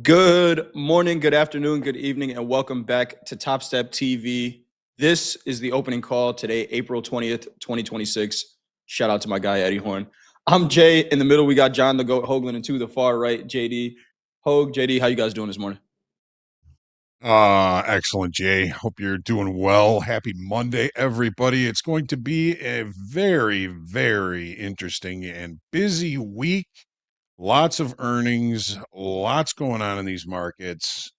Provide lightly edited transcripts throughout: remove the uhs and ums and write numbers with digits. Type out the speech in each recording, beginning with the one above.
Good morning, good afternoon, good evening, and welcome back to Topstep TV. This is the opening call today, April 20th, 2026. Shout out to my guy, Eddie Horn. I'm Jay. In the middle, we got John the Goat Hoagland, and to the far right, JD. Hoag, JD, how you guys doing this morning? Excellent, Jay. Hope you're doing well. Happy Monday, everybody. It's going to be a very, very interesting and busy week. Lots of earnings, lots going on in these markets.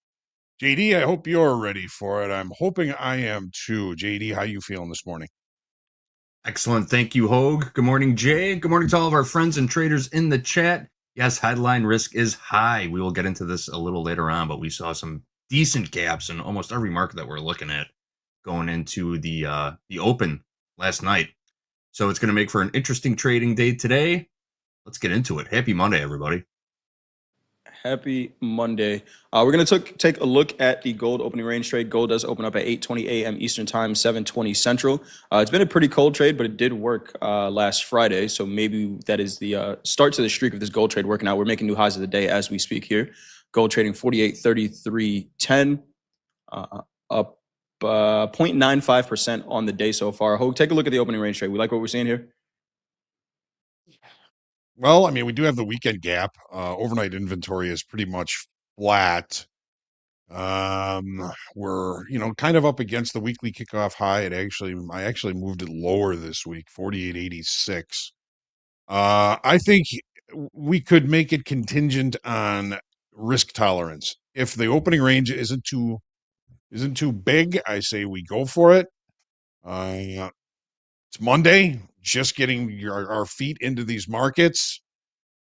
JD, I hope you're ready for it. I'm hoping I am too. JD, how you feeling this morning? Excellent. Thank you, Hogue. Good morning, Jay. Good morning to all of our friends and traders in the chat. Yes, headline risk is high. We will get into this a little later on, but we saw some decent gaps in almost every market that we're looking at going into the open last night. So it's going to make for an interesting trading day today. Let's get into it. Happy Monday, everybody. Happy Monday. We're going to take a look at the gold opening range trade. Gold does open up at 8:20 a.m. Eastern Time, 7:20 Central. It's been a pretty cold trade, but it did work last Friday. So maybe that is the start to the streak of this gold trade working out. We're making new highs of the day as we speak here. Gold trading 48.3310, up 0.95% on the day so far. Hope, take a look at the opening range trade. We like what we're seeing here. Well, I mean, we do have the weekend gap. Overnight inventory is pretty much flat. We're, kind of up against the weekly kickoff high. I actually moved it lower this week, 48.86. I think we could make it contingent on risk tolerance. If the opening range isn't too big, I say we go for it. It's Monday, just getting our feet into these markets.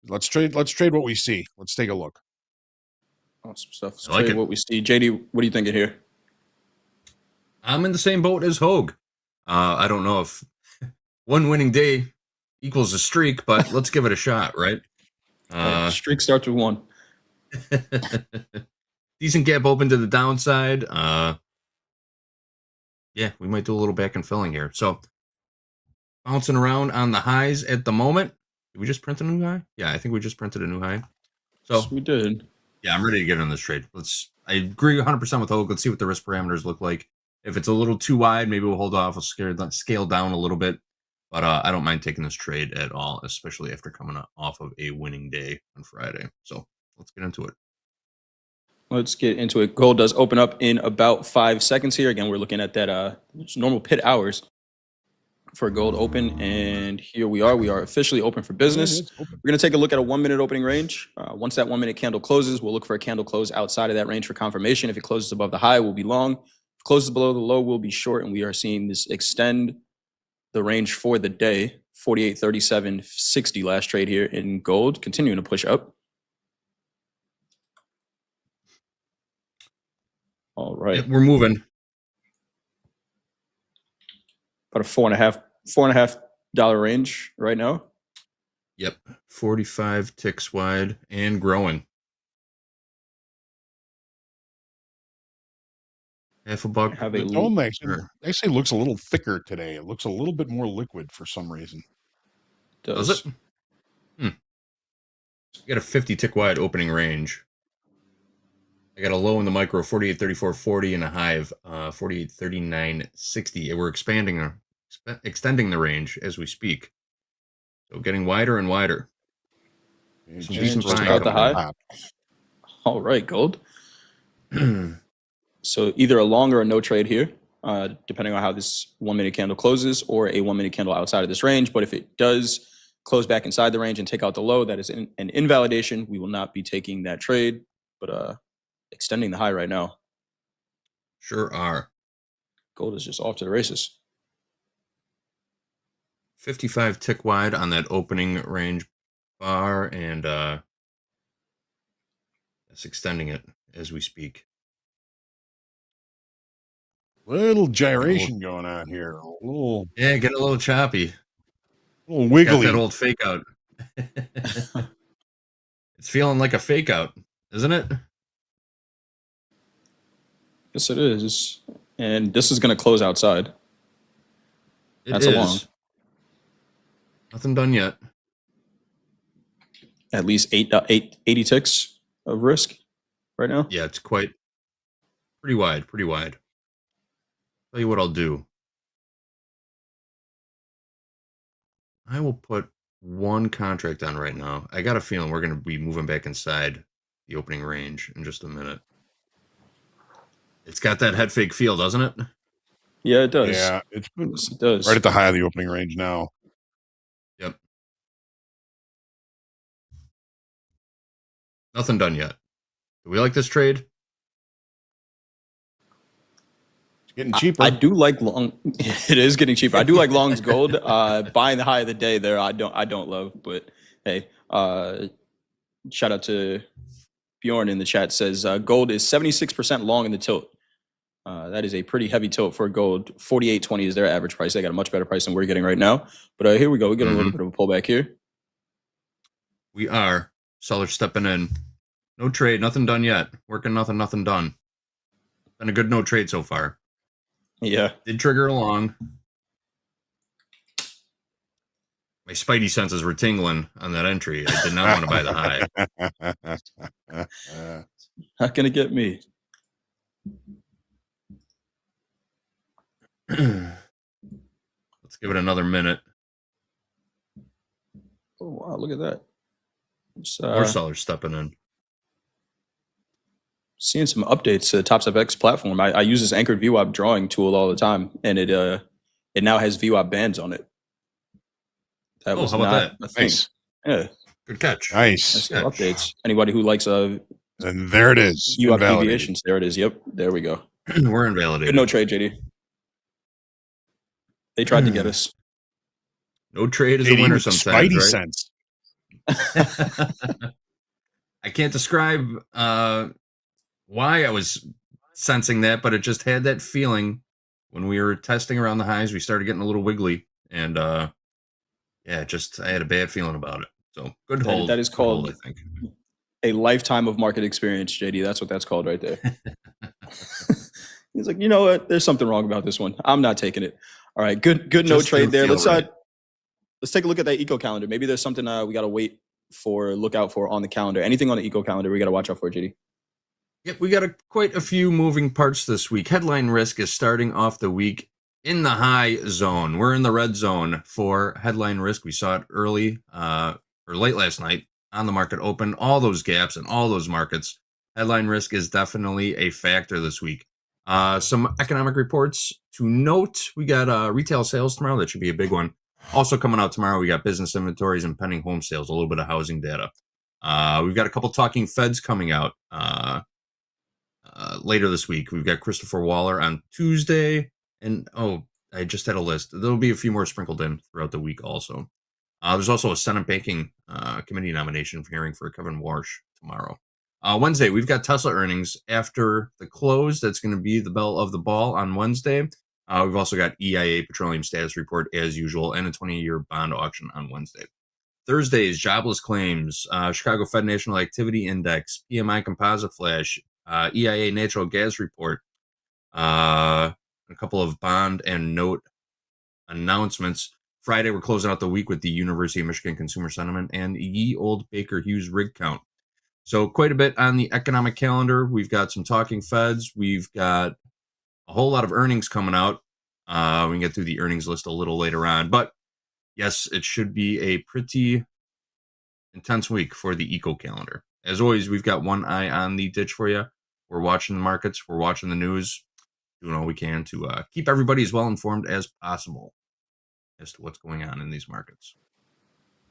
Let's trade what we see. Let's take a look. Awesome stuff. Let's I like trade it. what we see. JD, what are you thinking here? I'm in the same boat as Hogue. I don't know if one winning day equals a streak, but let's give it a shot, right? Streak starts with one. Decent gap open to the downside. Yeah, we might do a little back and filling here. So bouncing around on the highs at the moment. Did we just print a new high? Yeah, I think we just printed a new high. So Yes, we did. yeah, I'm ready to get on this trade. I agree 100% with Hogue. Let's see what the risk parameters look like. If it's a little too wide, maybe we'll hold off. We'll scale down a little bit. But I don't mind taking this trade at all, especially after coming off of a winning day on Friday. So let's get into it. Let's get into it. Gold does open up in about 5 seconds here. Again, we're looking at that normal pit hours for gold open, and here we are. We are officially open for business. We're going to take a look at a 1 minute opening range. Once that 1 minute candle closes, we'll look for a candle close outside of that range for confirmation. If it closes above the high, we'll be long. If it closes below the low, we'll be short, and we are seeing this extend the range for the day. 48.3760 last trade here in gold, continuing to push up. All right. Yep, we're moving. About a $4.5 range right now. Yep, 45 ticks wide and growing. Half a buck. The dome actually looks a little thicker today. It looks a little bit more liquid for some reason. Does it? You got a 50 tick wide opening range. I got a low in the micro 48.3440 and a high of 48.3960. We're extending the range as we speak. So getting wider and wider. Some decent buying out the high. All right, gold. So either a long or a no trade here, depending on how this 1 minute candle closes, or a 1 minute candle outside of this range. But if it does close back inside the range and take out the low, that is an invalidation. We will not be taking that trade, but extending the high right now. Sure are. Gold is just off to the races. 55 tick wide on that opening range bar, and that's extending it as we speak. Little gyration going on here. Yeah, get a little choppy. A little wiggly. Got that old fake out. It's feeling like a fake out, isn't it? Yes, it is. And this is going to close outside. That's a long. Nothing done yet. At least 80 ticks of risk. right now. Yeah, it's pretty wide, pretty wide. Tell you what I'll do. I will put one contract on right now. I got a feeling we're going to be moving back inside the opening range in just a minute. It's got that head fake feel, doesn't it? Yeah, it does. Yeah, it's Yes, it does. right at the high of the opening range now. Yep. Nothing done yet. Do we like this trade? It's getting cheaper. I do like long. It is getting cheaper. I do like longs gold. Buying the high of the day there, I don't love. But hey, shout out to Bjorn in the chat, says gold is 76% long in the tilt. That is a pretty heavy tilt for gold. 48.20 is their average price. They got a much better price than we're getting right now. But here we go. We get a little bit of a pullback here. We are. Sellers stepping in. No trade, nothing done yet. Working nothing done. Been a good no trade so far. Yeah. Did trigger along. My spidey senses were tingling on that entry. I did not want to buy the high. Not going to get me. Let's give it another minute. Oh, wow. Look at that. More sellers stepping in. Seeing some updates to the Topstep X platform. I use this anchored VWAP drawing tool all the time, and it now has VWAP bands on it. That was how about that? Nice. Yeah. Good catch. Nice. Updates. Anybody who likes And there it is. VWAP Invalidated. deviations. There it is. Yep. There we go. We're invalidated. Good no trade, JD. They tried to get us. No trade is JD a winner with the sometimes, Spidey right? sense. I can't describe why I was sensing that, but it just had that feeling when we were testing around the highs. We started getting a little wiggly, and I had a bad feeling about it. So good hold. That is called, I think, a lifetime of market experience, JD. That's what that's called right there. He's like, you know what? There's something wrong about this one. I'm not taking it. All right, good no trade there. Let's take a look at that eco calendar. Maybe there's something we got to look out for on the calendar. Anything on the eco calendar we got to watch out for, JD? Yep, we got quite a few moving parts this week. Headline risk is starting off the week in the high zone. We're in the red zone for headline risk. We saw it early or late last night on the market open. All those gaps in all those markets. Headline risk is definitely a factor this week. Some economic reports to note. We got retail sales tomorrow. That should be a big one. Also coming out tomorrow, we got business inventories and pending home sales, a little bit of housing data. We've got a couple talking feds coming out later this week. We've got Christopher Waller on Tuesday. And, I just had a list. There'll be a few more sprinkled in throughout the week also. There's also a Senate Banking Committee nomination hearing for Kevin Warsh tomorrow. Wednesday, we've got Tesla earnings after the close. That's going to be the belle of the ball on Wednesday. We've also got EIA petroleum status report as usual and a 20-year bond auction on Wednesday. Thursday is jobless claims, Chicago Fed National Activity Index, PMI composite flash, EIA natural gas report, a couple of bond and note announcements. Friday, we're closing out the week with the University of Michigan Consumer Sentiment and ye old Baker Hughes rig count. So quite a bit on the economic calendar. We've got some talking feds. We've got a whole lot of earnings coming out. We can get through the earnings list a little later on. But yes, it should be a pretty intense week for the eco calendar. As always, we've got one eye on the ditch for you. We're watching the markets. We're watching the news. Doing all we can to keep everybody as well informed as possible as to what's going on in these markets.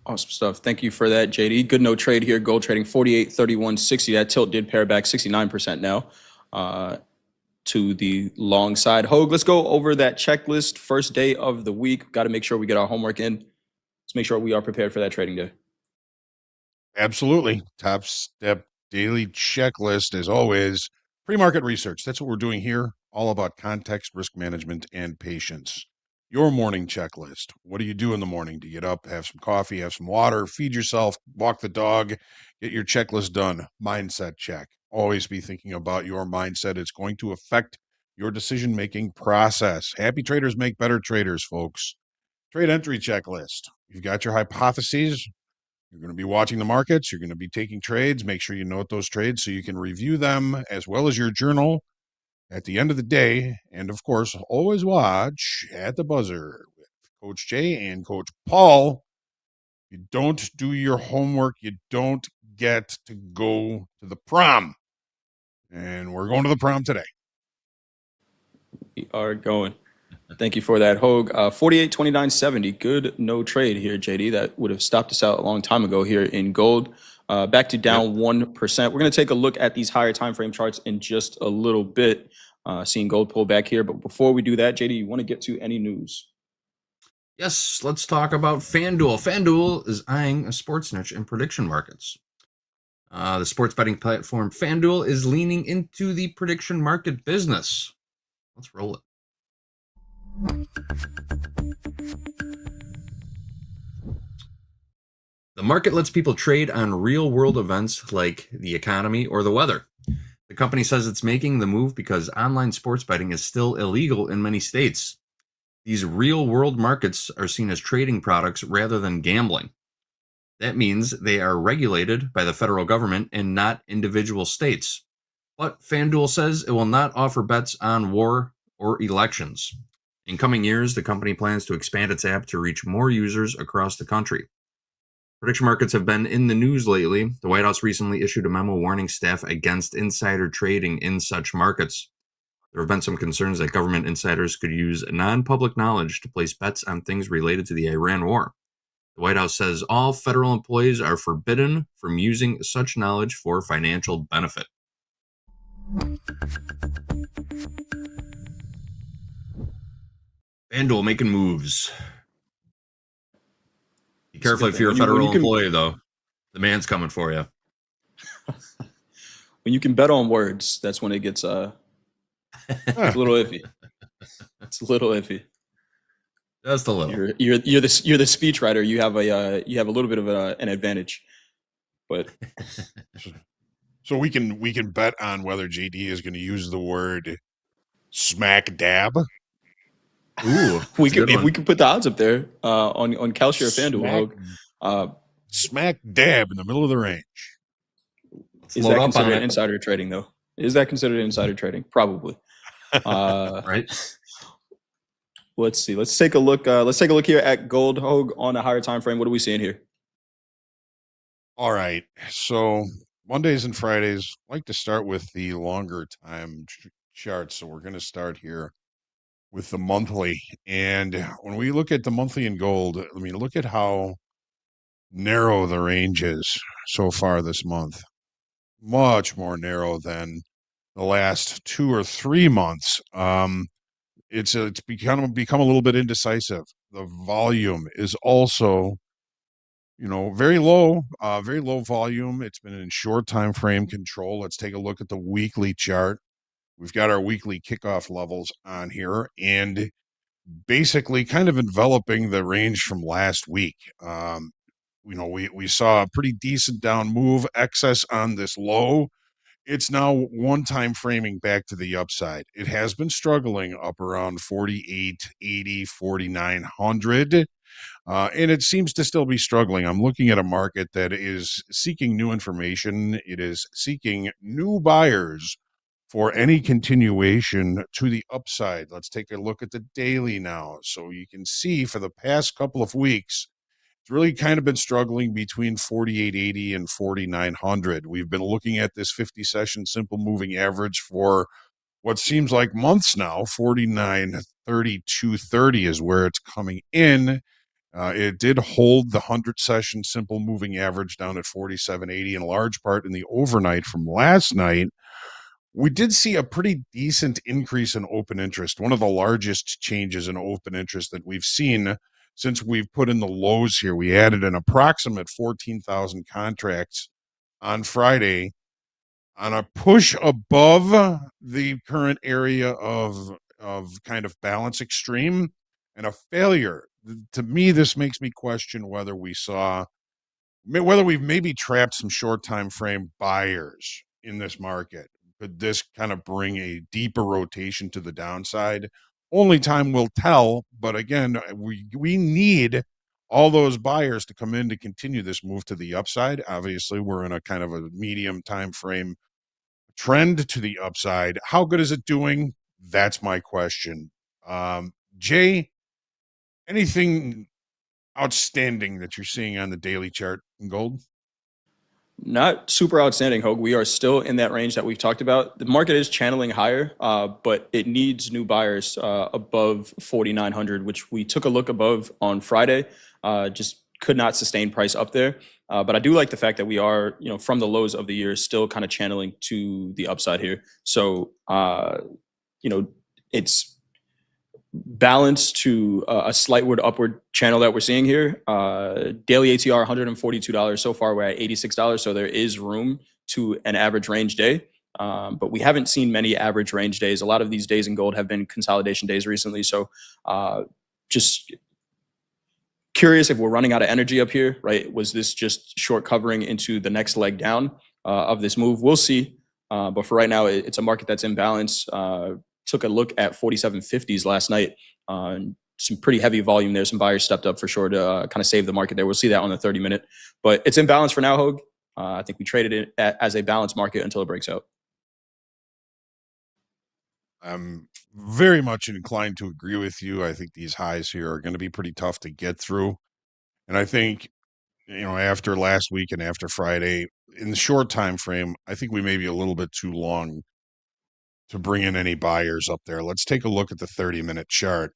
Awesome stuff. Thank you for that, JD. Good no trade here. Gold trading 48.31.60. That tilt did pair back 69% now to the long side. Hogue, let's go over that checklist. First day of the week. Got to make sure we get our homework in. Let's make sure we are prepared for that trading day. Absolutely. Topstep daily checklist, as always. Pre-market research. That's what we're doing here. All about context, risk management, and patience. Your morning checklist. What do you do in the morning? Do you get up, have some coffee, have some water, feed yourself, walk the dog, get your checklist done? Mindset check. Always be thinking about your mindset. It's going to affect your decision-making process. Happy traders make better traders, folks. Trade entry checklist. You've got your hypotheses. You're going to be watching the markets. You're going to be taking trades. Make sure you note those trades so you can review them as well as your journal at the end of the day. And of course, always watch at the buzzer with Coach Jay and Coach Paul. You don't do your homework, you don't get to go to the prom. And we're going to the prom today. We are going. Thank you for that, Hogue. 48.29.70. Good no trade here, JD. That would have stopped us out a long time ago here in gold. Back to down 1%. We're going to take a look at these higher time frame charts in just a little bit. Seeing gold pull back here. But before we do that, JD, you want to get to any news? Yes, let's talk about FanDuel. FanDuel is eyeing a sports niche in prediction markets. The sports betting platform FanDuel is leaning into the prediction market business. Let's roll it. The market lets people trade on real-world events like the economy or the weather. The company says it's making the move because online sports betting is still illegal in many states. These real-world markets are seen as trading products rather than gambling. That means they are regulated by the federal government and not individual states. But FanDuel says it will not offer bets on war or elections. In coming years, the company plans to expand its app to reach more users across the country. Prediction markets have been in the news lately. The White House recently issued a memo warning staff against insider trading in such markets. There have been some concerns that government insiders could use non-public knowledge to place bets on things related to the Iran war. The White House says all federal employees are forbidden from using such knowledge for financial benefit. FanDuel making moves. Be careful if you're a federal employee, though. The man's coming for you. When you can bet on words, that's when it gets it's a little iffy. It's a little iffy. Just a little. You're the speechwriter. You have a little bit of an advantage, but so we can bet on whether JD is going to use the word smack dab. Ooh, if we could put the odds up there on CalShare FanDuel. Smack dab in the middle of the range. Is that considered insider trading, though? Is that considered insider trading? Probably. Right. Let's see. Let's take a look. Let's take a look here at gold, Hogue, on a higher time frame. What are we seeing here? All right. So Mondays and Fridays, I like to start with the longer time charts. So we're going to start here with the monthly. And when we look at the monthly in gold, I mean, look at how narrow the range is so far this month. Much more narrow than the last 2 or 3 months. It's become a little bit indecisive. The volume is also, very low volume. It's been in short time frame control. Let's take a look at the weekly chart. We've got our weekly kickoff levels on here, and basically kind of enveloping the range from last week. We saw a pretty decent down move, excess on this low. It's now one time framing back to the upside. It has been struggling up around 48.80, 4900. And it seems to still be struggling. I'm looking at a market that is seeking new information. It is seeking new buyers for any continuation to the upside. Let's take a look at the daily now. So you can see for the past couple of weeks, it's really kind of been struggling between 48.80 and 4900. We've been looking at this 50 session simple moving average for what seems like months now. 49.32.30 is where it's coming in. It did hold the 100 session simple moving average down at 47.80 in large part in the overnight from last night. We did see a pretty decent increase in open interest, one of the largest changes in open interest that we've seen since we've put in the lows here. We added an approximate 14,000 contracts on Friday on a push above the current area of kind of balance extreme and a failure. To me, this makes me question whether we've maybe trapped some short time frame buyers in this market. Could this kind of bring a deeper rotation to the downside? Only time will tell. But again, we need all those buyers to come in to continue this move to the upside. Obviously, we're in a kind of a medium time frame trend to the upside. How good is it doing? That's my question. Jay, anything outstanding that you're seeing on the daily chart in gold? Not super outstanding, Hogue. We are still in that range that we've talked about. The market is channeling higher, but it needs new buyers above 4,900, which we took a look above on Friday. Just could not sustain price up there. But I do like the fact that we are, from the lows of the year, still kind of channeling to the upside here. So, it's balance to a slightward upward channel that we're seeing here. Daily ATR $142 so far. We're at $86, so there is room to an average range day. But we haven't seen many average range days. A lot of these days in gold have been consolidation days recently. So just curious if we're running out of energy up here, right? Was this just short covering into the next leg down of this move? We'll see. But for right now, it's a market that's in balance. Took a look at 4750s last night. Some pretty heavy volume there. Some buyers stepped up for sure to kind of save the market there. We'll see that on the 30-minute. But it's in balance for now, Hogue. I think we traded it as a balanced market until it breaks out. I'm very much inclined to agree with you. I think these highs here are going to be pretty tough to get through. And I think, after last week and after Friday, in the short time frame, I think we may be a little bit too long to bring in any buyers up there. Let's take a look at the 30-minute chart.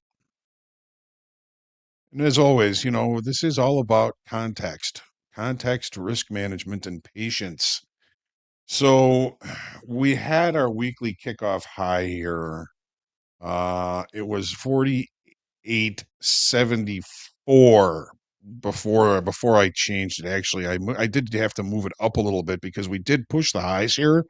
And as always, this is all about context, risk management, and patience. So we had our weekly kickoff high here. It was 48.74 before I changed it. Actually, I did have to move it up a little bit because we did push the highs here,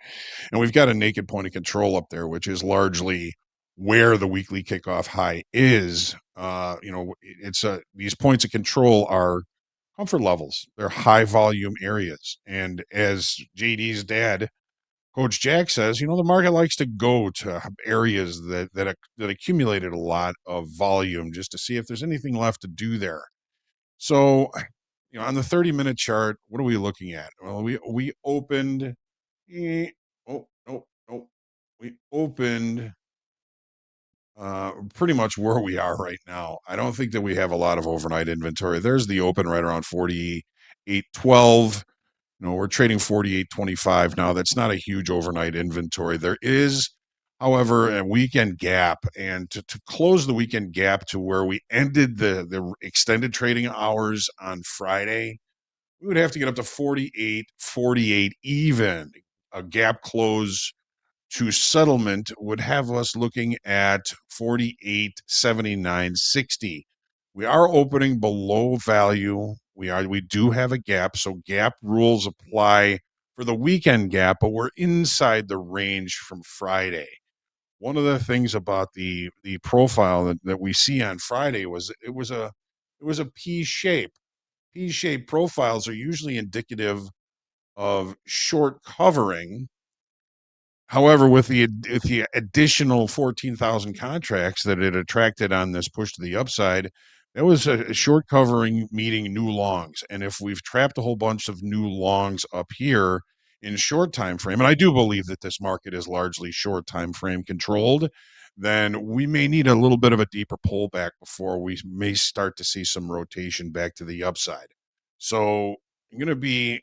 and we've got a naked point of control up there, which is largely where the weekly kickoff high is. It's these points of control are comfort levels. They're high volume areas, and as JD's dad, Coach Jack, says, the market likes to go to areas that accumulated a lot of volume just to see if there's anything left to do there. So, on the 30-minute chart, what are we looking at? Well, we opened. Oh, no. We opened pretty much where we are right now. I don't think that we have a lot of overnight inventory. There's the open right around 48.12. We're trading 48.25 now. That's not a huge overnight inventory. There is, however, a weekend gap. And to close the weekend gap to where we ended the extended trading hours on Friday, we would have to get up to 48.48 even. A gap close to settlement would have us looking at 48.7960. We are opening below value. We do have a gap, so gap rules apply for the weekend gap, but we're inside the range from Friday. One of the things about the profile that we see on Friday was it was a P shape. P shape profiles are usually indicative of short covering. However, with the additional 14,000 contracts that it attracted on this push to the upside, that was a short covering meeting new longs. And if we've trapped a whole bunch of new longs up here in short time frame, and I do believe that this market is largely short time frame controlled, then we may need a little bit of a deeper pullback before we may start to see some rotation back to the upside. So I'm going to be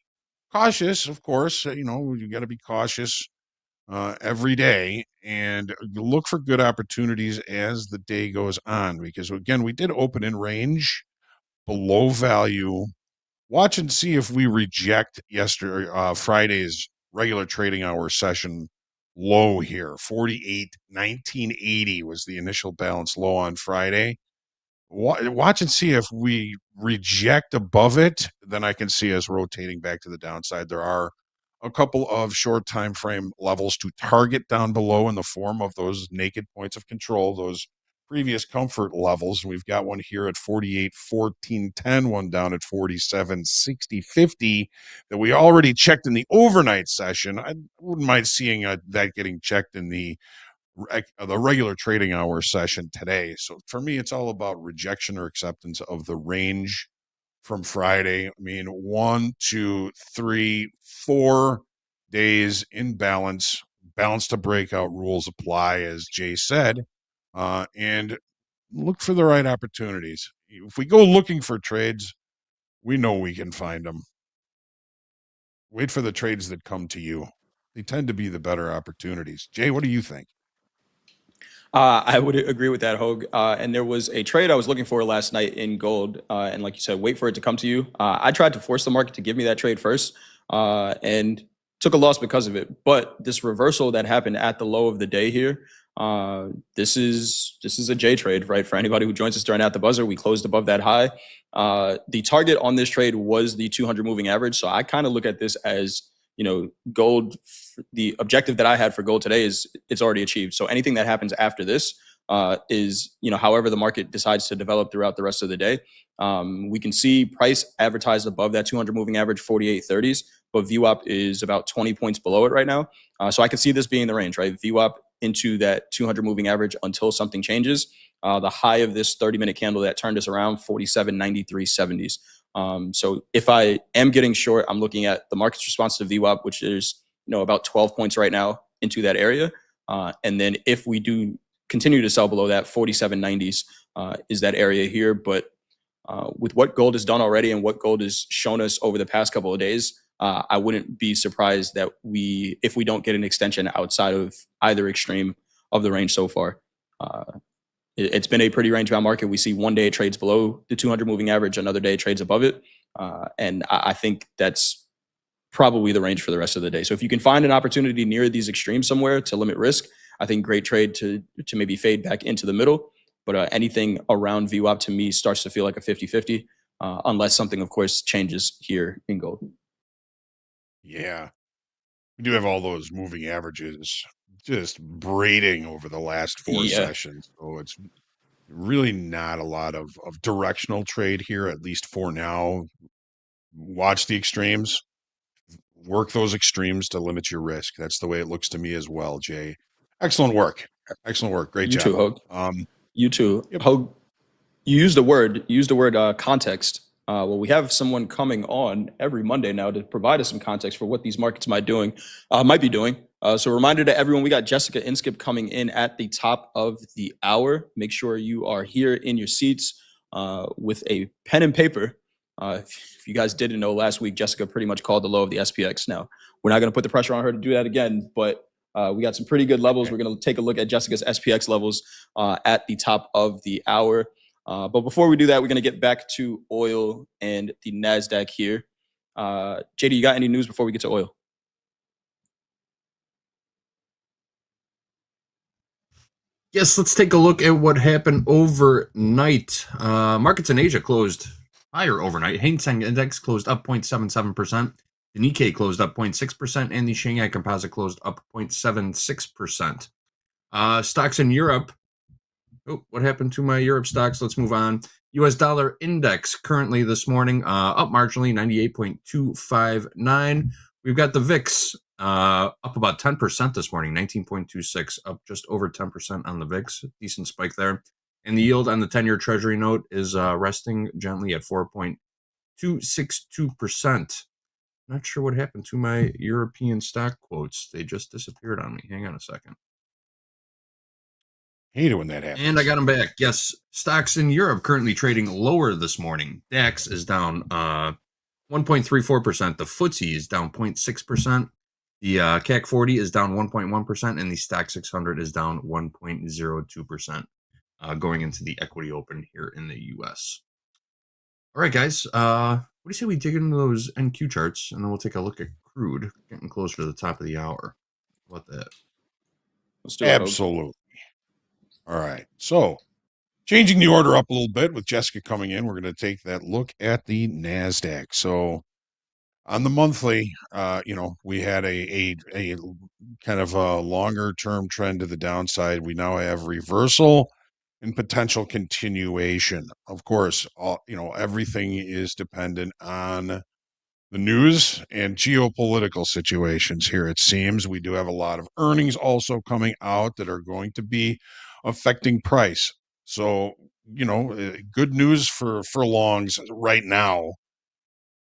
cautious, of course. You got to be cautious every day and look for good opportunities as the day goes on, because again, we did open in range below value. Watch and see if we reject Friday's regular trading hour session low here. 48.1980 was the initial balance low on Friday. Watch and see if we reject above it, then I can see us rotating back to the downside. There are a couple of short time frame levels to target down below in the form of those naked points of control, those previous comfort levels. We've got one here at 48.1410, one down at 47.6050 that we already checked in the overnight session. I wouldn't mind seeing that getting checked in the regular trading hour session today. So for me, it's all about rejection or acceptance of the range from Friday. I mean, 1, 2, 3, 4 days in balance. Balance to breakout rules apply, as Jay said, and look for the right opportunities. If we go looking for trades, we know we can find them. Wait for the trades that come to you. They tend to be the better opportunities. Jay, what do you think? I would agree with that, Hogue. And there was a trade I was looking for last night in gold. And like you said, wait for it to come to you. I tried to force the market to give me that trade first and took a loss because of it. But this reversal that happened at the low of the day here, this is a J trade, right? For anybody who joins us during At the Buzzer, we closed above that high. The target on this trade was the 200 moving average. So I kind of look at this as, gold, the objective that I had for gold today is it's already achieved. So anything that happens after this is, however the market decides to develop throughout the rest of the day. We can see price advertised above that 200 moving average, 48.30s, but VWAP is about 20 points below it right now. So I can see this being the range, right? VWAP into that 200 moving average until something changes. The high of this 30-minute candle that turned us around, 47.93.70s. So if I am getting short, I'm looking at the market's response to VWAP, which is about 12 points right now into that area. And then if we do continue to sell below that, 47.90s is that area here. But with what gold has done already and what gold has shown us over the past couple of days, I wouldn't be surprised that if we don't get an extension outside of either extreme of the range so far. It's been a pretty range-bound market. We see one day it trades below the 200 moving average, another day it trades above it. And I think that's probably the range for the rest of the day. So if you can find an opportunity near these extremes somewhere to limit risk, I think great trade to maybe fade back into the middle. But anything around VWAP to me starts to feel like a 50-50, unless something, of course, changes here in gold. Yeah, we do have all those moving averages just braiding over the last 4 Yeah, sessions. So it's really not a lot of directional trade here, at least for now. Watch the extremes, work those extremes to limit your risk. That's the way it looks to me as well, Jay. Excellent work. Excellent work. Great you job. too, Hogue. You too, Yep. Hogue. You used the word context. Well, we have someone coming on every Monday now to provide us some context for what these markets might be doing. So a reminder to everyone, we got Jessica Inskip coming in at the top of the hour. Make sure you are here in your seats with a pen and paper. If you guys didn't know, last week Jessica pretty much called the low of the SPX. Now, we're not going to put the pressure on her to do that again, but we got some pretty good levels. We're going to take a look at Jessica's SPX levels at the top of the hour. But before we do that, we're going to get back to oil and the NASDAQ here. JD, you got any news before we get to oil? Yes, let's take a look at what happened overnight. Markets in Asia closed higher overnight. Hang Seng Index closed up 0.77%. The Nikkei closed up 0.6%, and the Shanghai Composite closed up 0.76%. Stocks in Europe. Oh, what happened to my Europe stocks? Let's move on. US dollar index currently this morning up marginally, 98.259. We've got the VIX up about 10% this morning, 19.26, up just over 10% on the VIX. Decent spike there. And the yield on the 10-year Treasury note is resting gently at 4.262%. Not sure what happened to my European stock quotes. They just disappeared on me. Hang on a second. Hate it when that happens. And I got them back. Yes, stocks in Europe currently trading lower this morning. DAX is down 1.34%. The FTSE is down 0.6%. The CAC 40 is down 1.1%, and the Stock 600 is down 1.02% going into the equity open here in the U.S. All right, guys. What do you say we dig into those NQ charts, and then we'll take a look at crude, getting closer to the top of the hour. How about that? Let's do it. Absolutely. All right. So, changing the order up a little bit with Jessica coming in, we're going to take that look at the NASDAQ. So, on the monthly, we had a kind of a longer term trend to the downside. We now have reversal and potential continuation. Of course, everything is dependent on the news and geopolitical situations here. It seems we do have a lot of earnings also coming out that are going to be affecting price. So good news for longs right now.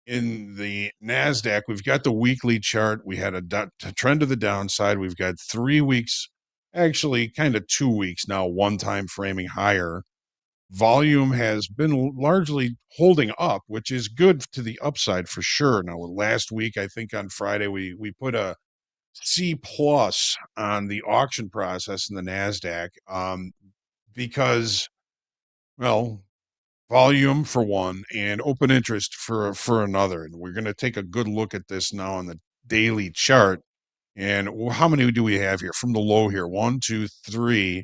In the NASDAQ, we've got the weekly chart. We had a trend to the downside. We've got 3 weeks, actually kind of 2 weeks now, one time framing higher. Volume has been largely holding up, which is good to the upside for sure. Now, last week, I think on Friday, we put a C plus on the auction process in the NASDAQ because, well, volume for one and open interest for another. And we're going to take a good look at this now on the daily chart. And how many do we have here from the low here? 1, 2, 3,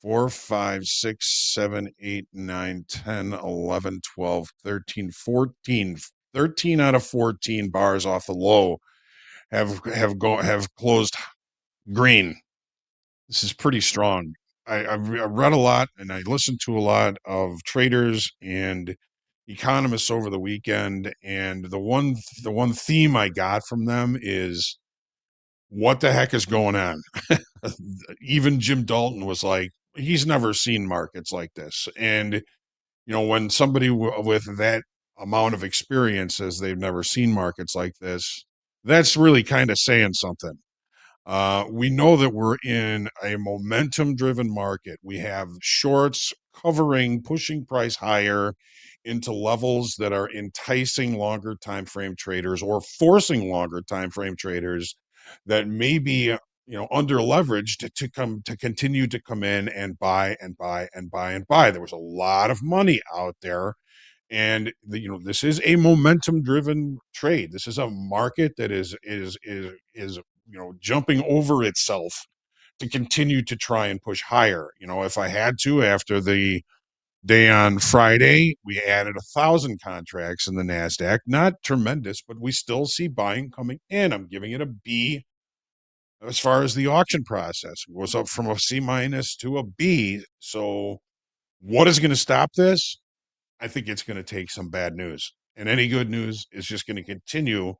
4, 5, 6, 7, 8, 9, 10, 11, 12, 13, 14. 13 out of 14 bars off the low have closed green. This is pretty strong. I've read a lot and I listened to a lot of traders and economists over the weekend, and the one theme I got from them is what the heck is going on. Even Jim Dalton was like, he's never seen markets like this. And when somebody with that amount of experience says they've never seen markets like this, that's really kind of saying something. We know that we're in a momentum driven market. We have shorts covering, pushing price higher into levels that are enticing longer time frame traders or forcing longer time frame traders that may be under leveraged to continue to come in and buy and buy and buy and buy. There was a lot of money out there, and this is a momentum driven trade. This is a market that is jumping over itself to continue to try and push higher. If I had to, after the day on Friday, we added 1,000 contracts in the NASDAQ. Not tremendous, but we still see buying coming in. I'm giving it a B as far as the auction process. It goes up from a C minus to a B. So what is going to stop this? I think it's going to take some bad news. And any good news is just going to continue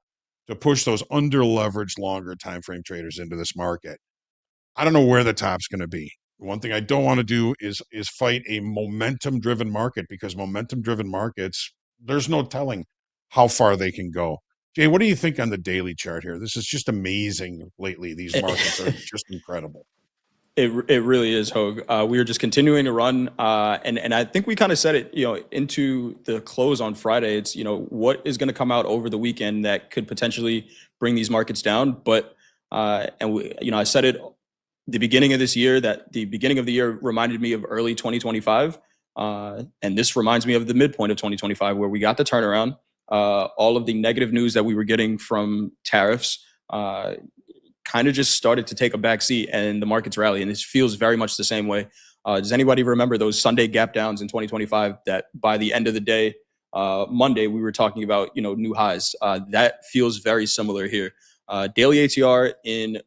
to push those under leveraged longer time frame traders into this market. I don't know where the top's going to be. One thing I don't want to do is fight a momentum driven market, because momentum driven markets, there's no telling how far they can go. Jay, what do you think on the daily chart here? This is just amazing lately. These markets are just incredible. It really is, Hogue. We are just continuing to run, and I think we kind of said it, into the close on Friday. It's what is going to come out over the weekend that could potentially bring these markets down. But and we, I said it the beginning of this year, that the beginning of the year reminded me of early 2025, and this reminds me of the midpoint of 2025, where we got the turnaround. All of the negative news that we were getting from tariffs kind of just started to take a back seat, and the markets rally. And this feels very much the same way. Does anybody remember those Sunday gap downs in 2025 that by the end of the day, Monday, we were talking about, new highs? That feels very similar here. Daily ATR in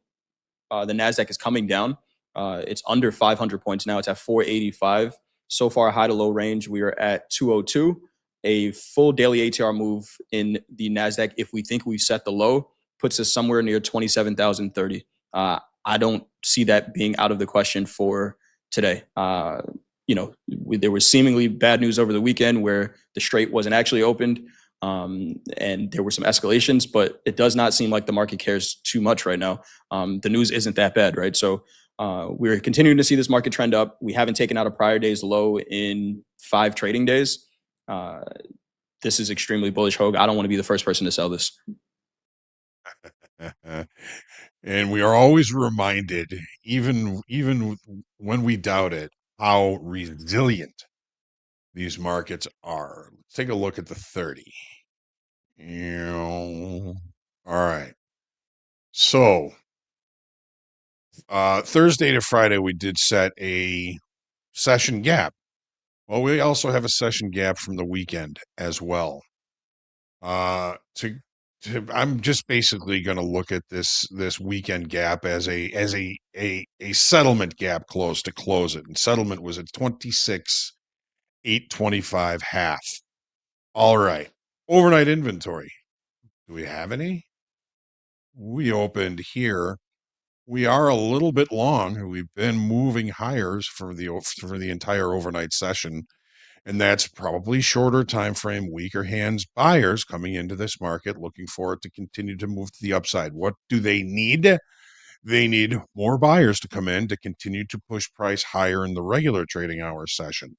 the NASDAQ is coming down. It's under 500 points now. It's at 485. So far, high to low range, we are at 202. A full daily ATR move in the NASDAQ, if we think we've set the low, puts us somewhere near 27,030. I don't see that being out of the question for today. There was seemingly bad news over the weekend where the strait wasn't actually opened, and there were some escalations, but it does not seem like the market cares too much right now. The news isn't that bad, right? So we're continuing to see this market trend up. We haven't taken out a prior day's low in 5 trading days. This is extremely bullish, Hogue. I don't want to be the first person to sell this. And we are always reminded, even when we doubt it, how resilient these markets are. Let's take a look at the 30. All right. So Thursday to Friday, we did set a session gap. Well, we also have a session gap from the weekend as well. I'm just basically going to look at this weekend gap as a settlement gap close to close it, and settlement was at 26,825 half. All right, overnight inventory. Do we have any? We opened here we are a little bit long. We've been moving higher for the entire overnight session, and that's probably shorter time frame, weaker hands buyers coming into this market looking for it to continue to move to the upside. What do they need? They need more buyers to come in to continue to push price higher in the regular trading hour session.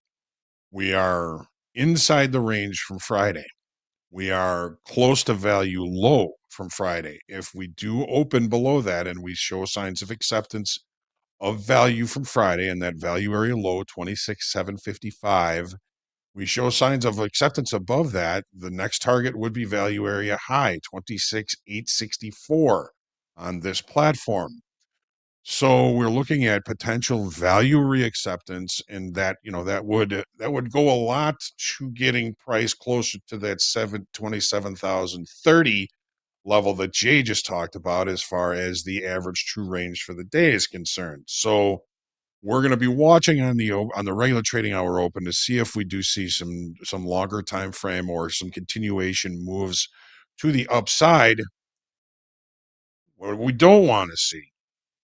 We are inside the range from Friday. We are close to value low from Friday. If we do open below that and we show signs of acceptance of value from Friday and that value area low, 26,755, we show signs of acceptance above that, the next target would be value area high, 26,864 on this platform. So we're looking at potential value reacceptance, and that would go a lot to getting price closer to that 27,030 level that Jay just talked about as far as the average true range for the day is concerned. So we're going to be watching on the regular trading hour open to see if we do see some longer time frame or some continuation moves to the upside. What we don't want to see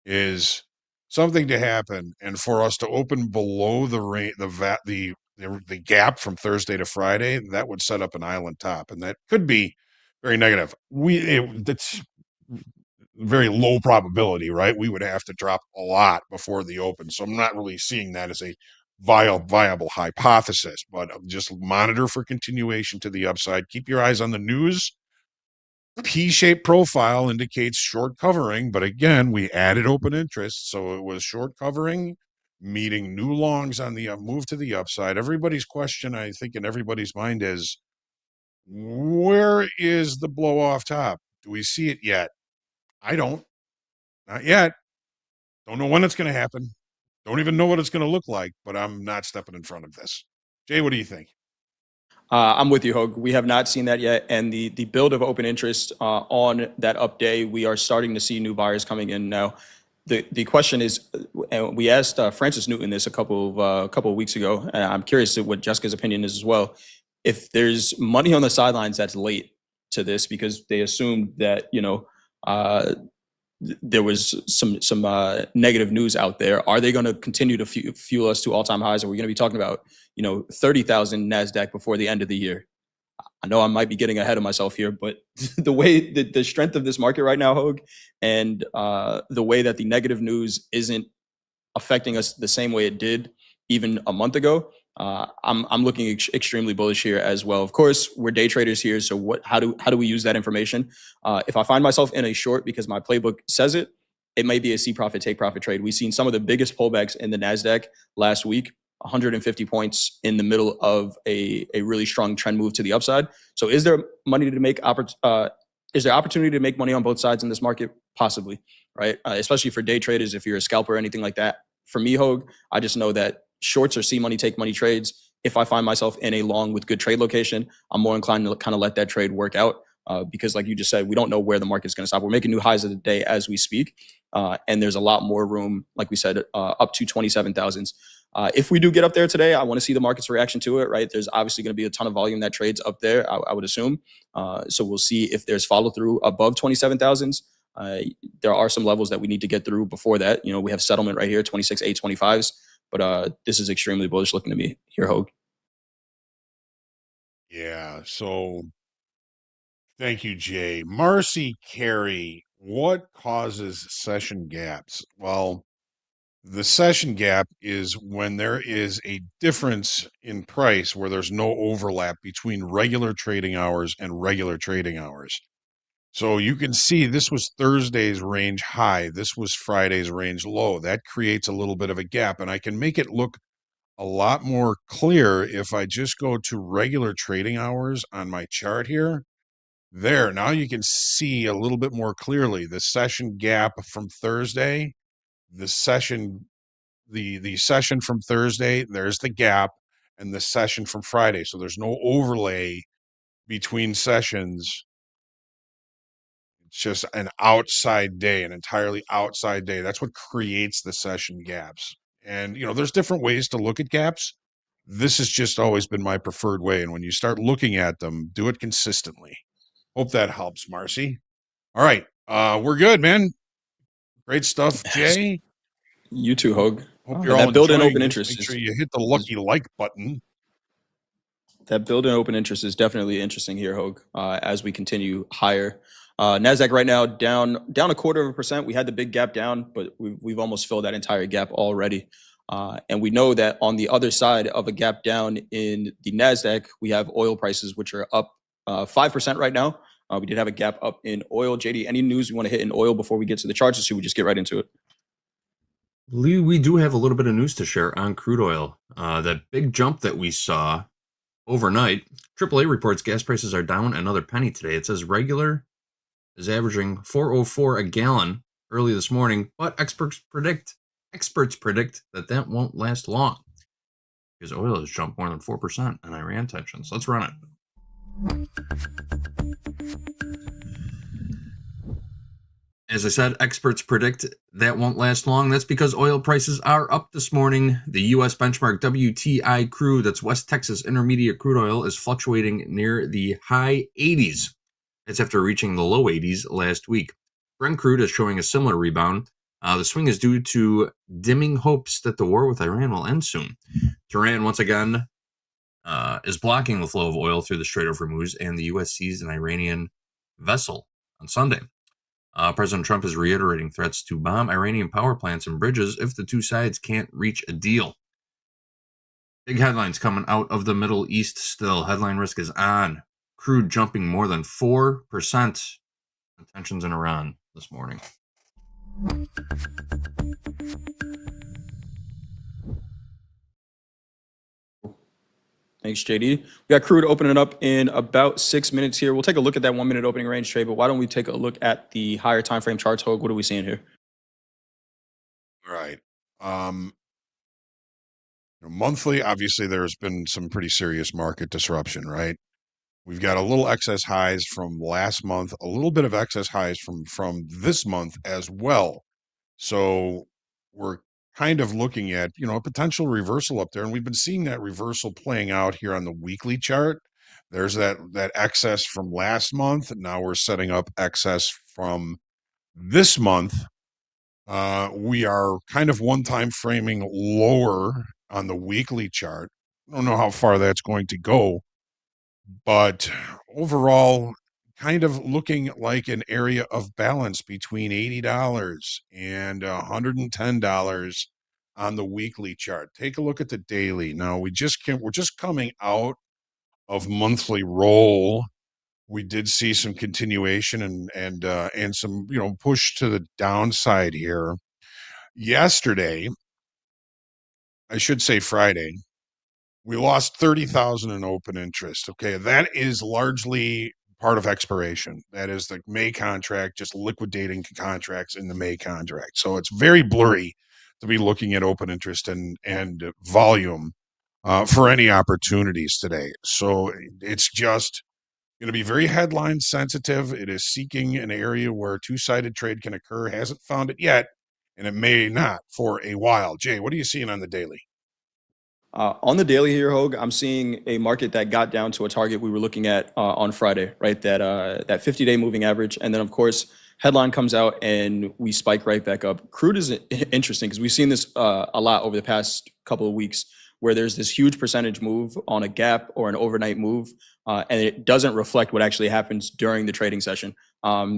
is something to happen and for us to open below the gap from Thursday to Friday. That would set up an island top, and that could be very negative. That's very low probability, right? We would have to drop a lot before the open, so I'm not really seeing that as a viable hypothesis, but just monitor for continuation to the upside. Keep your eyes on the news. P-shaped profile indicates short covering, but again, we added open interest, so it was short covering, meeting new longs on the move to the upside. Everybody's question, I think, in everybody's mind is, where is the blow off top? Do we see it yet? I don't. Not yet. Don't know when it's going to happen. Don't even know what it's going to look like, but I'm not stepping in front of this. Jay, what do you think? I'm with you, Hogue. We have not seen that yet, and the build of open interest on that up day, we are starting to see new buyers coming in now. The question is, and we asked Francis Newton this a couple of weeks ago, and I'm curious what Jessica's opinion is as well. If there's money on the sidelines that's late to this because they assumed that there was some negative news out there. Are they going to continue to fuel us to all-time highs? Are we going to be talking about 30,000 NASDAQ before the end of the year? I know I might be getting ahead of myself here, but the way the strength of this market right now, Hogue, and the way that the negative news isn't affecting us the same way it did even a month ago, I'm looking extremely bullish here as well. Of course, we're day traders here, so how do we use that information? If I find myself in a short because my playbook says it, it may be a see profit, take profit trade. We've seen some of the biggest pullbacks in the NASDAQ last week, 150 points in the middle of a really strong trend move to the upside. So is there money to make is there opportunity to make money on both sides in this market? Possibly, right? Especially for day traders, if you're a scalper or anything like that. For me, Hogue, I just know that shorts or see money, take money trades, if I find myself in a long with good trade location, I'm more inclined to kind of let that trade work out because like you just said, we don't know where the market's going to stop. We're making new highs of the day as we speak. And there's a lot more room, like we said, up to 27,000s. If we do get up there today, I want to see the market's reaction to it, right? There's obviously going to be a ton of volume that trades up there, I would assume. So we'll see if there's follow through above 27,000s. There are some levels that we need to get through before that. We have settlement right here, 26,825s. But this is extremely bullish looking to me here, Hogue. Yeah, so thank you, Jay. Marcy Carey, what causes session gaps? Well, the session gap is when there is a difference in price where there's no overlap between regular trading hours and regular trading hours. So you can see this was Thursday's range high. This was Friday's range low. That creates a little bit of a gap, and I can make it look a lot more clear if I just go to regular trading hours on my chart here. There, now you can see a little bit more clearly the session gap from Thursday, the session from Thursday, there's the gap, and the session from Friday. So there's no overlay between sessions. It's just an outside day, an entirely outside day. That's what creates the session gaps. And, there's different ways to look at gaps. This has just always been my preferred way. And when you start looking at them, do it consistently. Hope that helps, Marcy. All right. We're good, man. Great stuff, Jay. You too, Hogue. Hope you're all That build and enjoying open this. interest Make sure is you hit the lucky like button. that build and open interest is definitely interesting here, Hogue, as we continue higher. NASDAQ right now down a 0.25%. We had the big gap down, but we've almost filled that entire gap already. And we know that on the other side of a gap down in the NASDAQ, we have oil prices, which are up 5% right now. We did have a gap up in oil. JD, any news you want to hit in oil before we get to the charts, or should we just get right into it? Lee, we do have a little bit of news to share on crude oil. That big jump that we saw overnight, AAA reports gas prices are down another penny today. It says regular is averaging $4.04 a gallon early this morning, but experts predict that won't last long because oil has jumped more than 4% on Iran tensions. Let's run it. As I said, experts predict that won't last long. That's because oil prices are up this morning. The U.S. benchmark WTI crude, that's West Texas Intermediate crude oil, is fluctuating near the high 80s. That's after reaching the low 80s last week. Brent crude is showing a similar rebound. The swing is due to dimming hopes that the war with Iran will end soon. Tehran, once again, is blocking the flow of oil through the Strait of Hormuz, and the U.S. seized an Iranian vessel on Sunday. President Trump is reiterating threats to bomb Iranian power plants and bridges if the two sides can't reach a deal. Big headlines coming out of the Middle East still. Headline risk is on. Crude jumping more than 4%. Tensions in Iran this morning. Thanks, JD. We got crude opening up in about 6 minutes here. We'll take a look at that 1 minute opening range trade, but why don't we take a look at the higher time frame charts, Hogue? What are we seeing here? All right. Monthly, obviously, there's been some pretty serious market disruption, right? We've got a little excess highs from last month, a little bit of excess highs from this month as well. So we're kind of looking at, a potential reversal up there. And we've been seeing that reversal playing out here on the weekly chart. There's that excess from last month. Now we're setting up excess from this month. We are kind of one-time framing lower on the weekly chart. I don't know how far that's going to go, but overall, kind of looking like an area of balance between $80 and $110 on the weekly chart. Take a look at the daily. Now we're just coming out of monthly roll. We did see some continuation and some push to the downside here. Yesterday, I should say Friday, we lost 30,000 in open interest. Okay, that is largely part of expiration. That is the May contract, just liquidating contracts in the May contract. So it's very blurry to be looking at open interest and volume for any opportunities today. So it's just going to be very headline sensitive. It is seeking an area where two-sided trade can occur. Hasn't found it yet, and it may not for a while. Jay, what are you seeing on the daily? On the daily here, Hogue, I'm seeing a market that got down to a target we were looking at on Friday, right? That 50-day moving average. And then, of course, headline comes out and we spike right back up. Crude is interesting because we've seen this a lot over the past couple of weeks where there's this huge percentage move on a gap or an overnight move, and it doesn't reflect what actually happens during the trading session.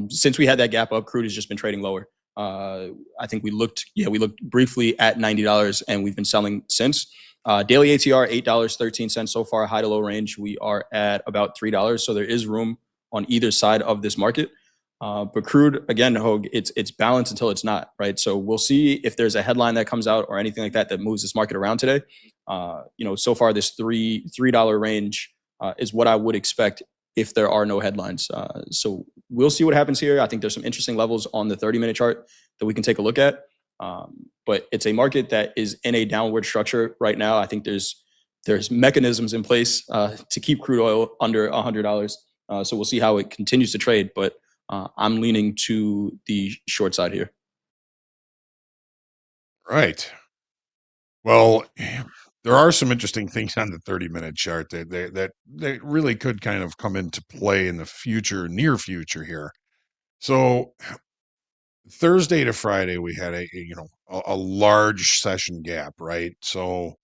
Since we had that gap up, crude has just been trading lower. I think we looked briefly at $90 and we've been selling since. Daily ATR, $8.13 so far, high to low range. We are at about $3. So there is room on either side of this market. But crude, again, Hogue, it's balanced until it's not, right? So we'll see if there's a headline that comes out or anything like that moves this market around today. So far this $3 range is what I would expect if there are no headlines. So we'll see what happens here. I think there's some interesting levels on the 30-minute chart that we can take a look at. But it's a market that is in a downward structure right now. I think there's mechanisms in place to keep crude oil under $100. So we'll see how it continues to trade. But I'm leaning to the short side here. Right. Well, there are some interesting things on the 30-minute chart that really could kind of come into play in the future, near future here. So Thursday to Friday, we had a large session gap, right? So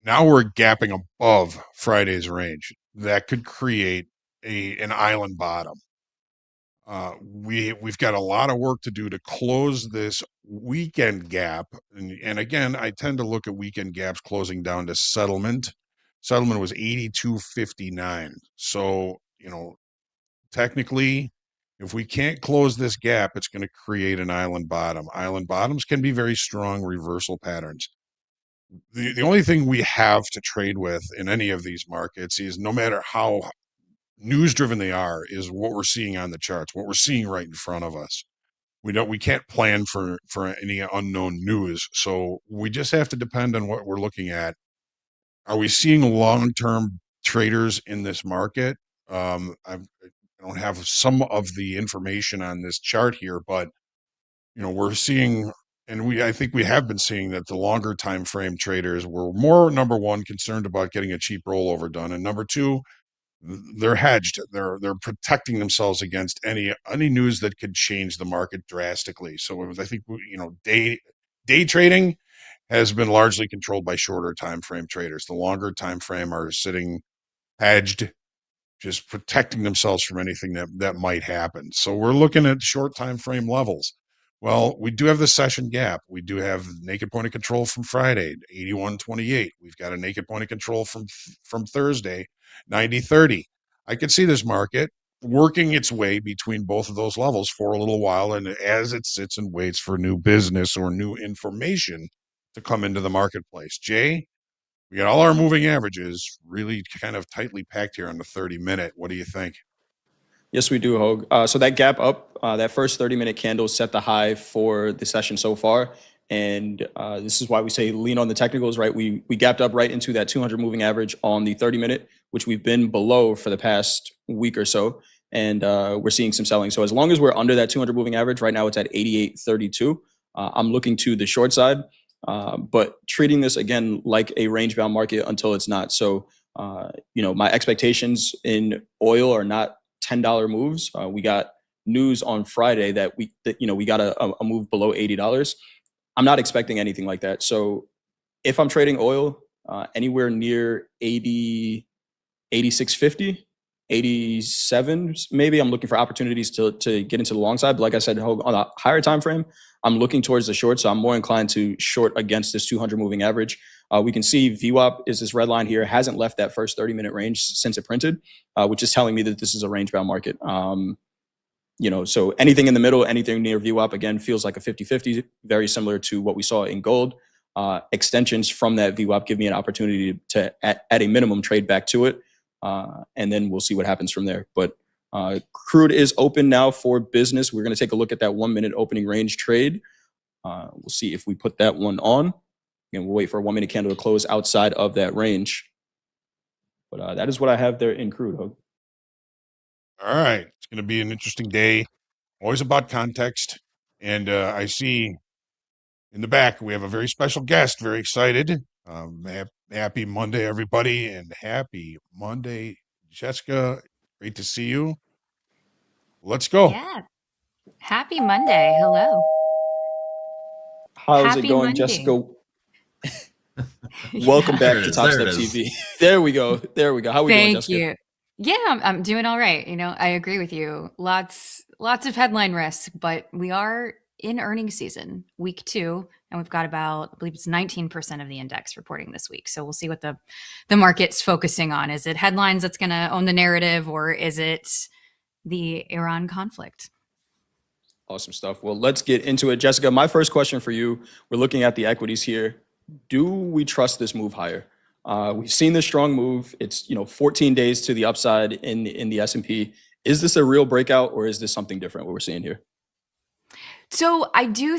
now we're gapping above Friday's range. That could create an island bottom. We've got a lot of work to do to close this weekend gap. And again, I tend to look at weekend gaps closing down to settlement. Settlement was 82.59. So, technically, if we can't close this gap, it's going to create an island bottom. Island bottoms can be very strong reversal patterns. The only thing we have to trade with in any of these markets is, no matter how news driven they are, is what we're seeing on the charts, what we're seeing right in front of us. We can't plan for any unknown news. So we just have to depend on what we're looking at. Are we seeing long-term traders in this market? I don't have some of the information on this chart here, but we're seeing, and I think we have been seeing, that the longer time frame traders were more, number one, concerned about getting a cheap rollover done, and number two, they're hedged. They're protecting themselves against any news that could change the market drastically. So I think day trading has been largely controlled by shorter time frame traders. The longer time frame are sitting hedged, just protecting themselves from anything that might happen. So we're looking at short time frame levels. Well, we do have the session gap. We do have naked point of control from Friday, 81.28. We've got a naked point of control from Thursday, 90.30. I could see this market working its way between both of those levels for a little while, and as it sits and waits for new business or new information to come into the marketplace. Jay, we got all our moving averages really kind of tightly packed here on the 30-minute. What do you think? Yes, we do, Hogue. So that gap up, that first 30-minute candle set the high for the session so far. And this is why we say lean on the technicals, right? We gapped up right into that 200 moving average on the 30-minute, which we've been below for the past week or so. And we're seeing some selling. So as long as we're under that 200 moving average, right now it's at 88.32. I'm looking to the short side, but treating this again like a range bound market until it's not. So, my expectations in oil are not $10 moves. We got news on Friday that we got a move below $80. I'm not expecting anything like that. So if I'm trading oil anywhere near 80, 86.50, 87, maybe I'm looking for opportunities to get into the long side. But like I said, on a higher time frame, I'm looking towards the short. So I'm more inclined to short against this 200 moving average. We can see VWAP is this red line here, hasn't left that first 30-minute range since it printed, which is telling me that this is a range-bound market. So anything in the middle, anything near VWAP, again, feels like a 50-50, very similar to what we saw in gold. Extensions from that VWAP give me an opportunity to, at a minimum, trade back to it, and then we'll see what happens from there. But crude is open now for business. We're going to take a look at that 1-minute opening range trade. We'll see if we put that one on. And we'll wait for a 1-minute candle to close outside of that range. But that is what I have there in crude, Hogue. All right. It's going to be an interesting day. Always about context. And I see in the back, we have a very special guest. Very excited. Happy Monday, everybody. And happy Monday, Jessica. Great to see you. Let's go. Yeah. Happy Monday. Hello. How's Happy it going, Monday. Jessica? Welcome back to Topstep TV. There we go. How are we doing, Jessica? Thank you. Yeah, I'm doing all right. I agree with you. Lots of headline risk, but we are in earnings season, week 2, and we've got about, I believe it's 19% of the index reporting this week. So we'll see what the market's focusing on. Is it headlines that's going to own the narrative, or is it the Iran conflict? Awesome stuff. Well, let's get into it. Jessica, my first question for you, we're looking at the equities here. Do we trust this move higher? We've seen this strong move. It's 14 days to the upside in the S&P. Is this a real breakout, or is this something different what we're seeing here? So I do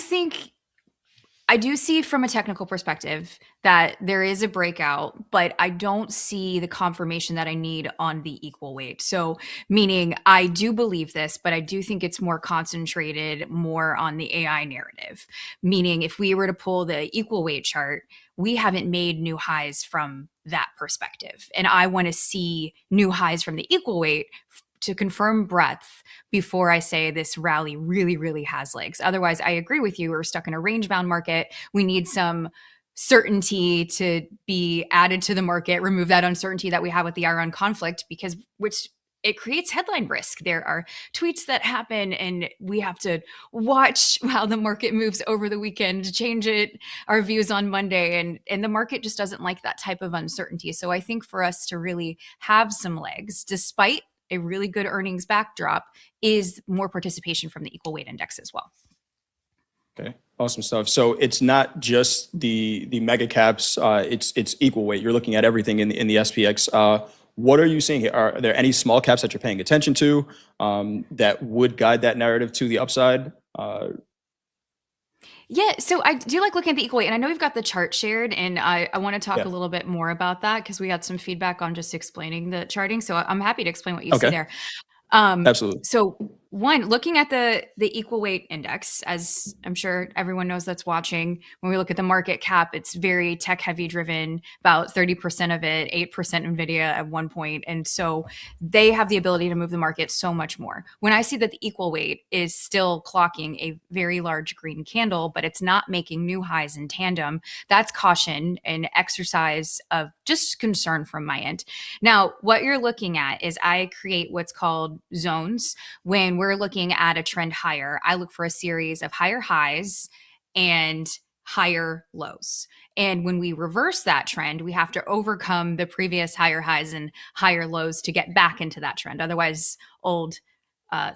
see from a technical perspective that there is a breakout, but I don't see the confirmation that I need on the equal weight. So meaning I do believe this, but I do think it's more concentrated more on the AI narrative. Meaning if we were to pull the equal weight chart, we haven't made new highs from that perspective. And I want to see new highs from the equal weight to confirm breadth before I say this rally really, really has legs. Otherwise, I agree with you. We're stuck in a range bound market. We need some certainty to be added to the market, remove that uncertainty that we have with the Iran conflict, because which it creates headline risk. There are tweets that happen and we have to watch how the market moves over the weekend, change our views on Monday. And the market just doesn't like that type of uncertainty. So I think for us to really have some legs, despite a really good earnings backdrop, is more participation from the equal weight index as well. Okay, awesome stuff. So it's not just the mega caps, it's equal weight. You're looking at everything in the SPX. What are you seeing here? Are there any small caps that you're paying attention to that would guide that narrative to the upside? Yeah, so I do like looking at the equal weight, and I know we've got the chart shared, and I want to talk a little bit more about that because we had some feedback on just explaining the charting. So I'm happy to explain what you see there. Absolutely. So one, looking at the equal weight index, as I'm sure everyone knows that's watching, when we look at the market cap, it's very tech heavy driven, about 30% of it, 8% NVIDIA at one point. And so they have the ability to move the market so much more. When I see that the equal weight is still clocking a very large green candle, but it's not making new highs in tandem, that's caution and exercise of just concern from my end. Now, what you're looking at is I create what's called zones. When we're looking at a trend higher, I look for a series of higher highs and higher lows. And when we reverse that trend, we have to overcome the previous higher highs and higher lows to get back into that trend. Otherwise, old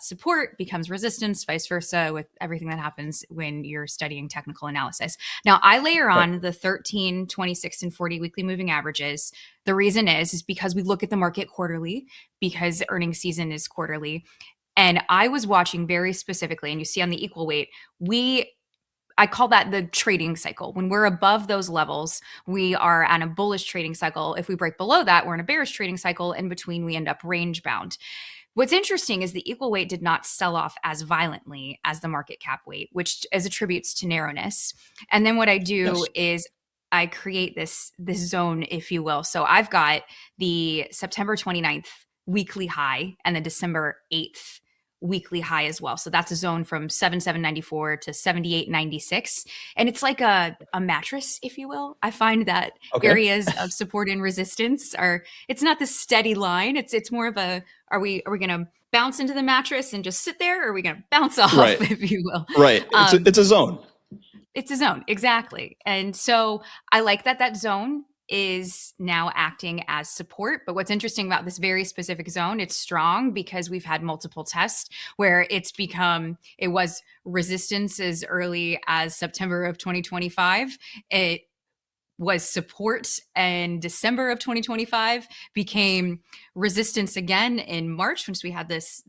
support becomes resistance, vice versa, with everything that happens when you're studying technical analysis. Now, I layer on the 13, 26, and 40 weekly moving averages. The reason is because we look at the market quarterly, because earnings season is quarterly. And I was watching very specifically, and you see on the equal weight, I call that the trading cycle. When we're above those levels, we are on a bullish trading cycle. If we break below that, we're in a bearish trading cycle. In between, we end up range bound. What's interesting is the equal weight did not sell off as violently as the market cap weight, which is attributes to narrowness. And then what I do is I create this zone, if you will. So I've got the September 29th weekly high and the December 8th weekly high as well. So that's a zone from 77.94 to 78.96. And it's like a mattress, if you will. I find that areas of support and resistance it's not this steady line. It's more of are we going to bounce into the mattress and just sit there? Or are we going to bounce off, if you will? Right. It's a zone. It's a zone. Exactly. And so I like that zone is now acting as support. But what's interesting about this very specific zone, it's strong because we've had multiple tests where it was resistance as early as September of 2025. It was support, and December of 2025 became resistance again in March once we had this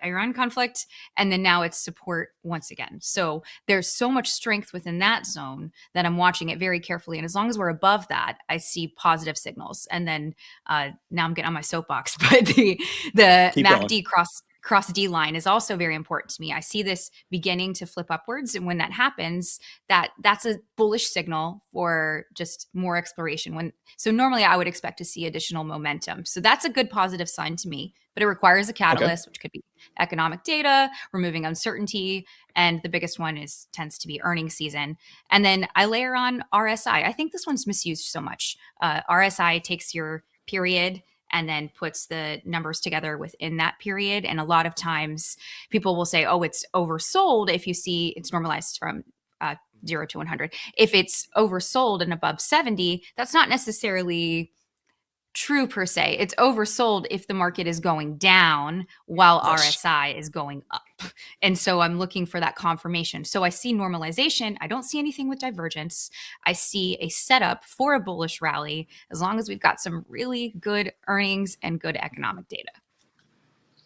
Iran conflict, and then now it's support once again. So there's so much strength within that zone that I'm watching it very carefully, and as long as we're above that, I see positive signals. And then now I'm getting on my soapbox, but the MACD cross D line is also very important to me. I see this beginning to flip upwards. And when that happens, that's a bullish signal for just more exploration. So normally I would expect to see additional momentum. So that's a good positive sign to me, but it requires a catalyst, which could be economic data, removing uncertainty. And the biggest one tends to be earnings season. And then I layer on RSI. I think this one's misused so much. RSI takes your period and then puts the numbers together within that period. And a lot of times people will say, oh, it's oversold if you see it's normalized from 0 to 100. If it's oversold and above 70, that's not necessarily true per se. It's oversold if the market is going down while RSI is going up. And so I'm looking for that confirmation. So I see normalization. I don't see anything with divergence. I see a setup for a bullish rally as long as we've got some really good earnings and good economic data.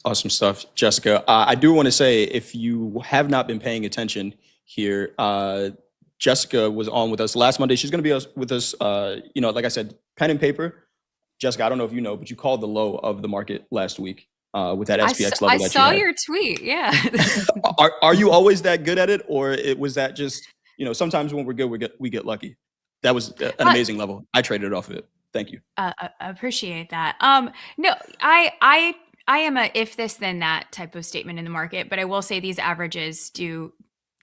Awesome stuff, Jessica. I do want to say, if you have not been paying attention here, Jessica was on with us last Monday. She's going to be with us, like I said, pen and paper. Jessica, I don't know if you know, but you called the low of the market last week with that SPX level. I saw your tweet. Yeah. Are you always that good at it, or was that just sometimes when we're good we get lucky? That was an amazing level. I traded it off of it. Thank you. I appreciate that. No, I am a if this then that type of statement in the market, but I will say these averages do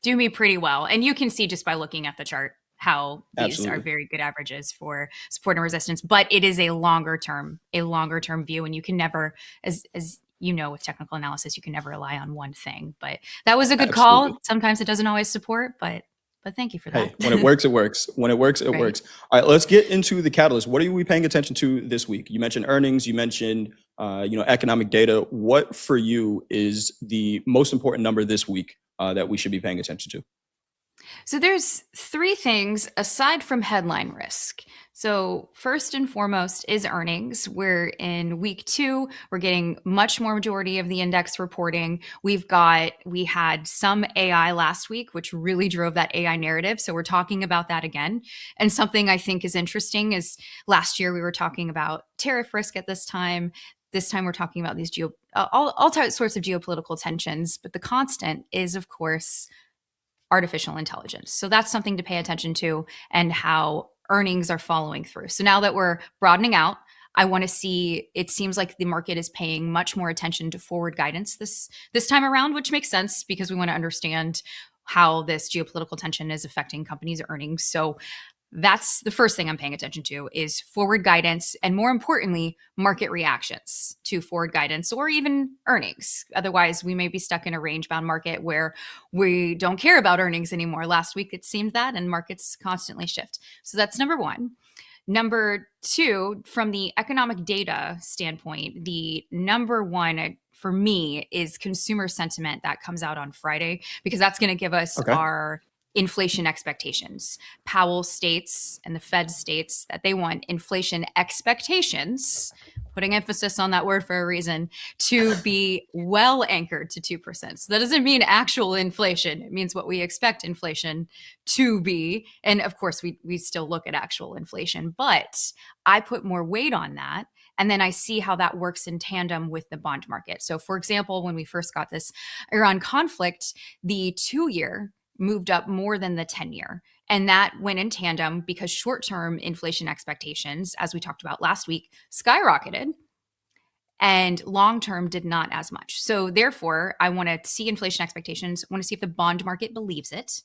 me pretty well. And you can see just by looking at the chart how these are Absolutely. very good averages for support and resistance, but it is a longer term view. And you can never, as you know, with technical analysis, you can never rely on one thing. But that was a good Absolutely. call. Sometimes it doesn't always support, but thank you for that. Hey, when it works, it works. When it works, it Right. works. All right, let's get into the catalyst. What are we paying attention to this week? You mentioned earnings. You mentioned, economic data. What for you is the most important number this week that we should be paying attention to? So there's three things aside from headline risk. So first and foremost is earnings. We're in week 2. We're getting much more majority of the index reporting. We had some AI last week, which really drove that AI narrative. So we're talking about that again. And something I think is interesting is last year we were talking about tariff risk at this time. This time we're talking about these all sorts of geopolitical tensions. But the constant is, of course, artificial intelligence. So that's something to pay attention to, and how earnings are following through. So now that we're broadening out, I want to see, it seems like the market is paying much more attention to forward guidance this time around, which makes sense because we want to understand how this geopolitical tension is affecting companies' earnings. So that's the first thing I'm paying attention to is forward guidance, and more importantly, market reactions to forward guidance or even earnings. Otherwise, we may be stuck in a range-bound market where we don't care about earnings anymore. Last week, it seemed that, and markets constantly shift. So that's number one. Number two, from the economic data standpoint, the number one for me is consumer sentiment that comes out on Friday, because that's going to give us Okay. our inflation expectations. Powell states and the Fed states that they want inflation expectations, putting emphasis on that word for a reason, to be well anchored to 2%. So that doesn't mean actual inflation. It means what we expect inflation to be. And of course, we still look at actual inflation, but I put more weight on that. And then I see how that works in tandem with the bond market. So for example, when we first got this Iran conflict, the 2-year moved up more than the 10-year. And that went in tandem because short-term inflation expectations, as we talked about last week, skyrocketed, and long-term did not as much. So therefore, I want to see inflation expectations, want to see if the bond market believes it,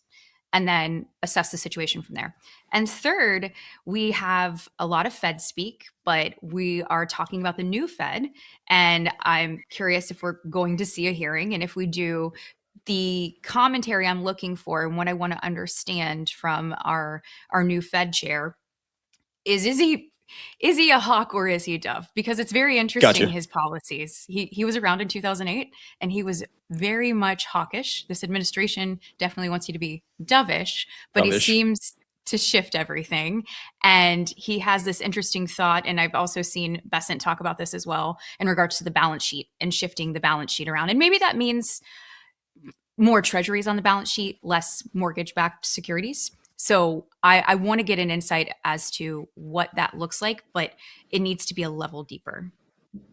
and then assess the situation from there. And third, we have a lot of Fed speak, but we are talking about the new Fed. And I'm curious if we're going to see a hearing. And if we do, the commentary I'm looking for and what I want to understand from our new Fed chair is he a hawk or is he a dove? Because it's very interesting, Gotcha. his policies. He was around in 2008 and he was very much hawkish. This administration definitely wants you to be dovish, but he Dovish. seems to shift everything. And he has this interesting thought, and I've also seen Besant talk about this as well in regards to the balance sheet and shifting the balance sheet around. And maybe that means more treasuries on the balance sheet, less mortgage-backed securities. So I want to get an insight as to what that looks like, but it needs to be a level deeper.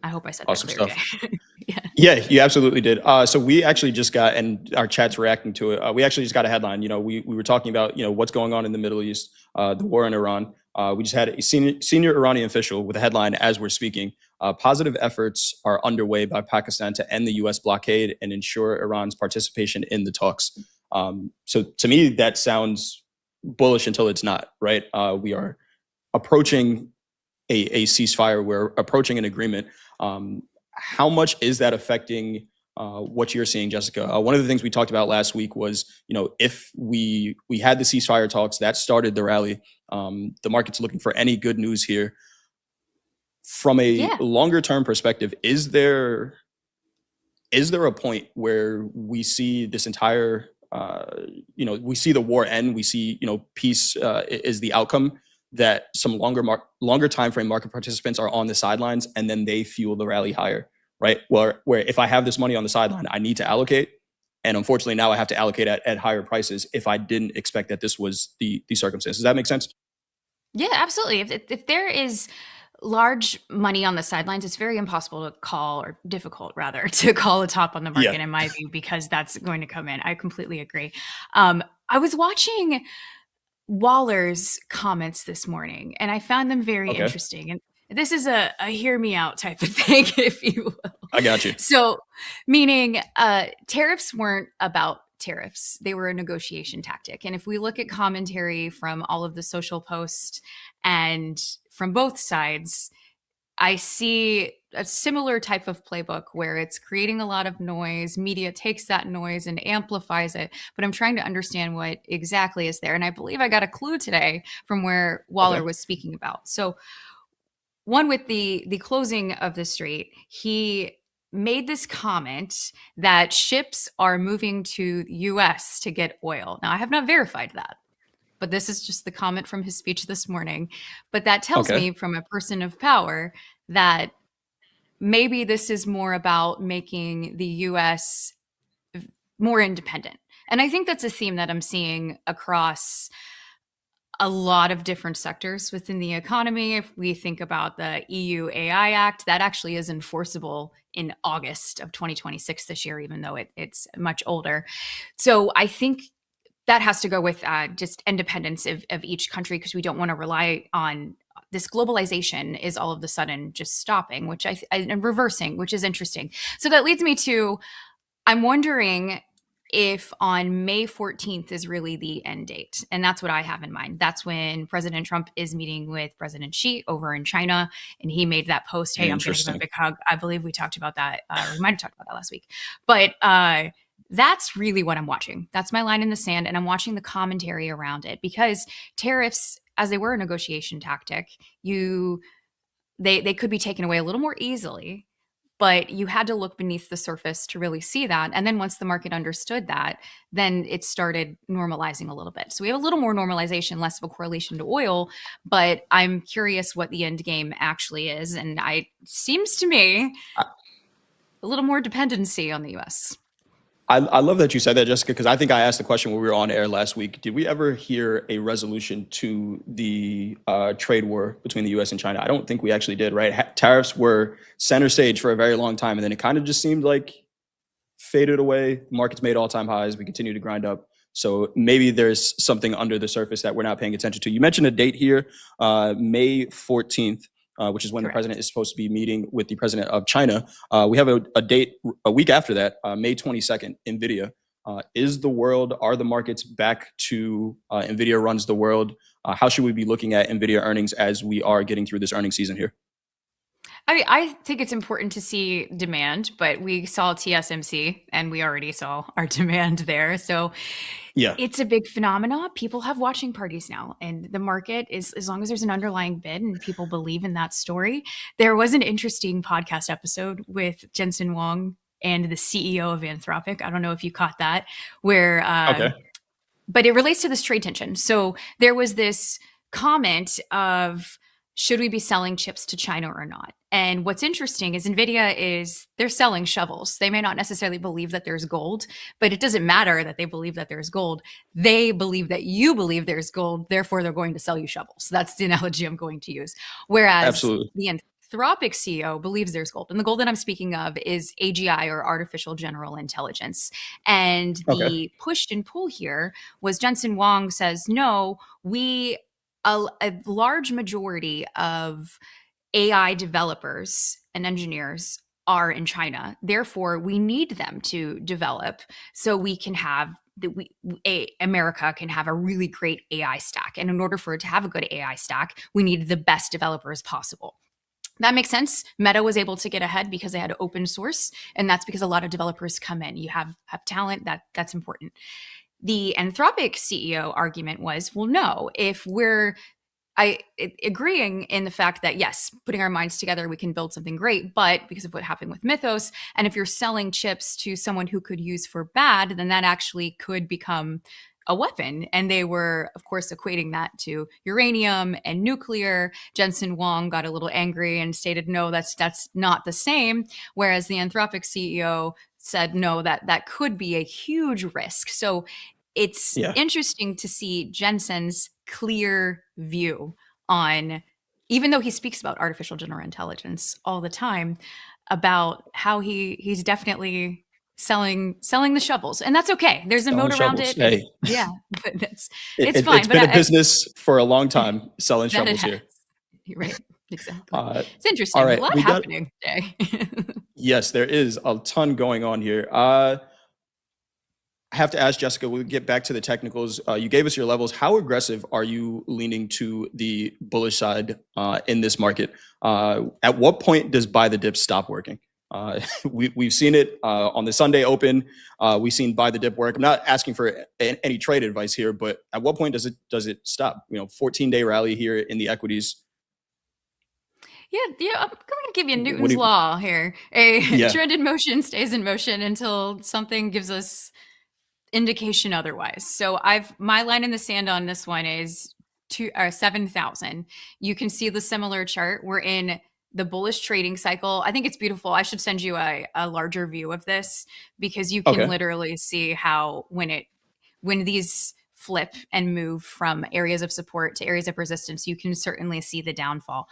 I hope I said Awesome that clear. stuff. Yeah. Yeah, you absolutely did. So we actually just got, and our chat's reacting to it. We actually just got a headline. We were talking about, what's going on in the Middle East, the war in Iran. We just had a senior Iranian official with a headline as we're speaking. Positive efforts are underway by Pakistan to end the U.S. blockade and ensure Iran's participation in the talks. So to me, that sounds bullish until it's not, right? We are approaching a ceasefire. We're approaching an agreement. How much is that affecting what you're seeing, Jessica? One of the things we talked about last week was, if we had the ceasefire talks, that started the rally. The market's looking for any good news here. From a longer term perspective, is there a point where we see this entire, we see the war end, we see, peace is the outcome, that some longer time frame market participants are on the sidelines and then they fuel the rally higher, right? Where if I have this money on the sideline, I need to allocate. And unfortunately, now I have to allocate at higher prices if I didn't expect that this was the circumstance. Does that make sense? Yeah, absolutely. If there is large money on the sidelines, it's very impossible to call, or difficult rather, to call a top on the market, in my view, because that's going to come in. I completely agree. I was watching Waller's comments this morning, and I found them very interesting. And This is a hear me out type of thing, if you will. I got you. So, meaning tariffs weren't about tariffs. They were a negotiation tactic. And if we look at commentary from all of the social posts and from both sides, I see a similar type of playbook where it's creating a lot of noise. Media takes that noise and amplifies it. But I'm trying to understand what exactly is there. And I believe I got a clue today from where Waller was speaking about. So one, with the closing of the strait, he made this comment that ships are moving to the US to get oil. Now, I have not verified that, but this is just the comment from his speech this morning. But that tells me, from a person of power, that maybe this is more about making the US more independent. And I think that's a theme that I'm seeing across a lot of different sectors within the economy. If we think about the EU AI Act, that actually is enforceable in August of 2026 this year, even though it's much older. So I think that has to go with just independence of each country, because we don't want to rely on this globalization is all of a sudden just stopping, which and reversing, which is interesting. So that leads me to, I'm wondering if on May 14th is really the end date. And that's what I have in mind. That's when President Trump is meeting with President Xi over in China. And he made that post, hey, I'm going to give him a big hug. I believe we talked about that. We might have talked about that last week. But that's really what I'm watching. That's my line in the sand. And I'm watching the commentary around it, because tariffs, as they were a negotiation tactic, they could be taken away a little more easily. But you had to look beneath the surface to really see that. And then once the market understood that, then it started normalizing a little bit. So we have a little more normalization, less of a correlation to oil. But I'm curious what the end game actually is. And it seems to me a little more dependency on the US. I love that you said that, Jessica, because I think I asked the question when we were on air last week. Did we ever hear a resolution to the trade war between the U.S. and China? I don't think we actually did, right? Tariffs were center stage for a very long time, and then it kind of just seemed like faded away. Markets made all-time highs. We continue to grind up. So maybe there's something under the surface that we're not paying attention to. You mentioned a date here, May 14th. Which is when the president is supposed to be meeting with the president of China. We have a date a week after that, May 22nd, NVIDIA. Are the markets back to NVIDIA runs the world? How should we be looking at NVIDIA earnings as we are getting through this earnings season here? I think it's important to see demand, but we saw TSMC and we already saw our demand there. So yeah, it's a big phenomena. People have watching parties now, and the market is, as long as there's an underlying bid and people believe in that story. There was an interesting podcast episode with Jensen Huang and the CEO of Anthropic. I don't know if you caught that, where, but it relates to this trade tension. So there was this comment of, should we be selling chips to China or not? And what's interesting is NVIDIA they're selling shovels. They may not necessarily believe that there's gold, but it doesn't matter that they believe that there's gold. They believe that you believe there's gold, therefore they're going to sell you shovels. That's the analogy I'm going to use. Whereas the Anthropic CEO believes there's gold. And the gold that I'm speaking of is AGI, or artificial general intelligence. And the push and pull here was Jensen Huang says, no, a large majority of AI developers and engineers are in China. Therefore, we need them to develop so we can have America can have a really great AI stack. And in order for it to have a good AI stack, we need the best developers possible. That makes sense. Meta was able to get ahead because they had open source, and that's because a lot of developers come in. You have talent, that's important. The Anthropic CEO argument was, well, no, if we're agreeing in the fact that, yes, putting our minds together, we can build something great, but because of what happened with Mythos, and if you're selling chips to someone who could use for bad, then that actually could become a weapon. And they were, of course, equating that to uranium and nuclear. Jensen Huang got a little angry and stated, no, that's not the same. Whereas the Anthropic CEO said, no, that could be a huge risk. So it's interesting to see Jensen's clear view on, even though he speaks about artificial general intelligence all the time, about how he's definitely selling the shovels, and that's okay. There's a moat around it. Hey. Yeah, but it's fine. It's been a business for a long time selling shovels here. Right. Exactly. Uh, It's interesting. all There's a right, lot we got happening today. yes, there is a ton going on here. I have to ask Jessica, we'll get back to the technicals. You gave us your levels. How aggressive are you leaning to the bullish side in this market? At what point does buy the dip stop working? We've seen it on the Sunday open. We've seen buy the dip work. I'm not asking for any trade advice here, but at what point does it stop? 14-day rally here in the equities. Yeah, I'm going to give you What Newton's do you, law here. A yeah, trend in motion stays in motion until something gives us indication otherwise. So my line in the sand on this one is 7,000. You can see the similar chart. We're in the bullish trading cycle. I think it's beautiful. I should send you a larger view of this because you can okay, literally see how when these flip and move from areas of support to areas of resistance, you can certainly see the downfall.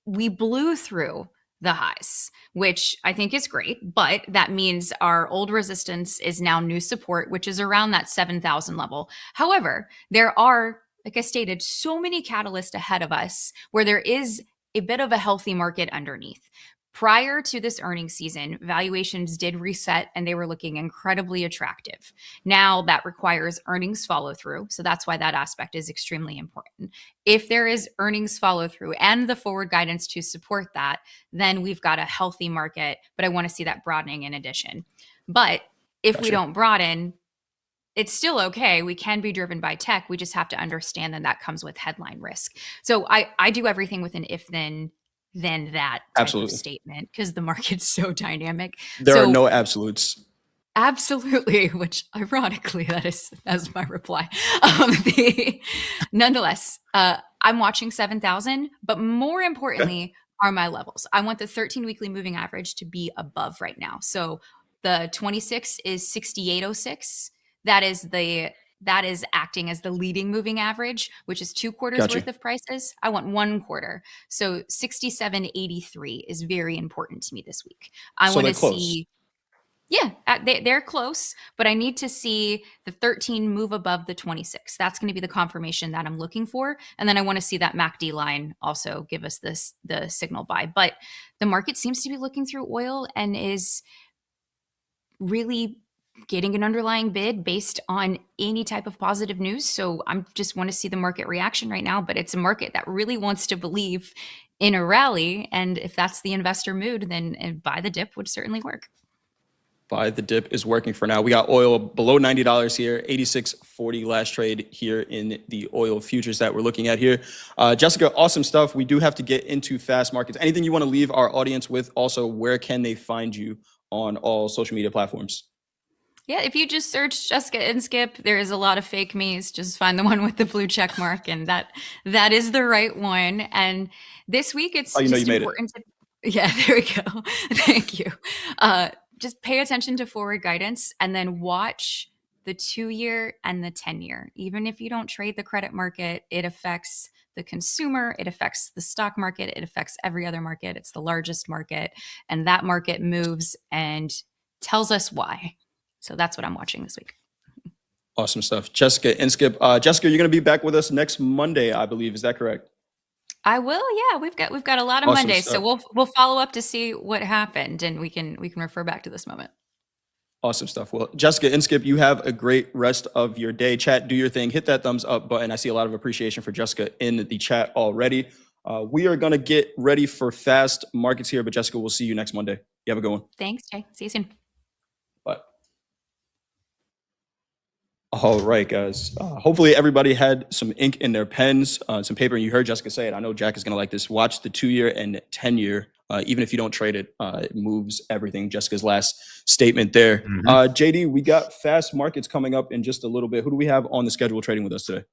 We blew through the highs, which I think is great, but that means our old resistance is now new support, which is around that 7,000 level. However, there are, like I stated, so many catalysts ahead of us where there is a bit of a healthy market underneath. Prior to this earnings season, valuations did reset and they were looking incredibly attractive. Now that requires earnings follow through. So that's why that aspect is extremely important. If there is earnings follow through and the forward guidance to support that, then we've got a healthy market. But I want to see that broadening in addition. But if we gotcha. don't broaden, it's still okay. We can be driven by tech. We just have to understand that comes with headline risk. So I do everything with an if then that type of Absolutely. statement because the market's so dynamic. There are So no absolutes. absolutely, which ironically that's my reply. Nonetheless, I'm watching 7,000, but more importantly are my levels. I want the 13 weekly moving average to be above right now. So the 26 is 6806. That is acting as the leading moving average, which is 2 quarters Gotcha. worth of prices. I want 1 quarter. So 6783 is very important to me this week. I So want they're to close. see they're close, but I need to see the 13 move above the 26. That's going to be the confirmation that I'm looking for. And then I want to see that MACD line also give us the signal buy. But the market seems to be looking through oil and is really getting an underlying bid based on any type of positive news. So I'm just want to see the market reaction right now, but it's a market that really wants to believe in a rally. And if that's the investor mood, then buy the dip would certainly work. Buy the dip is working for now. We got oil below $90 here, 86.40 last trade here in the oil futures that we're looking at here. Jessica, awesome stuff. We do have to get into fast markets. Anything you want to leave our audience with? Also, where can they find you on all social media platforms? Yeah, if you just search Jessica Inskip, there is a lot of fake me's. Just find the one with the blue check mark, and that is the right one. And this week, it's Oh, you just made it. important to. Yeah, there we go. Thank you. Just pay attention to forward guidance, and then watch the 2-year and the 10-year. Even if you don't trade the credit market, it affects the consumer, it affects the stock market, it affects every other market. It's the largest market, and that market moves and tells us why. So that's what I'm watching this week. Awesome stuff. Jessica Inskip. Jessica, you're going to be back with us next Monday, I believe. Is that correct? I will. Yeah, we've got a lot of Awesome Mondays, stuff. so we'll follow up to see what happened, and we can refer back to this moment. Awesome stuff. Well, Jessica Inskip, you have a great rest of your day. Chat, do your thing. Hit that thumbs up button. I see a lot of appreciation for Jessica in the chat already. We are going to get ready for fast markets here, but Jessica, we'll see you next Monday. You have a good one. Thanks, Jay. See you soon. Bye. All right, guys. Hopefully everybody had some ink in their pens, some paper, and you heard Jessica say it. I know Jack is going to like this. Watch the 2-year and 10-year. Even if you don't trade it, it moves everything. Jessica's last statement there. JD, we got fast markets coming up in just a little bit. Who do we have on the schedule trading with us today?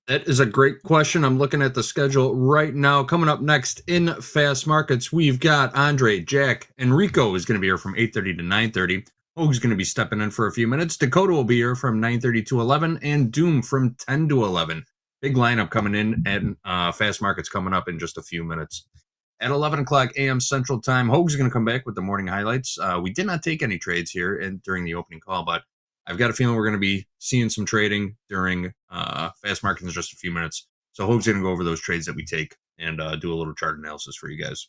That is a great question. I'm looking at the schedule right now. Coming up next in fast markets, we've got Andre, Jack, Enrico is going to be here from 8:30 to 9:30. Hoag's going to be stepping in for a few minutes. Dakota will be here from 9:30 to 11, and Doom from 10 to 11. Big lineup coming in, and fast markets coming up in just a few minutes. At 11 o'clock a.m. Central Time, Hoag's going to come back with the morning highlights. We did not take any trades here during the opening call, but I've got a feeling we're going to be seeing some trading during fast markets in just a few minutes. So Hoag's going to go over those trades that we take and do a little chart analysis for you guys.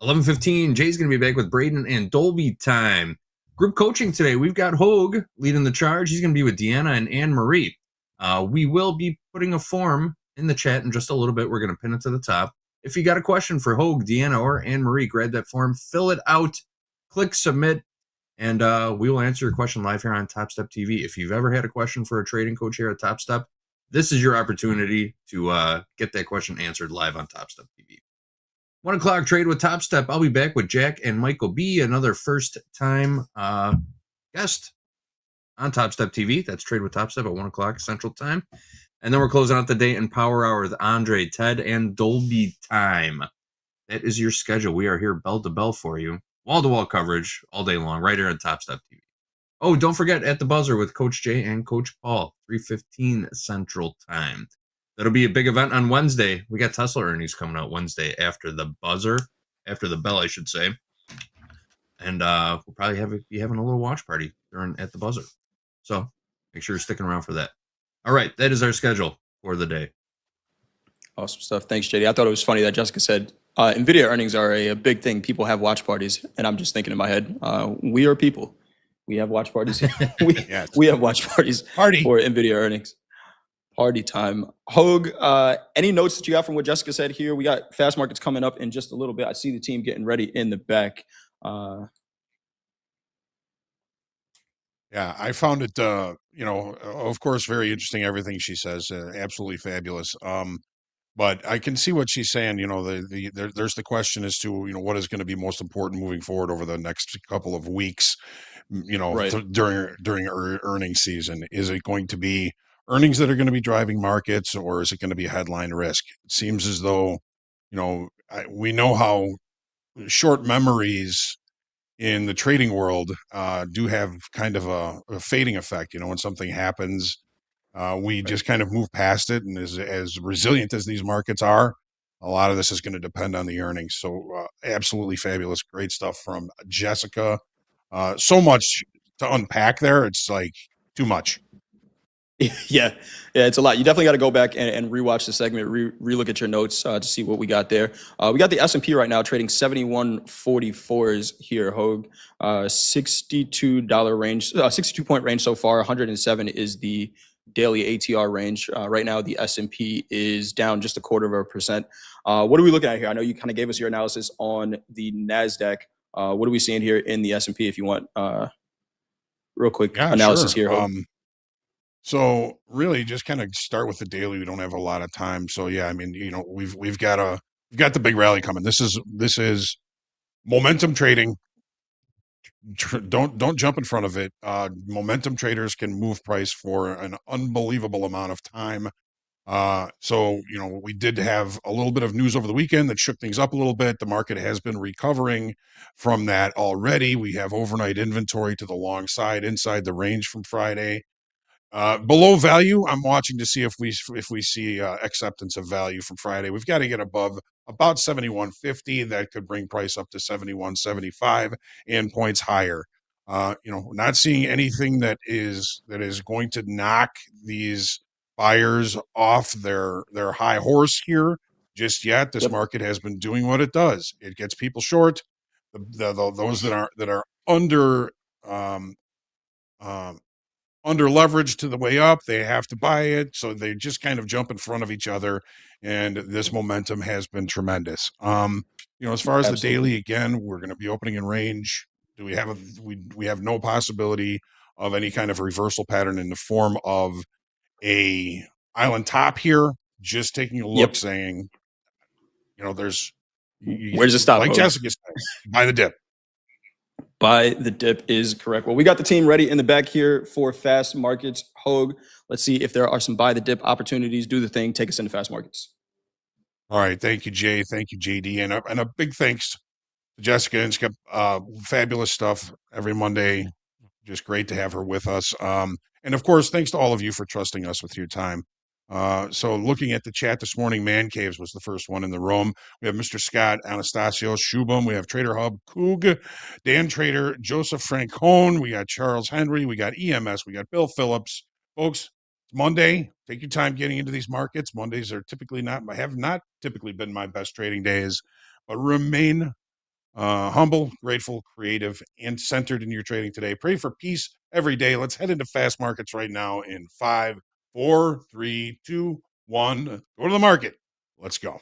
11:15, Jay's going to be back with Braden and Dolby time. Group coaching today, we've got Hogue leading the charge. He's going to be with Deanna and Anne-Marie. We will be putting a form in the chat in just a little bit. We're going to pin it to the top. If you got a question for Hogue, Deanna, or Anne-Marie, grab that form, fill it out, click submit, and we will answer your question live here on Topstep TV. If you've ever had a question for a trading coach here at Topstep, this is your opportunity to get that question answered live on Topstep TV. 1 o'clock trade with Topstep. I'll be back with Jack and Michael B., another first-time guest on Topstep TV. That's Trade with Topstep at 1 o'clock Central Time. And then we're closing out the day in Power Hour with Andre, Ted, and Dolby time. That is your schedule. We are here bell to bell for you. Wall-to-wall coverage all day long, right here on Topstep TV. Oh, don't forget At the Buzzer with Coach Jay and Coach Paul, 3:15 Central Time. That'll be a big event on Wednesday. We got Tesla earnings coming out Wednesday after the buzzer, after the bell, I should say. And we'll probably be having a little watch party during At the Buzzer. So make sure you're sticking around for that. All right, that is our schedule for the day. Awesome stuff. Thanks, JD. I thought it was funny that Jessica said NVIDIA earnings are a big thing. People have watch parties. And I'm just thinking in my head, we are people. We have watch parties. We have watch parties for NVIDIA earnings. Party time. Hogue, any notes that you got from what Jessica said here? We got fast markets coming up in just a little bit. I see the team getting ready in the back. Yeah, I found it, of course, very interesting, everything she says, absolutely fabulous. But I can see what she's saying. There's the question as to, what is going to be most important moving forward over the next couple of weeks, Right. during earnings season. Is it going to be earnings that are going to be driving markets, or is it going to be headline risk? It seems as though, we know how short memories in the trading world do have kind of a fading effect. When something happens, we just kind of move past it. And as resilient as these markets are, a lot of this is going to depend on the earnings. So absolutely fabulous. Great stuff from Jessica. So much to unpack there. It's like too much. Yeah, it's a lot. You definitely got to go back and rewatch the segment, relook at your notes to see what we got there. We got the S&P right now trading 71.44s here, Hogue. $62 range, 62-point range so far. 107 is the daily ATR range. Right now, the S&P is down just 0.25%. What are we looking at here? I know you kind of gave us your analysis on the NASDAQ. What are we seeing here in the S&P? If you want real quick analysis sure. here, Hogue. So really just kind of start with the daily. We don't have a lot of time. So yeah, I mean, we've got the big rally coming. This is momentum trading. Don't jump in front of it. Momentum traders can move price for an unbelievable amount of time. So we did have a little bit of news over the weekend that shook things up a little bit. The market has been recovering from that already. We have overnight inventory to the long side inside the range from Friday. Below value, I'm watching to see if we see acceptance of value from Friday. We've got to get above about 71.50. That could bring price up to 71.75 and points higher. Not seeing anything that is going to knock these buyers off their high horse here just yet. This market has been doing what it does. It gets people short. Those that are under under leverage to the way up, they have to buy it, so they just kind of jump in front of each other, and this momentum has been tremendous. As far as the daily, again, we're going to be opening in range. Do we have we have no possibility of any kind of reversal pattern in the form of a island top here? Just taking a look, saying, there's where's the stop? Like Jessica said, buy the dip. Buy the dip is correct. Well, we got the team ready in the back here for fast markets. Hogue, let's see if there are some buy the dip opportunities. Do the thing. Take us into fast markets. All right. Thank you, Jay. Thank you, JD. And a big thanks to Jessica Inskip. Fabulous stuff every Monday. Just great to have her with us. And of course, thanks to all of you for trusting us with your time. So looking at the chat this morning, Man Caves was the first one in the room. We have Mr. Scott Anastasio Shubham. We have Trader Hub Coog, Dan Trader, Joseph Francone. We got Charles Henry. We got EMS. We got Bill Phillips. Folks, It's Monday. Take your time getting into these markets. Mondays are have not typically been my best trading days, but remain humble, grateful, creative, and centered in your trading today. Pray for peace every day. Let's head into fast markets right now in 5, 4, 3, 2, 1. Go to the market. Let's go.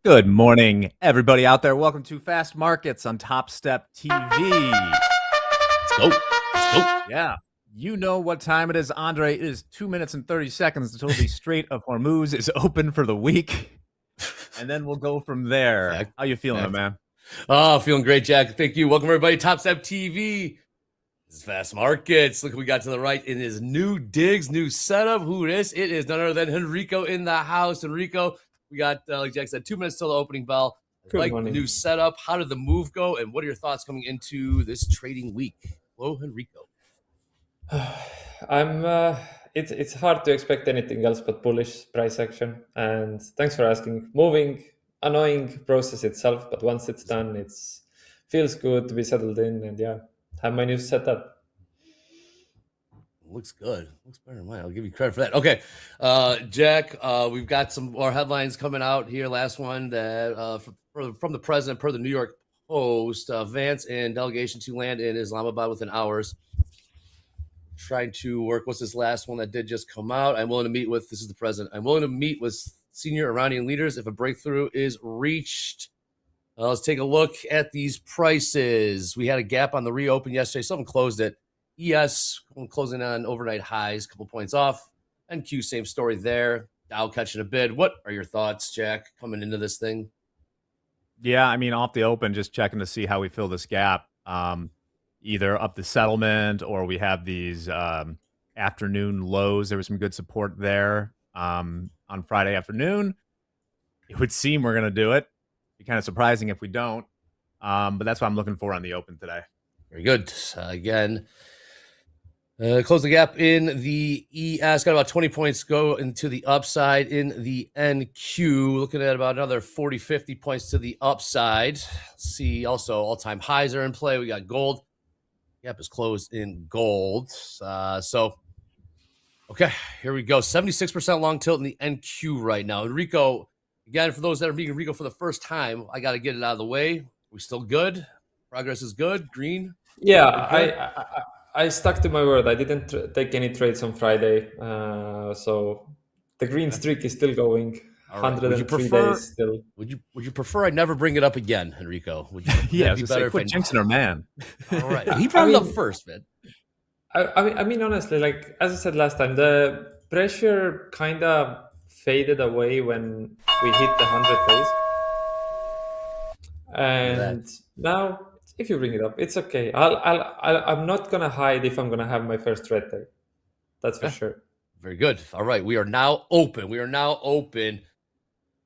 Good morning, everybody out there. Welcome to Fast Markets on Topstep TV. Let's go. Let's go. Yeah. You know what time it is, Andre. It is 2 minutes and 30 seconds until the Strait of Hormuz is open for the week. And then we'll go from there. How you feeling, my man? Oh, feeling great, Jack. Thank you. Welcome, everybody. Topstep TV. This is Fast Markets. Look what we got to the right in his new digs, new setup. Who it is? It is none other than Enrico in the house. Enrico, we got, like Jack said, 2 minutes till the opening bell. Like the new setup. How did the move go? And what are your thoughts coming into this trading week? Hello, Enrico. It's hard to expect anything else but bullish price action. And thanks for asking. Moving, annoying process itself, but once it's done, it's feels good to be settled in and have my new setup. Looks good. Looks better than mine. I'll give you credit for that. Okay, Jack, we've got some more headlines coming out here. Last one that from the president per the New York Post, Vance and delegation to land in Islamabad within hours. Trying to work. What's this last one that did just come out? This is the president. I'm willing to meet with senior Iranian leaders if a breakthrough is reached. Let's take a look at these prices. We had a gap on the reopen yesterday. Someone closed it. ES closing on overnight highs, a couple points off. NQ, same story there. Dow catching a bid. What are your thoughts, Jack, coming into this thing? Yeah, I mean, off the open, just checking to see how we fill this gap. Either up the settlement or we have these afternoon lows. There was some good support there on Friday afternoon. It would seem we're going to do it. Be kind of surprising if we don't. But that's what I'm looking for on the open today. Very good. Again, close the gap in the ES. Got about 20 points go into the upside in the NQ. Looking at about another 40, 50 points to the upside. Let's see, also all-time highs are in play. We got gold. Gap is closed in gold. Okay, here we go. 76% long tilt in the NQ right now. Enrico, again, for those that are meeting Enrico for the first time, I got to get it out of the way. We still good? Progress is good? Green? Yeah, I stuck to my word. I didn't take any trades on Friday. So the green streak is still going. All right. 103 days still. Would you prefer I never bring it up again, Enrico? Would you? Yeah, be better quit jinxing our man. All right, he brought it up first, man. I mean, honestly, like as I said last time, the pressure kind of faded away when we hit the 100 days. And now, if you bring it up, it's okay. I'm not gonna hide if I'm gonna have my first red day. That's for sure. Very good. All right, we are now open.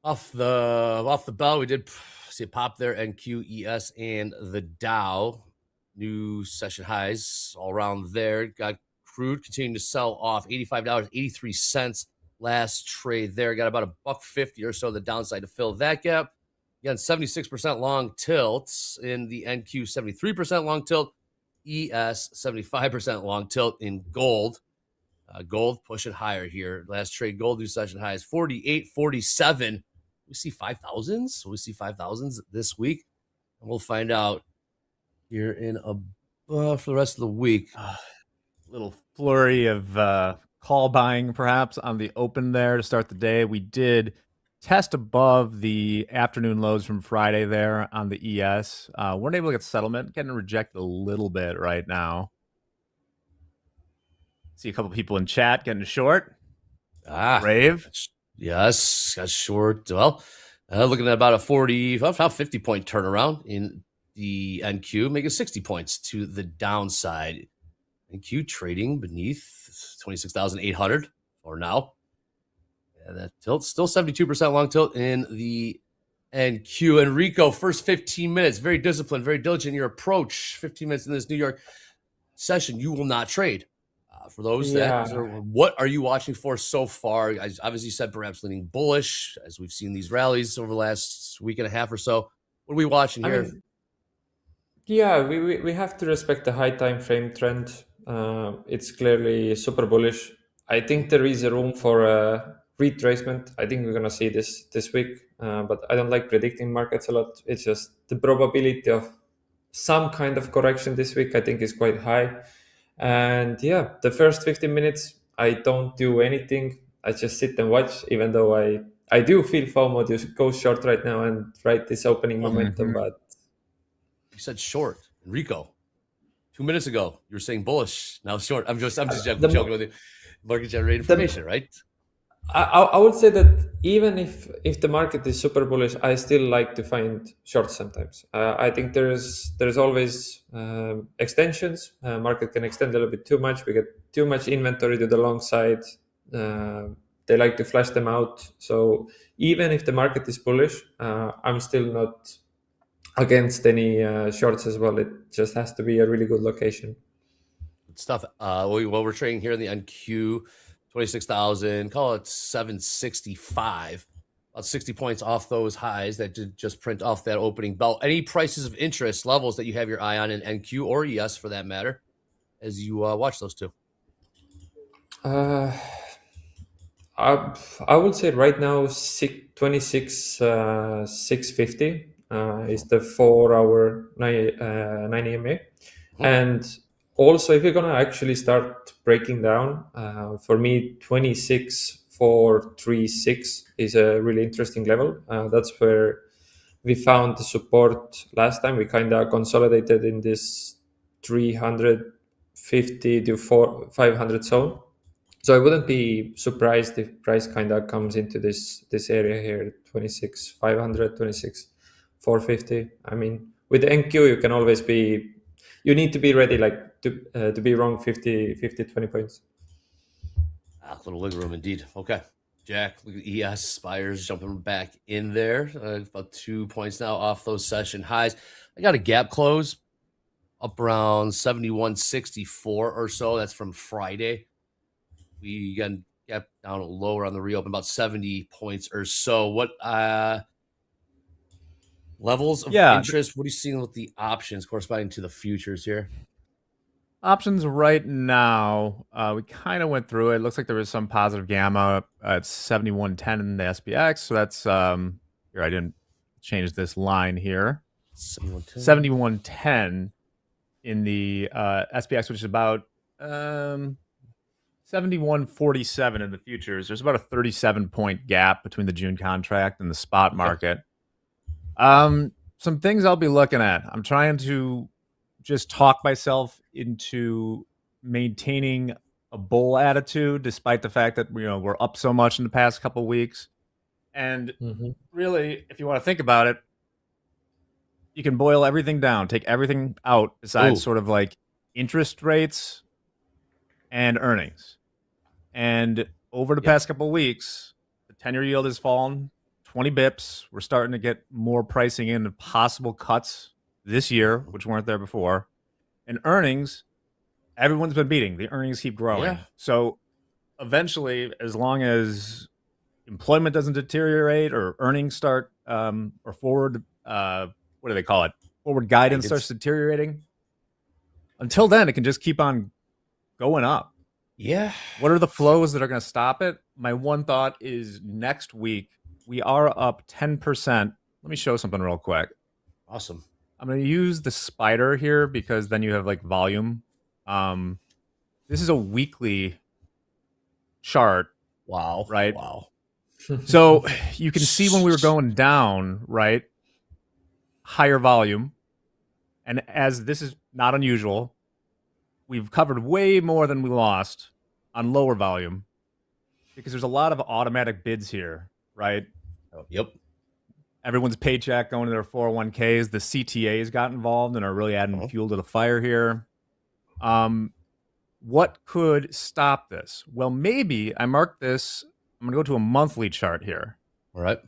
Off the bell, we did see a pop there. NQ, ES, and the Dow. New session highs all around there. Got crude continuing to sell off. $85.83 last trade there. Got about $1.50 or so the downside to fill that gap. Again, 76% long tilts in the NQ, 73% long tilt. ES, 75% long tilt in gold. Gold pushing higher here. Last trade, gold new session highs 48.47. We see 5,000s. We see 5,000s this week, and we'll find out here in for the rest of the week. Little flurry of call buying, perhaps, on the open there to start the day. We did test above the afternoon lows from Friday there on the ES. Weren't able to get settlement. Getting rejected a little bit right now. See a couple people in chat getting short. Rave. Yes, got short. Well, looking at about a 50 point turnaround in the NQ, making 60 points to the downside. NQ trading beneath 26,800 for now. Yeah, that tilt still 72% long tilt in the NQ. Enrico, first 15 minutes, very disciplined, very diligent in your approach. 15 minutes in this New York session, you will not trade. For those that what are you watching for so far? I obviously said perhaps leaning bullish as we've seen these rallies over the last week and a half or so. What are we watching here? I mean, yeah, we have to respect the high time frame trend. It's clearly super bullish. I think there is a room for a retracement. I think we're gonna see this week, but I don't like predicting markets a lot. It's just the probability of some kind of correction this week, I think, is quite high. And yeah, the first 15 minutes, I don't do anything. I just sit and watch, even though I do feel FOMO to go short right now and ride this opening momentum. But you said short, Enrico. 2 minutes ago, you were saying bullish. Now short. I'm just joking with you. Market generated information, right? I would say that even if the market is super bullish, I still like to find shorts sometimes. I think there's always extensions. Market can extend a little bit too much. We get too much inventory to the long side. They like to flash them out. So even if the market is bullish, I'm still not against any shorts as well. It just has to be a really good location. Good stuff. We're trading here in the NQ. 26,000, call it 765, about 60 points off those highs that did just print off that opening bell. Any prices of interest levels that you have your eye on in NQ or ES for that matter as you watch those two? I would say right now 26 650 is the 4-hour 9 EMA. And also, if you're going to actually start breaking down, for me, 26,436 is a really interesting level. That's where we found the support last time. We kind of consolidated in this 350 to 500 zone. So I wouldn't be surprised if price kind of comes into this area here, 26,500, 26,450. I mean, with the NQ, you can always be... You need to be ready, like to be wrong 20 points. A little wiggle room indeed. Okay. Jack, look at ES, Spires jumping back in there. About 2 points now off those session highs. I got a gap close up around 71.64 or so. That's from Friday. We got gap down lower on the reopen, about 70 points or so. What levels of interest? What are you seeing with the options corresponding to the futures here? Options right now, we kind of went through it. Looks like there was some positive gamma at 71.10 in the SPX. So that's here. I didn't change this line here. 71.10 in the SPX, which is about 71.47 in the futures. There's about a 37-point gap between the June contract and the spot market. Some things I'll be looking at. I'm trying to just talk myself into maintaining a bull attitude, despite the fact that we're up so much in the past couple of weeks. And really, if you want to think about it, you can boil everything down, take everything out besides sort of like interest rates and earnings. And over the past couple of weeks, the 10-year yield has fallen 20 bips. We're starting to get more pricing into possible cuts this year, which weren't there before. And earnings, everyone's been beating. The earnings keep growing. Yeah. So eventually, as long as employment doesn't deteriorate or earnings start or forward, what do they call it? Forward guidance starts deteriorating. Until then, it can just keep on going up. Yeah. What are the flows that are going to stop it? My one thought is next week, we are up 10%. Let me show something real quick. Awesome. I'm going to use the spider here because then you have like volume. This is a weekly chart. Wow. Right? Wow. So you can see when we were going down, right? Higher volume. And as this is not unusual, we've covered way more than we lost on lower volume because there's a lot of automatic bids here, right? Oh, yep. Everyone's paycheck going to their 401ks. The CTAs got involved and are really adding fuel to the fire here. What could stop this? Well, maybe I marked this. I'm going to go to a monthly chart here. All right.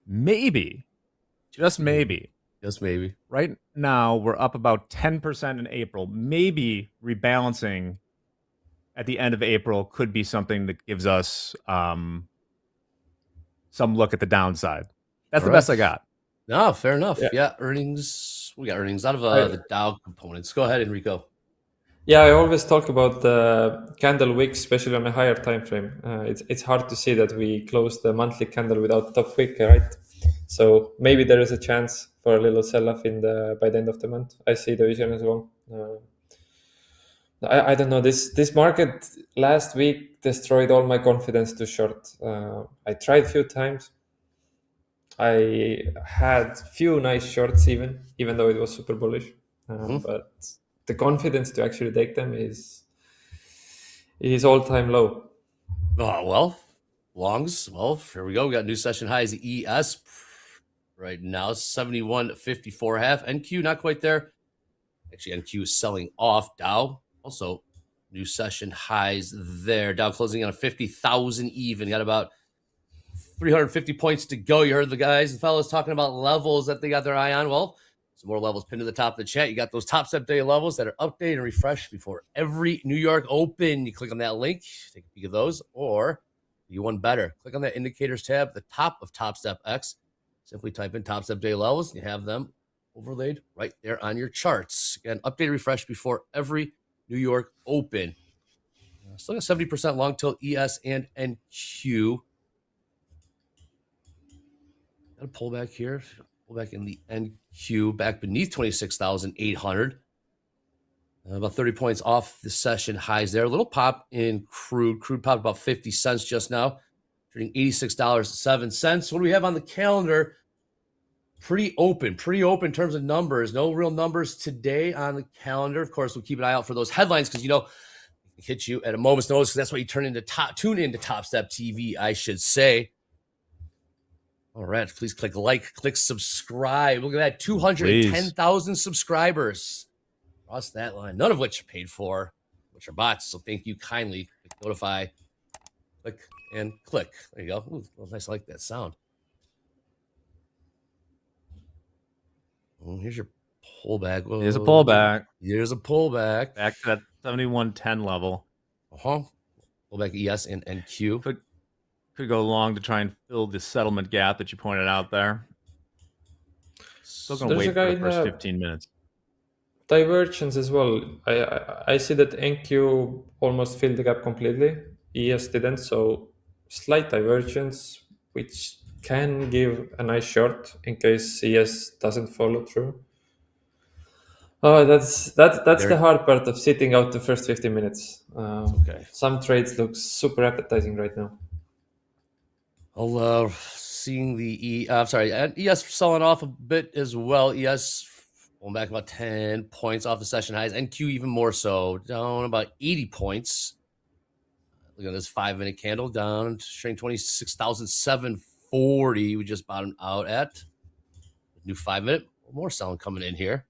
Maybe Just maybe. Just maybe. Right now, we're up about 10% in April. Maybe rebalancing at the end of April could be something that gives us some look at the downside. That's All the right. best I got. No, fair enough. Yeah. Yeah, earnings. We got earnings out of the Dow components. Go ahead, Enrico. Yeah, I always talk about the candle wicks, especially on a higher time frame. It's hard to see that we close the monthly candle without top wick, right? So maybe there is a chance for a little sell-off by the end of the month. I see the vision as well. I don't know. This market last week destroyed all my confidence to short. I tried a few times. I had few nice shorts even though it was super bullish. But the confidence to actually take them is all-time low. Oh, well, longs. Well, here we go. We got new session highs. ES right now, 71.54 half. NQ, not quite there. Actually, NQ is selling off. Dow, also new session highs there. Dow closing on a 50,000 even. Got about 350 points to go. You heard the guys and fellas talking about levels that they got their eye on. Well, some more levels pinned to the top of the chat. You got those Topstep day levels that are updated and refreshed before every New York Open. You click on that link, take a peek of those, or you one better. Click on that indicators tab at the top of Topstep X. Simply type in Topstep day levels, and you have them overlaid right there on your charts. Again, updated, refreshed before every New York Open. Still got 70% long till ES and NQ. Got a pullback here. Pull back in the NQ, back beneath 26,800. About 30 points off the session highs there. A little pop in crude. Crude popped about 50 cents just now, trading $86.07. What do we have on the calendar? Pretty open in terms of numbers. No real numbers today on the calendar. Of course, we'll keep an eye out for those headlines because, hit you at a moment's notice because that's what you tune into Topstep TV, I should say. All right, please click like, click subscribe. Look at that, 210,000 subscribers across that line, none of which are paid for, which are bots. So thank you kindly. Click notify, click, and click. There you go. Ooh, nice. I like that sound. Here's your pullback. Whoa. Here's a pullback. Here's a pullback. Back to that 71.10 level. Pullback ES and NQ. Could go long to try and fill the settlement gap that you pointed out there. Still going to wait for the first 15 minutes. Divergence as well. I see that NQ almost filled the gap completely. ES didn't, so slight divergence, which can give a nice short in case ES doesn't follow through. Oh, that's the hard part of sitting out the first 15 minutes. Okay. Some trades look super appetizing right now. Seeing the ES selling off a bit as well. ES going back about 10 points off the session highs. NQ even more so, down about 80 points. Look at this 5-minute candle down, trading 26,740. We just bottomed out at. New 5-minute, more selling coming in here.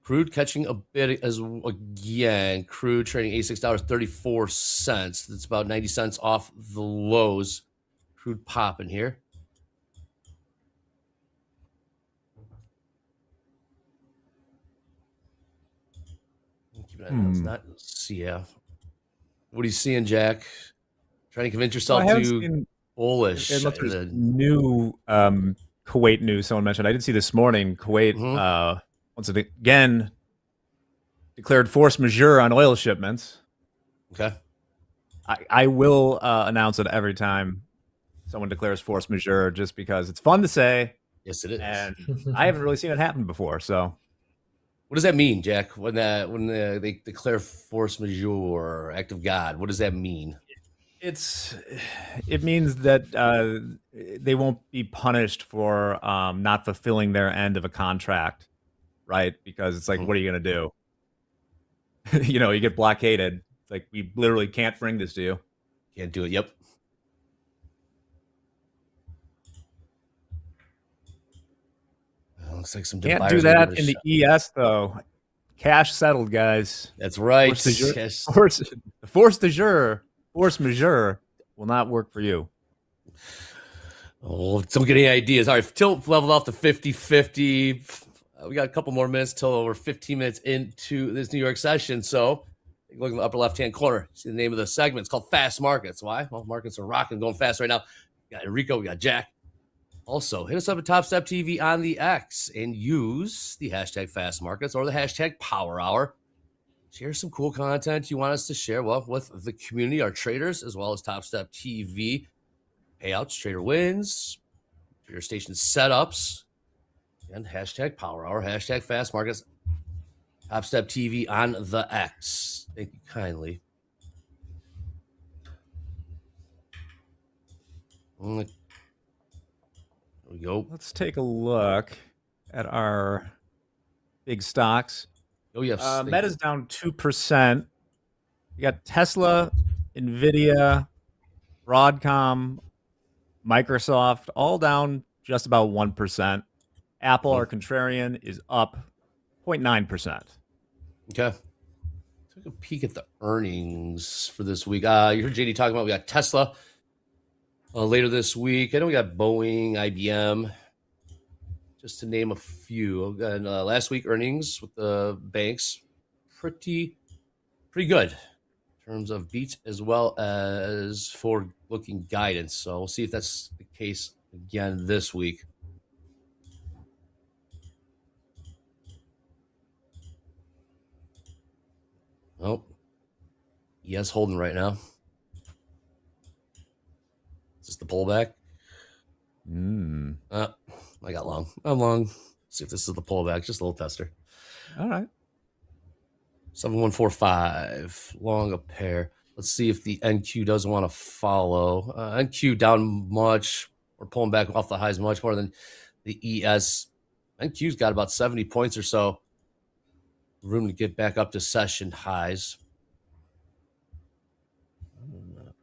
Crude catching a bit as again. Crude trading $86.34. That's about 90 cents off the lows. Crude popping here. Keep an eye on that. Yeah. What are you seeing, Jack? Trying to convince yourself to bullish. There's new Kuwait news someone mentioned. I did see this morning. Kuwait once again declared force majeure on oil shipments. Okay. I will announce it every time someone declares force majeure just because it's fun to say. Yes, it is. And I haven't really seen it happen before. So what does that mean, Jack? When they declare force majeure or act of God, what does that mean? It means that they won't be punished for not fulfilling their end of a contract. Right, because it's like, what are you going to do? You get blockaded. It's like, we literally can't bring this to you. Can't do it. Yep. Looks like some can't do that in the ES though. Cash settled, guys. That's right. Force majeure will not work for you. Oh, don't get any ideas. All right, tilt leveled off to 50-50. We got a couple more minutes till we're 15 minutes into this New York session. So look in the upper left-hand corner. See the name of the segment. It's called Fast Markets. Why? Well, markets are rocking, going fast right now. We got Enrico, we got Jack. Also, hit us up at Topstep TV on the X and use the hashtag Fast Markets or the hashtag Power Hour. Share some cool content you want us to share with the community, our traders, as well as Topstep TV. Payouts, trader wins, trader station setups, and hashtag Power Hour, hashtag Fast Markets, Topstep TV on the X. Thank you kindly. There we go. Let's take a look at our big stocks. Oh, yes. Meta's down 2%. You got Tesla, Nvidia, Broadcom, Microsoft, all down just about 1%. Apple, our contrarian, is up 0.9%. Okay. Take a peek at the earnings for this week. You heard JD talking about we got Tesla later this week. I know we got Boeing, IBM, just to name a few. And last week earnings with the banks, pretty good in terms of beats as well as forward-looking guidance. So we'll see if that's the case again this week. Oh, yes, holding right now. Is this the pullback? I got long. I'm long. See if this is the pullback. Just a little tester. All right. 7145, long a pair. Let's see if the NQ doesn't want to follow. NQ down much. We're pulling back off the highs much more than the ES. NQ's got about 70 points or so. Room to get back up to session highs.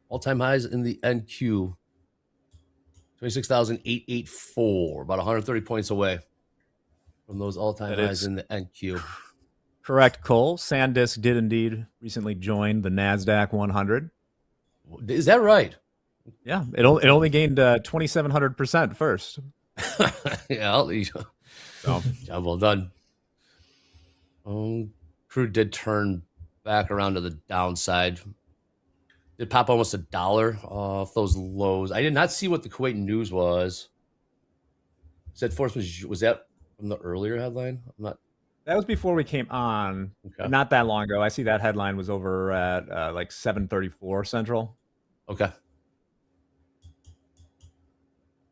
All-time highs in the NQ. 26,884, about 130 points away from those all-time highs in the NQ. Correct, Cole. SanDisk did indeed recently join the NASDAQ 100. Is that right? Yeah, it only gained 2,700% first. Yeah, so, job well done. Crude did turn back around to the downside. Did pop almost $1 off those lows. I did not see what the Kuwait news was. Said force was that from the earlier headline? That was before we came on. Okay. Not that long ago. I see that headline was over at like 7:34 Central. Okay.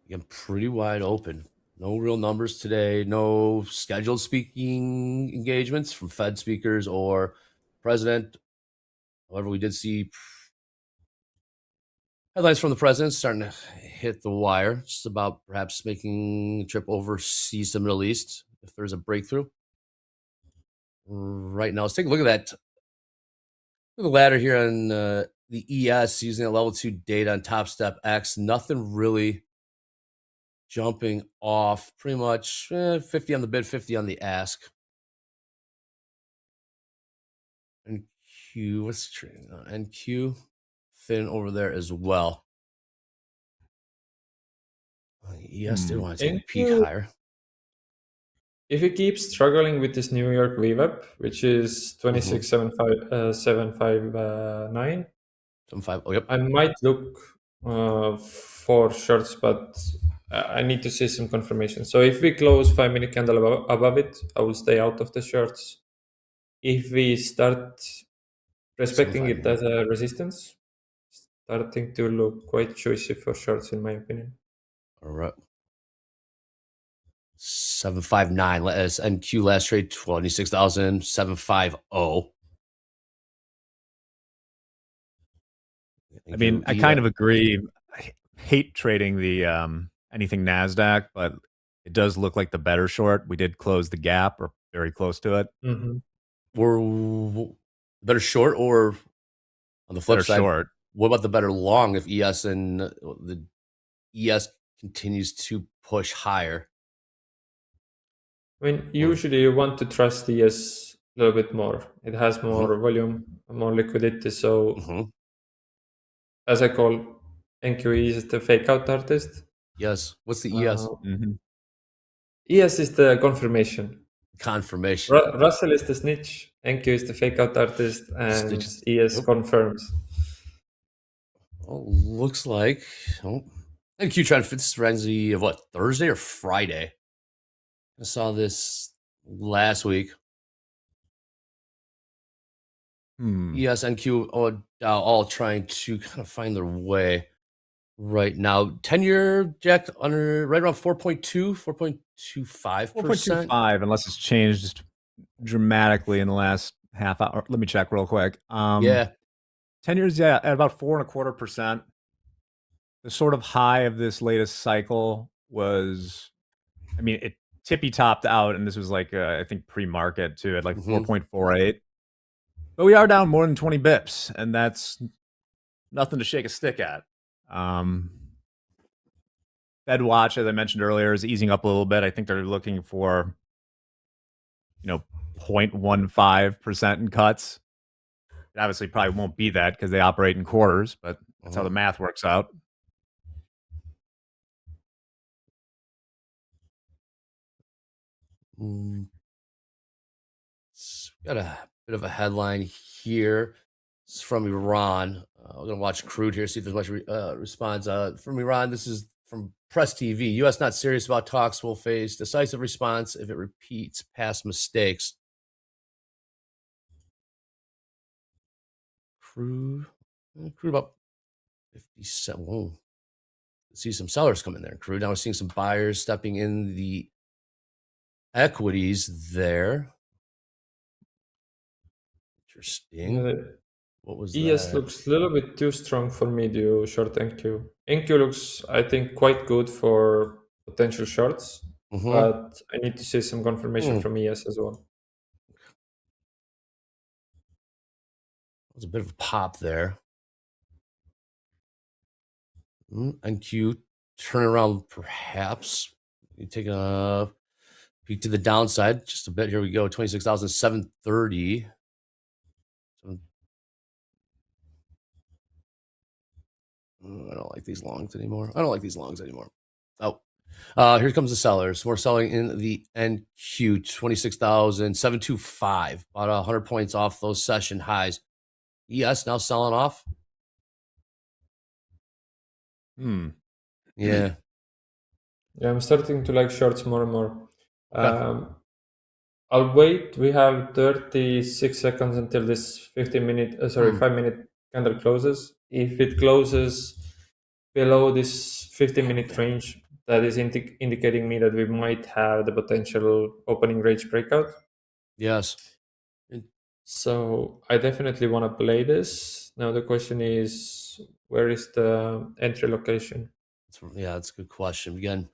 Again, pretty wide open. No real numbers today. No scheduled speaking engagements from Fed speakers or president. However, we did see headlines from the president starting to hit the wire, just about perhaps making a trip overseas to the Middle East if there's a breakthrough. Right now, let's take a look at that. The ladder here on the ES using a level 2 data on Topstep X. Nothing really jumping off. Pretty much 50 on the bid, 50 on the ask. NQ, what's the trading? NQ. Thin over there as well. Yes, did want to take a peek higher. If you keep struggling with this New York VWAP, which is 26.759, 7.5. Oh, yep. I might look for shorts, but I need to see some confirmation. So if we close 5-minute candle above it, I will stay out of the shorts. If we start respecting it as a resistance, starting to look quite choicy for shorts, in my opinion. All right. 759 as NQ last trade 26,750. I mean, I kind of agree. I hate trading the anything NASDAQ, but it does look like the better short. We did close the gap or very close to it. We're better short, or on the flip side, short. What about the better long if ES and the ES continues to push higher? I mean, usually you want to trust the ES a little bit more. It has more volume, more liquidity. So, as I call NQE is the fake out artist. Yes. What's the ES? ES is the confirmation. Confirmation. Russell is the snitch. NQ is the fake out artist, and Snitches. ES Yep. confirms. Well, looks like. Oh. NQ trying to fit this frenzy of what, Thursday or Friday? I saw this last week. ES, NQ, all trying to kind of find their way right now. 10-year Jack under right around 4.2, 4.25%. 4.25, unless it's changed dramatically in the last half hour. Let me check real quick. Yeah. 10 years, yeah, at about 4.25%. The sort of high of this latest cycle was, I mean, it tippy topped out, and this was like, I think pre-market too, at like 4.48. But we are down more than 20 bips, and that's nothing to shake a stick at. Fed watch, as I mentioned earlier, is easing up a little bit. I think they're looking for, 0.15% in cuts. It obviously probably won't be that because they operate in quarters, but that's how the math works out. Got a bit of a headline here. It's from Iran. We're going to watch Crude here, see if there's much response. From Iran, this is from Press TV. U.S. not serious about talks will face decisive response if it repeats past mistakes. Crude about 57. Whoa. See some sellers come in there. Crude. Now we're seeing some buyers stepping in the equities there. Interesting. What was ES that? looks a little bit too strong for me to short NQ. NQ looks, I think, quite good for potential shorts, but I need to see some confirmation from ES as well. There's a bit of a pop there. NQ turn around, perhaps. You take a peek to the downside just a bit. Here we go. 26,730. I don't like these longs anymore. Oh, here comes the sellers. We're selling in the NQ 26,725, about 100 points off those session highs. ES now selling off. Yeah. Yeah, I'm starting to like shorts more and more. Okay. I'll wait. We have 36 seconds until this 5-minute candle closes. If it closes below this 15-minute range, that is indicating me that we might have the potential opening range breakout. Yes. So I definitely want to play this. Now the question is, where is the entry location? Yeah, that's a good question. Again,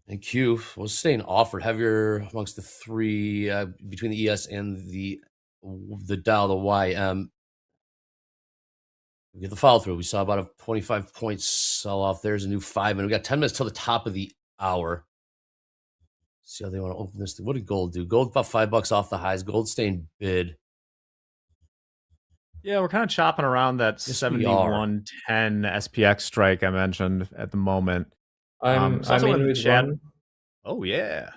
and Q was staying offered heavier amongst the three between the ES and the Dow, the YM. We get the follow through. We saw about a 25 point sell off. There's a new 5 minute. We got 10 minutes till the top of the hour. See how they want to open this thing. What did gold do? Gold about $5 off the highs. Gold staying bid. Yeah, we're kind of chopping around that 71.10 SPX strike I mentioned at the moment. I'm in with chat. one. Oh yeah.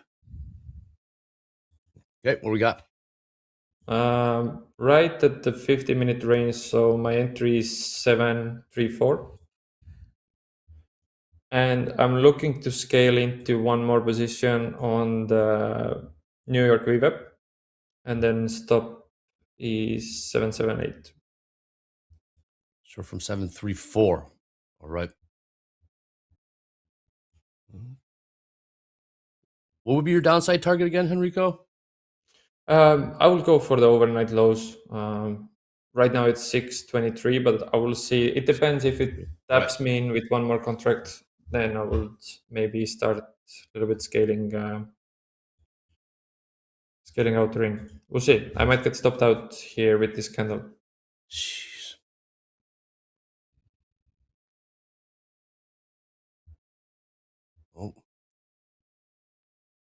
Okay, what we got? Right at the 50-minute range. So my entry is 734. And I'm looking to scale into one more position on the New York VWAP. And then stop is 778. Sure, from 734. All right. What would be your downside target again, Henrico? I will go for the overnight lows. Right now it's 623, but I will see. It depends if it taps me in with one more contract, then I will maybe start a little bit scaling out the ring. We'll see. I might get stopped out here with this candle. Jeez. Oh.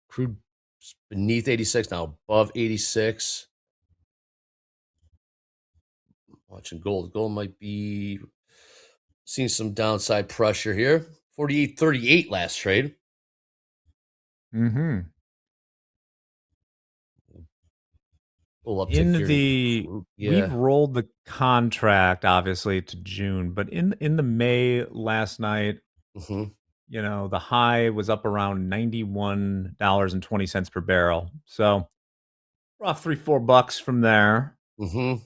Crude beneath 86 now, above 86. Watching gold. Gold might be seeing some downside pressure here. 48.38 last trade. Mm-hmm. Little uptick here. We've rolled the contract obviously to June, but in the May last night, Mm-hmm. you know, the high was up around $91.20 per barrel. So rough $3-4 from there. Mm-hmm.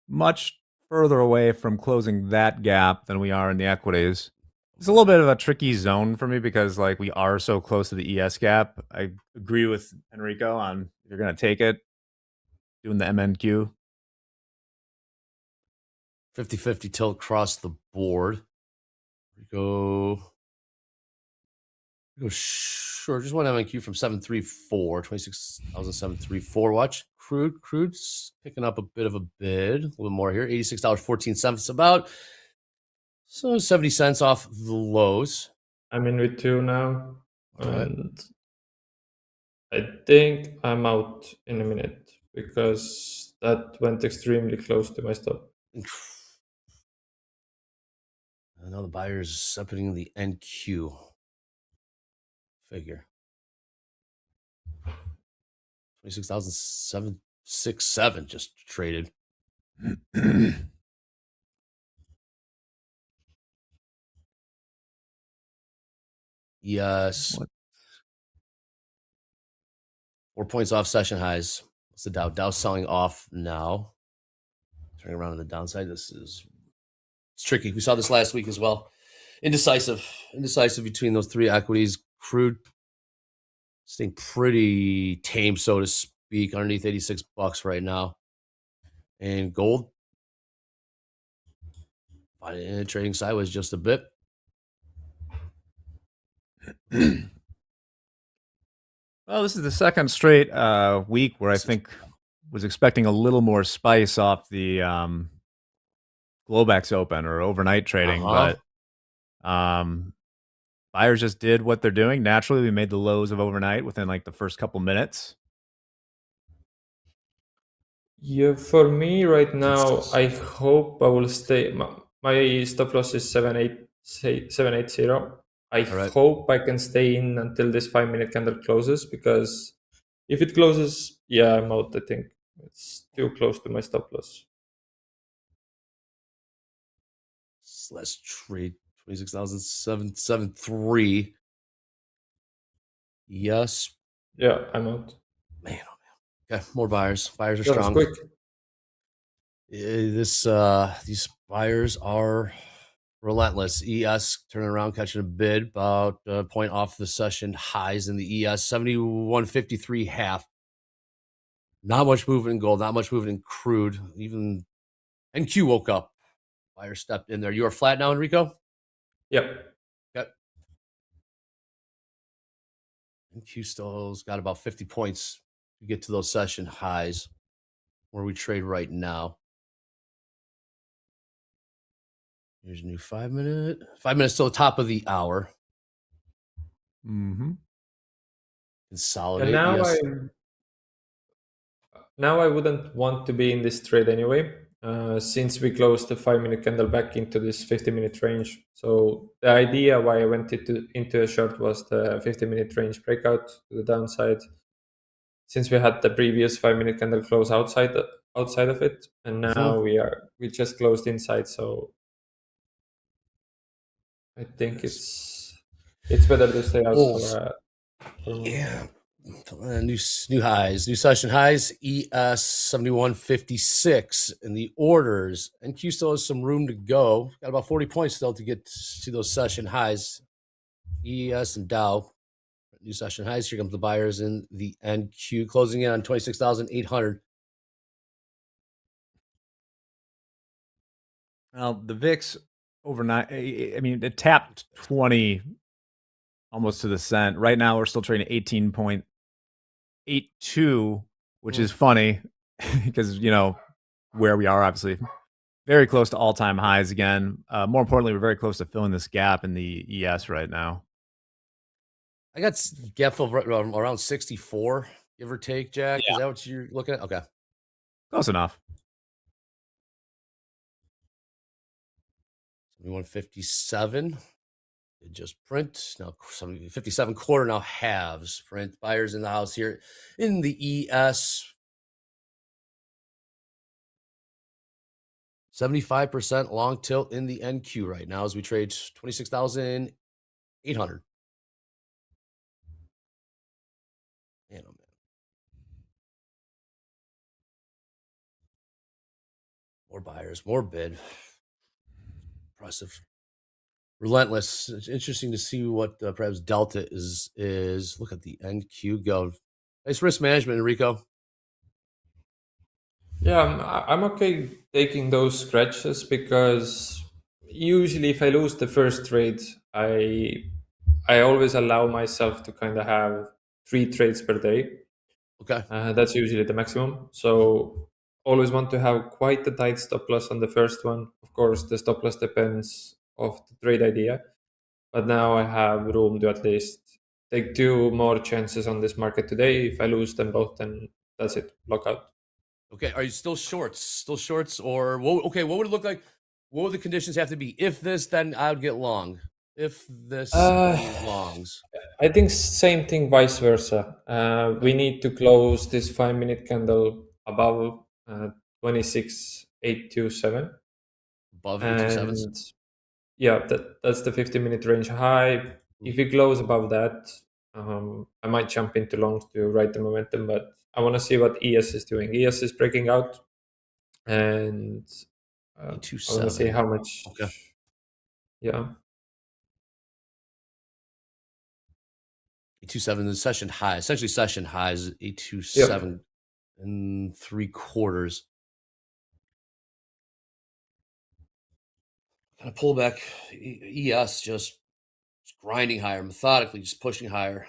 Much further away from closing that gap than we are in the equities. It's a little bit of a tricky zone for me because like we are so close to the ES gap. I agree with Enrico on if you're gonna take it, doing the MNQ. 50-50 tilt across the board. We go sure. Just one MNQ from 734, 26,734. Watch Crude's picking up a bit of a bid, a little more here. $86.14, about 70 cents off the lows. I'm in with 2 now, Okay. and I think I'm out in a minute because that went extremely close to my stop. I know the buyer's opening the NQ figure. 26,767 just traded. Yes. What? 4 points off session highs. What's the Dow? Dow's selling off now. Turning around on the downside. It's tricky. We saw this last week as well. Indecisive between those three equities. Crude staying pretty tame, so to speak, underneath $86 right now. And gold trading sideways just a bit. Well, this is the second straight week where I think was expecting a little more spice off the Globex Open or overnight trading, but buyers just did what they're doing. Naturally, we made the lows of overnight within like the first couple minutes. Yeah, for me right now, I hope I will stay. My stop loss is 780. I hope I can stay in until this 5-minute candle closes, because if it closes, yeah, I'm out. I think it's too close to my stop loss. Let's trade 26,773. Yes. Yeah, I'm out. Man, oh man. Okay, more buyers. Buyers are That was strong. quick. These buyers are relentless. ES turning around, catching a bid about a point off the session highs in the ES, 71.53 half. Not much movement in gold, not much movement in crude. Even NQ woke up. Buyer stepped in there. You are flat now, Enrico? Yep. Yep. NQ still's got about 50 points to get to those session highs where we trade right now. Here's a new 5-minute. 5 minutes till the top of the hour. Mm-hmm. Consolidate. And now I wouldn't want to be in this trade anyway, since we closed the 5-minute candle back into this 50-minute range. So the idea why I went into a short was the 50-minute range breakout to the downside, since we had the previous 5-minute candle close outside of it, and now we just closed inside. So I think it's better to stay out for yeah. New highs, new session highs. ES 71.56 in the orders. NQ still has some room to go. Got about 40 points still to get to those session highs. ES and Dow, new session highs. Here comes the buyers in the NQ, closing in on 26,800. Well, the VIX overnight, I mean, it tapped 20 almost to the cent. Right now, we're still trading 18.82, which is funny because, you know, where we are, obviously, very close to all-time highs again. More importantly, we're very close to filling this gap in the ES right now. I got gap of around 64, give or take, Jack. Yeah. Is that what you're looking at? Okay. Close enough. 71.57. It just print. Now 57 quarter now halves. Print. Buyers in the house here in the ES. 75% long tilt in the NQ right now as we trade 26,800. Man, oh man. More buyers, more bid. Impressive. Relentless. It's interesting to see what perhaps Delta is. Look at the NQ go. Nice risk management, Enrico. Yeah, I'm okay taking those scratches because usually if I lose the first trade, I always allow myself to kind of have 3 trades per day. Okay. That's usually the maximum. So always want to have quite a tight stop loss on the first one. Of course, the stop loss depends of the trade idea, but now I have room to at least take 2 more chances on this market today. If I lose them both, then that's it, lockout. Okay. Are you still shorts? Still shorts, or what would it look like? What would the conditions have to be? If this, then I would get long. If this, then longs. I think same thing, vice versa. We need to close this 5-minute candle above 26,827. Above 827s. And yeah, that's the 50-minute range high. If we close above that, I might jump into longs to ride the momentum, but I want to see what ES is doing. ES is breaking out, and I want to see how much. Okay. Yeah. 827 is session high. Essentially, session highs 827 and 3/4. Kind of pull back. ES just grinding higher, methodically, just pushing higher.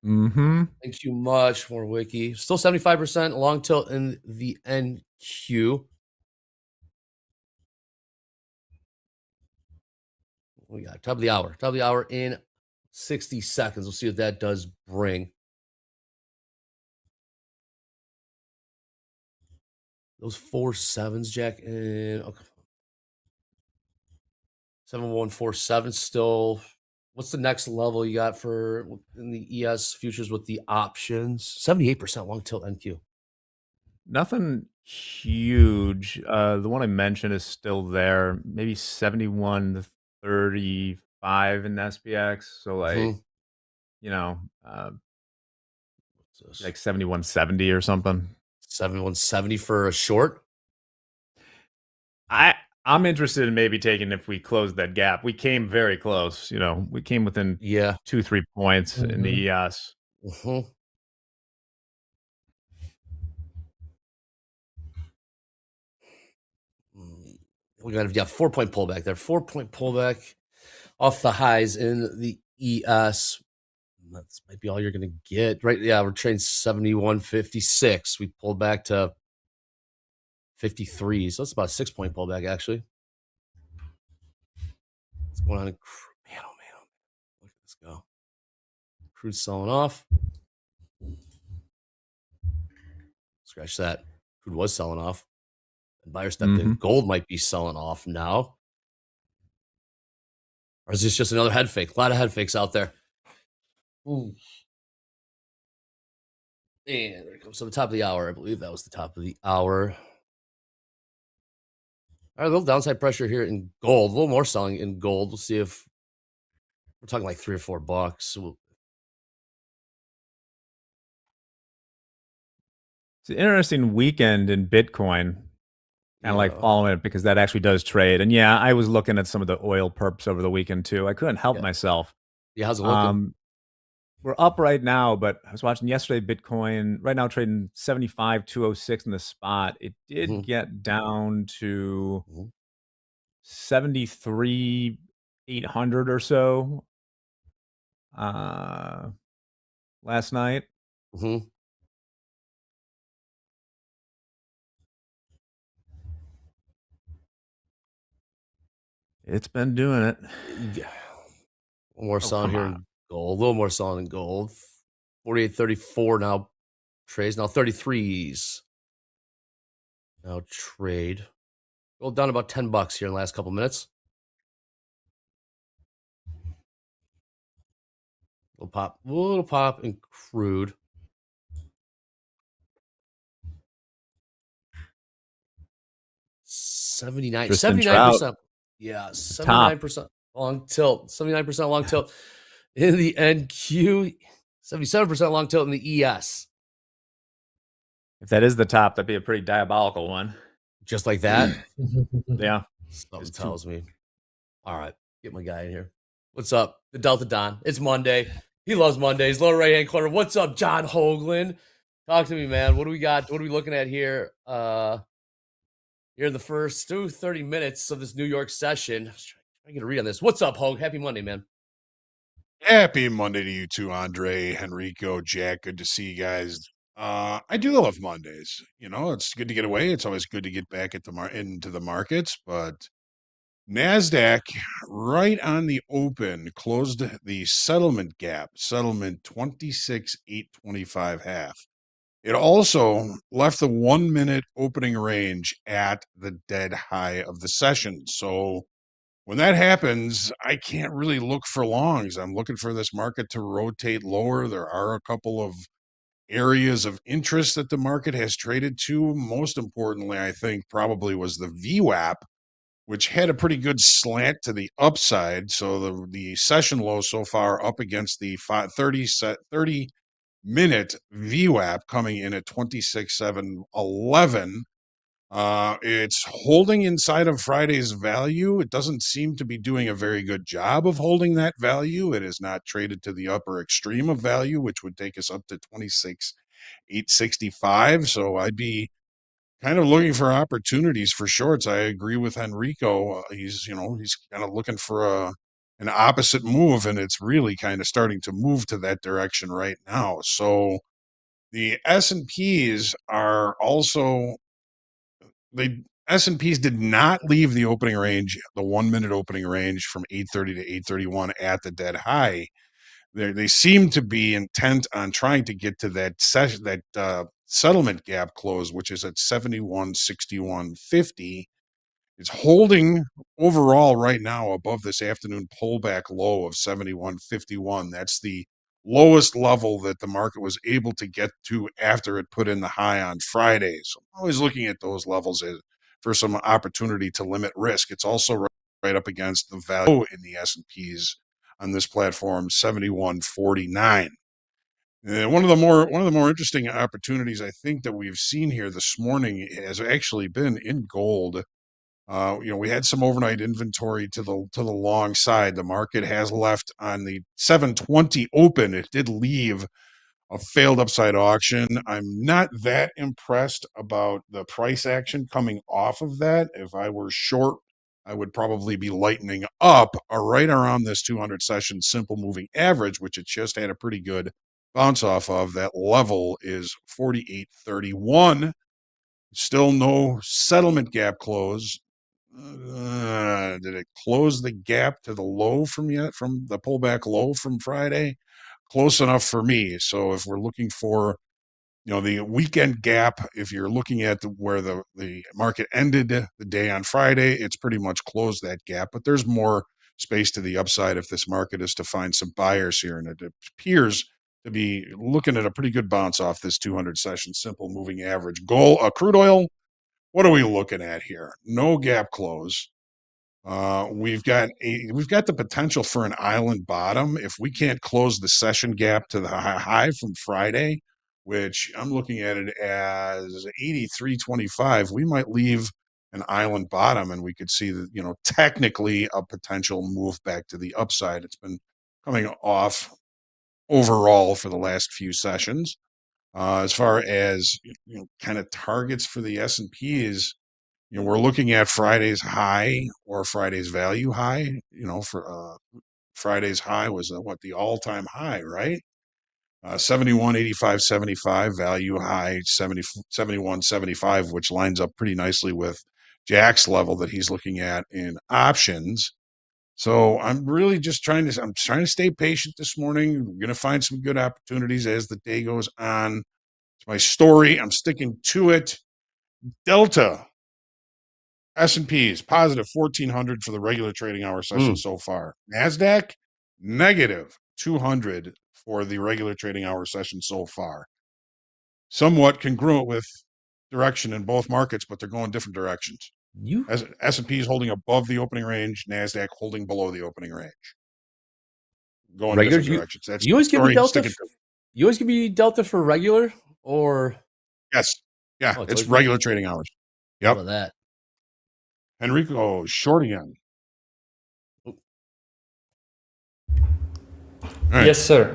Mm-hmm. Thank you much more wiki. Still 75% long tilt in the NQ. We got top of the hour. Top of the hour in 60 seconds. We'll see what that does bring. Those 4 7s, Jack. And okay. 7147 still. What's the next level you got for in the ES futures with the options? 78% long tilt NQ. Nothing huge. The one I mentioned is still there. Maybe 71.35 in SPX. So like, you know, like 71.70 or something. 71.70 for a short. I'm interested in maybe taking if we close that gap. We came very close. You know, we came within 2-3 points in the ES. We got 4-point pullback there. 4-point pullback off the highs in the ES. That might be all you're going to get, right? Yeah, we're trading 71.56. We pulled back to 53, so it's about a 6-point pullback actually. What's going on in Crude? Man, oh man, look at this go. Crude's selling off. Scratch that. Crude was selling off. And buyer stepped in. Gold might be selling off now. Or is this just another head fake? A lot of head fakes out there. Ooh. And there it comes to the top of the hour. I believe that was the top of the hour. All right, a little downside pressure here in gold. A little more selling in gold. We'll see if we're talking like $3 or $4. It's an interesting weekend in Bitcoin. Kind of like following it because that actually does trade. And yeah, I was looking at some of the oil perps over the weekend too. I couldn't help myself. Yeah, how's it looking? We're up right now, but I was watching yesterday Bitcoin right now trading 75,206 in the spot. It did get down to 73,800 or so last night. It's been doing it. Yeah. More selling here in gold. A little more selling in gold. 48.34 now. Trades now 33s. Now trade. Gold down about $10 here in the last couple minutes. little pop in crude. Tristan Trout. 79%. Yeah, 79% long tilt. 79% long tilt in the NQ. 77% long tilt in the ES. If that is the top, that'd be a pretty diabolical one. Just like that? Yeah. Something tells me. All right, get my guy in here. What's up? The Delta Don. It's Monday. He loves Mondays. Lower right-hand corner. What's up, John Hoagland? Talk to me, man. What do we got? What are we looking at here? Here in the first 30 minutes of this New York session. I get a read on this. What's up, Hoag? Happy Monday, man. Happy Monday to you too, Andre, Henrico, Jack. Good to see you guys. I do love Mondays. You know, it's good to get away. It's always good to get back at into the markets. But NASDAQ, right on the open, closed the settlement gap, settlement 26,825 half. It also left the 1 minute opening range at the dead high of the session. So when that happens, I can't really look for longs. I'm looking for this market to rotate lower. There are a couple of areas of interest that the market has traded to. Most importantly, I think probably was the VWAP, which had a pretty good slant to the upside. So the session low so far up against the 30 minute VWAP coming in at 26,711. It's holding inside of Friday's value. It doesn't seem to be doing a very good job of holding that value. It is not traded to the upper extreme of value, which would take us up to 26,865. So I'd be kind of looking for opportunities for shorts. I agree with Henrico. He's kind of looking for an opposite move, and it's really kind of starting to move to that direction right now. So the S&Ps are also S&Ps did not leave the opening range, the 1 minute opening range from 830 to 831 at the dead high. They seem to be intent on trying to get to that settlement gap close, which is at 71.6150. It's holding overall right now above this afternoon pullback low of 71.51. That's the lowest level that the market was able to get to after it put in the high on Friday. So I'm always looking at those levels for some opportunity to limit risk. It's also right up against the value in the S&Ps on this platform, 71.49. One of the more interesting opportunities I think that we've seen here this morning has actually been in gold. We had some overnight inventory to the long side. The market has left on the 720 open. It did leave a failed upside auction. I'm not that impressed about the price action coming off of that. If I were short, I would probably be lightening up right around this 200 session simple moving average, which it just had a pretty good bounce off of. That level is 48.31. Still no settlement gap close. Did it close the gap to the low from the pullback low from Friday? Close enough for me. So if we're looking for, the weekend gap, if you're looking at where the market ended the day on Friday, it's pretty much closed that gap. But there's more space to the upside if this market is to find some buyers here, and it appears to be looking at a pretty good bounce off this 200 session simple moving average. Crude oil. What are we looking at here? No gap close. We've got the potential for an island bottom if we can't close the session gap to the high from Friday, which I'm looking at it as 83.25. We might leave an island bottom, and we could see that technically a potential move back to the upside. It's been coming off overall for the last few sessions. As far as kind of targets for the S&Ps, we're looking at Friday's high or Friday's value high. For Friday's high was the all-time high, right? 71.8575, value high 71.75, which lines up pretty nicely with Jack's level that he's looking at in options. So I'm really just trying to stay patient this morning. We're going to find some good opportunities as the day goes on. It's my story. I'm sticking to it. Delta. S&Ps positive 1,400 for the regular trading hour session so far. NASDAQ negative 200 for the regular trading hour session so far. Somewhat congruent with direction in both markets, but they're going different directions. S&P is holding above the opening range, NASDAQ holding below the opening range. Going Regular, different directions. That's you always the give me story. delta. Sticking to. You always give me delta for regular, or Yes, yeah, Oh, it's it's always regular trading hours. how Yep. about that? Enrico, short again. Oh. All right. Yes, sir.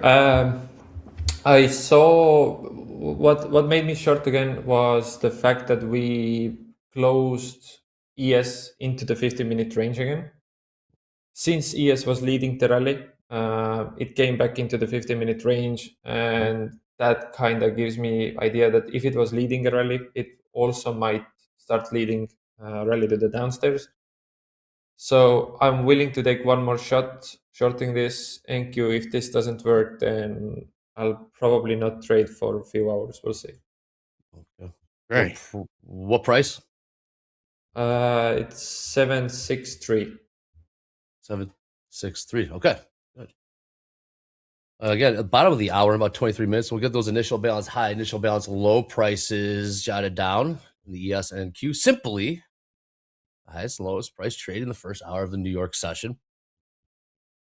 I saw what made me short again was the fact that we closed ES into the 50-minute range again. Since ES was leading the rally, it came back into the 50-minute range, and that kind of gives me idea that if it was leading a rally, it also might start leading rally to the downstairs. So I'm willing to take one more shot shorting this NQ. If this doesn't work, then I'll probably not trade for a few hours. We'll see. Okay. Okay. What price? It's 763. 763. Okay. Good. Again, at the bottom of the hour, in about 23 minutes, we'll get those initial balance high, initial balance low prices jotted down in the ES and Q. Simply, highest and lowest price trade in the first hour of the New York session.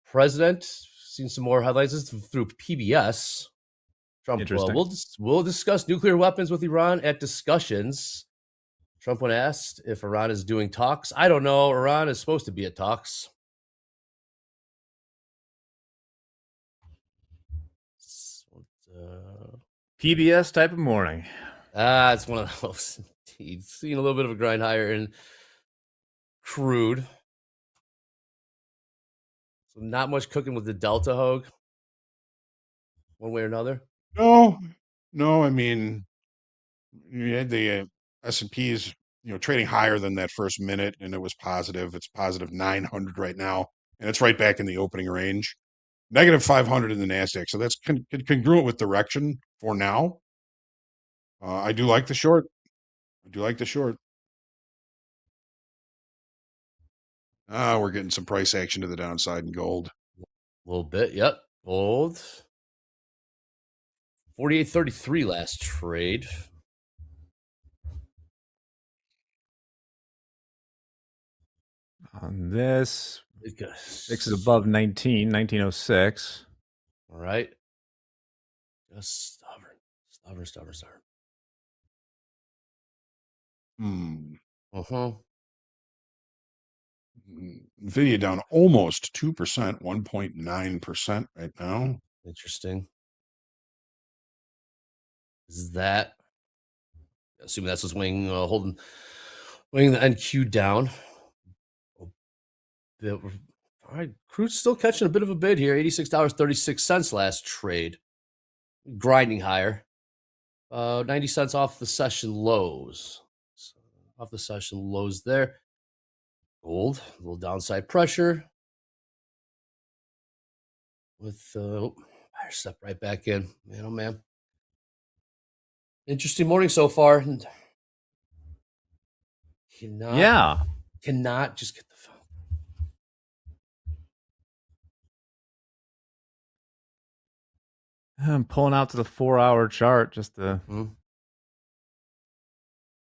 President, seen some more headlines. This is through PBS. Trump, Interesting. we'll discuss nuclear weapons with Iran at discussions. Trump, when asked if Iran is doing talks, I don't know. Iran is supposed to be at talks. PBS type of morning. It's one of those. Indeed. Seeing a little bit of a grind higher in crude. So not much cooking with the Delta Hogue, one way or another. No. I mean, you had the S&Ps, trading higher than that first minute, and it was positive. It's positive 900 right now, and it's right back in the opening range. Negative 500 in the NASDAQ, so that's congruent with direction for now. I do like the short. We're getting some price action to the downside in gold. A little bit, yep. Gold. 48.33 last trade. On this, VIX is above 1906. All right. Just stubborn. Uh-huh. Nvidia down almost 2%, 1.9% right now. Interesting. Is that, assuming that's what's weighing the NQ down. All right, crude's still catching a bit of a bid here. $86.36 last trade, grinding higher. 90 cents off the session lows. Off the session lows there. Gold, a little downside pressure. With fire step right back in. Man, oh man. Interesting morning so far. And cannot just get the phone. I'm pulling out to the 4-hour chart just to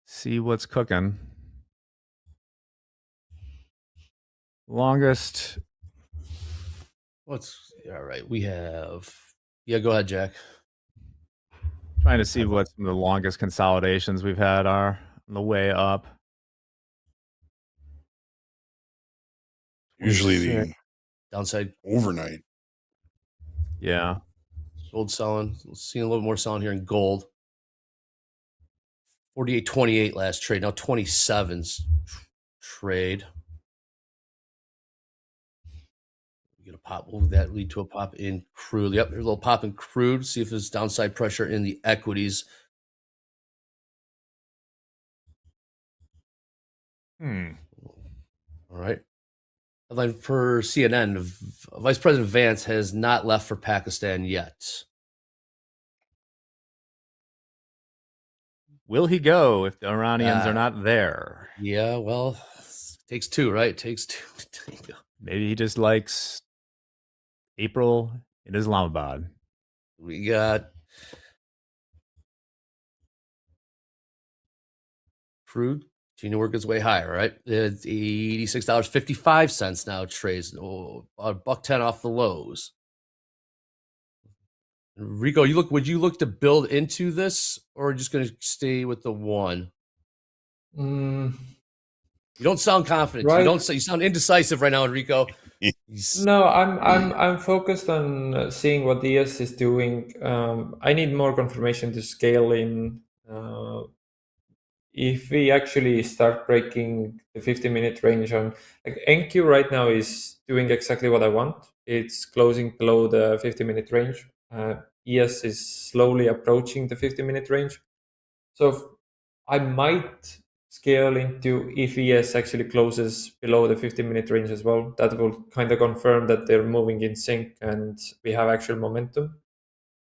see what's cooking. Longest. All right? We have. Yeah, go ahead, Jack. Trying to see what some of the longest consolidations we've had are on the way up. Usually the downside overnight. Yeah. Gold selling. Seeing a little more selling here in gold. 48.28 last trade. Now 27's trade. We get a pop. Will that lead to a pop in crude? Yep, there's a little pop in crude. See if there's downside pressure in the equities. All right. Headline for CNN: Vice President Vance has not left for Pakistan yet. Will he go if the Iranians are not there? Yeah, well, it takes two, right? It takes two to tango. Maybe he just likes April in Islamabad. We got Crude. Continue to work its way higher, right? It's $86.55 now. Trades $1.10 off the lows. Rico, would you look to build into this, or just going to stay with the one? Mm, You don't sound confident. Right. You sound indecisive right now, Enrico. No, I'm focused on seeing what ES is doing. I need more confirmation to scale in. If we actually start breaking the 50-minute range on, like, NQ right now is doing exactly what I want. It's closing below the 50-minute range. ES is slowly approaching the 50-minute range. So I might scale into if ES actually closes below the 50-minute range as well. That will kind of confirm that they're moving in sync and we have actual momentum.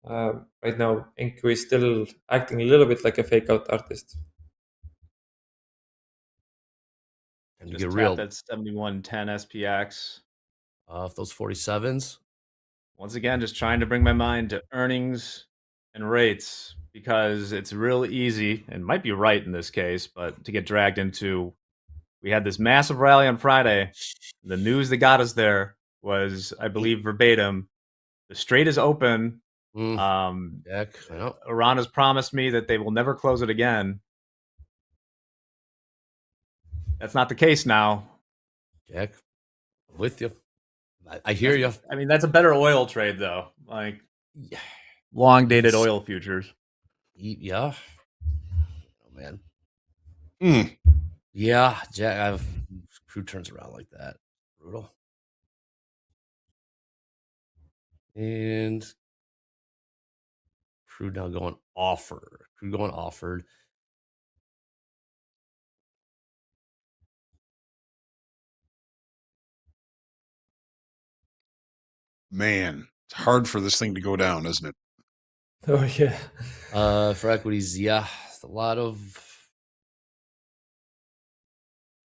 Right now, NQ is still acting a little bit like a fake out artist. And Just get tap real that 7110 SPX. off those 47s. Once again, just trying to bring my mind to earnings and rates, because it's real easy, and might be right in this case, but to get dragged into, we had this massive rally on Friday. The news that got us there was, I believe, verbatim, the Strait is open. Jack, I know. Iran has promised me that they will never close it again. That's not the case now. Jack, I'm with you. I hear you. I mean, that's a better oil trade, though. Like, long dated oil futures. Yeah. Oh, man. Mm. Yeah, Jack. Crude turns around like that. Brutal. And Crude now going offered. Crude going offered. Man, it's hard for this thing to go down, isn't it? Oh yeah. For equities, yeah, a lot of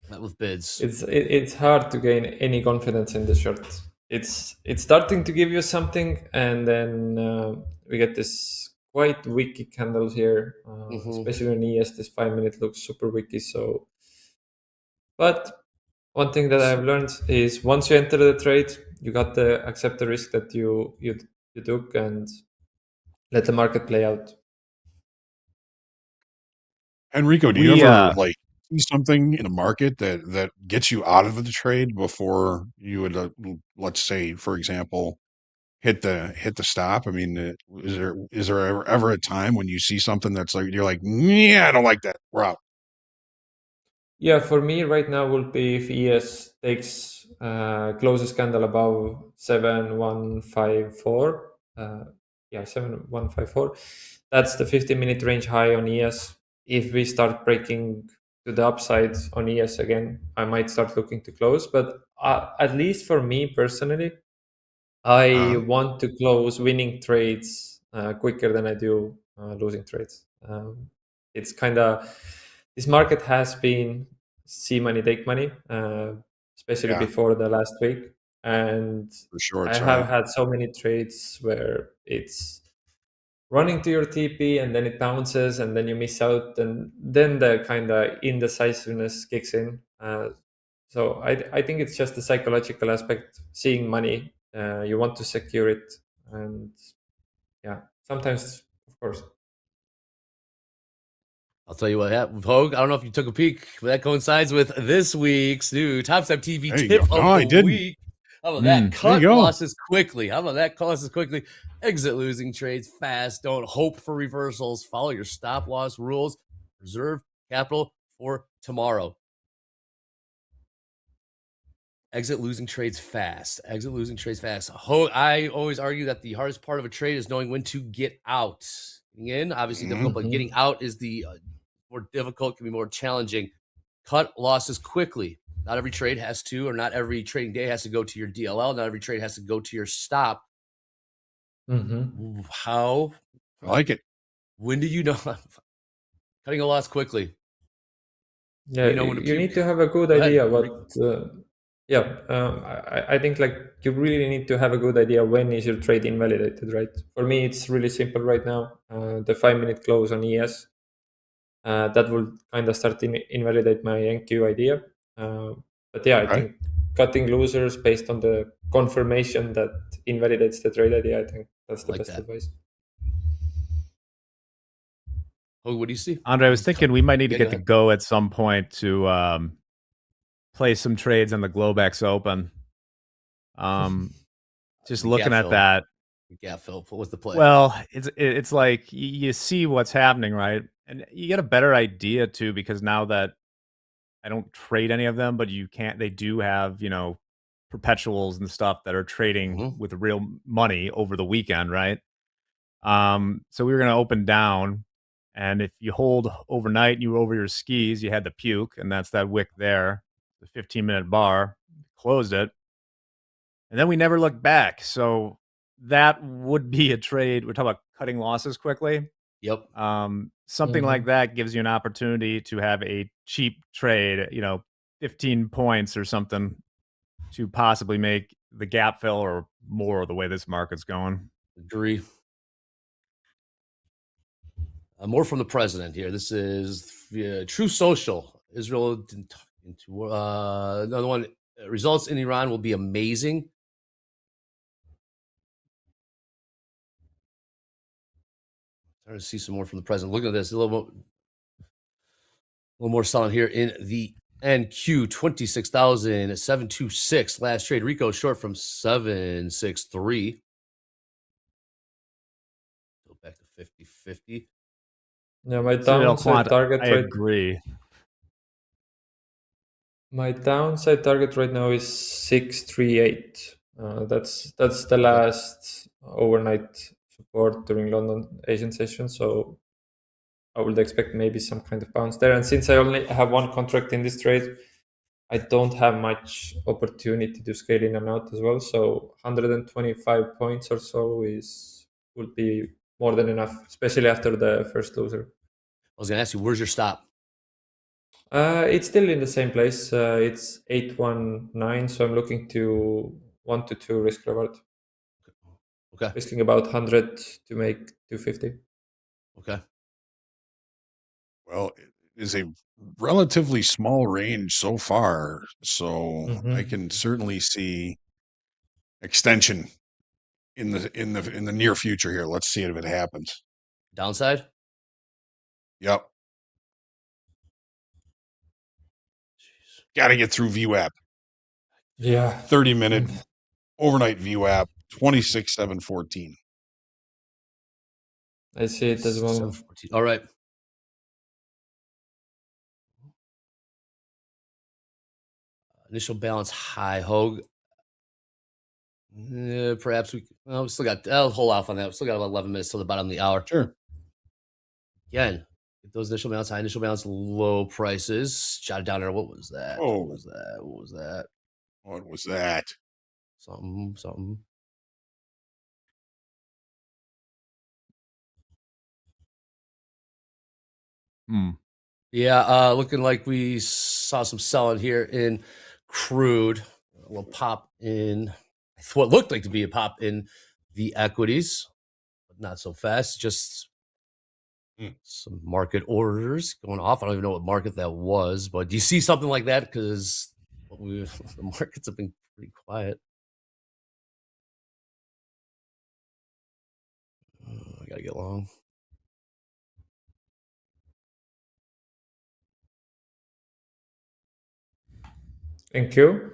met with bids. It's hard to gain any confidence in the short. It's starting to give you something, and then we get this quite wicky candles here, especially when ES this 5-minute looks super wicky. So, but one thing that I've learned is once you enter the trade, you got to accept the risk that you took and let the market play out. Enrico, do you ever like see something in a market that gets you out of the trade before you would, let's say, for example, hit the stop? I mean, is there ever a time when you see something that's like you're like, yeah, I don't like that. We're out. Yeah, for me right now will be if ES takes closes candle above 7154. 7154. That's the 50-minute range high on ES. If we start breaking to the upside on ES again, I might start looking to close. But at least for me personally, I want to close winning trades quicker than I do losing trades. It's kind of, this market has been see money take money, especially before the last week, and for sure, I have had so many trades where it's running to your TP and then it bounces and then you miss out, and then the kind of indecisiveness kicks in. So I think it's just the psychological aspect, seeing money. You want to secure it, and yeah, sometimes, of course. I'll tell you what happened, Hogue. I don't know if you took a peek, but that coincides with this week's new Topstep TV tip of the week. How about that? Cut losses quickly. How about that? Cut losses quickly. Exit losing trades fast. Don't hope for reversals. Follow your stop loss rules. Reserve capital for tomorrow. Exit losing trades fast. Exit losing trades fast. I always argue that the hardest part of a trade is knowing when to get out. Getting in, obviously difficult, but getting out is the more difficult, can be more challenging. Cut losses quickly. Not every trade has to, or not every trading day has to go to your DLL. Not every trade has to go to your stop. How? I like it. When do you know? Cutting a loss quickly. Yeah, you need to have a good idea Yeah, I think like you really need to have a good idea when is your trade invalidated, right? For me, it's really simple right now. The 5-minute close on ES, that will kind of start invalidate my NQ idea. But yeah, I Okay. think cutting losers based on the confirmation that invalidates the trade idea, I think that's the Like best that. advice. Oh, what do you see? Andre, I was thinking we might need to Yeah, get go the ahead. go at some point to play some trades on the Globex Open. Just The looking gap at fill. that. The gap fill. What was the play? Well, it's like you see what's happening, right? And you get a better idea too, because now that I don't trade any of them, but you can't. They do have perpetuals and stuff that are trading with real money over the weekend, right? So we were going to open down, and if you hold overnight and you were over your skis, you had the puke, and that's that wick there, the 15-minute bar. Closed it, and then we never looked back. So that would be a trade. We're talking about cutting losses quickly. Yep. Something like that gives you an opportunity to have a cheap trade, 15 points or something, to possibly make the gap fill or more the way this market's going. Agree. More from the president here. This is True Social. Israel into another one. Results in Iran will be amazing. Trying to see some more from the president. Look at this. A little more selling here in the NQ 26,726 last trade. Rico short from 763. Go back to 50-50. Yeah, my Citadel downside Quant, target I agree. My downside target right now is 638. That's the last overnight support during London Asian session. So I would expect maybe some kind of bounce there. And since I only have one contract in this trade, I don't have much opportunity to scale in and out as well. So 125 points or so would be more than enough, especially after the first loser. I was going to ask you, where's your stop? It's still in the same place. It's 819, so I'm looking to 1 to 2 risk reward. Okay. Risking about 100 to make 250. Okay. Well, it is a relatively small range so far, so I can certainly see extension in the near future here. Let's see if it happens. Downside? Yep. Got to get through VWAP. Yeah. 30-minute overnight VWAP, 26,714. I see it as well. 714. All right. Initial balance high, Hogue. Perhaps we still got, I'll hold off on that. We still got about 11 minutes till the bottom of the hour. Sure. Again, get those initial balance high, initial balance low prices. Jot it down there. What was that? Oh. What was that? What was that? What was that? Something. Yeah, looking like we saw some selling here in Crude. A little pop in what looked like to be a pop in the equities, but not so fast. Just some market orders going off. I don't even know what market that was, but do you see something like that? Because the markets have been pretty quiet. I gotta get long. NQ?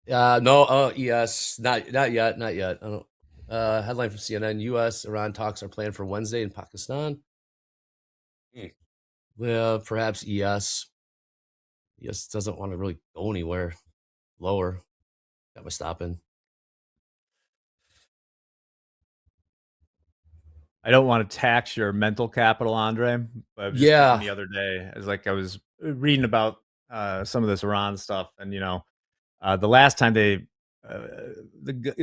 No. ES, not yet. I don't. Headline from CNN: U.S. Iran talks are planned for Wednesday in Pakistan. Well, perhaps ES. ES doesn't want to really go anywhere lower. Got my stop in. I don't want to tax your mental capital, Andre, but I was just thinking the other day, I was reading about some of this Iran stuff, and the last time the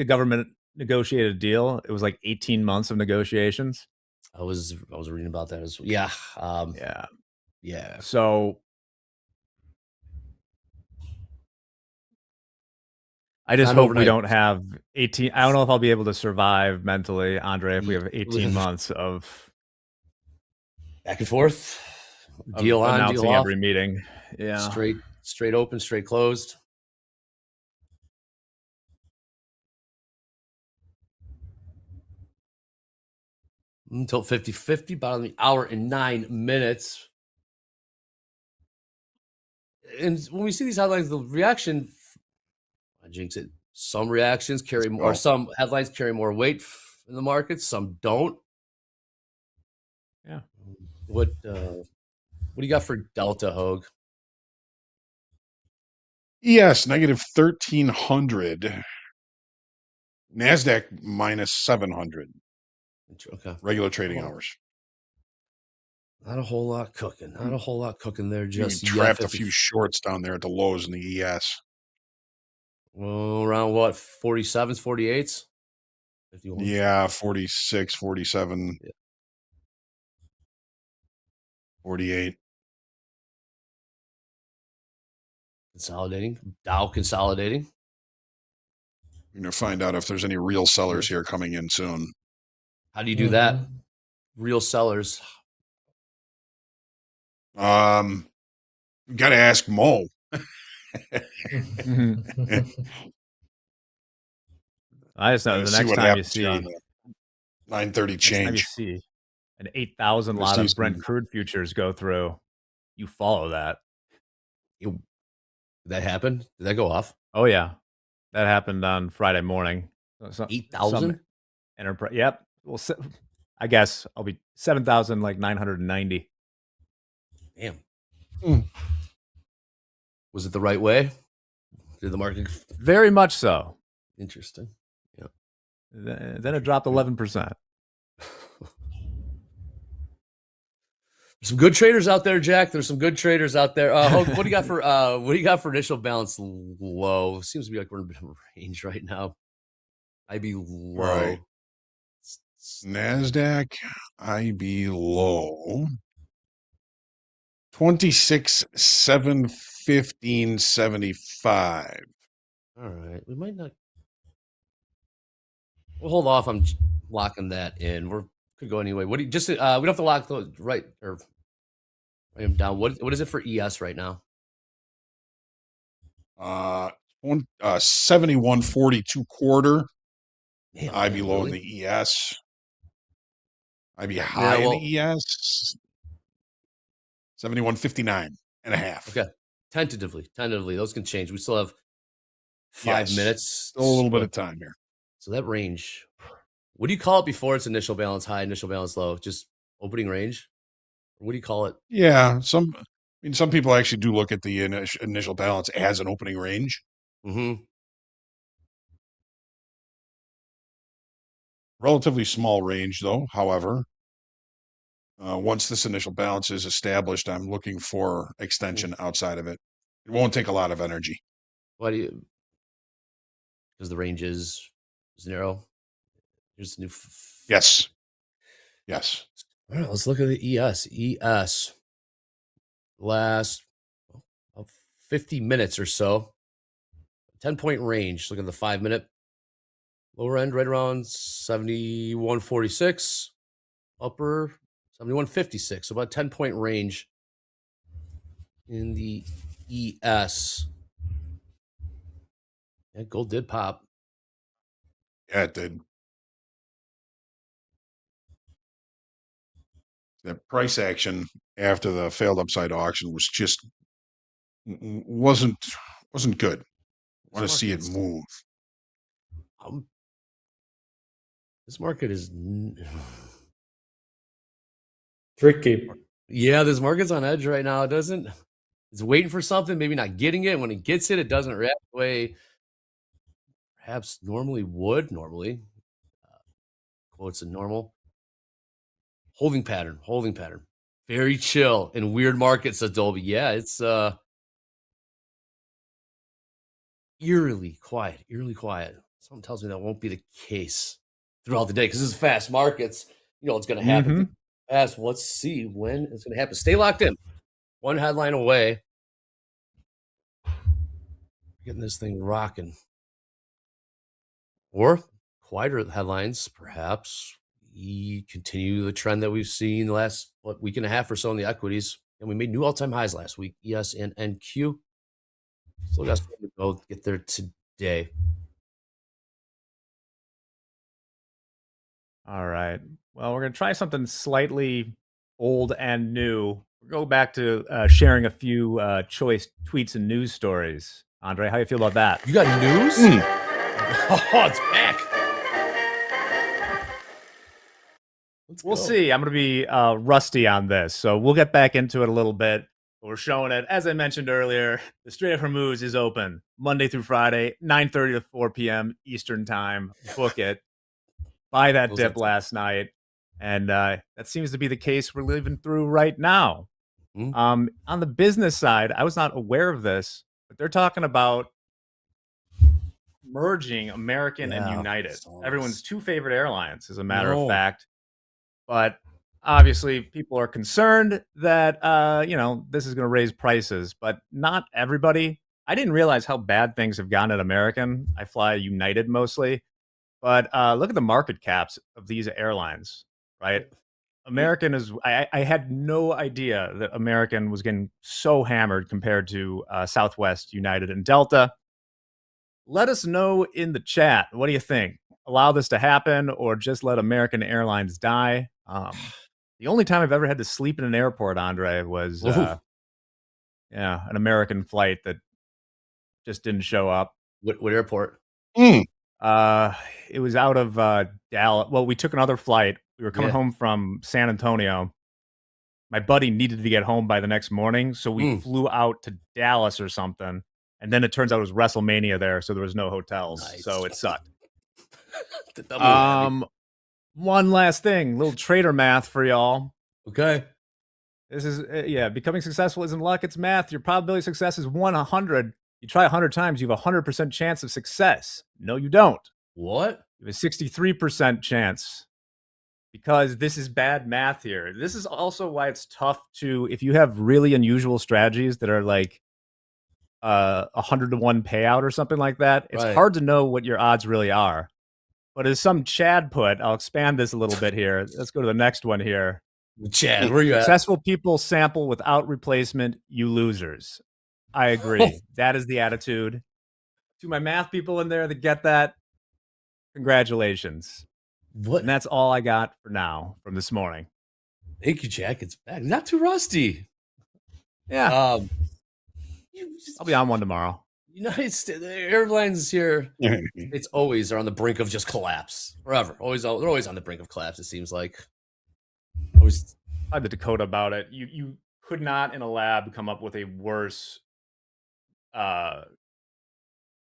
government negotiated a deal, it was like 18 months of negotiations. I was reading about that as well. Yeah. Yeah. So I just Not hope we overnight. don't have 18. I don't know if I'll be able to survive mentally, Andre, if we have 18 months of Back and forth, deal on, announcing deal off, every meeting. Yeah. straight open, straight closed. Until 50-50, about an hour and 9 minutes. And when we see these headlines, the reaction, I jinx it. Some reactions carry more, or some headlines carry more weight in the market. Some don't. Yeah. What do you got for Delta, Hogue? Yes, negative 1,300. NASDAQ minus 700. Okay. Regular trading hours. Not a whole lot cooking. Not a whole lot cooking there just yet. Trapped a few shorts down there at the lows in the ES. Well, around what, 47s, 48s? 51s? Yeah, 46, 47, 48. Consolidating. Dow consolidating. You're going to find out if there's any real sellers here coming in soon. How do you do that? Real sellers. Got to ask Mo. I just know the next time you see 930 change. Next time you see an 8,000 lot of Brent crude futures go through, you follow that. Did that happen? Did that go off? Oh yeah, that happened on Friday morning. 8,000 enterprise. Yep. Well, I guess I'll be 7,990. Damn. Was it the right way? Did the market? Very much so. Interesting. Yeah. Then it dropped 11%. Some good traders out there, Jack. There's some good traders out there. Hogue, what do you got for initial balance low? Seems to be like we're in a bit of a range right now. IB low. Right. NASDAQ IB low. 26,715.75. All right. We might not. We'll hold off. I'm locking that in. Could go anyway. What do you just? We don't have to lock the right or. I am down. What is it for ES right now? 71.42 quarter. Damn, IB low really? in the ES. IB high in the ES. 71.59 and a half. Okay. Tentatively. Those can change. We still have 5 minutes. Still a little bit of time here. So that range. What do you call it before it's initial balance high, initial balance low? Just opening range? What do you call it? Yeah, some people actually do look at the initial balance as an opening range. Mm-hmm. Relatively small range, though. However, once this initial balance is established, I'm looking for extension outside of it. It won't take a lot of energy. Why do you? Because the range is narrow. Here's the new. Yes. All right, let's look at the ES. Last 50 minutes or so. 10-point range. Look at the 5-minute. Lower end right around 71.46. Upper 71.56. So about 10-point range in the ES. Yeah, gold did pop. Yeah, it did. The price action after the failed upside auction was just wasn't good. I want to see it move. This market is tricky. Yeah, this market's on edge right now. It's waiting for something, maybe not getting it. When it gets it doesn't react the way perhaps normally would. Quotes in normal. Holding pattern. Very chill in weird markets, says Dolby. Yeah, it's eerily quiet. Something tells me that won't be the case throughout the day because this is fast markets. You know what's going to happen fast. Let's see when it's going to happen. Stay locked in. One headline away. Getting this thing rocking. Or quieter headlines, perhaps we continue the trend that we've seen the last week and a half or so in the equities. And we made new all-time highs last week, ES and NQ. Still got some to go get there today. All right. Well, we're going to try something slightly old and new. We'll go back to sharing a few choice tweets and news stories. Andre, how you feel about that? You got news? Oh, it's back. We'll see. I'm going to be rusty on this, so we'll get back into it a little bit. We're showing it. As I mentioned earlier, the Strait of Hormuz is open Monday through Friday, 9:30 to 4 p.m. Eastern time. Book it. Buy that dip last night. And that seems to be the case we're living through right now. On the business side, I was not aware of this, but they're talking about merging American and United. Everyone's two favorite airlines, as a matter of fact. But obviously, people are concerned that, this is going to raise prices, but not everybody. I didn't realize how bad things have gone at American. I fly United mostly. But look at the market caps of these airlines, right? American is, I had no idea that American was getting so hammered compared to Southwest, United, and Delta. Let us know in the chat. What do you think? Allow this to happen or just let American Airlines die? The only time I've ever had to sleep in an airport, Andre, was an American flight that just didn't show up. What airport? It was out of Dallas. Well, we took another flight. We were coming home from San Antonio. My buddy needed to get home by the next morning, so we flew out to Dallas or something. And then it turns out it was WrestleMania there, so there was no hotels. Nice. So it sucked. One last thing, little trader math for y'all. Okay. This is, becoming successful isn't luck, it's math. Your probability of success is 1 in 100. You try 100 times, you have a 100% chance of success. No, you don't. What? You have a 63% chance because this is bad math here. This is also why it's tough to, if you have really unusual strategies that are like 100 to 1 payout or something like that, it's hard to know what your odds really are. But as some Chad put, I'll expand this a little bit here. Let's go to the next one here. Chad, where are you at? Successful people sample without replacement, you losers. I agree. That is the attitude. To my math people in there that get that, congratulations. What? And that's all I got for now from this morning. Thank you, Jack. It's back. Not too rusty. Yeah. I'll be on one tomorrow. United States, the airlines here, it's always are on the brink of just collapse. Forever. They're always on the brink of collapse, it seems like. Always. I had the Dakota about it. You could not in a lab come up with a worse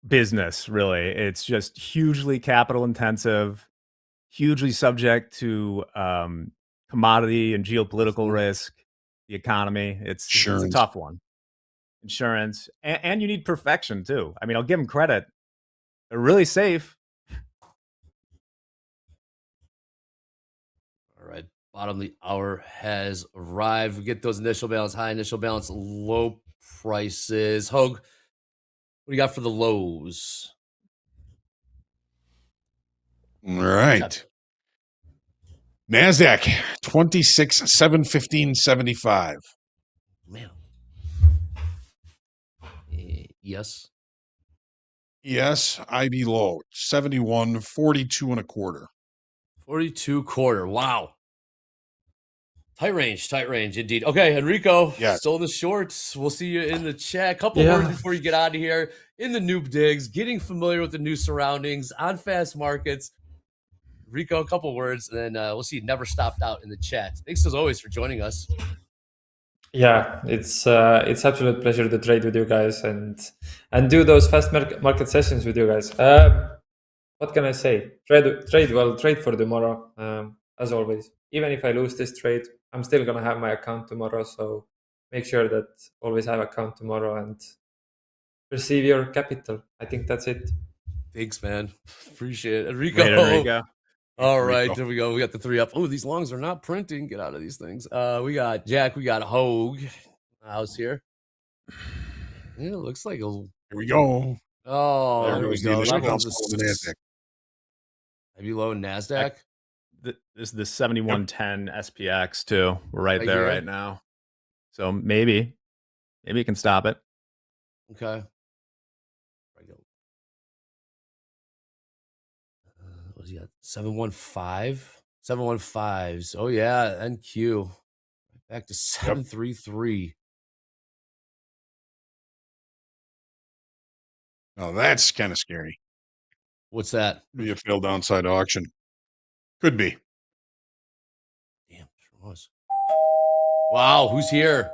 business, really. It's just hugely capital intensive, hugely subject to commodity and geopolitical risk, the economy. It's a tough one. Insurance, and you need perfection too. I mean, I'll give them credit. They're really safe. All right. Bottom of the hour has arrived. We get those initial balance high, initial balance low prices. Hogue, what do you got for the lows? All right. NASDAQ 26,715.75. Man. Yes. Yes, IB low 71.42 and a quarter. 42 quarter. Wow. Tight range, indeed. Okay, Enrico, still in the shorts. We'll see you in the chat. Couple words before you get out of here. In the noob digs, getting familiar with the new surroundings on fast markets. Enrico, a couple words, and then we'll see you never stopped out in the chat. Thanks as always for joining us. Yeah, it's absolute pleasure to trade with you guys and do those fast market sessions with you guys. What can I say? Trade well, trade for tomorrow. As always, even if I lose this trade, I'm still gonna have my account tomorrow. So make sure that always have account tomorrow and receive your capital. I think that's it. Thanks, man. Appreciate it, Enrico. Enrico. All right, there we go. We got the 3 up. Oh, these longs are not printing. Get out of these things. We got Jack. We got Hogue. House here. Yeah, it looks like a. Here we go. Oh, there we go. Maybe low in NASDAQ. This is the 7110 SPX too. We're right there here? right now. So maybe you can stop it. Okay. What's he got? 715? 715s. Oh, yeah. NQ. Back to 733. Oh, that's kind of scary. What's that? Be a failed downside auction. Could be. Damn, sure was. Wow, who's here?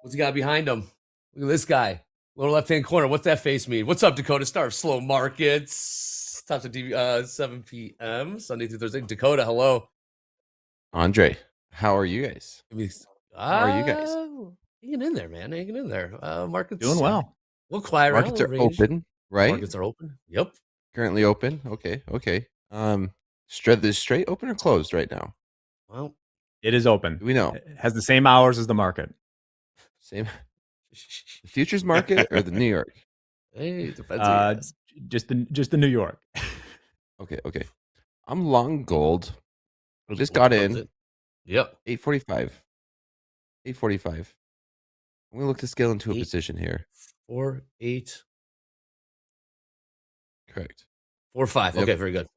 What's he got behind him? Look at this guy. Lower left-hand corner. What's that face mean? What's up, Dakota? Start slow markets. Tops of TV, 7 p.m. Sunday through Thursday. Dakota, hello. Andre, how are you guys? How are you guys? Hanging in there, man. Hanging in there. Markets Doing well. A little quiet. Markets are open, right? Markets are open. Yep. Currently open. Okay. Is straight open or closed right now? Well, it is open. Do we know? It has the same hours as the market. Same. The futures market or the New York? Hey, depends. Just the New York. Okay. I'm long gold. I just got in. Yep. 845. 845. I'm gonna look to scale into a position here. 4, 8. Correct. 4, 5. Yep. Okay, very good.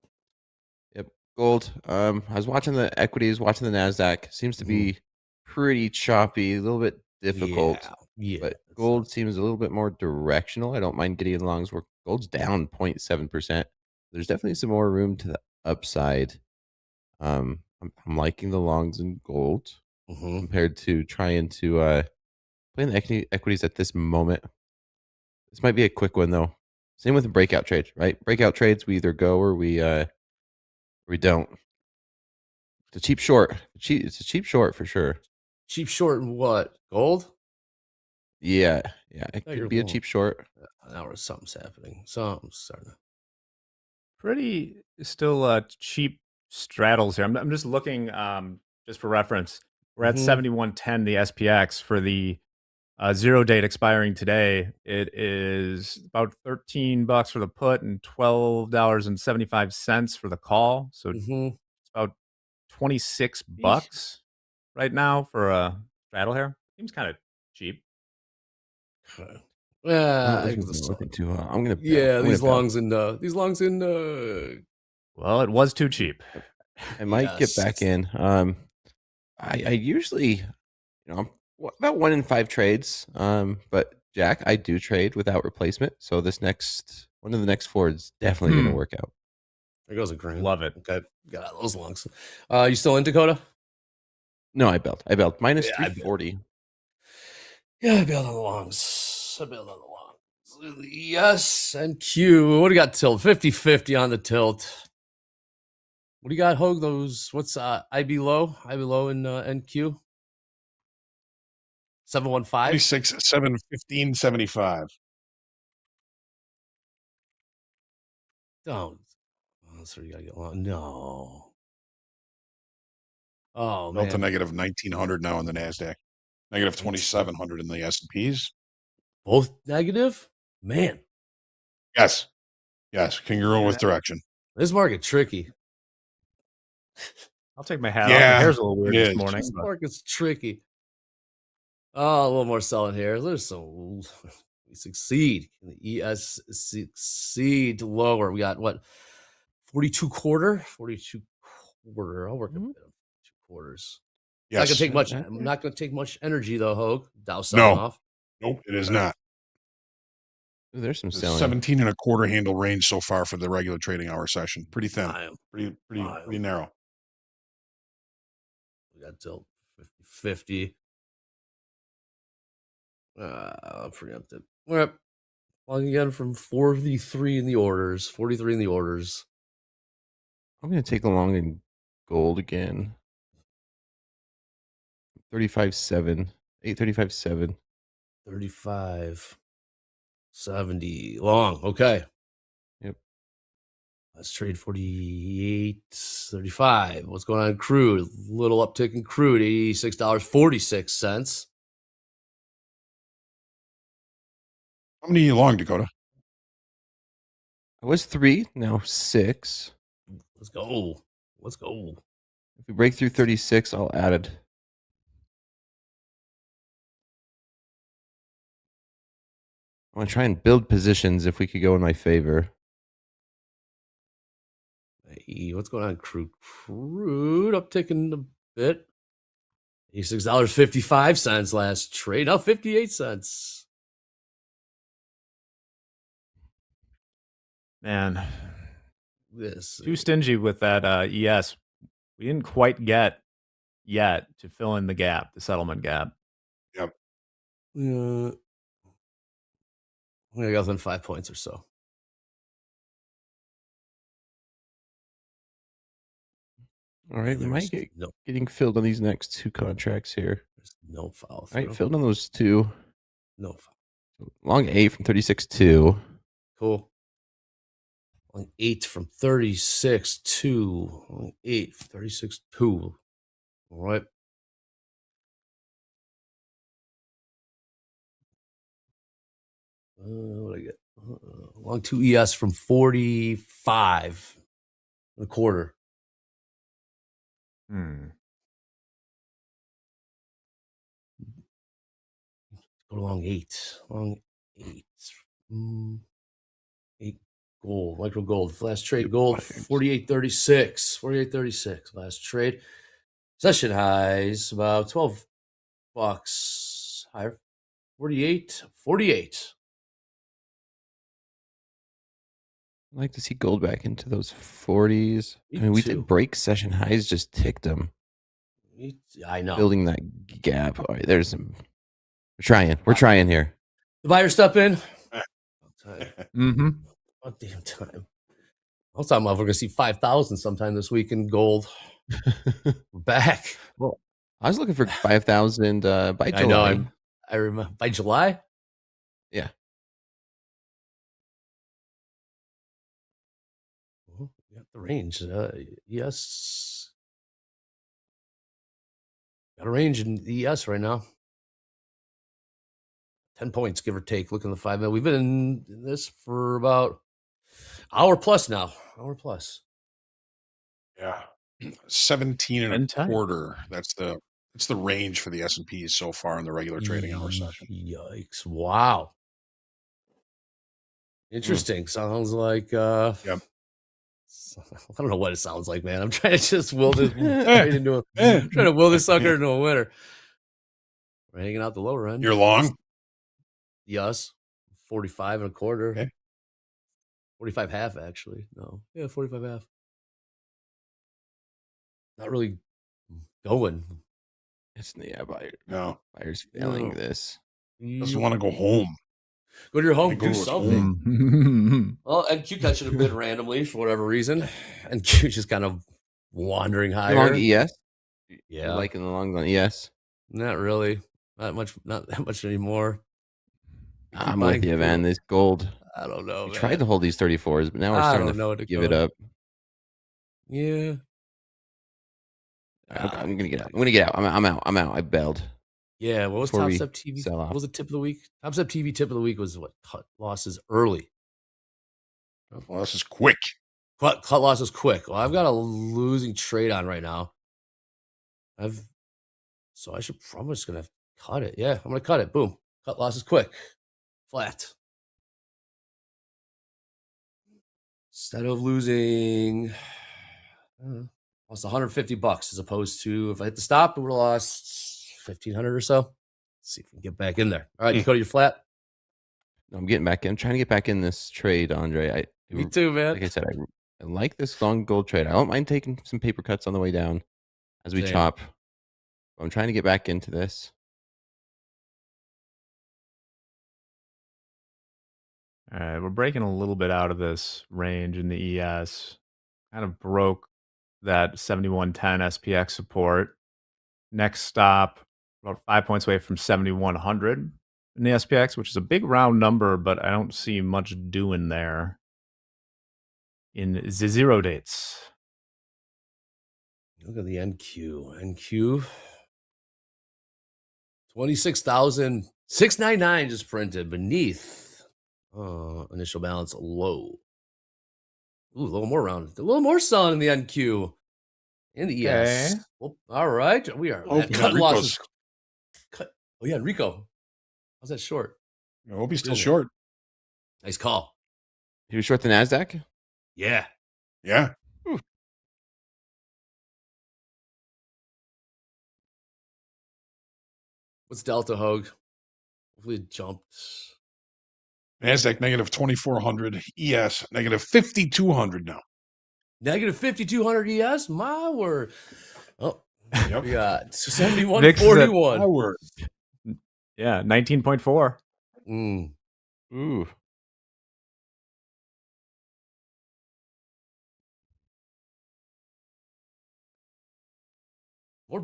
Yep. Gold. I was watching the equities, watching the NASDAQ. Seems to be pretty choppy, a little bit difficult. Yeah. But gold seems a little bit more directional. I don't mind getting in longs where gold's down 0.7%. There's definitely some more room to the upside. I'm liking the longs in gold compared to trying to play in the equities at this moment. This might be a quick one though. Same with the breakout trade, right? Breakout trades, we either go or we don't. It's a cheap short. It's a cheap short for sure. Cheap short in what? Gold? Yeah. It could be a cheap short. Now something's happening. Something's starting. Pretty still cheap straddles here. I'm just looking just for reference. We're at 7110 the SPX for the 0 date expiring today. It is about $13 for the put and $12.75 for the call. So it's about $26 right now for a straddle here. Seems kind of cheap. Yeah, I'm gonna these longs in well, it was too cheap. I might get back in. I usually, I'm about 1 in 5 trades. But Jack, I do trade without replacement. So one of the next 4 is definitely going to work out. There goes a green. Love it. Okay, got out those longs. You still in, Dakota? No, I bailed. Minus 340. Yeah, I bailed on the longs. Yes, and Q. What do you got tilt? 50-50 on the tilt. What do you got, Hogue? What's IB low? IB low in NQ? 715? 26, 715, 75. Don't. Oh, so you gotta get long. No. Oh, Delta man. negative 1900 now in the NASDAQ. Negative 2700 in the S&Ps. Both negative? Man. Yes. Congruent with direction. This market tricky. I'll take my hat off. Yeah, My hair's a little weird it this is. morning. This market's tricky. Oh, a little more selling here. There's some. We succeed. Can the ES succeed lower? We got what? 42 quarter? 42 quarter. I'll work a bit of 2 quarters. It's not gonna take much. I'm not gonna take much energy though, Hogue. Dow selling off. Nope, it is not. Ooh, there's some selling. 17 and a quarter handle range so far for the regular trading hour session. Pretty thin. Pretty narrow. We got till 50. Preempted. We're up long again from 43 in the orders. 43 in the orders. I'm going to take the long in gold again. 35.7. 835.7. 35.70. Long. Okay. Yep. Let's trade 48.35. What's going on in crude? Little uptick in crude. $86.46. How many long, Dakota? I was 3, now 6. Let's go. Let's go. If we break through 36, I'll add it. I want to try and build positions if we could go in my favor. Hey, what's going on, Crude? Crude upticking a bit. $86.55 last trade. Now 58 cents. Man, This too stingy with that ES. We didn't quite get yet to fill in the gap, the settlement gap. Yep. we got within 5 points or so. All right, we might get getting filled on these next two contracts here. There's no foul. All right, filled on those two. No foul. Long 8 from 36-2. Cool. Long 8 from 36-2. Long 8 from 36-2. All right. What do I get? Long 2 ES from 45 and a quarter. Go to long 8. Long 8. 8 gold. Micro gold. Last trade gold 48.36. 48.36. Last trade. Session highs about $12 higher. 48. I'd like to see gold back into those 40s. I mean, we did break session highs, just ticked them. I know. Building that gap. All right, there's some. We're trying here. The buyer step in. Mm-hmm. About damn time. I was talking about we're going to see 5,000 sometime this week in gold. We're back. Well, I was looking for 5,000 by July. I know. I remember by July. Yeah. We got the range. Yes. Got a range in the ES right now. 10 points, give or take. Look in the 5 minute. We've been in this for about hour plus now. Hour plus. Yeah. 17 and a quarter. That's the range for the S&P so far in the regular trading hour session. Yikes. Wow. Interesting. Sounds like yep. I don't know what it sounds like, man. I'm trying to just will this trying to will this sucker into a winner. We're hanging out the lower end. You're long? Yes. 45 and a quarter. Okay. 45 half, actually. No. Yeah, 45 half. Not really going. It's buyers failing this. Doesn't want to go home. Go to your home, do something. Well, NQ catching a bid randomly for whatever reason. NQ just kind of wandering higher. Long ES? Yeah. You're liking the longs on ES? Not really. Not that much anymore. I'm with you, man. This gold. I don't know. We tried to hold these 34s, but now we're starting to give it up. Yeah. I'm gonna get out. I'm out. I bailed. Yeah. What was Topstep TV? What was the tip of the week? Topstep TV tip of the week was what? Cut losses early. Cut losses quick. Cut losses quick. Well, I've got a losing trade on right now. I'm just gonna cut it. Yeah, I'm gonna cut it. Boom. Cut losses quick. Flat. Instead of losing, lost $150 as opposed to if I hit the stop, it would have lost $1,500 or so. Let's see if we can get back in there. All right, you go to your flat. No, I'm getting back in. I'm trying to get back in this trade, Andre. Me too, man. Like I said, I like this long gold trade. I don't mind taking some paper cuts on the way down as we chop. I'm trying to get back into this. All right, we're breaking a little bit out of this range in the ES. Kind of broke that 7110 SPX support. Next stop, about 5 points away from 7100 in the SPX, which is a big round number, but I don't see much doing there in the 0 dates. Look at the NQ. 26,699 just printed beneath initial balance low. Ooh, a little more round. A little more selling in the NQ. In the ES. Okay. Well, all right. We are Oh, we got cut losses. Rico's. Cut. Oh, yeah, Enrico. How's that short? I hope he's still Is it? short. Nice call. He was short the NASDAQ? Yeah. Yeah. What's Delta Hogue? Hopefully it jumped. NASDAQ negative 2,400. ES negative 5,200 now. Negative 5,200 ES? My word. Oh, Yep. we got VIX is at- 71.41. My word. Yeah, 19.4. Ooh. More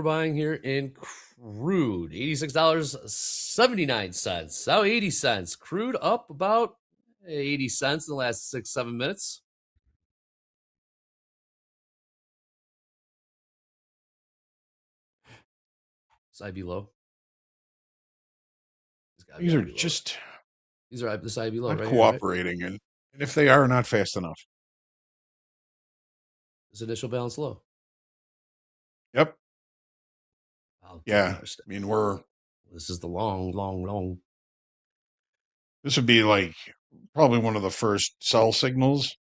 buying here in Crude. $86.79. Now 80 cents. Crude up about 80 cents in the last 6-7 minutes. Side below. These are just These are the side below, not right? cooperating. And if they are, not fast enough. This initial balance low. Yep. I'll Yeah. I mean, this is the long. this would be like probably one of the first sell signals.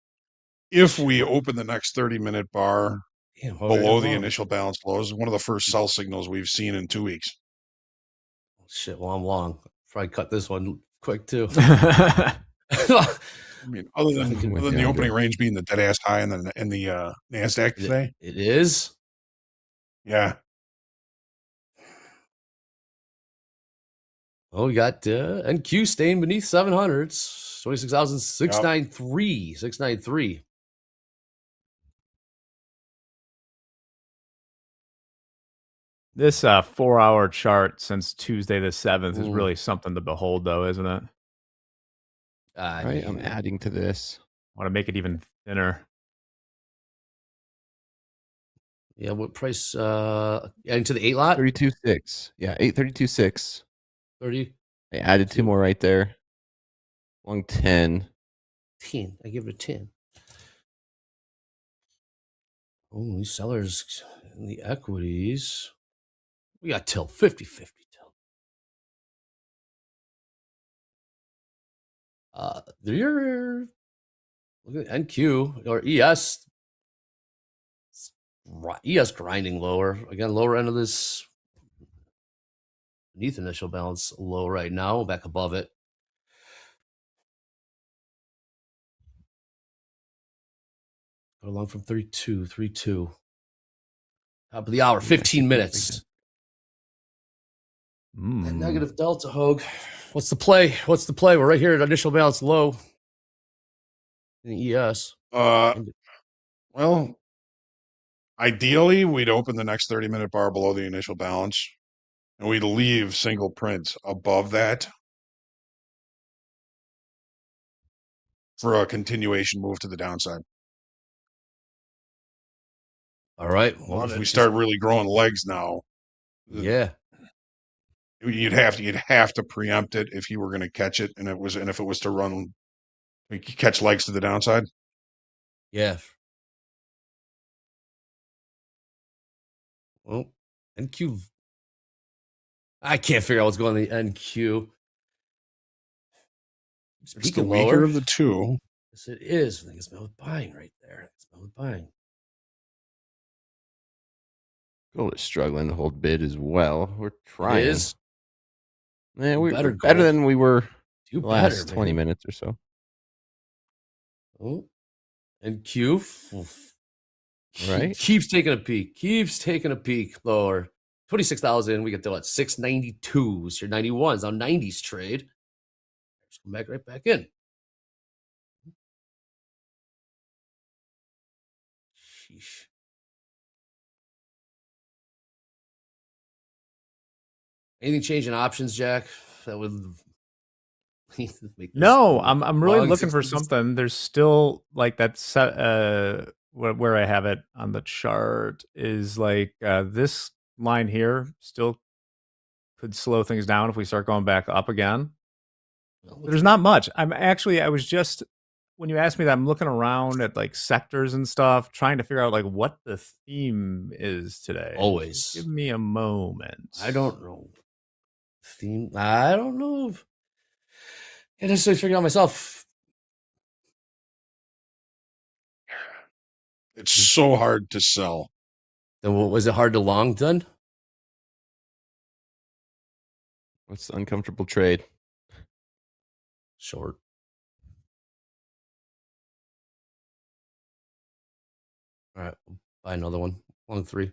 If we open the next 30-minute bar Damn, below the initial balance lows, one of the first sell signals we've seen in 2 weeks. Shit, well, I'm long. Probably cut this one quick too. I mean, other than with the you, opening Andre. range being the dead ass high and then in the NASDAQ today. It is. Yeah. Oh, we got NQ staying beneath 700s. 26,693. 693. This 4-hour chart since Tuesday the 7th is Ooh. really something to behold, though, isn't it? Right, I'm adding to this. Want to make it even thinner. Yeah, what price? Into the 8 lot? 32.6. Yeah, 832.6. 30. I added 2 more right there. Long 10. 10. I give it a 10. Oh, these sellers in the equities. We got till 50-50 till. They're look at NQ or ES. ES grinding lower. Again, lower end of this beneath initial balance low right now, back above it. Go along from 32. Top of the hour, 15 minutes. And negative delta, Hogue. What's the play? We're right here at initial balance low in the ES. Well, ideally, we'd open the next 30-minute bar below the initial balance, and we'd leave single prints above that for a continuation move to the downside. All right. Well, if we start really growing legs now, yeah, you'd have to preempt it if you were going to catch it, and if it was to run, catch legs to the downside. Yeah. Well, NQ. I can't figure out what's going on the NQ. It's the weaker of the two. Yes, it is. I think it's met with buying right there. It's met with buying. Gold is struggling to hold bid as well. We're trying. It is. Yeah, we're better than we were the last 20 minutes or so. Oh, and Q right keeps taking a peek lower. 26,000. We get to what 692. So your 91s now 90s trade. Just come back right back in. Sheesh. Anything change in options, Jack? That would No, I'm really looking for something. There's still like that set where I have it on the chart is like this line here still could slow things down if we start going back up again. There's not much. I was just when you ask me that, I'm looking around at like sectors and stuff, trying to figure out like what the theme is today. Always. Just give me a moment. I don't know. Theme. I don't know. I necessarily figure out myself. It's so hard to sell. Then what was it hard to long then? What's the uncomfortable trade? Short. All right, buy another one. Long 3.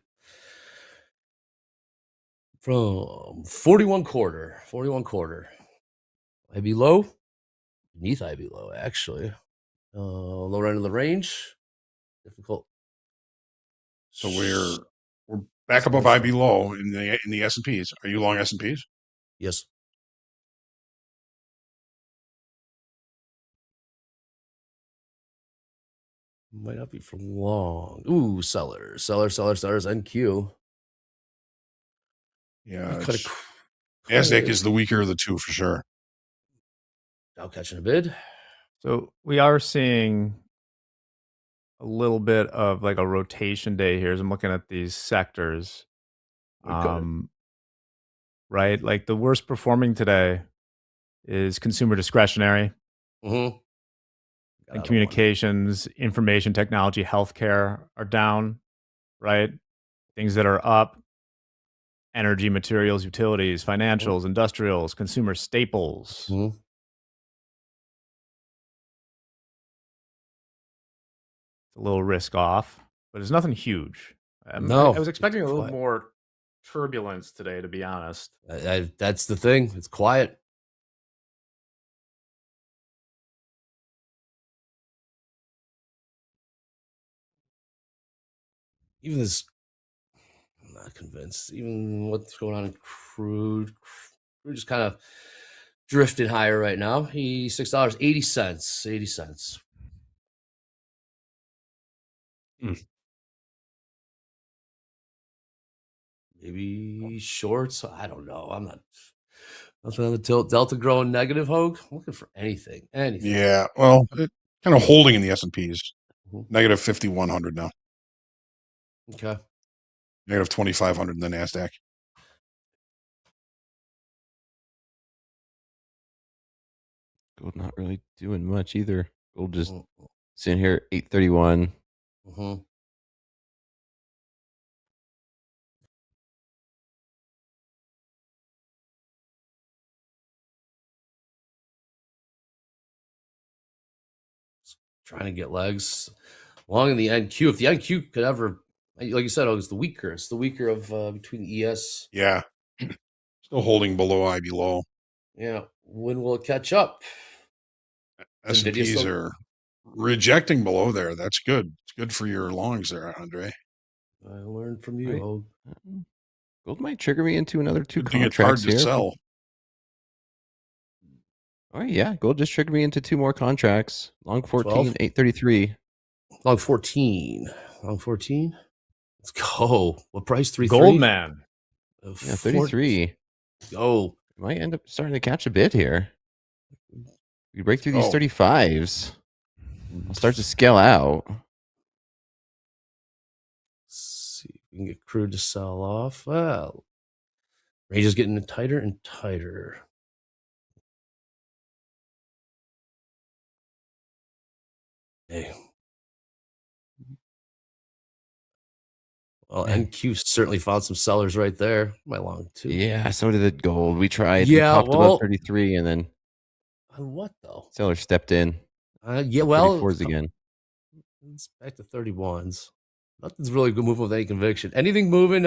From 41 quarter. 41 quarter. IB low. Beneath IB low, actually. Lower end of the range. Difficult. So we're back above IB low in the S&Ps. Are you long S&Ps? Yes. Might not be for long. Ooh, sellers, NQ. Yeah. Cut NASDAQ is the weaker of the two for sure. Dow catching a bid. So we are seeing a little bit of like a rotation day here as I'm looking at these sectors. Right? Like the worst performing today is consumer discretionary Mm-hmm. and communications, information technology, healthcare are down, right? Things that are up, energy, materials, utilities, financials, industrials, consumer staples. Mm-hmm. It's a little risk off, but it's nothing huge. No. I was expecting a little more turbulence today, to be honest. That's the thing. It's quiet. Even this, I'm not convinced. Even what's going on in crude, we're just kind of drifting higher right now. $86.80. 80 cents. Maybe shorts. I don't know. I'm not. Nothing on the tilt. Delta growing negative, Hogue. I'm looking for anything. Yeah. Well, kind of holding in the S&Ps. Negative 5,100 now. Okay. Negative 2,500 in the NASDAQ. Gold not really doing much either. Gold just sitting here at 831. Mm-hmm. Trying to get legs long in the NQ. If the NQ could ever, like you said, it's the weaker. It's the weaker of between the ES. Yeah. Still holding below IB low. Yeah. When will it catch up? S&Ps are rejecting below there. That's good. It's good for your longs there, Andre. I learned from you, Hogue. Gold might trigger me into another 2 contracts it's hard here. to sell. All right, yeah. Gold just triggered me into 2 more contracts. Long 14, 12? 833. Long 14. Long 14. Let's go. What price? 3 Gold man. Yeah, 33. Go. Might end up starting to catch a bid here. We break through these 35s. I'll start to scale out. Let's see if we can get crude to sell off. Well, range is getting tighter and tighter. Hey. Well, NQ certainly found some sellers right there. My long too. Yeah, so did the gold. We tried. Yeah, we popped above 33, and then on what though? seller stepped in. Yeah, well, 34s again. It's back to 31s. Nothing's really good moving with any conviction. Anything moving?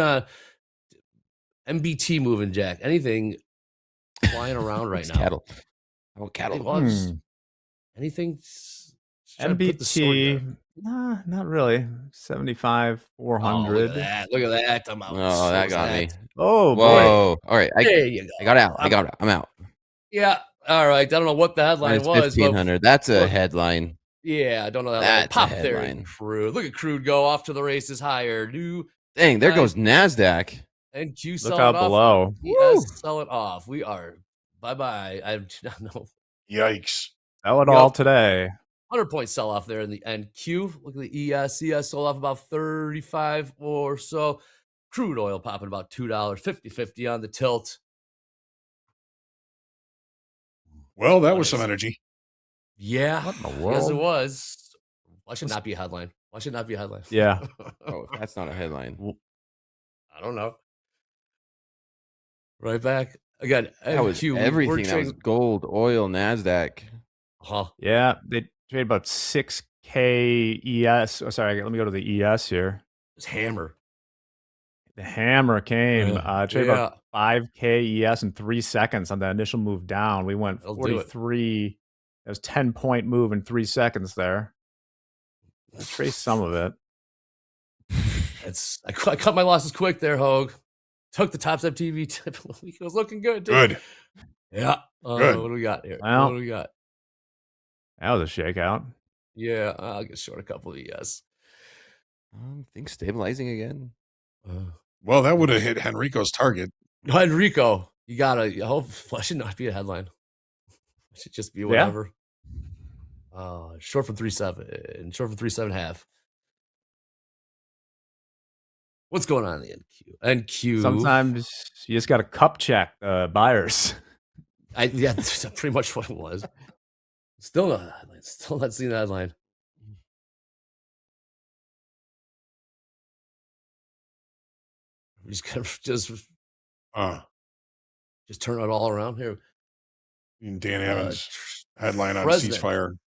MBT moving, Jack. Anything flying around right now? Cattle. Oh, cattle. Anything? MBT? Nah, not really. 75, 400. Look at that. I'm out. Oh, that got me. Oh, whoa. Boy. All right. There you go. I got out. I'm out. Yeah. All right. I don't know what the headline was. 1,500. That's a headline. Yeah, I don't know that. That's Pop a headline. there, Crude. Look at Crude go off to the races higher. Dang, there goes NASDAQ. NQ sell Look it out off. below. Yes, sell it off. We are. Bye-bye. I do not know. Yikes. Sell it all today. 100-point sell off there in the NQ. Look at the ES. ES sold off about 35 or so. Crude oil popping about $2, 50-50 on the tilt. Well, that What was some is- energy. Yeah, What in the yes, it world? was. Why should not be a headline? Why should not be a headline? Yeah. Oh, that's not a headline. I don't know. Right back again. That was NQ. everything. That was gold, oil, NASDAQ. Yeah, they trade about 6K ES. Oh, sorry, let me go to the ES here. It's hammer. The hammer came. Trade Yeah. about 5K ES in 3 seconds on the initial move down. We went That'll do it. 43. That was 10-point move in 3 seconds there. I traced some of it. I cut my losses quick there, Hogue. Took the Topstep TV tip. It was looking good, too. Good. Yeah. Good. What do we got here? Well, What do we got? That was a shakeout. Yeah, I'll get short a couple of ES. Things stabilizing again. Well, that would have hit Henrico's target. Enrico, you gotta. I hope that should not be a headline. It should just be whatever. Short from 3.7. Short from 3.7.5. What's going on in the NQ? NQ. Sometimes you just got to cup check buyers. Yeah, that's pretty much what it was. Still not a headline. Still not seeing the headline. We just kind of just turn it all around here. Dan Evans headline on President. ceasefire.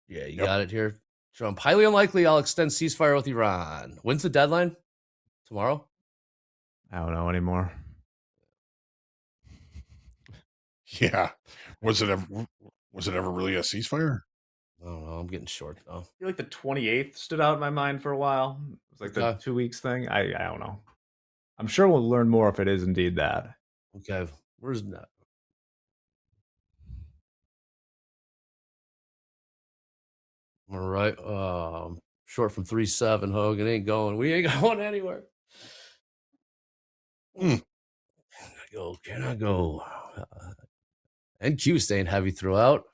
Yeah, you got it here. Trump, highly unlikely I'll extend ceasefire with Iran. When's the deadline? Tomorrow? I don't know anymore. Yeah. Was it ever really a ceasefire? I don't know. I'm getting short though. I feel like the 28th stood out in my mind for a while. It was like the 2 weeks thing. I don't know. I'm sure we'll learn more if it is indeed that. Okay. Where's that? All right. Short from 3.7, Hogan. Ain't going. We ain't going anywhere. Can I go? NQ staying heavy throughout.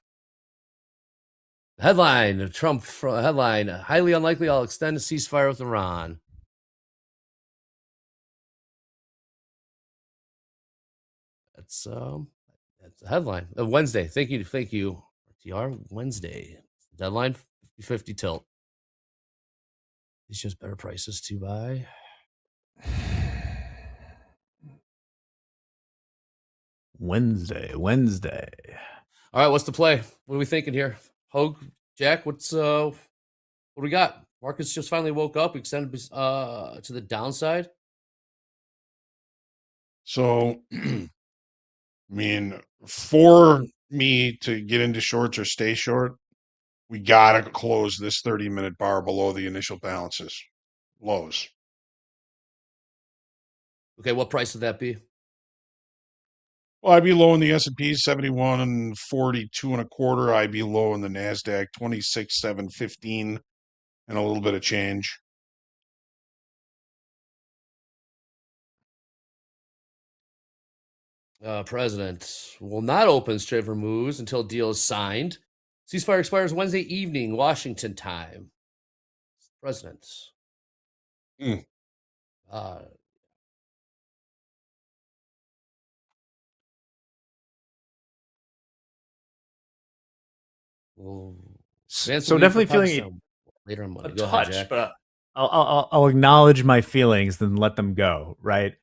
Headline, Trump headline, highly unlikely I'll extend a ceasefire with Iran. That's a headline. Wednesday. Thank you. TR Wednesday. Deadline 50 tilt. It's just better prices to buy. Wednesday. All right, what's the play? What are we thinking here? Hogue, Jack, what do we got? Markets just finally woke up, extended to the downside. So, I mean, for me to get into shorts or stay short, we got to close this 30-minute bar below the initial balances, lows. Okay, what price would that be? Well, I'd be low in the S&P 71 and 42 and a quarter. I'd be low in the NASDAQ 26,715 and a little bit of change. President will not open straight for moves until deal is signed. Ceasefire expires Wednesday evening, Washington time. President. So definitely feeling later on Monday. a Go touch, ahead, Jack. but I'll acknowledge my feelings, then let them go. Right,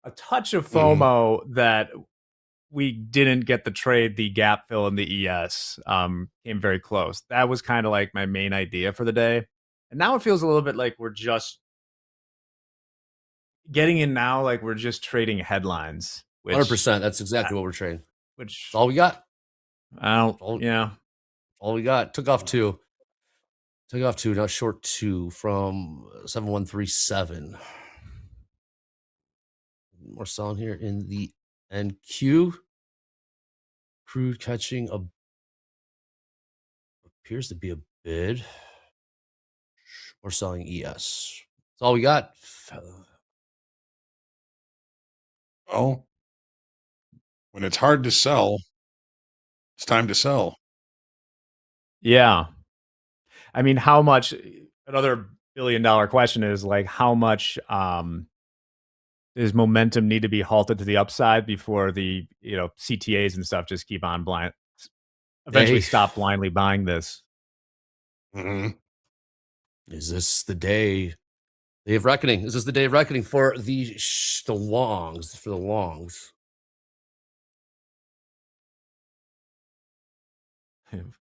a touch of FOMO that we didn't get the trade, the gap fill in the ES came very close. That was kind of like my main idea for the day, and now it feels a little bit like we're just getting in now, like we're just trading headlines. 100%. That's exactly what we're trading. Which that's all we got. Yeah. All we got. Took off two. Now short two from 7137. We're selling here in the NQ. Crude catching appears to be a bid. We're selling ES. That's all we got. Well, when it's hard to sell, it's time to sell. Yeah. I mean, how much? Another $1 billion question is like, how much does momentum need to be halted to the upside before the CTAs and stuff just keep on eventually Hey. stop blindly buying this? Mhm. Is this the day of reckoning? Is this the day of reckoning for the longs? For the longs.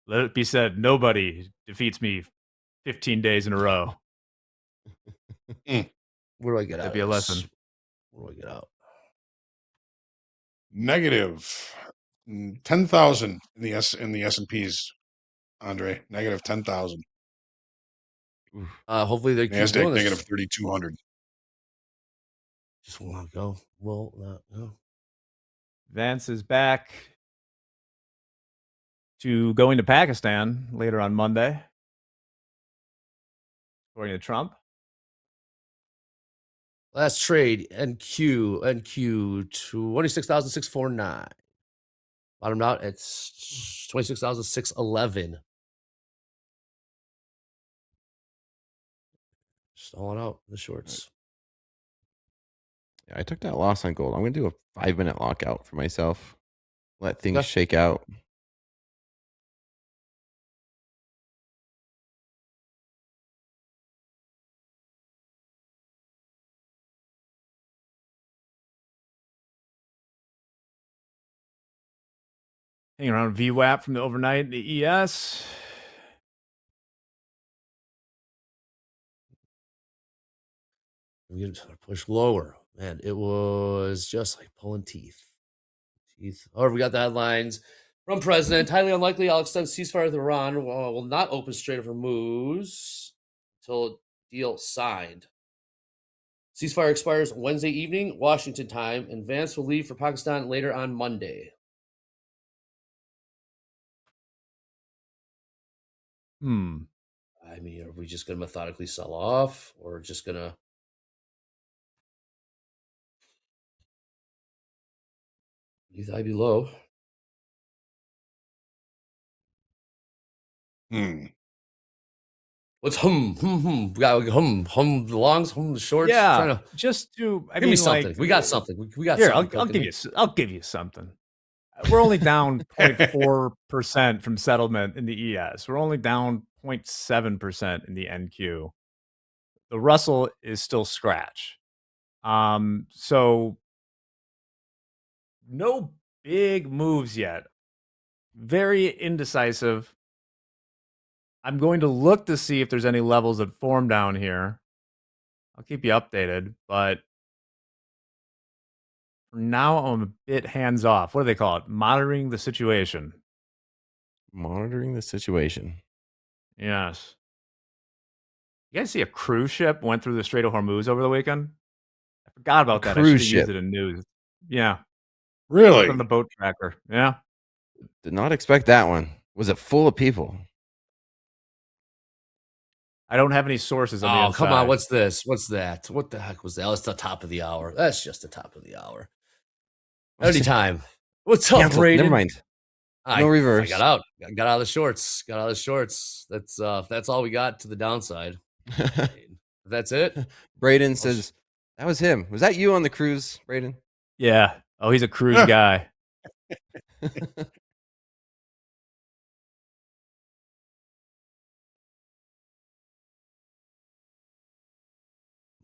Let it be said, nobody defeats me 15 days in a row. Where do I get out? That'd be a of this? lesson. Where do I get out? Negative 10,000 in the S&Ps, Andre. Negative 10,000. Hopefully they keep doing NASDAQ this. negative 3,200. Just will not go. Will not go. Vance is back to going to Pakistan later on Monday, according to Trump. Last trade, NQ 26,649. Bottomed out at 26,611. Stalling out the shorts. Yeah, I took that loss on gold. I'm going to do a 5-minute lockout for myself. Let things Okay. shake out. Hanging around VWAP from the overnight, the ES. We get to push lower. Man, it was just like pulling teeth. However, we got the headlines from President. Highly unlikely I'll extend ceasefire with Iran. Will not open Strait of Hormuz until deal signed. Ceasefire expires Wednesday evening, Washington time, and Vance will leave for Pakistan later on Monday. I mean, are we just going to methodically sell off, or just going to leave the IB low? What's We got the longs, the shorts. Yeah, Trying to just to give me something. We got something. We got here. something. I'll give you something. We're only down 0.4% from settlement in the ES. We're only down 0.7% in the NQ. The Russell is still scratch. So no big moves yet. Very indecisive. I'm going to look to see if there's any levels that form down here. I'll keep you updated, but for now, I'm a bit hands off. What do they call it? Monitoring the situation. Monitoring the situation. Yes. You guys see a cruise ship went through the Strait of Hormuz over the weekend? I forgot about that. I should have cruise used ship? it in news. Yeah. Really? On the boat tracker. Yeah. Did not expect that one. Was it full of people? I don't have any sources on the Oh, inside. come on. What's this? What's that? What the heck was that? That's the top of the hour. That's just the top of the hour. Anytime. What's up, Canceled. Braden? Never mind. No reverse. I got out. Got out of the shorts. Got out of the shorts. That's all we got to the downside. That's it. Braden says, that was him. Was that you on the cruise, Braden? Yeah. Oh, he's a cruise guy.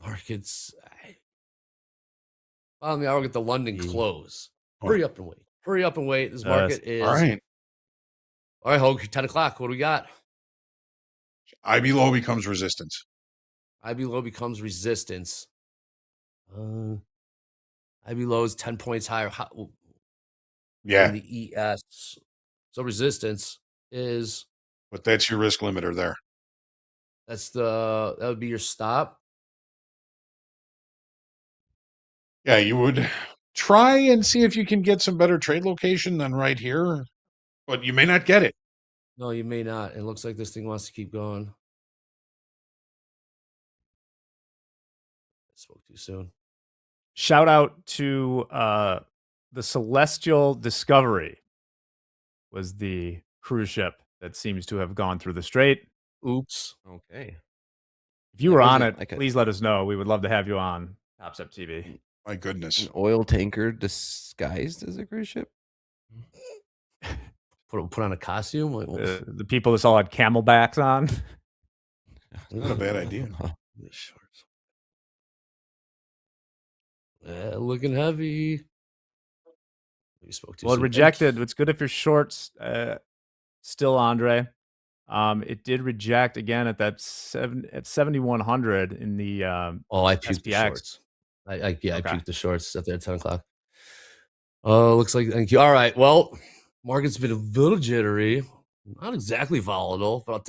Markets. Bottom of the hour, get the London close. Hurry up and wait. Hurry up and wait. This market is all right. All right, Hogue. 10 o'clock. What do we got? IB low becomes resistance. IB low becomes resistance. IB low is 10 points higher. Yeah. Than the ES. So resistance is. But that's your risk limiter there. That would be your stop. Yeah, you would try and see if you can get some better trade location than right here, but you may not get it. No, you may not. It looks like this thing wants to keep going. I spoke too soon. Shout out to the Celestial Discovery was the cruise ship that seems to have gone through the strait. Oops. Okay. If you That were on wasn't it, like a- please let us know. We would love to have you on Topstep TV. My goodness. An oil tanker disguised as a cruise ship? Put on a costume. Like, The people that all had camelbacks on. Not a bad idea. The shorts. Looking heavy. We spoke to Well, it some rejected. It's good if you're shorts still, Andre. It did reject again at that 7,100 in the I puked the SPX. shorts. I Okay. puked the shorts at there at 10 o'clock. Oh, looks like thank you. All right. Well, market's been a little jittery, not exactly volatile, but I'll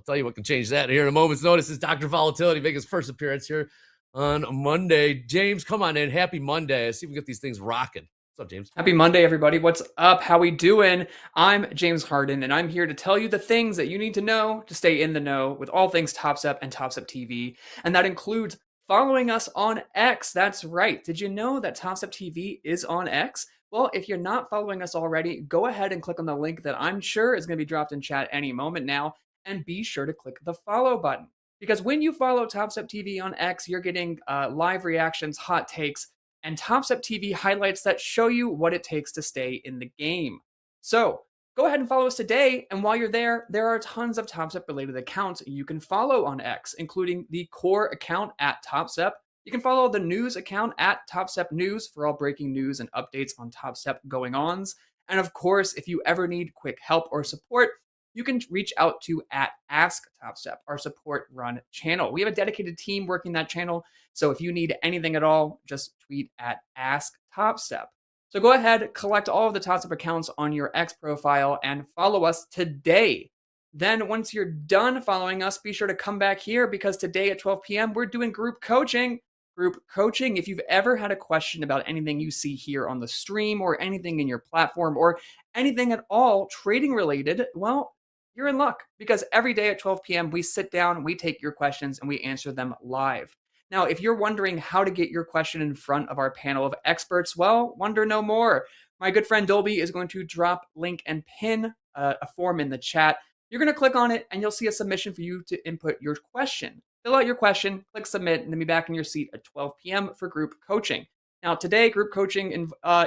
tell you what can change that here in a moment's notice. Is Dr. Volatility making his first appearance here on Monday. James, come on in. Happy Monday. Let's see if we can get these things rocking. What's up, James? Happy Monday, everybody. What's up? How we doing? I'm James Harden, and I'm here to tell you the things that you need to know to stay in the know with all things Topstep and Topstep TV. And that includes following us on X. That's right. Did you know that Topstep TV is on X? Well, if you're not following us already, go ahead and click on the link that I'm sure is going to be dropped in chat any moment now, and be sure to click the follow button. Because when you follow Topstep TV on X, you're getting live reactions, hot takes, and Topstep TV highlights that show you what it takes to stay in the game. So go ahead and follow us today. And while you're there, there are tons of Topstep related accounts you can follow on X, including the core account at Topstep. You can follow the news account at Topstep News for all breaking news and updates on Topstep going-ons. And of course, if you ever need quick help or support, you can reach out to at Ask Topstep, our support run channel. We have a dedicated team working that channel. So if you need anything at all, just tweet at Ask Topstep. So go ahead, collect all of the Topstep accounts on your X profile and follow us today. Then once you're done following us, be sure to come back here because today at 12 p.m. we're doing group coaching. Group coaching, if you've ever had a question about anything you see here on the stream or anything in your platform or anything at all trading related, well, you're in luck because every day at 12 p.m. we sit down, we take your questions, and we answer them live. Now, if you're wondering how to get your question in front of our panel of experts, well, wonder no more. My good friend Dolby is going to drop, link, and pin a form in the chat. You're going to click on it, and you'll see a submission for you to input your question. Fill out your question, click submit, and then be back in your seat at 12 p.m. for group coaching. Now, today, group coaching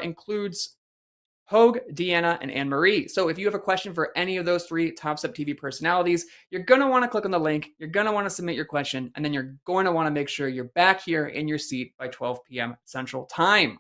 includes Hogue, Deanna, and Anne-Marie. So if you have a question for any of those three Topstep TV personalities, you're going to want to click on the link, you're going to want to submit your question, and then you're going to want to make sure you're back here in your seat by 12 p.m. Central Time.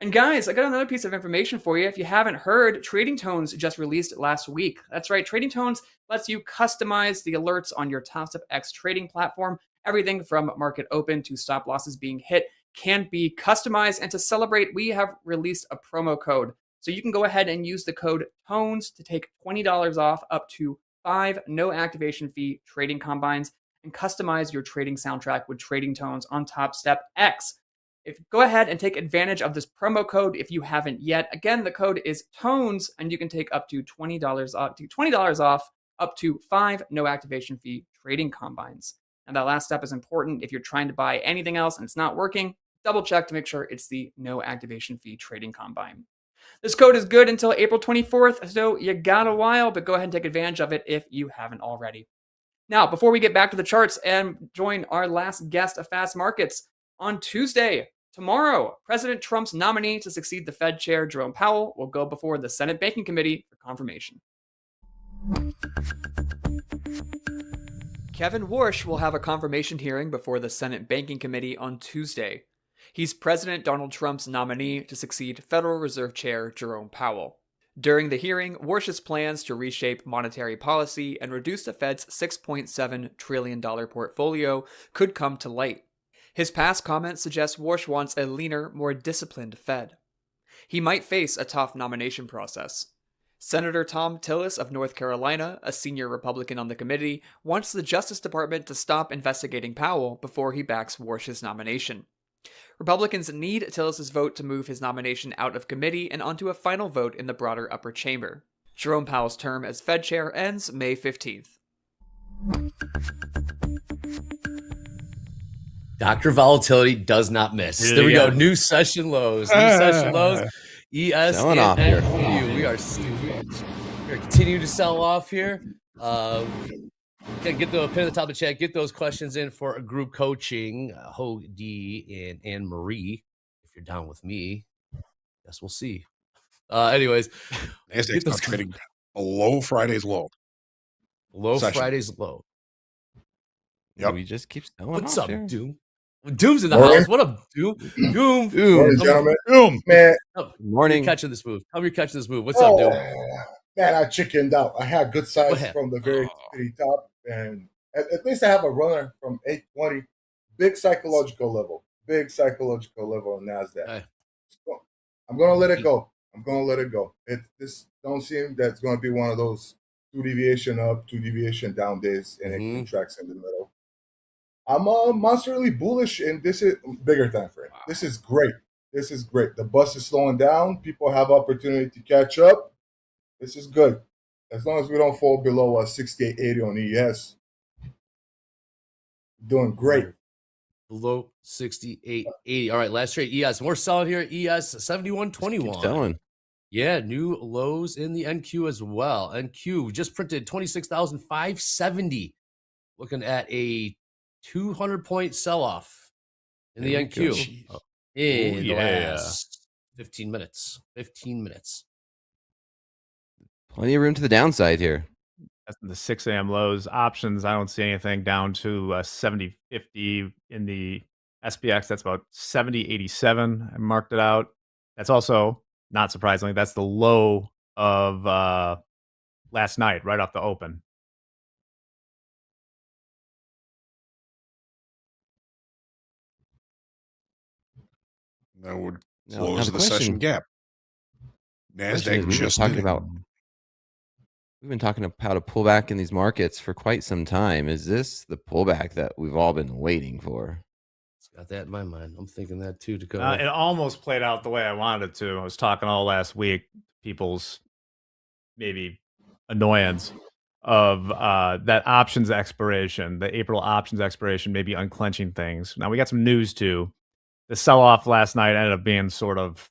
And guys, I got another piece of information for you. If you haven't heard, Trading Tones just released last week. That's right, Trading Tones lets you customize the alerts on your Topstep X trading platform. Everything from market open to stop losses being hit can be customized. And to celebrate, we have released a promo code. So you can go ahead and use the code TONES to take $20 off up to 5 no activation fee trading combines and customize your trading soundtrack with Trading Tones on Topstep X. Go ahead and take advantage of this promo code if you haven't yet. Again, the code is TONES, and you can take up to $20 off up to 5 no activation fee trading combines. And that last step is important. If you're trying to buy anything else and it's not working, double check to make sure it's the no activation fee trading combine. This code is good until April 24th, so you got a while, but go ahead and take advantage of it if you haven't already. Now, before we get back to the charts and join our last guest of Fast Markets, on Tuesday, tomorrow, President Trump's nominee to succeed the Fed Chair, Jerome Powell, will go before the Senate Banking Committee for confirmation. Kevin Warsh will have a confirmation hearing before the Senate Banking Committee on Tuesday. He's President Donald Trump's nominee to succeed Federal Reserve Chair Jerome Powell. During the hearing, Warsh's plans to reshape monetary policy and reduce the Fed's $6.7 trillion portfolio could come to light. His past comments suggest Warsh wants a leaner, more disciplined Fed. He might face a tough nomination process. Senator Tom Tillis of North Carolina, a senior Republican on the committee, wants the Justice Department to stop investigating Powell before he backs Warsh's nomination. Republicans need Tillis' vote to move his nomination out of committee and onto a final vote in the broader upper chamber. Jerome Powell's term as Fed chair ends May 15th. Dr. Volatility does not miss. There we go. New session lows. New session lows. Selling off here. We are continuing to sell off here. Again, get the pin at the top of the chat. Get those questions in for group coaching. Hogue D and Anne Marie. If you're down with me, guess we'll see. Anyways, NASDAQ's now trading below Friday's low. Low Session. Friday's low. Yep. We just keep selling What's off up, shares. Doom? Doom's in the Morning. house. What up, Doom? Doom. Morning, gentlemen. Boom. Man, Morning. You're catching this move. How are you catching this move? What's up, Doom? Man, I chickened out. I had good What size happened? from the very top, and at least I have a runner from 820. Big psychological level on NASDAQ. Okay. So I'm going to let it go. This don't seem that's going to be one of those 2 deviation up, 2 deviation down days, and it contracts in the middle. I'm monsterly bullish, and this is bigger time frame. Wow. This is great. The bus is slowing down. People have opportunity to catch up. This is good. As long as we don't fall below 68.80 on ES. Doing great. Below 68.80. All right, last trade ES. We're selling here at ES 71.21. Selling. Yeah, new lows in the NQ as well. NQ just printed 26,570. Looking at a 200-point sell-off in the There we go. NQ in the yeah. last 15 minutes. 15 minutes. Plenty of room to the downside here. That's the 6 a.m. lows. Options, I don't see anything down to 70.50 in the SPX. That's about 70.87. I marked it out. That's also, not surprisingly, that's the low of last night, right off the open. That would Now close the the session question- gap. Question is, NASDAQ just did it. We've been talking about a pullback in these markets for quite some time. Is this the pullback that we've all been waiting for? It's got that in my mind. I'm thinking that too, to go. It almost played out the way I wanted it to. I was talking all last week, people's maybe annoyance of that options expiration, the April options expiration, maybe unclenching things. Now we got some news too. The sell-off last night ended up being sort of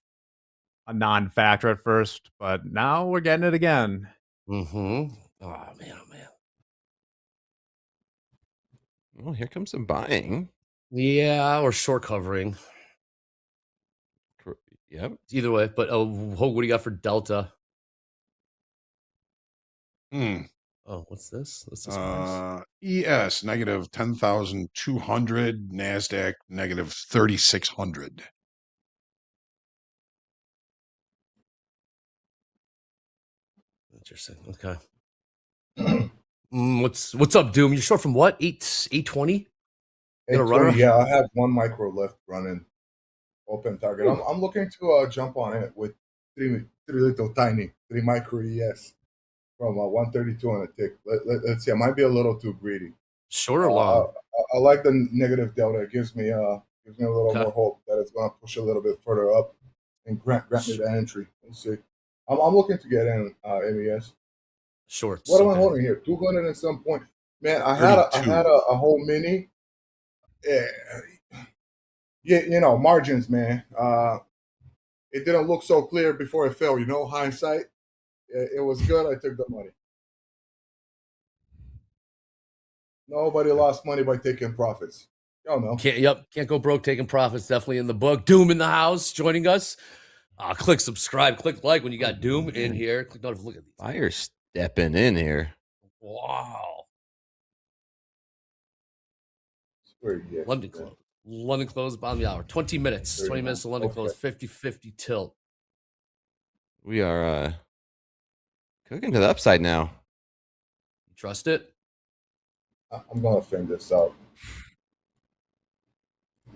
a non-factor at first, but now we're getting it again. Mm-hmm. Oh, man. Well, here comes some buying. Yeah, or short covering. Yep. Either way, but what do you got for Delta? Oh, what's this? What's this price? ES negative 10,200. NASDAQ negative 3,600. Interesting. Okay. What's up, Doom? You're short from what? 820? Got a runner? 820, yeah, I have 1 micro left running open target. I'm looking to jump on it with three little tiny 3 micro ES from 132 on a tick. Let's see. I might be a little too greedy. Short or long? I like the negative delta. It gives me a little more hope that it's going to push a little bit further up and grant me the entry. We'll see. I'm looking to get in MES. Shorts. What am I holding here? 200 at some point. Man, I had a whole mini. Yeah, margins, man. It didn't look so clear before it fell. Hindsight. It was good. I took the money. Nobody lost money by taking profits. Y'all know. Can't go broke taking profits. Definitely in the book. Doom in the house joining us. Click subscribe, click like when you got Doom in here. Click notification. Look at these. Buyer stepping in here. Wow. Yes, London close. London close, bottom of the hour. 20 minutes. 20 minutes to London close. 50-50 tilt. We are cooking to the upside now. You trust it? I'm going to figure this out.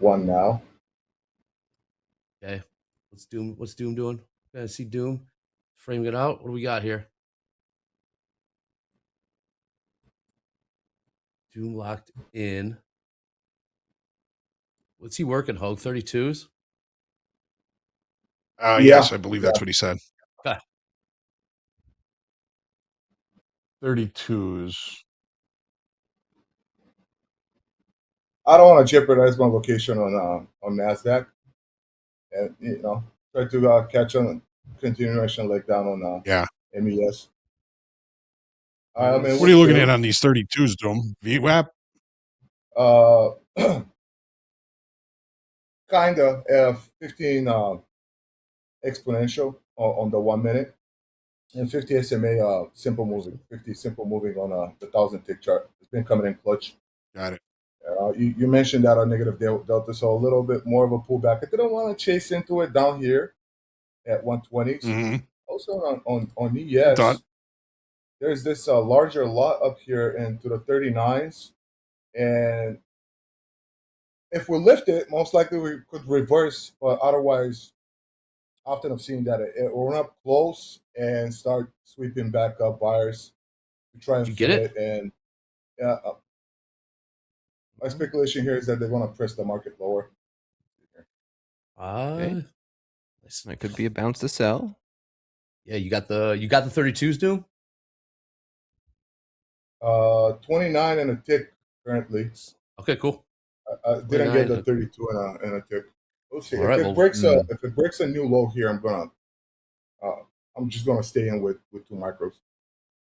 1 now. Okay. What's Doom doing? Gonna see Doom framing it out. What do we got here? Doom locked in. What's he working, Hogue? 32s? Yes, I believe that's what he said. Okay. 32s. I don't want to jeopardize my location on NASDAQ. And, try to catch on continuation leg down on MES. I mean, What are you looking at on these 32s, Dome? VWAP? Kind of 15 exponential on the 1 minute, and 50 SMA simple moving, 50 simple moving on the 1,000 tick chart. It's been coming in clutch. Got it. You mentioned that a negative delta, so a little bit more of a pullback. I didn't want to chase into it down here at 120s. Mm-hmm. Also on ES, there's this larger lot up here into the 39s, and if we lift it, most likely we could reverse, but otherwise, often I've seen that it will run up close and start sweeping back up buyers to try and get it? And yeah, my speculation here is that they're going to press the market lower. Okay. That could be a bounce to sell. Yeah, you got the 32s, Doom? 29 and a tick currently. Okay, cool. I didn't get the 32 and a tick. We'll see. All right, If it breaks a new low here, I'm just gonna stay in with 2 micros.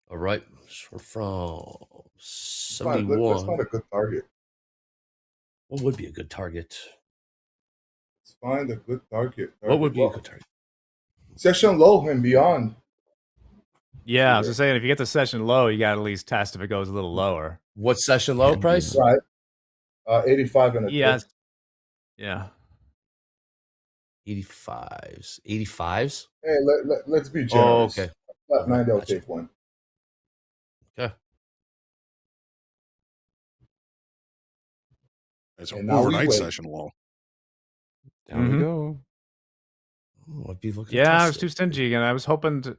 All right. So from 71. Let's find a good target. What would be a good target? Let's find a good target. What would be a good target? Session low and beyond. Yeah, I was just saying, if you get the session low, you got to at least test if it goes a little lower. What session low price? Right. 85 and a Yes. Yeah. 85s. 85s? Hey, let's be generous. Oh, okay. Flat 90, I'll take one. Okay. It's an overnight session low. Down we go. Oh, I'd be looking. Yeah, I was too stingy, and I was hoping to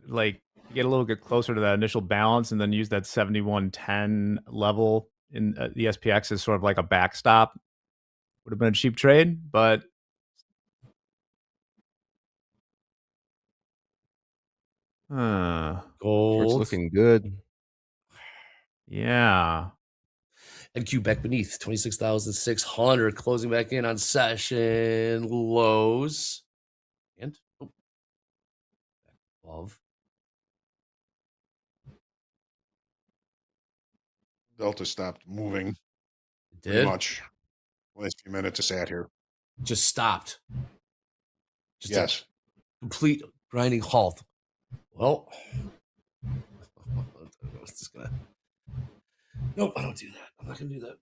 get a little bit closer to that initial balance, and then use that 71.10 level in the SPX as sort of like a backstop. Would have been a cheap trade, but gold Short's looking good. Yeah. NQ back beneath 26,600, closing back in on session lows. And back above. Delta stopped moving. It Pretty did? much. Last few minutes it sat here. Just stopped. Just yes. A complete grinding halt. Well, what's this gonna? Nope, I don't do that. I'm not gonna do that.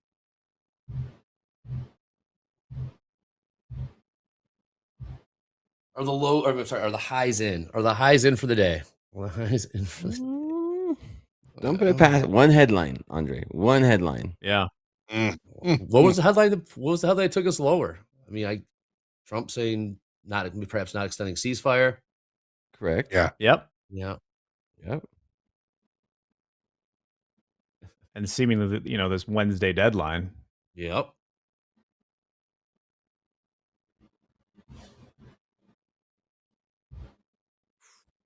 Are the low? I'm sorry. Are the highs in? Are the highs in for the day? Are the highs in for the Don't put it past one headline, Andre. One headline. Yeah. What was the headline? What was the headline that took us lower? I mean, Trump saying perhaps not extending ceasefire. Correct. Yeah. Yep. Yeah. Yep. And seemingly, this Wednesday deadline. Yep.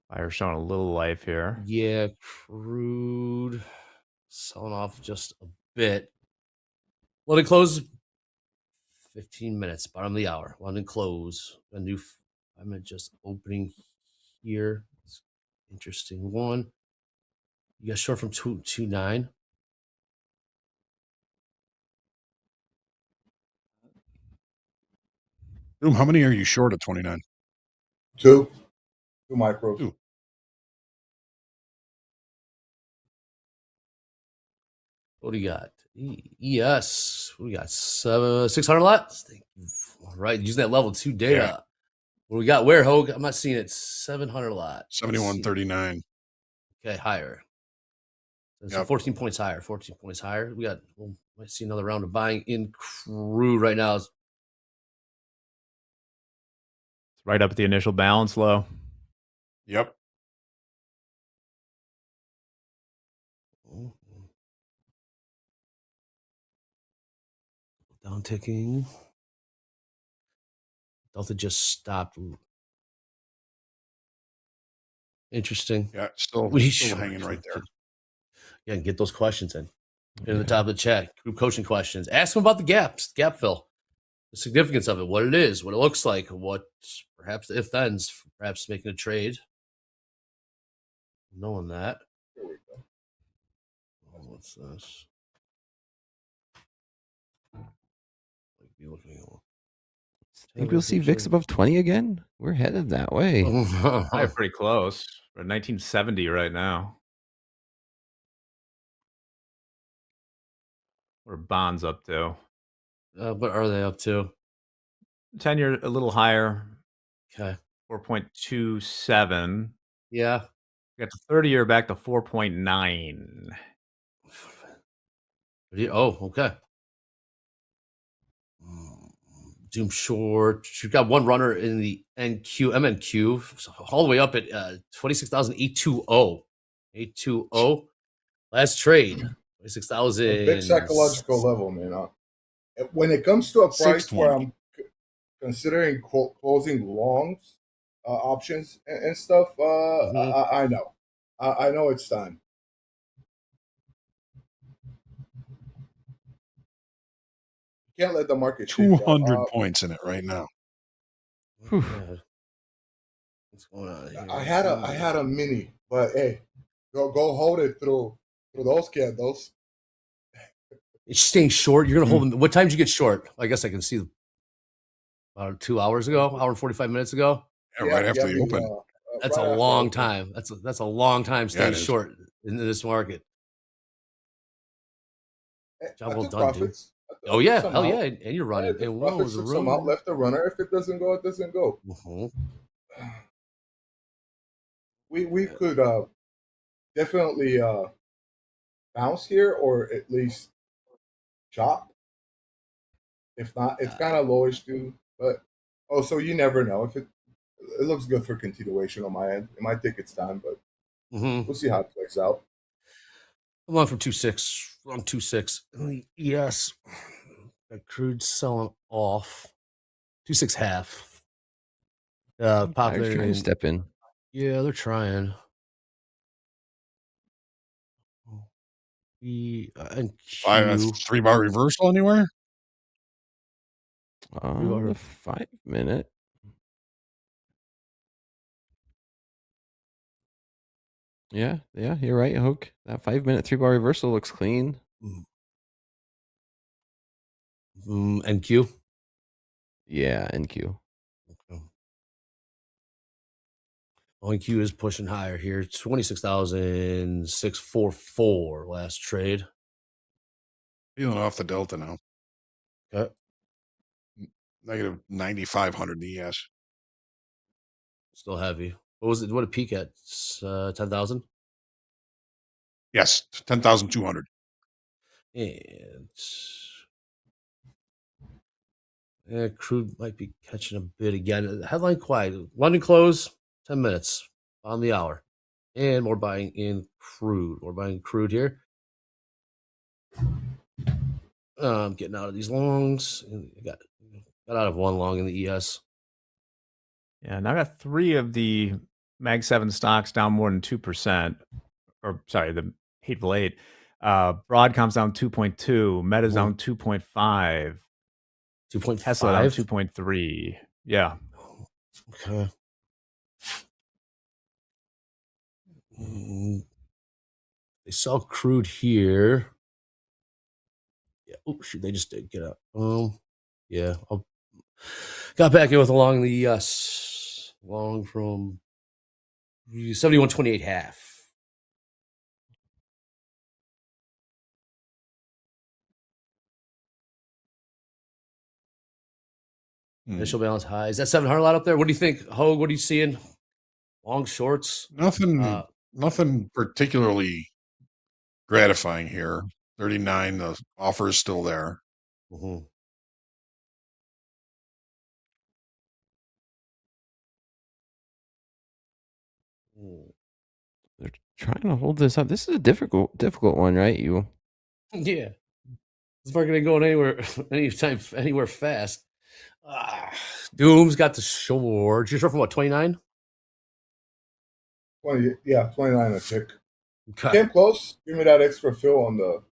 Fire showing a little life here. Yeah, crude selling off just a bit. London close 15 minutes, bottom of the hour. London close. I'm just opening here. It's interesting one. You got short from 229. How many are you short at 29? 2 micros. 2. What do you got? ES. We got 600 lots. Thank you. All right, using that level 2 data. Yeah. What we got? Where, Hogue? I'm not seeing it. 700 lot. 71.39. Okay, higher. So 14 points higher. 14 points higher. We might see another round of buying in crude right now. It's right up at the initial balance low. Yep. Down ticking. Delta just stopped. Interesting. Yeah, still hanging right there. Yeah, and get those questions in. In the top of the chat. Group coaching questions. Ask them about the gap fill. The significance of it, what it is, what it looks like, what perhaps the if-thens, perhaps making a trade. Knowing that. What's this? Think we'll see VIX above 20 again? We're headed that way. I'm pretty close. We're at 1970 right now. What are bonds up to? What are they up to? 10-year a little higher. Okay. 4.27. Yeah. We got the 30-year back to 4.9. Oh, okay. Zoom short. You've got one runner in the MNQ, all the way up at 26,820. 820. Last trade, 26,000. A big psychological level, man. When it comes to a price where I'm considering closing longs, options and stuff, I know. I know it's time. You can't let the market 200 points in it right now. What's going on here? I had a mini, but hey, go hold it through those candles. It's staying short. You're gonna hold them. What time did you get short? I guess I can see about 2 hours ago, hour and 45 minutes ago. Yeah, right after the open. That's right a long time. That's a long time staying short in this market. Job well done, dude. Oh yeah, hell yeah, and you're running. Yeah, and what was the some out left the runner. If it doesn't go, it doesn't go. We could definitely bounce here, or at least chop. If not, it's kind of lowish too. But so you never know. If it looks good for continuation on my end, it might take its time, but we'll see how it plays out. I'm on from 2.6. We're on 2.6. Yes. Got Crude selling off. 2.6 half. Buyers trying to step in. Yeah, they're trying. And a 3-bar reversal anywhere? The 5-minute. Yeah, you're right, Hoke. That 5-minute 3-bar reversal looks clean. NQ? Yeah, NQ. Okay. NQ is pushing higher here. 26,644 last trade. Feeling off the delta now. Okay. Negative 9,500 ES. Still heavy. What was it? What did peak at? 10,000? Yes, 10,200. And Crude might be catching a bit again. Headline quiet. London close, 10 minutes on the hour. And more buying in Crude. We're buying Crude here. I'm getting out of these longs. Got out of one long in the ES. Yeah, now I got 3 of the Mag 7 stocks down more than 2%. Or sorry, the Hateful 8. Broadcom's down 2.2. Meta's down 2.5. 2.5? Tesla down 2.3. Yeah. Okay. They sell Crude here. Yeah. Oh shoot, they just did get up. Yeah. Got back in with a long in the ES. Long from 71.28 half. Initial balance high. Is that 700 lot up there? What do you think, Hogue? What are you seeing? Long shorts? Nothing particularly gratifying here. 39, the offer is still there. They're trying to hold this up. This is a difficult one, right? Yeah. This market ain't going anywhere anywhere fast. Doom's got the short. You're short from what, 29? 20, yeah, 29 a tick. Okay. Came close. Give me that extra fill on the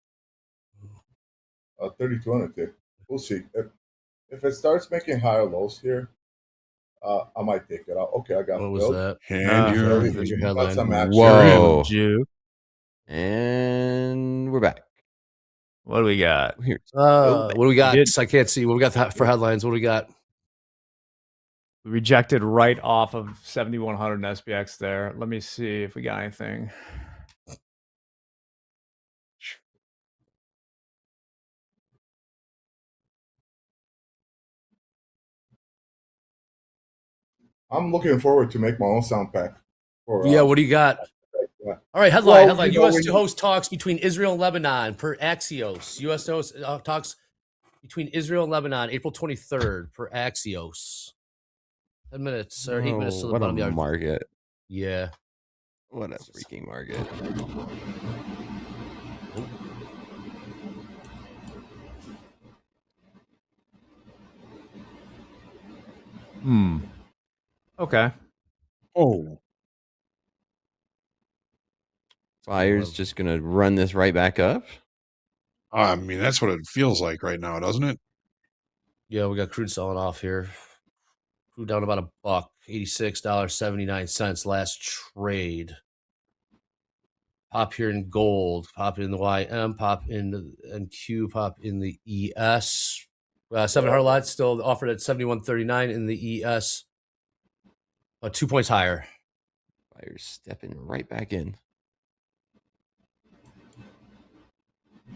32 on a tick. We'll see. If it starts making higher lows here, I might take it out. Okay, I got what was that? And your headline. Whoa. And we're back. What do we got? Here. What do we got? did- I can't see. What we got for headlines? What do we got? We rejected right off of 7,100 in SPX there. Let me see if we got anything. I'm looking forward to make my own sound pack. For, Yeah, what do you got? yeah. All right, headline. Well, U.S. to host talks between Israel and Lebanon per Axios. U.S. to host talks between Israel and Lebanon, April 23rd per Axios. 10 minutes or 8 minutes to the What a bottom of the article. market. Yeah. What a freaking market. Okay. Oh, Fire's just going to run this right back up. I mean, that's what it feels like right now, doesn't it? Yeah, we got crude selling off here. Crude down about $1, $86.79 last trade. Pop here in gold, pop in the YM, pop in the NQ, pop in the ES. 700 lots still offered at 71.39 in the ES. 2 points higher. Fire's stepping right back in.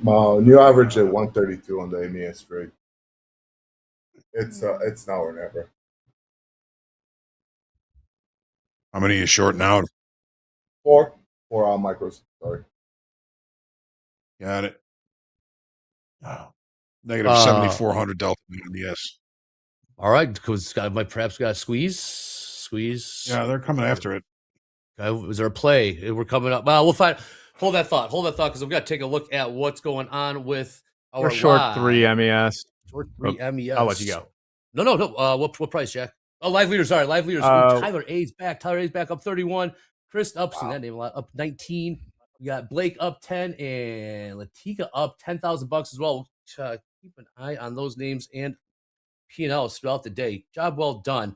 New average at 132 on the MES trade. It's now or never. How many are you short now? 4 micros. Sorry. Got it. Oh, negative 7,400 delta in the S. All right, because might perhaps got a squeeze. Yeah, they're coming after it. Okay, is there a play? We're coming up. Well, we'll find. Hold that thought, because we've got to take a look at what's going on with our We're short live. 3 MES. Short 3 MES. I'll let you go. No. What price, Jack? Oh, live leaders. Sorry, live leaders. Tyler A's back. Up 31. Chris up. Wow. That name a lot. Up 19. We got Blake up 10 and Latika up $10,000 as well. Keep an eye on those names and P&Ls throughout the day. Job well done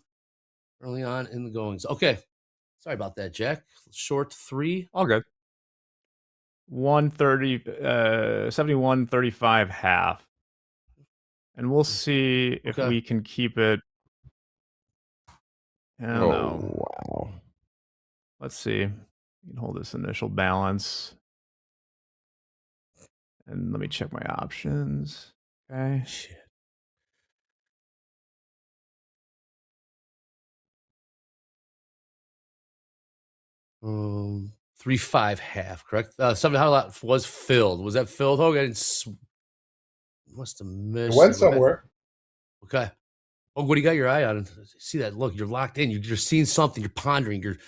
early on in the goings. Okay. Sorry about that, Jack. Short 3. All good. 130, 71.35 half. And we'll see if we can keep it. I don't know. Wow. Let's see. You can hold this initial balance. And let me check my options. Okay. Shit. Um, 3.5 half, correct? 700 lot was filled. Was that filled? Hogan must have missed. It went somewhere. Okay. Oh, what do you got your eye on? See that? Look, you're locked in. You're seeing something. You're pondering. You're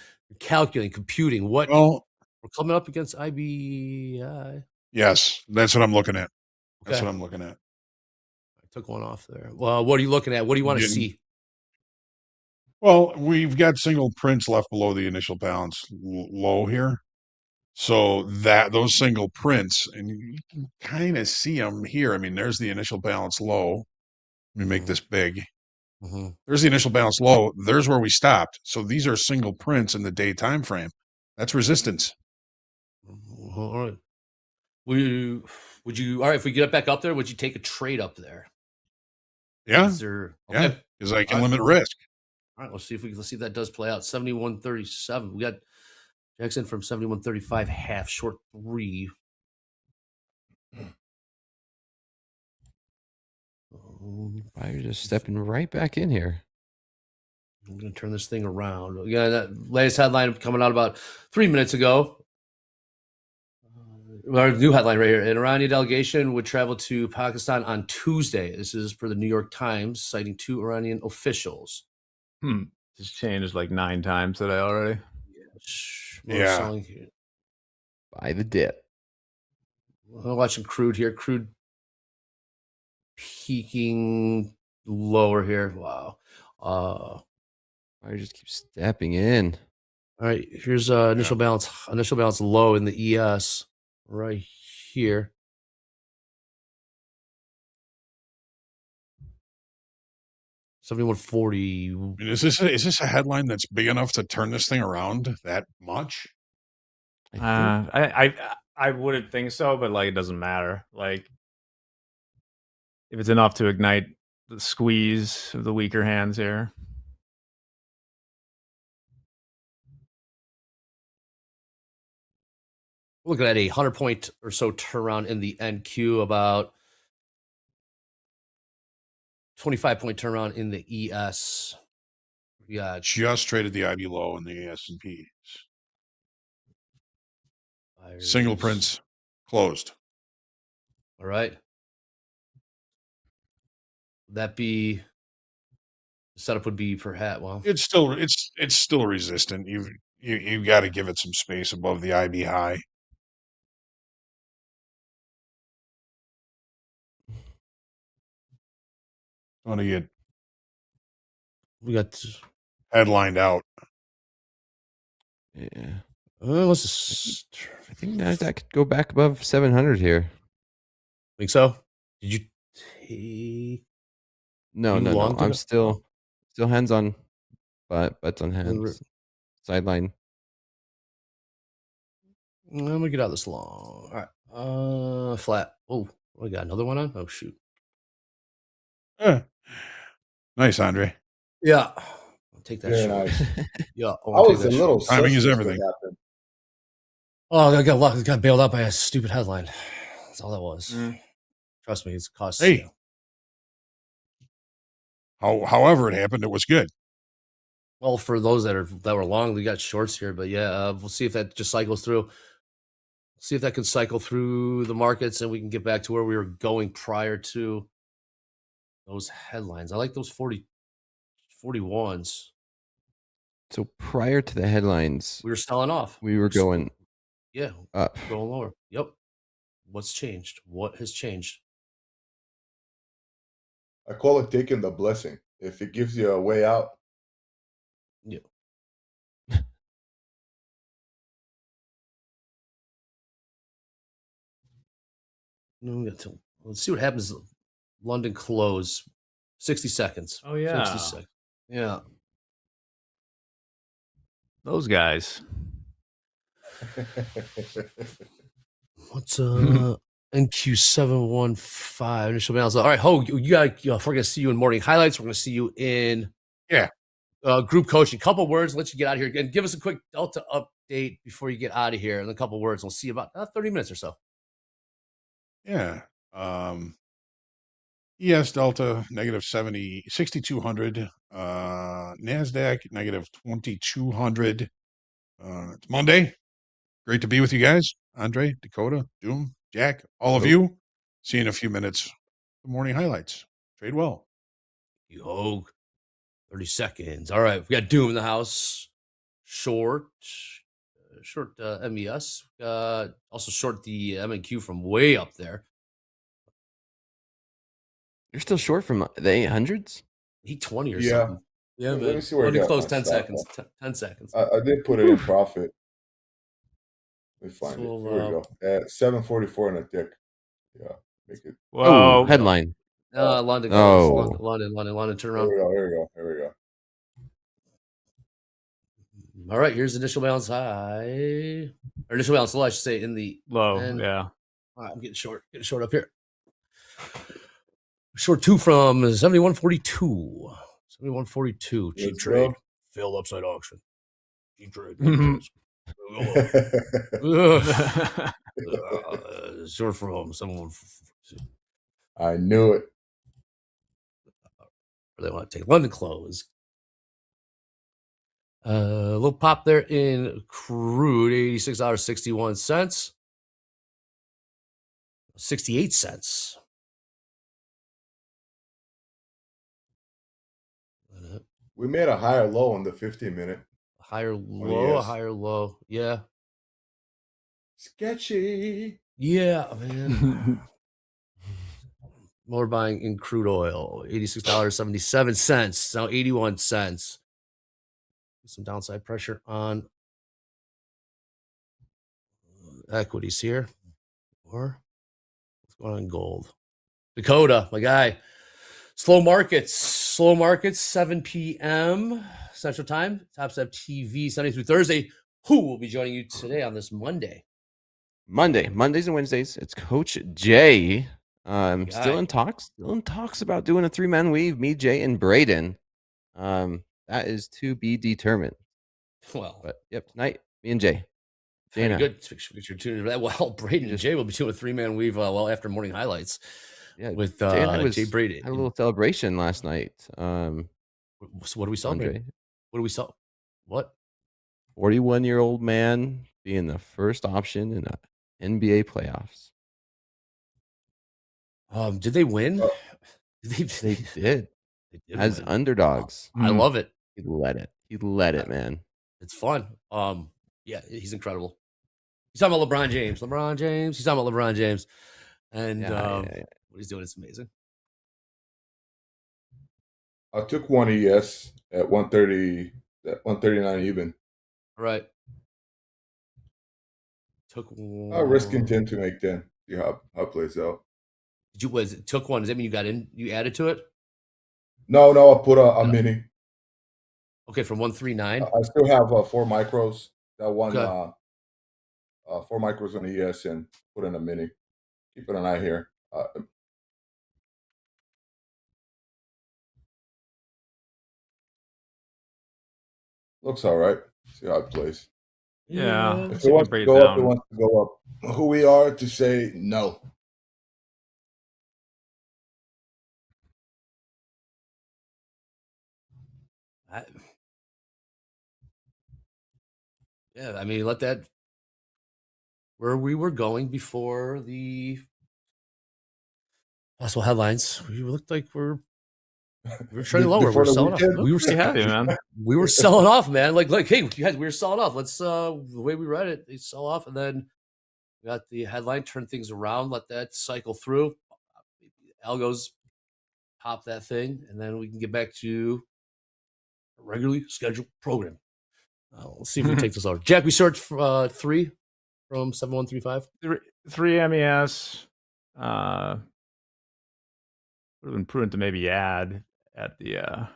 calculating, computing. What? Well, we're coming up against IBI. Yes, that's what I'm looking at. Okay. That's what I'm looking at. I took one off there. Well, what are you looking at? What do you want to see? Well, we've got single prints left below the initial balance low here. So that those single prints, and you can kind of see them here. I mean, there's the initial balance low. Let me make this big. There's the initial balance low. There's where we stopped. So these are single prints in the day time frame. That's resistance. All right. Would you? All right. If we get back up there, would you take a trade up there? Yeah. Okay. Yeah. Because I can limit risk. All right. Let's see if that does play out. 71.37. We got Jackson from 71.35 half, short 3. You're just stepping right back in here. I'm going to turn this thing around. Yeah, that latest headline coming out about 3 minutes ago. Our new headline right here. An Iranian delegation would travel to Pakistan on Tuesday. This is per the New York Times, citing 2 Iranian officials. It's changed like 9 times today already. Yeah. Buy the dip. I'm watching crude here. Crude peaking lower here. Wow. I just keep stepping in. All right. Here's initial balance low in the ES right here. $71.40. Is this a headline that's big enough to turn this thing around that much? I wouldn't think so, but like it doesn't matter. Like if it's enough to ignite the squeeze of the weaker hands here. Looking at a 100-point or so turnaround in the NQ, about 25-point turnaround in the ES. Yeah, Just traded the IB low in the S&Ps. Single prints closed. All right. That be the setup would be perhaps It's still resistant. You've got to give it some space above the IB high. Want to get headlined out. Yeah. Let's just. I think NASDAQ could go back above 700 here. Think so? Did you take? No. I'm still hands on, but bets on hands. Sideline. Let me get out this long. All right. Flat. Oh, we got another one on. Oh shoot. Nice, Andre. Yeah. I'll take that Very short. nice. Yeah. I was a little timing is suspicious everything. what happened. Oh, I got bailed out by a stupid headline. That's all that was. Trust me, it's cost. Hey. However it happened, it was good. Well, for those that were long, we got shorts here, but yeah, we'll see if that just cycles through. See if that can cycle through the markets, and we can get back to where we were going prior to those headlines. I like those 41s. So prior to the headlines, we were selling off. We were going up, going lower. Yep. What's changed? What has changed? I call it taking the blessing. If it gives you a way out. Yeah. Let's see what happens. London close. 60 seconds. Oh, yeah. 60 seconds. Yeah. Those guys. What's NQ715 initial balance? All right, Hogue, you got. We're gonna see you in morning highlights. We're gonna see you in group coaching. Couple words. Let you get out of here and give us a quick Delta update before you get out of here. And a couple words. We'll see you about 30 minutes or so. Yeah. ES Delta negative 6,200. NASDAQ negative 2,200. It's Monday. Great to be with you guys. Andre, Dakota, Doom, Jack, all of you. See you in a few minutes. The morning highlights. Trade well. You Hogue. 30 seconds. All right. We got Doom in the house. Short MES. Also short the MNQ from way up there. You're still short from the 800s? 820 or something. Yeah, man. Let me see where Only I got close my 10 stop seconds. at. 10 seconds. I did put it in profit. Let me find it. Here we go. At 744 in a tick. Yeah. Make it. Whoa. Headline. London. Oh. London. Turn around. Here we go. All right. Here's initial balance high. Or initial balance low, I should say, in the low. end. Yeah. All right. I'm getting short. Getting short up here. Short 2 from 7142. 7142. Cheap trade. Failed upside auction. Cheap trade. Short from someone. I knew it. They want to take London close. A little pop there in crude, $86.61. 68 cents. We made a higher low on the 15-minute. Higher low. Yeah. Sketchy. Yeah, man. More buying in crude oil, $86.77, now 81 cents. Some downside pressure on equities here. Or what's going on in gold? Dakota, my guy. Slow markets, 7 p.m. Central Time. Topstep TV, Sunday through Thursday. Who will be joining you today on this Monday? Mondays and Wednesdays. It's Coach Jay. Still Guy. in talks about doing a 3-man weave. Me, Jay, and Braden. That is to be determined. Well, But yep, tonight, me and Jay. very Jay good. You're tuning into that. Well, Braden and Jay will be doing a 3-man weave well after morning highlights. Yeah, with Jay and I Jay Braden. had a little celebration last night. So what do we celebrate? Andre, What do we sell? What? 41-year-old man being the first option in the NBA playoffs. Did they win? They did. They did As win. underdogs. I love it. He let it, man. It's fun. Yeah, he's incredible. He's talking about LeBron James. He's talking about LeBron James. And what he's doing is amazing. I took one ES at 130, at 139 even. Right. I'm risking 10 to make 10. See how it plays out. Took one? Does that mean you got in? You added to it? No, I put a mini. Okay, from 139. I still have 4 micros. That one, 4 micros on ES and put in a mini. Keeping an eye here. Looks all right. See how it plays. Yeah. If it wants to go up, it wants to go up. Who we are to say no. Yeah, I mean, let that where we were going before the possible headlines. We looked like we were trading lower. We were selling off. We were so happy, man. We were selling off, man. Like, hey, guys, we were selling off. Let's the way we read it, they sell off, and then we got the headline, turn things around, let that cycle through. Algos pop that thing, and then we can get back to a regularly scheduled program. Let's see if we can take this over. Jack, we searched 3 from 7135. 3 MES. Would have been prudent to maybe add at the.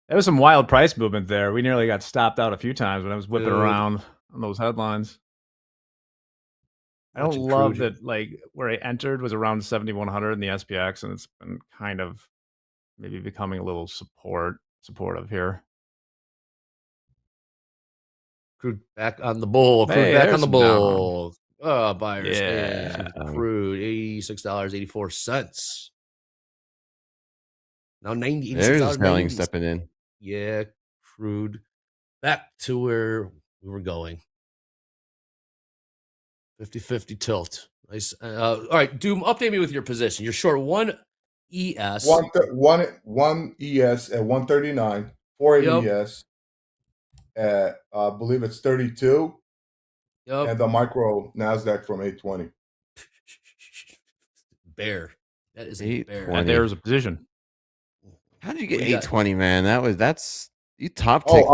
There was some wild price movement there. We nearly got stopped out a few times when I was whipping around on those headlines. I don't love that. Like where I entered was around 7,100 in the SPX, and it's been kind of maybe becoming a little supportive here. Crude back on the bull. Crude back on the bull. Buyers. Yeah. Crude, $86.84. Now $86. There's selling stepping in. Yeah, crude. Back to where we were going. 50-50 tilt. Nice. All right, Doom, update me with your position. You're short 1 ES. One ES at 139. 4 ES at I believe it's 32. Yep. And the micro NASDAQ from 820. Bear. That is a bear. And there's a position. How did you get 820, man? You top tick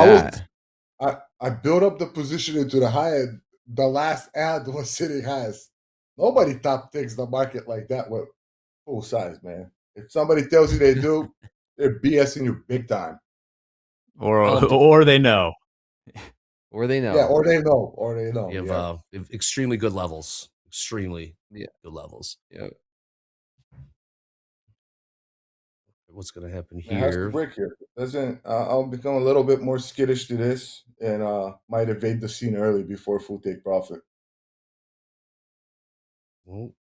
I built up the position into the high end. The last ad was sitting highest. Nobody top ticks the market like that with full size, man. If somebody tells you they do, they're BSing you big time. Or they know. Or they know. Yeah, or they know. You have extremely good levels. Extremely good levels. Yeah. What's going to happen It has to here? break here. I'll become a little bit more skittish to this and might evade the scene early before full take profit. Well,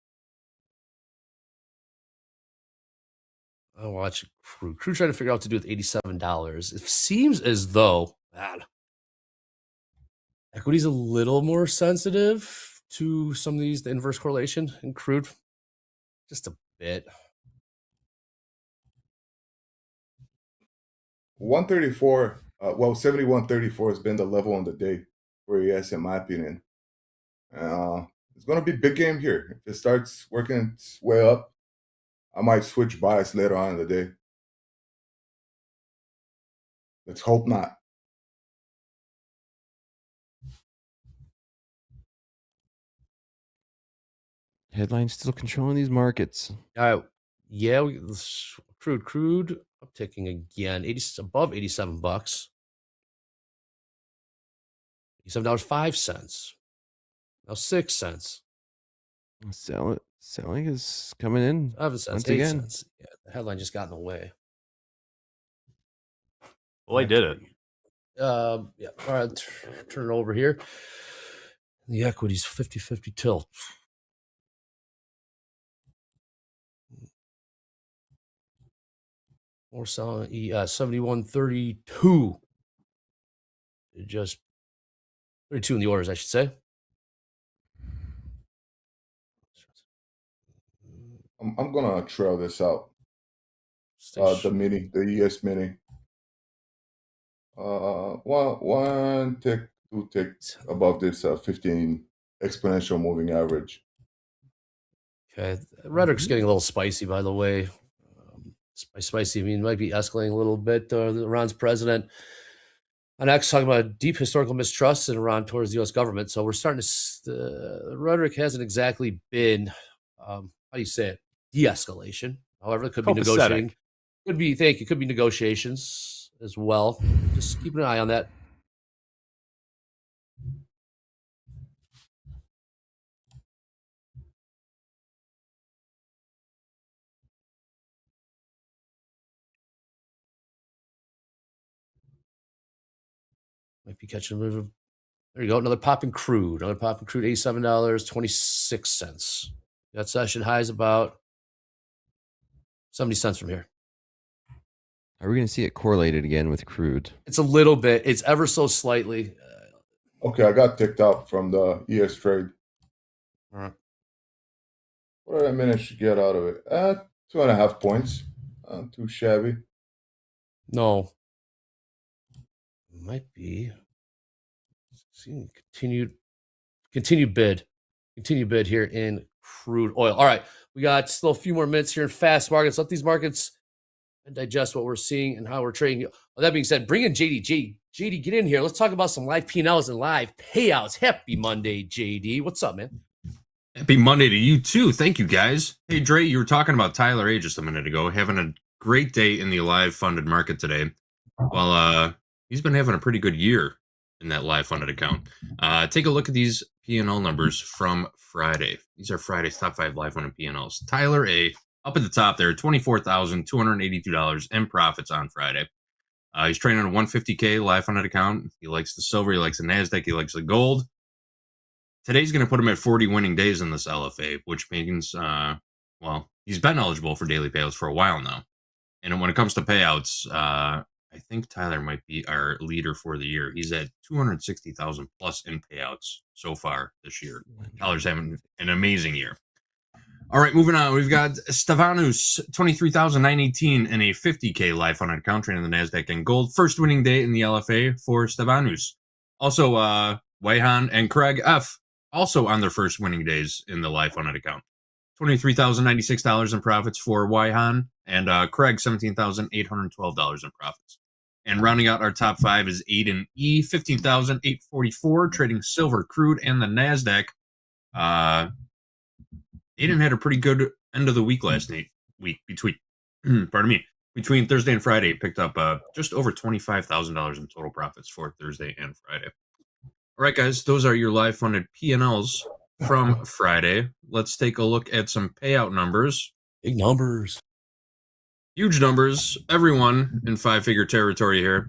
I watch Crude. Crude trying to figure out what to do with $87. It seems as though equity's a little more sensitive to some of the inverse correlation in Crude. Just a bit. 134, 71.34 has been the level on the day for ES, in my opinion. It's going to be a big game here. If it starts working its way up, I might switch bias later on in the day. Let's hope not. Headlines still controlling these markets. All right. Yeah, Crude upticking again. Above $87. $87.05. Now 6 cents. Selling is coming in 7 cents. once 8 again. cents. Yeah, the headline just got in the way. Well, I did it. Yeah. All right. Turn it over here. The equities 50-50 tilt. More selling ES 71.32. Just 32 in the orders, I should say. I'm gonna trail this out. The mini, the ES mini. One tick, 2 ticks above this 15 exponential moving average. Okay, rhetoric's getting a little spicy, by the way. Spicy. I mean, it might be escalating a little bit. Iran's president on X talking about deep historical mistrust in Iran towards the U.S. government. So we're starting to. The rhetoric hasn't exactly been, how do you say it? De-escalation. However, it could be negotiating. Could be. Thank you. Could be negotiations as well. Just keep an eye on that. Might be catching a bit of. There you go. Another pop in crude. Another pop in crude. $87.26. That session high is about 70 cents from here. Are we going to see it correlated again with crude? It's a little bit. It's ever so slightly. Okay, I got ticked up from the ES trade. All right. What did I manage to get out of it? 2.5 points. Too shabby. No. Might be. Seeing continued bid here in crude oil. All right, we got still a few more minutes here in fast markets. Let these markets digest what we're seeing and how we're trading. Well, that being said, bring in JD. JD, get in here. Let's talk about some live P&Ls and live payouts. Happy Monday, JD. What's up, man? Happy Monday to you too. Thank you, guys. Hey, Dre, you were talking about Tyler A just a minute ago, having a great day in the live funded market today. Well, he's been having a pretty good year in that live funded account. Take a look at these P&L numbers from Friday. These are Friday's top 5 live funded P&Ls. Tyler A, up at the top there, $24,282 in profits on Friday. He's trading on a 150K live funded account. He likes the silver, he likes the NASDAQ, he likes the gold. Today's going to put him at 40 winning days in this LFA, which means, he's been eligible for daily payouts for a while now. And when it comes to payouts, I think Tyler might be our leader for the year. He's at 260,000 plus in payouts so far this year. Tyler's having an amazing year. All right, moving on. We've got Stevanus, 23,918 in a 50K live funded account trading in the NASDAQ and gold. First winning day in the LFA for Stevanus. Also, Waihan and Craig F. also on their first winning days in the live funded account. $23,096 in profits for Waihan and Craig, $17,812 in profits. And rounding out our top 5 is Aiden E, 15,844, trading silver, crude, and the NASDAQ. Aiden had a pretty good end of the week last week between Thursday and Friday. Picked up just over $25,000 in total profits for Thursday and Friday. All right, guys, those are your live funded P&Ls from Friday. Let's take a look at some payout numbers. Big numbers. Huge numbers. Everyone in 5-figure territory here.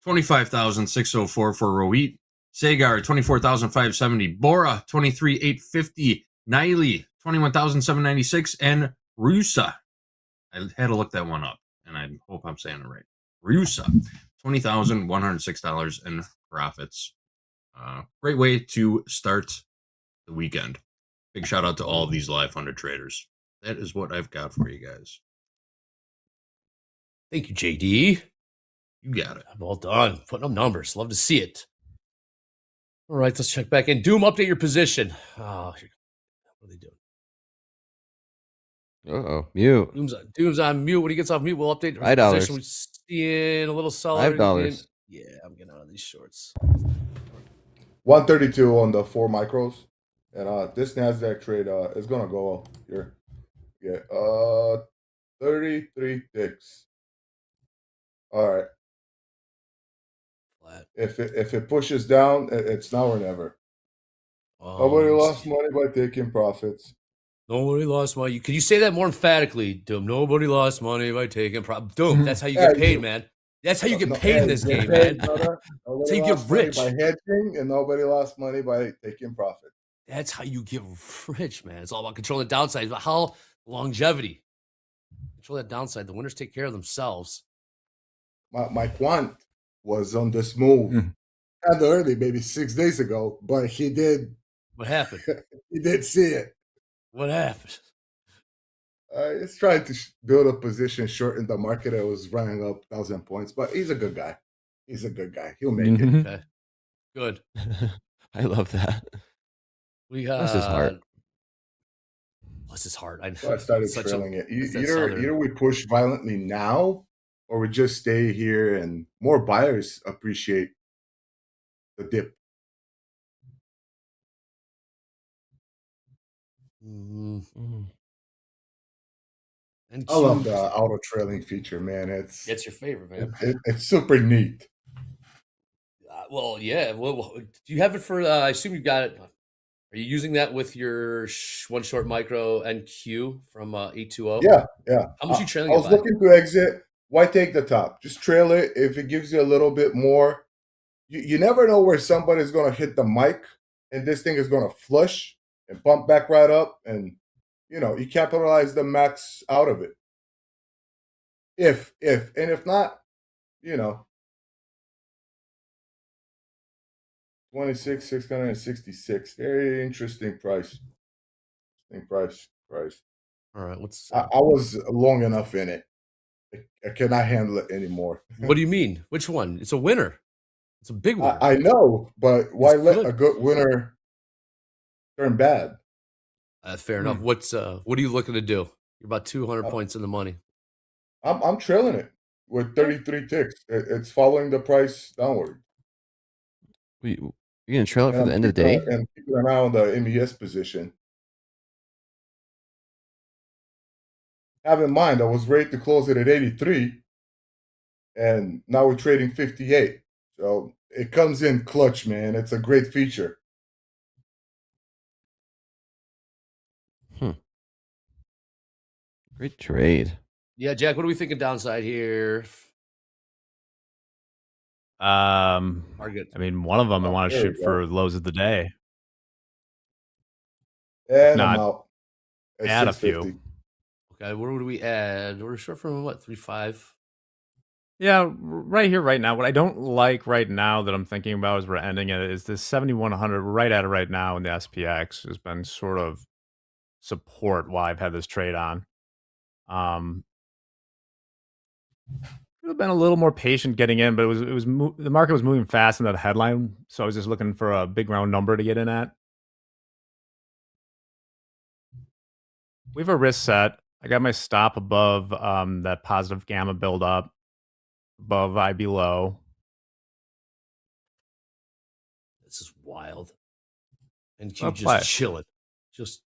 25,604 for Rohit. Sagar, 24,570. Bora, 23,850. Niley, 21,796. And Rusa. I had to look that one up, and I hope I'm saying it right. Rusa, $20,106 in profits. Great way to start the weekend. Big shout out to all of these live funded traders. That is what I've got for you guys. Thank you, JD. You got it. Well done. Putting up numbers. Love to see it. All right, let's check back in. Doom, update your position. Oh, what are they doing? Uh-oh, mute. Doom's on mute. When he gets off mute, we'll update our $5. position. We're seeing a little seller. $5. Yeah, I'm getting out of these shorts. 132 on the 4 micros. And this NASDAQ trade is going to go here. Yeah, 33 ticks. All right. Flat. If it pushes down, it's now or never. Nobody lost money by taking profits. Nobody lost money. Can you say that more emphatically, Doom? Nobody lost money by taking profit. Doom, that's how you get paid, man. That's how you get paid in this game, man. That's how you get rich. By hedging, and nobody lost money by taking profit. That's how you get rich, man. It's all about controlling the downside. But how longevity? Control that downside. The winners take care of themselves. My quant was on this move kind of early, maybe 6 days ago, but he did. What happened? He did see it. What happened? He's trying to build a position short in the market. It was running up 1,000 points, but he's a good guy. He's a good guy. He'll make it. Okay. Good. I love that. We Bless his heart. Bless his heart. So I started trailing it. Either we push violently now, or we just stay here and more buyers appreciate the dip. And I love the auto trailing feature, man. It's your favorite, man. It's super neat. Well, yeah. Well, do you have it for? I assume you got it. Are you using that with your one short micro NQ from 820? Yeah. How much you trailing? I was looking to exit. Why take the top? Just trail it. If it gives you a little bit more, you never know where somebody's going to hit the mic, and this thing is going to flush and bump back right up, and you capitalize the max out of it. If not, 26,666. Very interesting price. Price. All right. I was long enough in it. I cannot handle it anymore. What do you mean? Which one? It's a winner. It's a big winner. I know, but why let a good winner turn bad? Fair enough. What are you looking to do? You're about 200 points in the money. I'm trailing it with 33 ticks. It's following the price downward. You're gonna trail it for the end of the day? And keeping an eye on the MES position. Have in mind, I was ready to close it at 83, and now we're trading 58. So it comes in clutch, man. It's a great feature. Great trade. Yeah, Jack, what are we thinking downside here? Target. I mean, one of them I want to shoot for lows of the day. And I'm out. Add a few. Okay, where would we add? We're short from what, 3.5? Yeah, right here, right now. What I don't like right now that I'm thinking about as we're ending it is this 7,100 right at it right now in the SPX has been sort of support while I've had this trade on. Could have been a little more patient getting in, but the market was moving fast in that headline, so I was just looking for a big round number to get in at. We have a risk set. I got my stop above that positive gamma buildup, above IB low. This is wild. And you just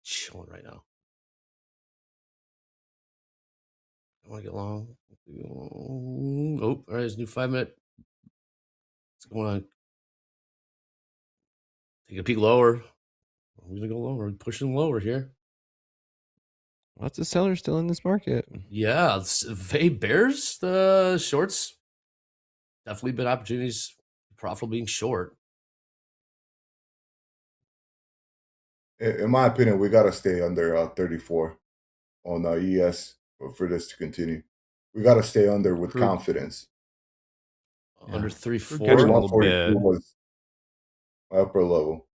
chilling right now. I want to get long. Oh, all right, there's a new 5-minute. What's going on? Take a peek lower. We're going to go lower. We're pushing lower here. Lots of sellers still in this market. Yeah. Bears, the shorts. Definitely been opportunities. Profitable being short. In my opinion, we got to stay under 34 on ES for this to continue. We got to stay under with confidence. Under 3.4. 142 was my upper level.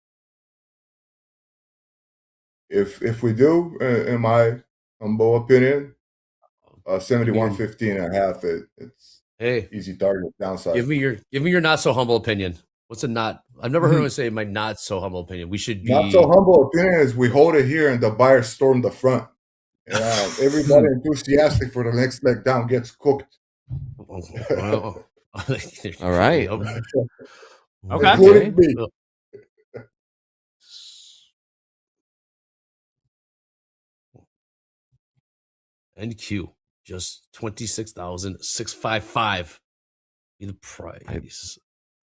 If we do, in my humble opinion, 71.15.5. It's easy target downside. Give me your not so humble opinion. What's a not? I've never heard anyone say my not so humble opinion. We should be not so humble opinion is we hold it here and the buyers storm the front. Everybody enthusiastic for the next leg down gets cooked. All right. Okay. Including me. NQ just 26,655. Be the price. I'm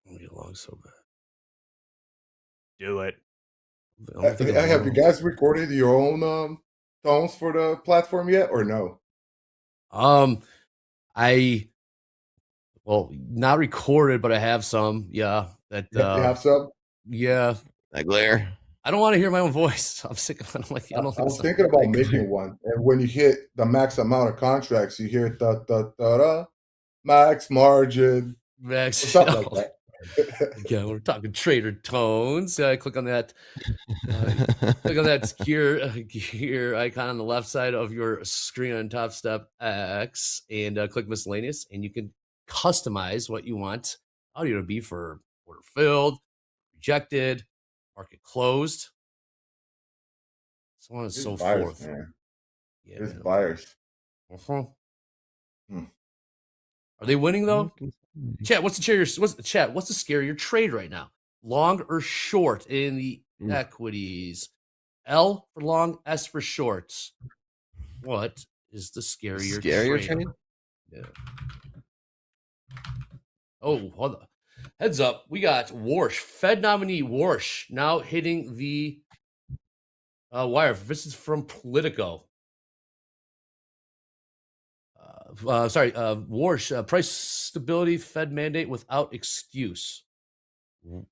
gonna get long so bad. Do it. Have you guys recorded your own tones for the platform yet, or no? Well, not recorded, but I have some. Yeah, that You have some? yeah. That glare. I don't want to hear my own voice. I'm sick of it. I I was thinking about making one, and when you hit the max amount of contracts, you hear da da da da, max margin, Max, or something like that. Yeah, we're talking trader tones. Click on that. Click on that gear icon on the left side of your screen on Topstep X, and click miscellaneous, and you can customize what you want audio to be for order filled, rejected, market closed, so on and It's so buyers, forth. man. Yeah, It's man. buyers. Are they winning though? Chat, what's the scarier trade right now? Long or short in the equities? L for long, S for shorts. What is the scarier trade? Yeah. Oh, hold on. Heads up, we got Warsh, Fed nominee Warsh, now hitting the wire. This is from Politico. Warsh, price stability, Fed mandate without excuse. What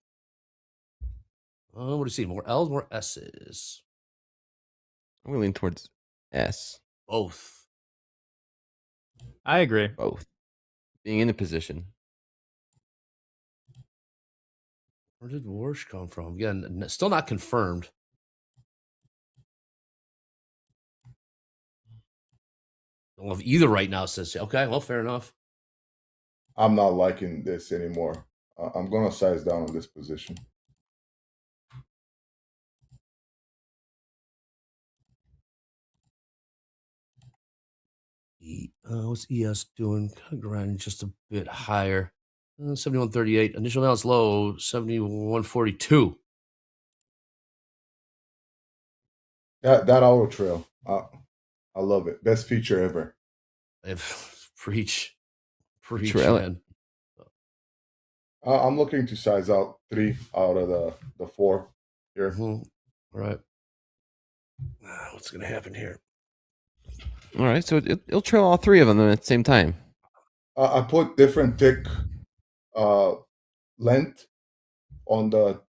do you see? More L's, more S's? I'm going to lean towards S. Both. I agree. Both. Being in a position. Where did Warsh come from? Again, still not confirmed. Don't love either right now, says, okay, well, fair enough. I'm not liking this anymore. I'm going to size down on this position. What's ES doing? Grinding just a bit higher. 71.38. Initial now it's low, 71.42. That auto trail, I love it. Best feature ever. Preach, Trail man. I'm looking to size out 3 out of the 4 here. All right. What's going to happen here? All right, so it'll trail all 3 of them at the same time. I put different tick length on the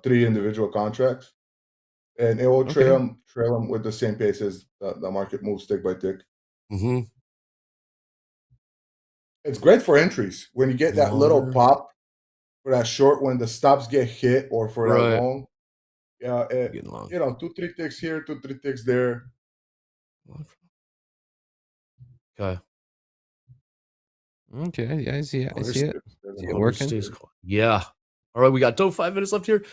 3 individual contracts, and it will trail them with the same pace as the market moves tick by tick. It's great for entries when you get that little pop for that short when the stops get hit, or for that long. Yeah, 2, 3 ticks here, 2, 3 ticks there. Okay. Okay, yeah, I see it. See it working. Yeah. All right, we got 5 minutes left here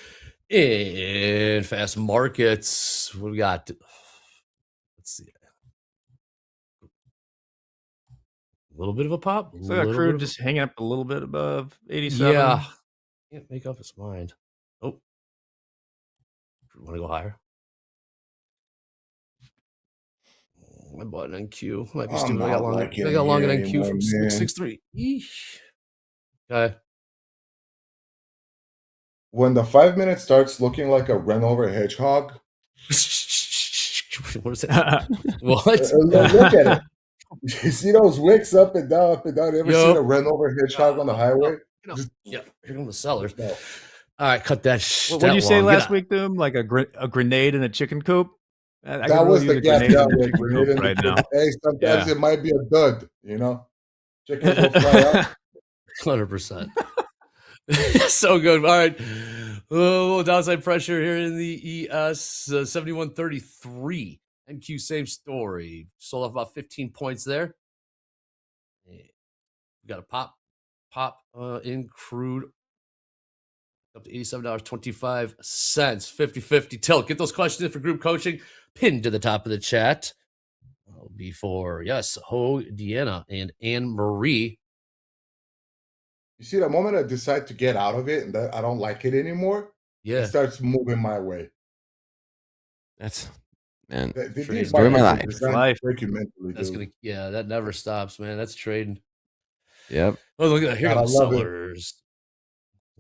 in fast markets. What do we got? Let's see. A little bit of a pop. So Crude just hanging up a little bit above 87. Yeah. Can't make up his mind. Oh. Want to go higher? I bought an NQ. Might be stupid. I got long at NQ from 663. Eesh. Okay. When the 5 minute starts looking like a run over hedgehog. What is that? What? Look at it. You see those wicks up and down, up and down? You ever seen a run over hedgehog on the highway? Yeah, here come the sellers. All right, cut that. What did you say last week, Doom? Like a grenade in a chicken coop? That was the gap down with grenade right now. Hey, sometimes it might be a dud, you know? Chickens will fly out. 100%. So good. All right. Downside pressure here in the ES 71.33. NQ same story. Sold off about 15 points there. We got a pop in crude up to $87.25. 50-50 tilt. Get those questions in for group coaching. Pinned to the top of the chat. Before, yes, Ho, Deanna, and Anne Marie. You see, the moment I decide to get out of it and that I don't like it anymore, it starts moving my way. That's, man, story of my life. That's gonna, that never stops, man. That's trading. Yep. Oh, look at that. Here come the sellers.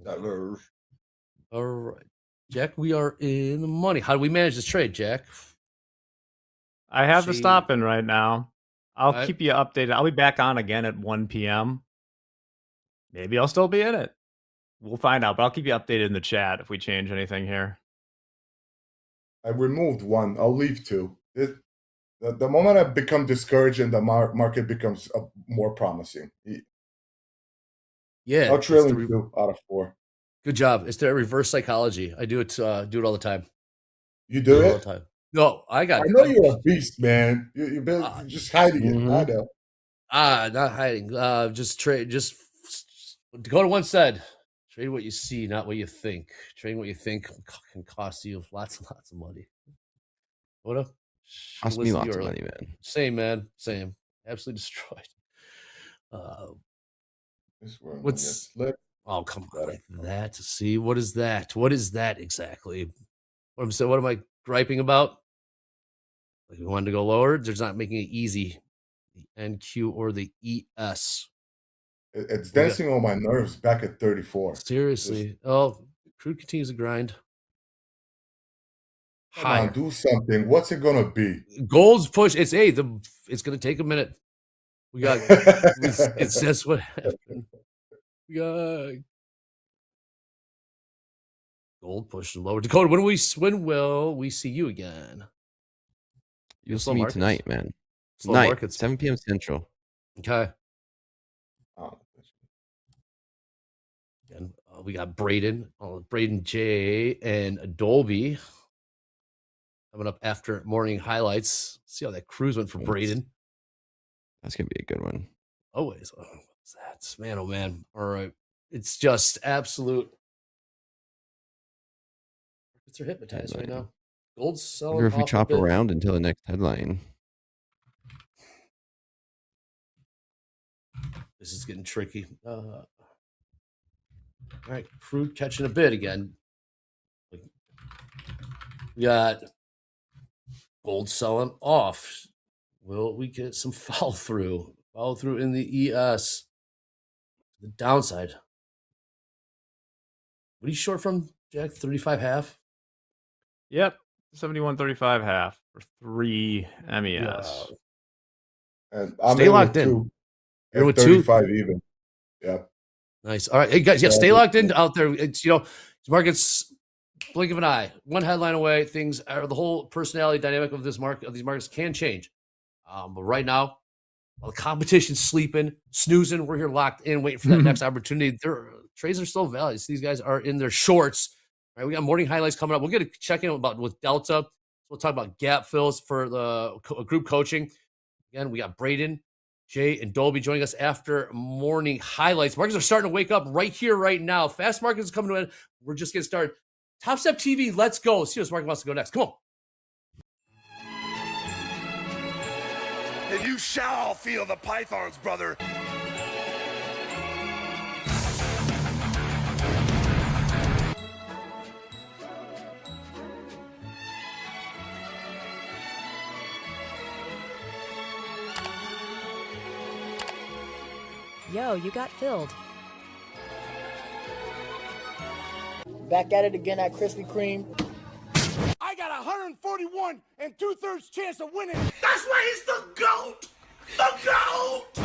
Sellers. All right. Jack, we are in the money. How do we manage this trade, Jack? I have the Shane. stop in right now. I'll All right. keep you updated. I'll be back on again at 1 p.m. Maybe I'll still be in it. We'll find out, but I'll keep you updated in the chat if we change anything here. I removed one. I'll leave two. The moment I become discouraged and the market becomes more promising. Yeah. I'll trailing 2 out of 4. Good job. It's the reverse psychology. I do it all the time. You do it? All the time. No, I know you're a beast, man. You're just hiding it. I know. Not hiding. Just trade. Just Dakota once said, "Trade what you see, not what you think. Trading what you think can cost you lots and lots of money." What? Cost me lots of money, man. Same, man. Same. Absolutely destroyed. What's? Oh, come on, like that. See, what is that? What is that exactly? What am I griping about? Like we wanted to go lower. They're not making it easy. The NQ or the ES. It's dancing on my nerves back at 34. Seriously. Crude continues to grind. Come on, do something. What's it gonna be? Gold's push. It's gonna take a minute. We got it's that's what happened. We got gold pushing lower. Dakota, when will we see you again? You'll see me tonight, man. Slow Tonight, markets. 7 p.m. Central. Okay. And we got Braden J and Dolby coming up after morning highlights. See how that cruise went for Braden. That's gonna be a good one. Always. Oh, what's that? Man, oh man. All right. It's just absolute. Markets are hypnotized right now. Gold's selling. I wonder if we chop around until the next headline. This is getting tricky. All right, Crude catching a bid again. We got gold selling off. Will we get some follow through? Follow through in the ES. The downside. What are you short from, Jack? 35 half? Yep. 71.35 half for 3 MES. Wow. And I'm stay locked in. You're with 35 even. Yeah. Nice. All right. Hey guys, stay locked in out there. It's markets blink of an eye. One headline away. Things are the whole personality dynamic of this market, of these markets can change. But right now, while the competition's sleeping, snoozing, we're here locked in, waiting for that next opportunity. Their trades are still valid. So these guys are in their shorts. All right, we got morning highlights coming up. We'll get a check in with Delta. We'll talk about gap fills for the group coaching. Again, we got Braden, Jay, and Dolby joining us after morning highlights. Markets are starting to wake up right here, right now. Fast markets is coming to an end. We're just getting started. Topstep TV, let's go. See what market wants to go next. Come on. And you shall feel the pythons, brother. Yo, you got filled. Back at it again at Krispy Kreme. I got 141 and 2/3 chance of winning. That's why he's the GOAT! The GOAT!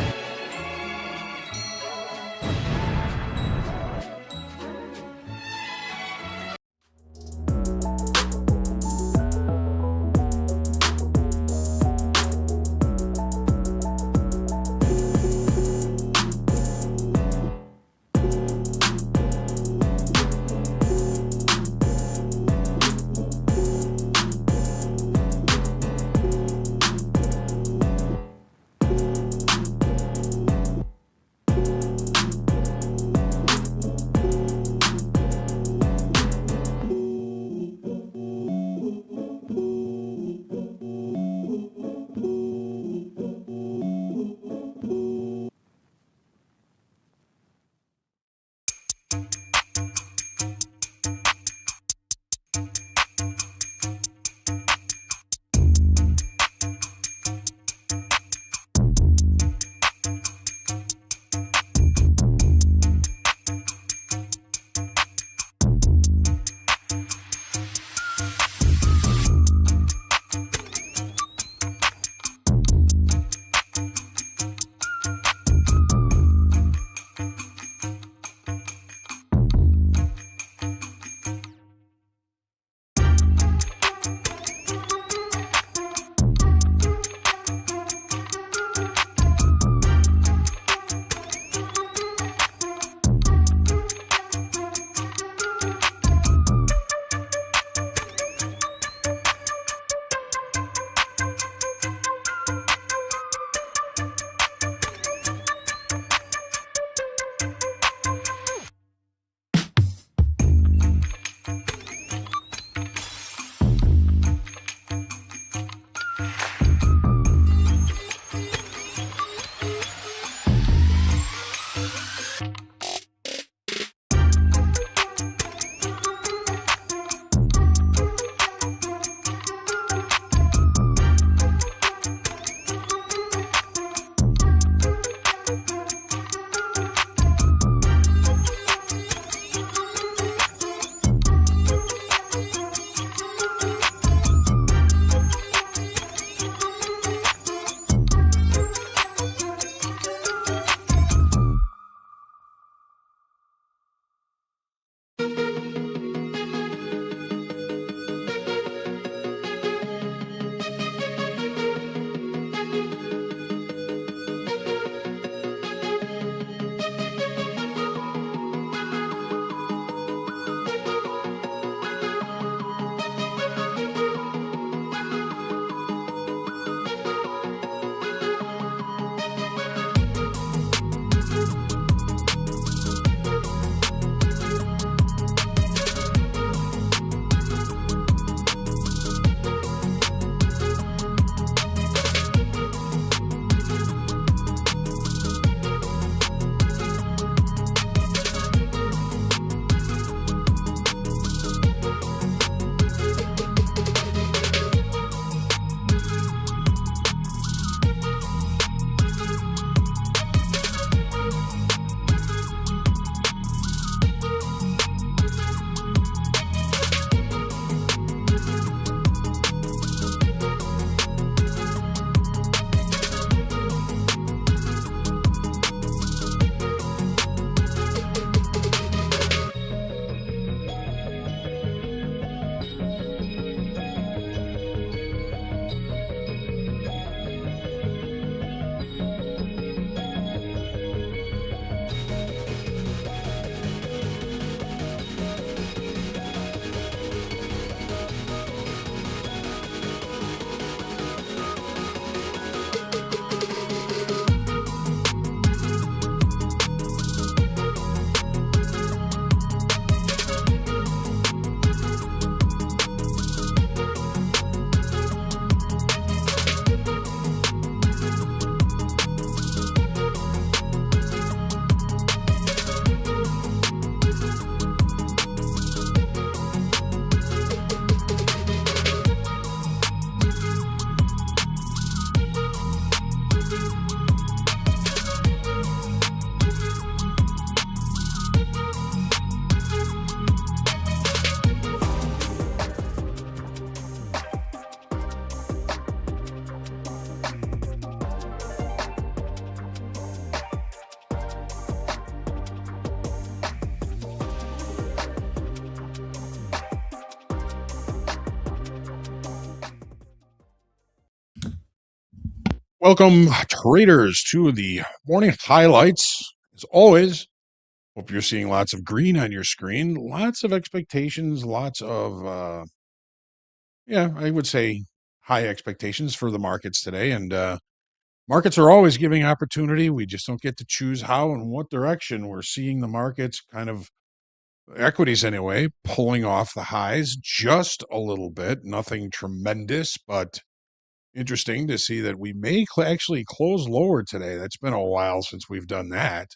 Welcome, traders, to the morning highlights. As always, hope you're seeing lots of green on your screen, lots of expectations, lots of, I would say high expectations for the markets today. And markets are always giving opportunity. We just don't get to choose how and what direction. We're seeing the markets kind of, equities anyway, pulling off the highs just a little bit. Nothing tremendous, but interesting to see that we may actually close lower today. That's been a while since we've done that.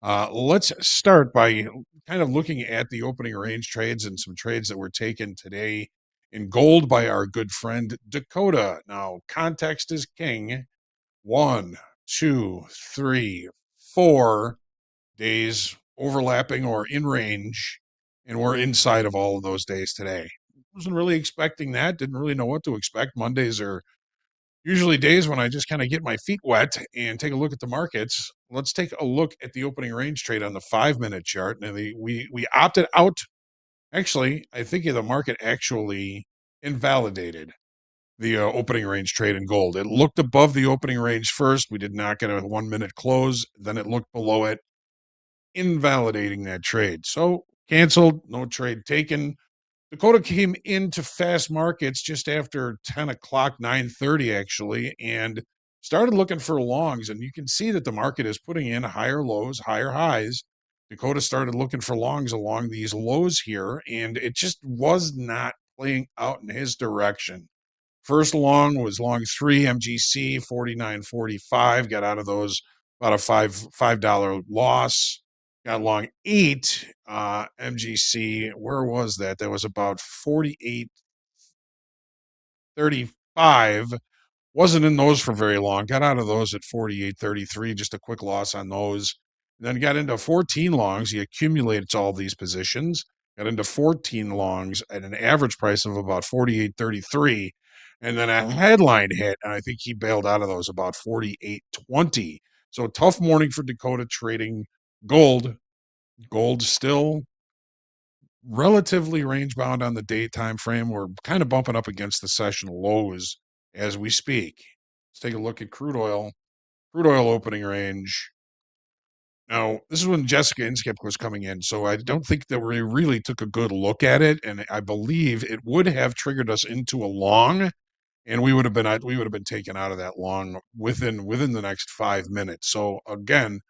Let's start by kind of looking at the opening range trades and some trades that were taken today in gold by our good friend Dakota. Now, context is king. 1, 2, 3, 4 days overlapping or in range, and we're inside of all of those days today. Wasn't really expecting that. Didn't really know what to expect. Mondays are usually days when I just kind of get my feet wet and take a look at the markets. Let's take a look at the opening range trade on the 5-minute chart. Now, we opted out. Actually, I think the market actually invalidated the opening range trade in gold. It looked above the opening range first. We did not get a 1-minute close. Then it looked below it, invalidating that trade. So canceled, no trade taken. Dakota came into fast markets just after 10 o'clock, 9:30 actually, and started looking for longs. And you can see that the market is putting in higher lows, higher highs. Dakota started looking for longs along these lows here, and it just was not playing out in his direction. First long was long 3 MGC 49.45. Got out of those about a $5 loss. Got long 8 MGC. Where was that? That was about 48.35. Wasn't in those for very long. Got out of those at 48.33. Just a quick loss on those. Then got into 14 longs. He accumulates all these positions. Got into 14 longs at an average price of about 48.33. And then a headline hit, and I think he bailed out of those about 48.20. So tough morning for Dakota trading gold. Gold still relatively range bound on the day time frame. We're kind of bumping up against the session lows as we speak. Let's take a look at crude oil. Crude oil opening range. Now, this is when Jessica Inskip was coming in, so I don't think that we really took a good look at it, and I believe it would have triggered us into a long, and we would have been taken out of that long within the next 5 minutes. So again,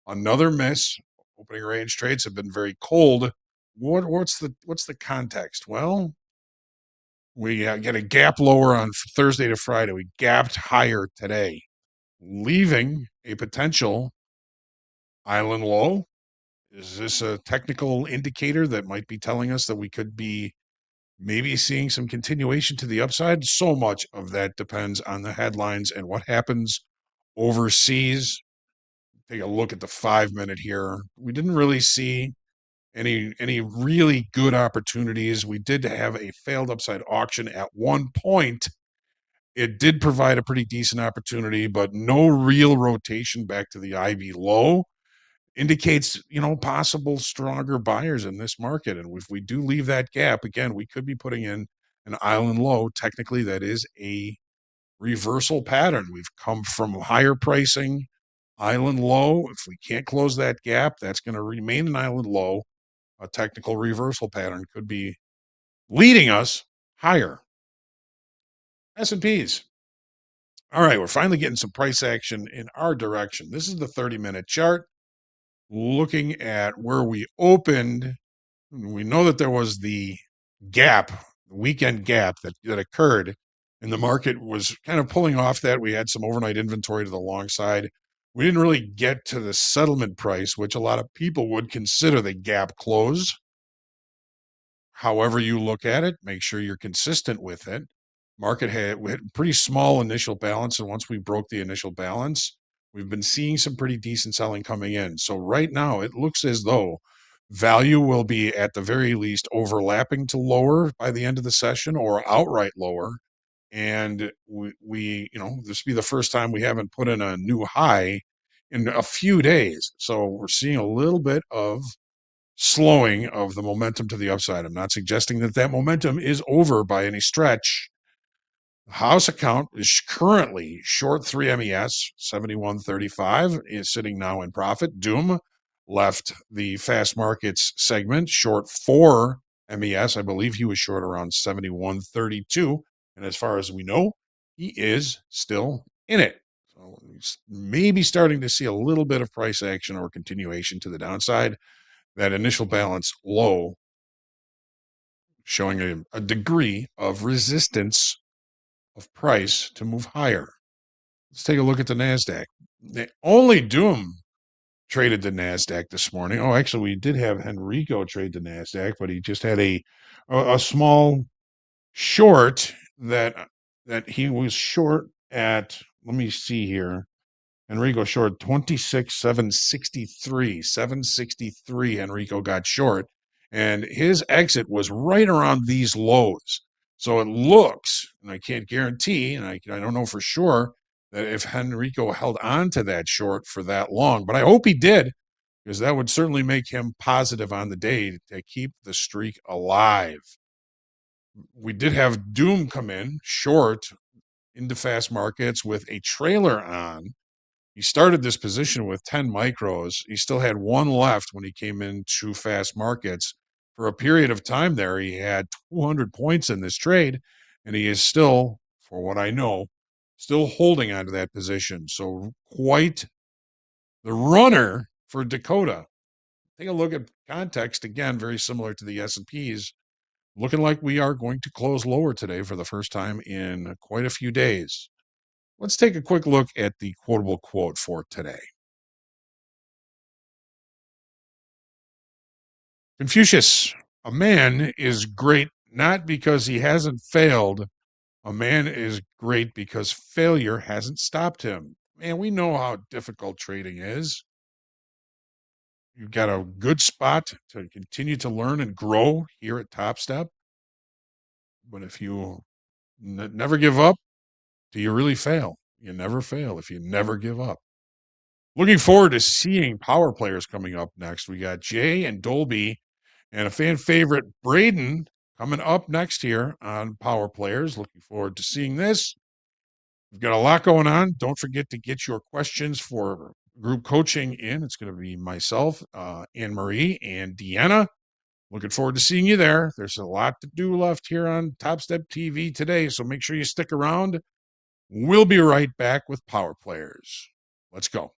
another miss. Opening range trades have been very cold. What's the context? Well, we get a gap lower on Thursday to Friday. We gapped higher today, leaving a potential island low. Is this a technical indicator that might be telling us that we could be maybe seeing some continuation to the upside? So much of that depends on the headlines and what happens overseas. Take a look at the 5-minute here. We didn't really see any really good opportunities. We did have a failed upside auction at one point. It did provide a pretty decent opportunity, but no real rotation back to the IV low. Indicates, possible stronger buyers in this market. And if we do leave that gap, again, we could be putting in an island low. Technically, that is a reversal pattern. We've come from higher pricing, island low. If we can't close that gap, that's going to remain an island low. A technical reversal pattern could be leading us higher. S&Ps. All right, we're finally getting some price action in our direction. This is the 30-minute chart. Looking at where we opened, we know that there was the gap, the weekend gap that occurred, and the market was kind of pulling off that. We had some overnight inventory to the long side. We didn't really get to the settlement price, which a lot of people would consider the gap close. However you look at it, make sure you're consistent with it. We had pretty small initial balance, and once we broke the initial balance, we've been seeing some pretty decent selling coming in. So right now, it looks as though value will be at the very least overlapping to lower by the end of the session or outright lower. And this will be the first time we haven't put in a new high in a few days. So we're seeing a little bit of slowing of the momentum to the upside. I'm not suggesting that momentum is over by any stretch. House account is currently short 3 MES, 71.35, is sitting now in profit. Doom left the fast markets segment short 4 MES. I believe he was short around 71.32. And as far as we know, he is still in it. So he's maybe starting to see a little bit of price action or continuation to the downside. That initial balance low showing a degree of resistance of price to move higher. Let's take a look at the NASDAQ. Only Doom traded the NASDAQ this morning. Oh, actually, we did have Henrico trade the NASDAQ, but he just had a small short that he was short at. Let me see here. Enrico short 26,763. 763 Enrico got short, and his exit was right around these lows. So it looks, and I can't guarantee, and I don't know for sure, that if Enrico held on to that short for that long, but I hope he did, because that would certainly make him positive on the day to keep the streak alive. We did have Doom come in short into fast markets with a trailer on. He started this position with 10 micros. He still had one left when he came into fast markets. For a period of time there, he had 200 points in this trade, and he is still, for what I know, still holding onto that position. So quite the runner for Dakota. Take a look at context. Again, very similar to the S&Ps. Looking like we are going to close lower today for the first time in quite a few days. Let's take a quick look at the quotable quote for today. Confucius, a man is great not because he hasn't failed. A man is great because failure hasn't stopped him. Man, we know how difficult trading is. You've got a good spot to continue to learn and grow here at Topstep. But if you never give up, do you really fail? You never fail if you never give up. Looking forward to seeing power players coming up next. We got Jay and Dolby and a fan favorite, Braden, coming up next here on Power Players. Looking forward to seeing this. We've got a lot going on. Don't forget to get your questions for group coaching in. It's going to be myself, Anne-Marie, and Deanna. Looking forward to seeing you there. There's a lot to do left here on Topstep TV today, so make sure you stick around. We'll be right back with Power Players. Let's go.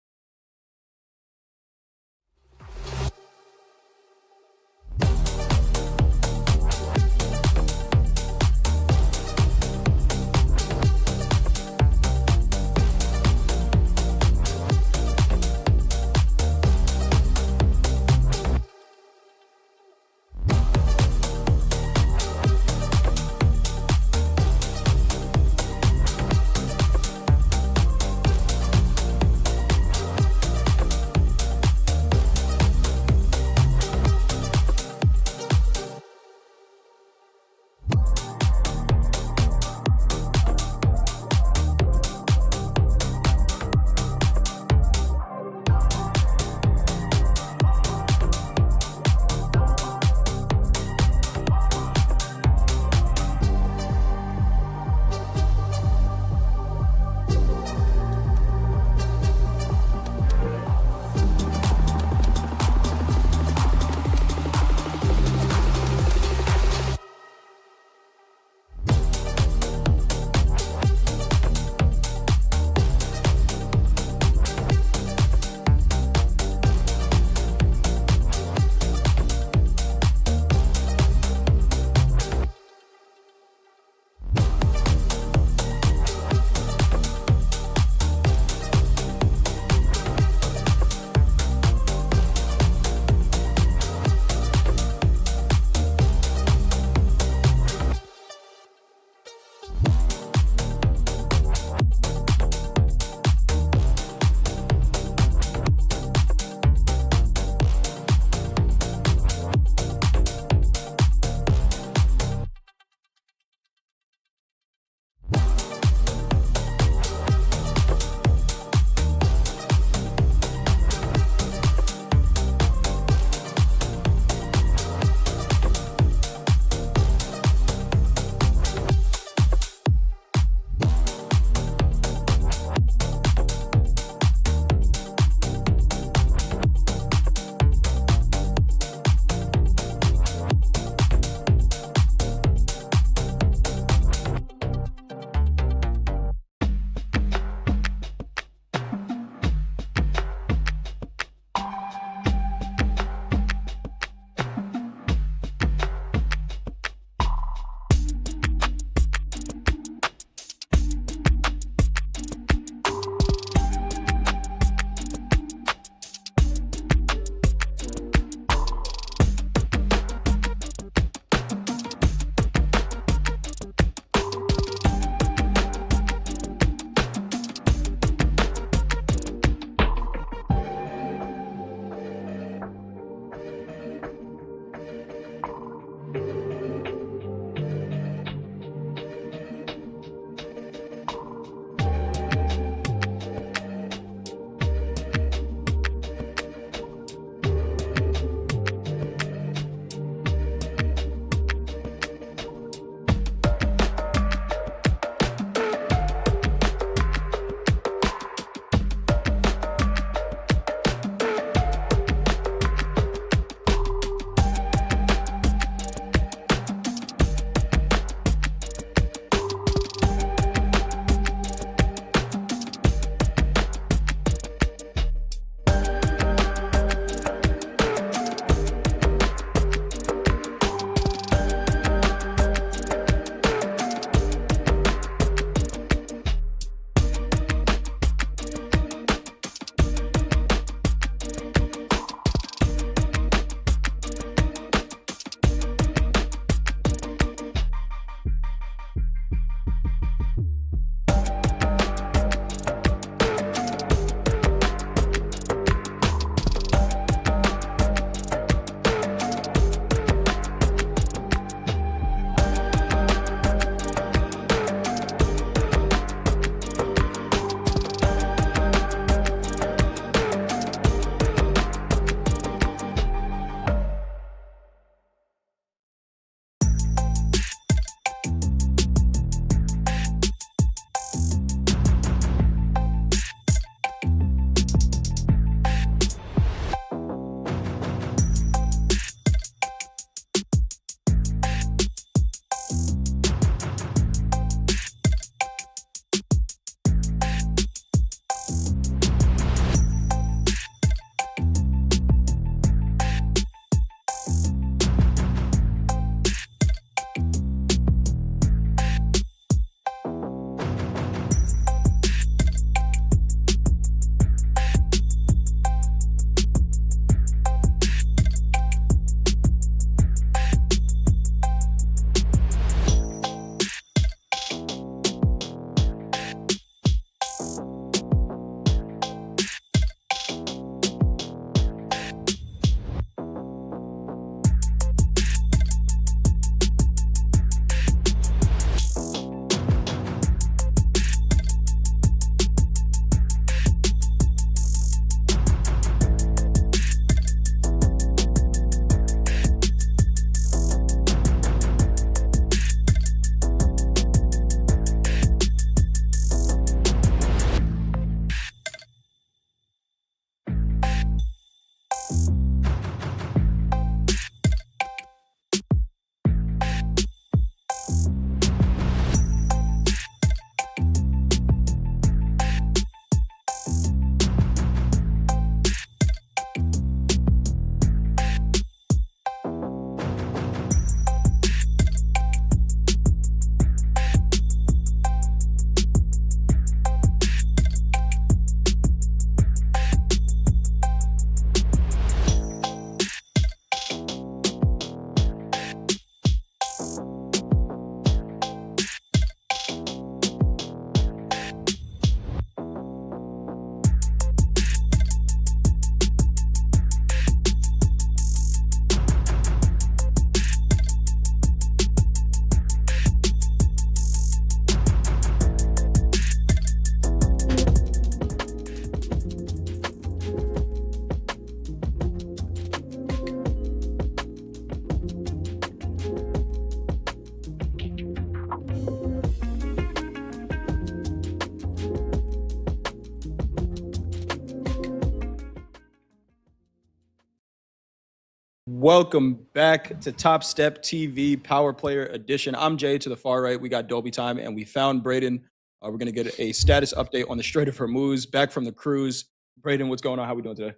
welcome back to Topstep TV Power Player Edition. I'm Jay. To the far right, we got Dolby Time, and we found Braden. We're going to get a status update on the Strait of Hormuz, back from the cruise. Braden, what's going on? How we doing today?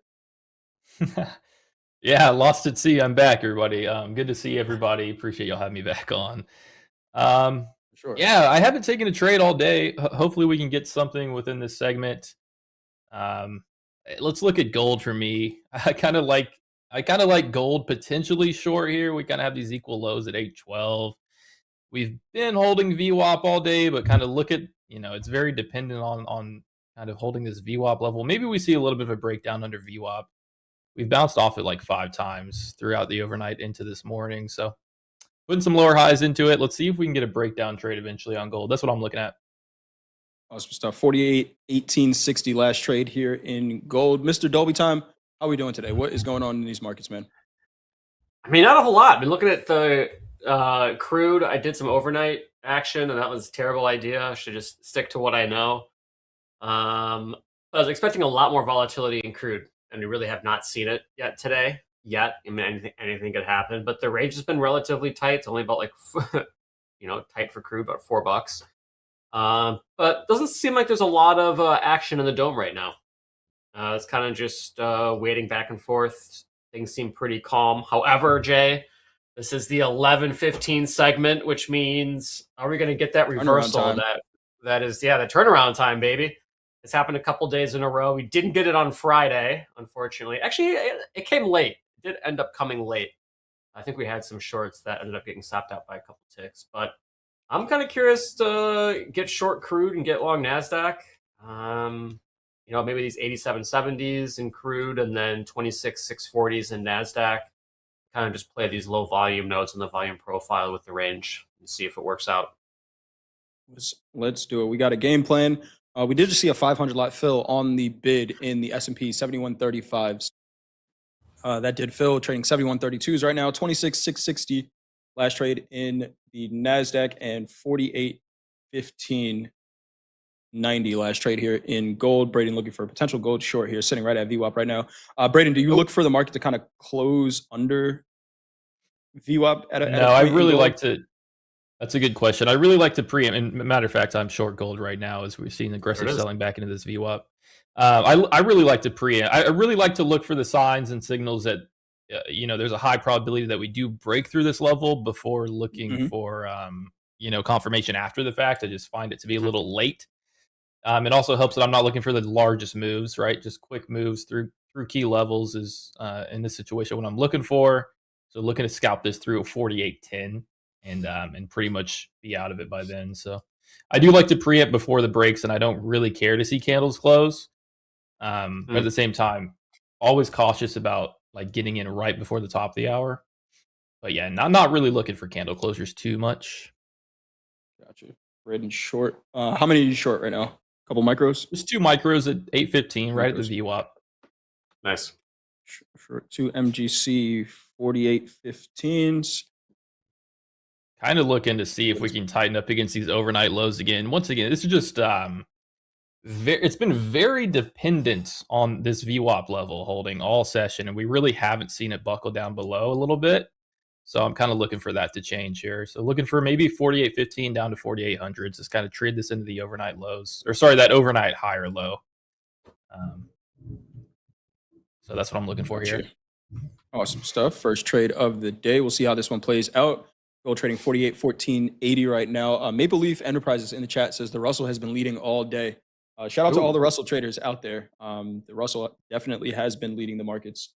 Yeah, lost at sea. I'm back, everybody. Good to see everybody. Appreciate y'all having me back on. Sure. Yeah, I haven't taken a trade all day. Hopefully, we can get something within this segment. Let's look at gold for me. I kind of like gold potentially short here. We kind of have these equal lows at 812. We've been holding VWAP all day, but kind of look at, it's very dependent on kind of holding this VWAP level. Maybe we see a little bit of a breakdown under VWAP. We've bounced off it like 5 times throughout the overnight into this morning. So putting some lower highs into it. Let's see if we can get a breakdown trade eventually on gold. That's what I'm looking at. Awesome stuff. 48, 18, 60 last trade here in gold. Mr. Dolby Time, how are we doing today? What is going on in these markets, man? I mean, not a whole lot. I've been looking at the crude. I did some overnight action, and that was a terrible idea. I should just stick to what I know. I was expecting a lot more volatility in crude, and we really have not seen it yet today. I mean, anything could happen, but the range has been relatively tight. It's only about like, tight for crude, about $4. But doesn't seem like there's a lot of action in the dome right now. It's kind of just waiting back and forth. Things seem pretty calm. However, Jay, this is the 11:15 segment, which means are we going to get that reversal? That is, the turnaround time, baby. It's happened a couple days in a row. We didn't get it on Friday, unfortunately. Actually, it came late. It did end up coming late. I think we had some shorts that ended up getting stopped out by a couple ticks. But I'm kind of curious to get short crude and get long NASDAQ. Maybe these 87.70s in crude and then 26.640s in NASDAQ. Kind of just play these low volume nodes in the volume profile with the range and see if it works out. Let's do it. We got a game plan. We did just see a 500 lot fill on the bid in the S&P 7135s. That did fill, trading 7132s right now. 26,660 last trade in the NASDAQ, and 48.1590 last trade here in gold. Braden looking for a potential gold short here, sitting right at VWAP right now. Braden, do you look for the market to kind of close under VWAP at a No, I really like to. That's a good question. I really like to preempt. And matter of fact, I'm short gold right now as we're seeing aggressive selling back into this VWAP. I really like to preempt. I really like to look for the signs and signals that there's a high probability that we do break through this level before looking for confirmation after the fact. I just find it to be a little late. It also helps that I'm not looking for the largest moves, right? Just quick moves through key levels is in this situation what I'm looking for. So looking to scalp this through a 48.10 and pretty much be out of it by then. So I do like to preempt before the breaks, and I don't really care to see candles close. But at the same time, always cautious about like getting in right before the top of the hour. But yeah, not really looking for candle closures too much. Gotcha. Braden short. How many are you short right now? Couple micros? Just 2 micros at 8.15, right at the VWAP. Nice. Short 2 MGC 48.15s. Kind of looking to see if we can tighten up against these overnight lows again. Once again, this is just it's been very dependent on this VWAP level holding all session, and we really haven't seen it buckle down below a little bit. So I'm kind of looking for that to change here. So looking for maybe 48.15 down to 4800s. Just kind of trade this into the overnight lows, or sorry, that overnight higher low. So that's what I'm looking for here. Awesome stuff. First trade of the day. We'll see how this one plays out. Gold trading 48.1480 right now. Maple Leaf Enterprises in the chat says the Russell has been leading all day. Shout out to all the Russell traders out there. The Russell definitely has been leading the markets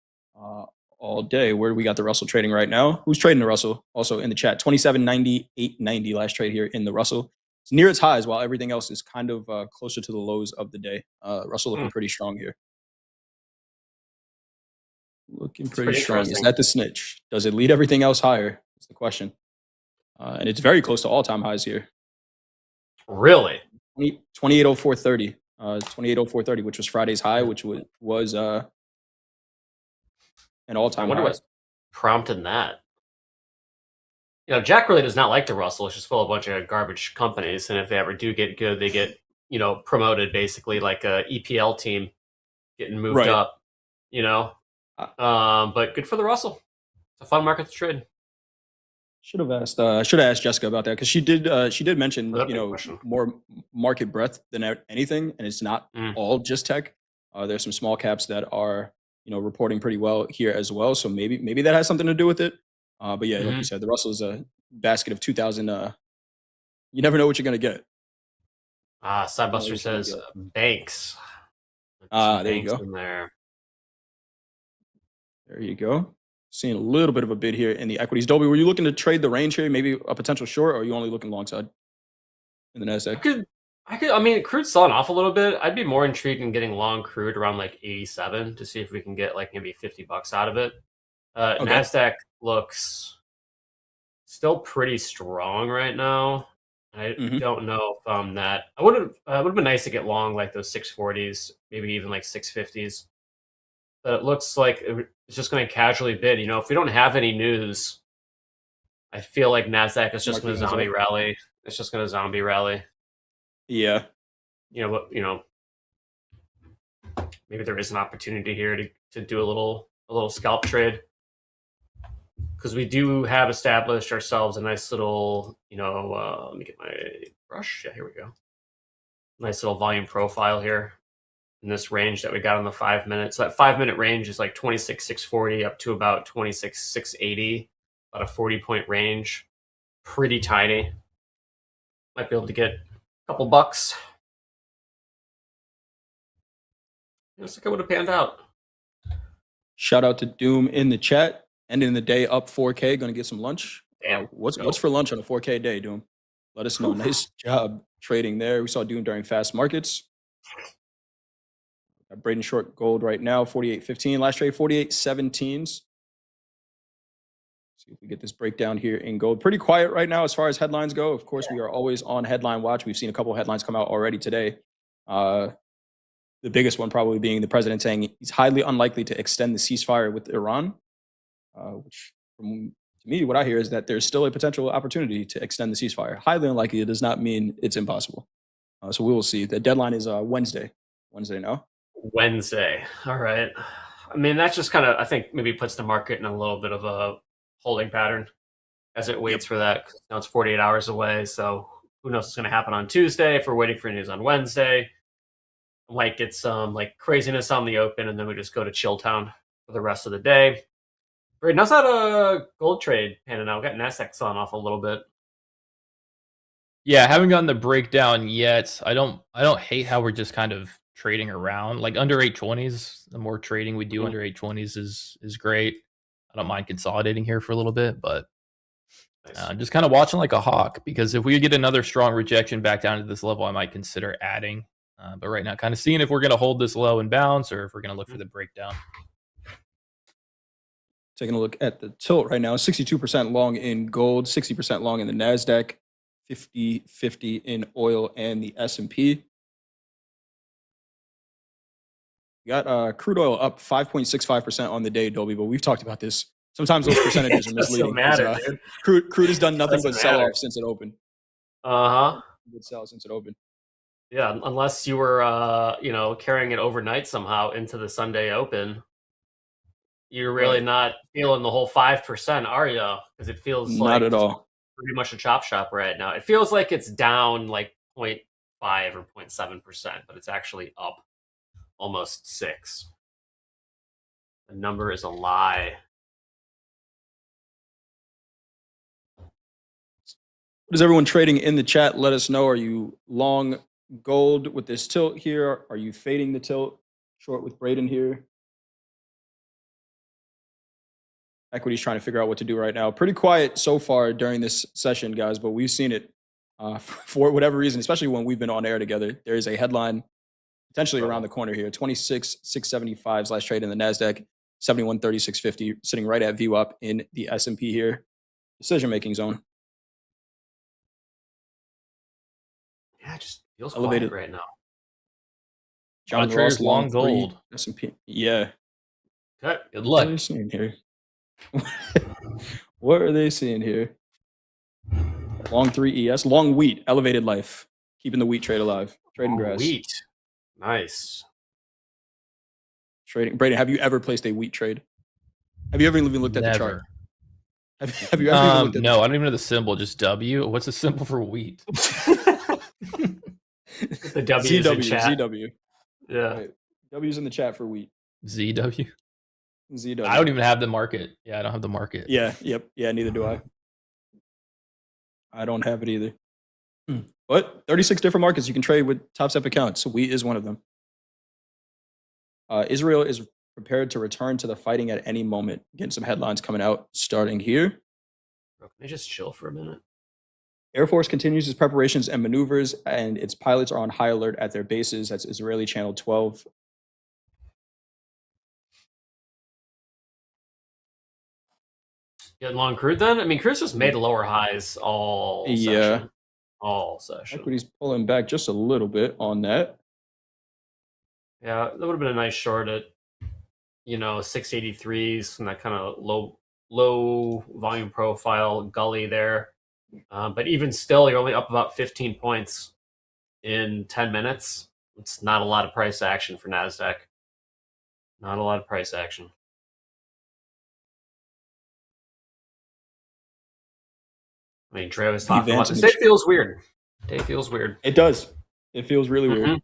all day. Where do we got the Russell trading right now? Who's trading the Russell? Also in the chat, 27.90, 8.90 last trade here in the Russell. It's near its highs, while everything else is kind of closer to the lows of the day. Russell looking pretty strong here. Looking pretty strong. Is that the snitch? Does it lead everything else higher? That's the question. And it's very close to all-time highs here. Really? 28.0430. 28.0430, which was Friday's high, which was an all-time high. I wonder what's prompting that. Jack really does not like the Russell. It's just full of a bunch of garbage companies, and if they ever do get good, they get promoted basically like a EPL team getting moved up. But good for the Russell. a fun market to trade. Should have asked Jessica about that, because she did mention, That'd you be a know, question. more market breadth than anything, and it's not all just tech. There's some small caps that are, you know, reporting pretty well here as well. So maybe that has something to do with it. But yeah, like you said, the Russell is a basket of 2,000. You never know what you're gonna get. Sidebuster says banks. There you go. In there. There you go. Seeing a little bit of a bid here in the equities. Dolby, were you looking to trade the range here, maybe a potential short, or are you only looking long side in the NASDAQ? I mean, crude's selling off a little bit. I'd be more intrigued in getting long crude around like 87 to see if we can get like maybe $50 out of it. Okay. NASDAQ looks still pretty strong right now. I don't know if that. It would have been nice to get long like those 640s, maybe even like 650s. But it looks like it's just going to casually bid. You know, if we don't have any news, I feel like NASDAQ is just going to zombie rally. It's just going to zombie rally. Yeah. You know, maybe there is an opportunity here to do a little scalp trade, because we do have established ourselves a nice little, you know, let me get my brush. Yeah, here we go. Nice little volume profile here in this range that we got on the 5 minutes. So that 5 minute range is like 26,640 up to about 26,680, about a 40-point range. Pretty tiny. Might be able to get a couple bucks. Looks like it would have panned out. Shout out to Doom in the chat. Ending the day up 4K. Going to get some lunch. Damn. What's for lunch on a 4K day, Doom? Let us know. Nice job trading there. We saw Doom during fast markets. Got Braden short gold right now, 48.15. Last trade, 48.17s. See if we get this breakdown here in gold. Pretty quiet right now as far as headlines go. Of course, we are always on headline watch. We've seen a couple of headlines come out already today. The biggest one probably being the president saying he's highly unlikely to extend the ceasefire with Iran, which to me, what I hear is that there's still a potential opportunity to extend the ceasefire. Highly unlikely. It does not mean it's impossible. So we will see. The deadline is Wednesday. Wednesday now. Wednesday. All right. I mean, that's just kind of, I think, maybe puts the market in a little bit of a holding pattern as it waits for that. Now it's 48 hours away, so who knows what's going to happen on Tuesday if we're waiting for news on Wednesday. Might get some like craziness on the open, and then we just go to chill town for the rest of the day. Great. How's that a gold trade panning out? We got NASDAQ selling off a little bit. Yeah, I haven't gotten the breakdown yet. I don't hate how we're just kind of trading around. Like under 820s, the more trading we do under 820s is great. I don't mind consolidating here for a little bit, but just kind of watching like a hawk, because if we get another strong rejection back down to this level, I might consider adding. But right now, kind of seeing if we're going to hold this low and bounce, or if we're going to look for the breakdown. Taking a look at the tilt right now, 62% long in gold, 60% long in the NASDAQ, 50-50 in oil and the S&P. We got crude oil up 5.65% on the day, Dolby, but we've talked about this. Sometimes those percentages are misleading. Crude has done nothing but sell off since it opened. Good sell since it opened. Yeah, unless you were, carrying it overnight somehow into the Sunday open, you're really not feeling the whole 5%, are you? Because it feels not at all pretty much a chop shop right now. It feels like it's down like 0.5 or 0.7%, but it's actually up almost 6. The number is a lie. What is everyone trading in the chat? Let us know. Are you long gold with this tilt here? Are you fading the tilt? Short with Braden here. Equity's trying to figure out what to do right now. Pretty quiet so far during this session, guys, but we've seen it for whatever reason, especially when we've been on air together. There is a headline potentially around the corner here. 26,675 last trade in the NASDAQ, 71.3650, sitting right at VWAP in the S&P here. Decision-making zone. Yeah, it just feels elevated quiet right now. John Ross, long gold. S&P. Yeah. Okay. Good luck. What are they seeing here? What are they seeing here? Long 3 ES, long wheat, elevated life, keeping the wheat trade alive. Trading grass. Wheat. Nice. Trading. Braden, have you ever placed a wheat trade? Have you ever even looked at the chart? Have you ever looked at No, I don't even know the symbol. Just W. What's the symbol for wheat? The W's in ZW? chat. ZW. Yeah. Right. W's in the chat for wheat. ZW. ZW. I don't even have the market. Yeah, I don't have the market. Yeah. Yep. Yeah. Neither do I. I don't have it either. But 36 different markets you can trade with Topstep accounts. So wheat is one of them. Israel is prepared to return to the fighting at any moment. Getting some headlines coming out starting here. Bro, can I just chill for a minute? Air Force continues its preparations and maneuvers, and its pilots are on high alert at their bases. That's Israeli Channel 12. Getting long crude then? I mean, crude's just made lower highs all session. All session. Equity's pulling back just a little bit on that. Yeah, that would have been a nice short at, 683s and that kind of low volume profile gully there. But even still, you're only up about 15 points in 10 minutes. It's not a lot of price action for NASDAQ. Not a lot of price action. I mean, Trey was talking about this. Day feels weird. Day feels weird. It does. It feels really weird.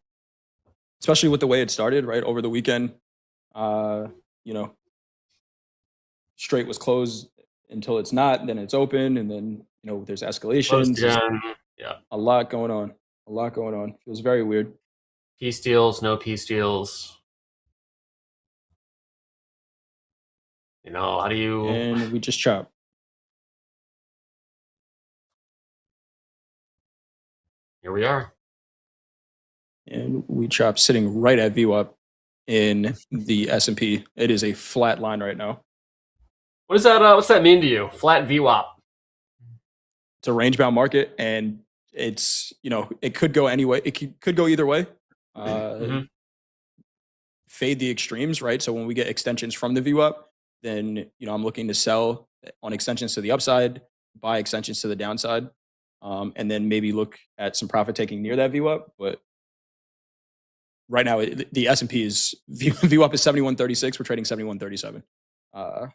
Especially with the way it started, right? Over the weekend, straight was closed until it's not, then it's open, and then, there's escalations. Yeah. A lot going on. Feels very weird. Peace deals, no peace deals. How do you... And we just chop. Here we are. And we chop sitting right at VWAP in the S&P. It is a flat line right now. What is that? What's that mean to you? Flat VWAP. It's a range-bound market, and it's, it could go any way. It could go either way. Fade the extremes, right? So when we get extensions from the VWAP, then, I'm looking to sell on extensions to the upside, buy extensions to the downside, and then maybe look at some profit taking near that VWAP. But right now, the S&P is VWAP is 71.36. We're trading 71.37. Wow.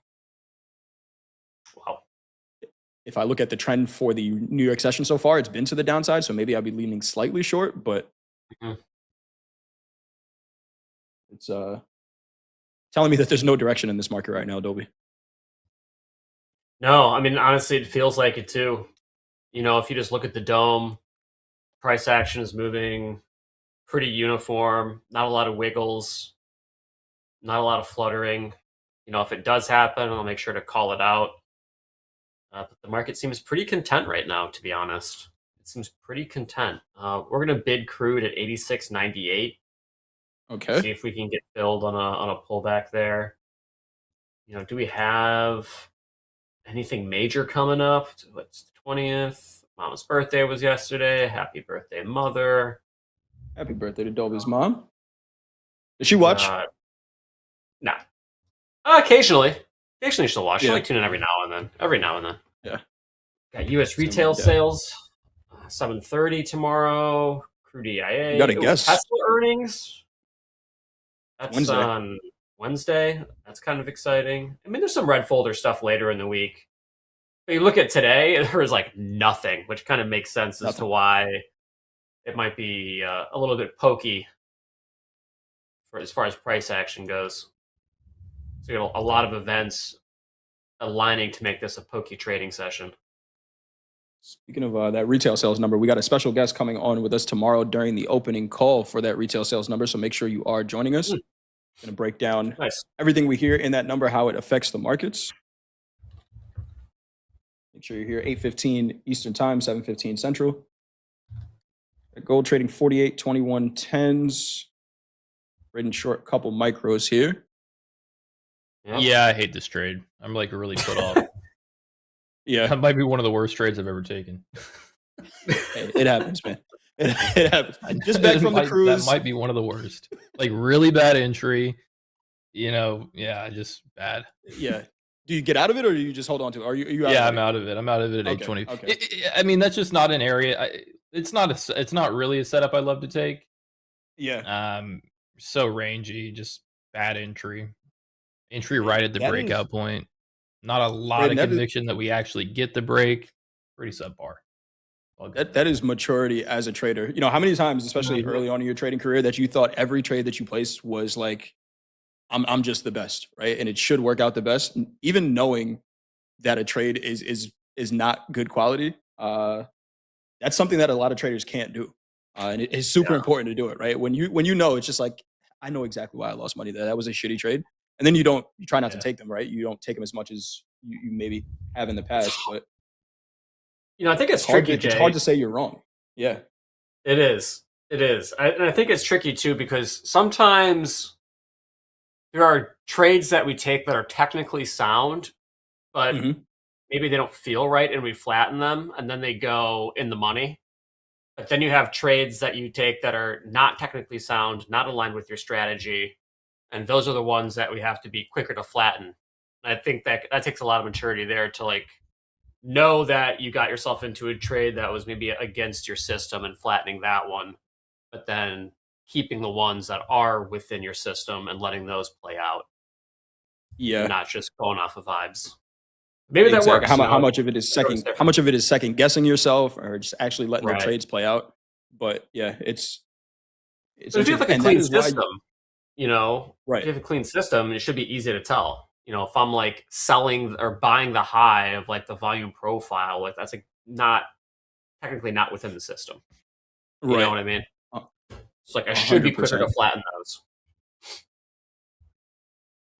If I look at the trend for the New York session so far, it's been to the downside. So maybe I'll be leaning slightly short, but it's telling me that there's no direction in this market right now, Dolby. No, I mean, honestly, it feels like it too. If you just look at the dome, price action is moving pretty uniform, not a lot of wiggles, not a lot of fluttering. If it does happen, I'll make sure to call it out. But the market seems pretty content right now, to be honest. It seems pretty content. We're going to bid crude at 86.98. Okay. See if we can get filled on a pullback there. Do we have anything major coming up? What's the 20th? Mama's birthday was yesterday. Happy birthday, mother. Happy birthday to Dolby's mom. Does she watch? No. Occasionally. Occasionally she'll watch. She'll like tune in every now and then. Yeah. Got U.S. retail sales, 7:30 tomorrow. Crude EIA. You got to guess. Tesla earnings. That's Wednesday. on Wednesday. That's kind of exciting. I mean, there's some red folder stuff later in the week. But you look at today, there was like nothing, which kind of makes sense as to why it might be a little bit pokey for as far as price action goes. So you got a lot of events aligning to make this a pokey trading session. Speaking of that retail sales number, we got a special guest coming on with us tomorrow during the opening call for that retail sales number. So make sure you are joining us. Going to break down everything we hear in that number, how it affects the markets. Make sure you're here 8:15 Eastern Time, 7:15 Central. Gold trading 48.21 tens. Trading short couple micros here. Yeah, I hate this trade. I'm like really put off. Yeah, that might be one of the worst trades I've ever taken. Hey, it happens, man. It happens. Just back from the cruise. That might be one of the worst. Like really bad entry. Just bad. Yeah. Do you get out of it, or do you just hold on to it? Are you out I'm out of it. I'm out of it at 820. Okay. I mean, that's just not an area. It's not really a setup I love to take. Yeah. So rangy, just bad entry. Entry right at the breakout point. Not a lot of conviction that we actually get the break. Pretty subpar. That is maturity as a trader. You know, how many times, especially early on in your trading career, that you thought every trade that you placed was like, I'm just the best, right? And it should work out the best, even knowing that a trade is not good quality. That's something that a lot of traders can't do, and it is super important to do it, right? When you know, it's just like, I know exactly why I lost money there. That was a shitty trade, and then you try not to take them, right? You don't take them as much as you maybe have in the past, but You know, I think it's hard tricky, it's Jay. hard to say you're wrong. Yeah, It is. It is. And I think it's tricky too because sometimes there are trades that we take that are technically sound, but maybe they don't feel right and we flatten them and then they go in the money. But then you have trades that you take that are not technically sound, not aligned with your strategy. And those are the ones that we have to be quicker to flatten. And I think that takes a lot of maturity there to like know that you got yourself into a trade that was maybe against your system and flattening that one, but then keeping the ones that are within your system and letting those play out. Yeah, not just going off of vibes. Maybe that exactly. works. How much of it is how much of it is second guessing yourself, or just actually letting the trades play out? But yeah, it's but if you have like a clean system, you know, right? If you have a clean system, it should be easy to tell. You know, if I'm like selling or buying the high of like the volume profile, like that's like not technically not within the system. You know what I mean? It's like I should be quicker to flatten those.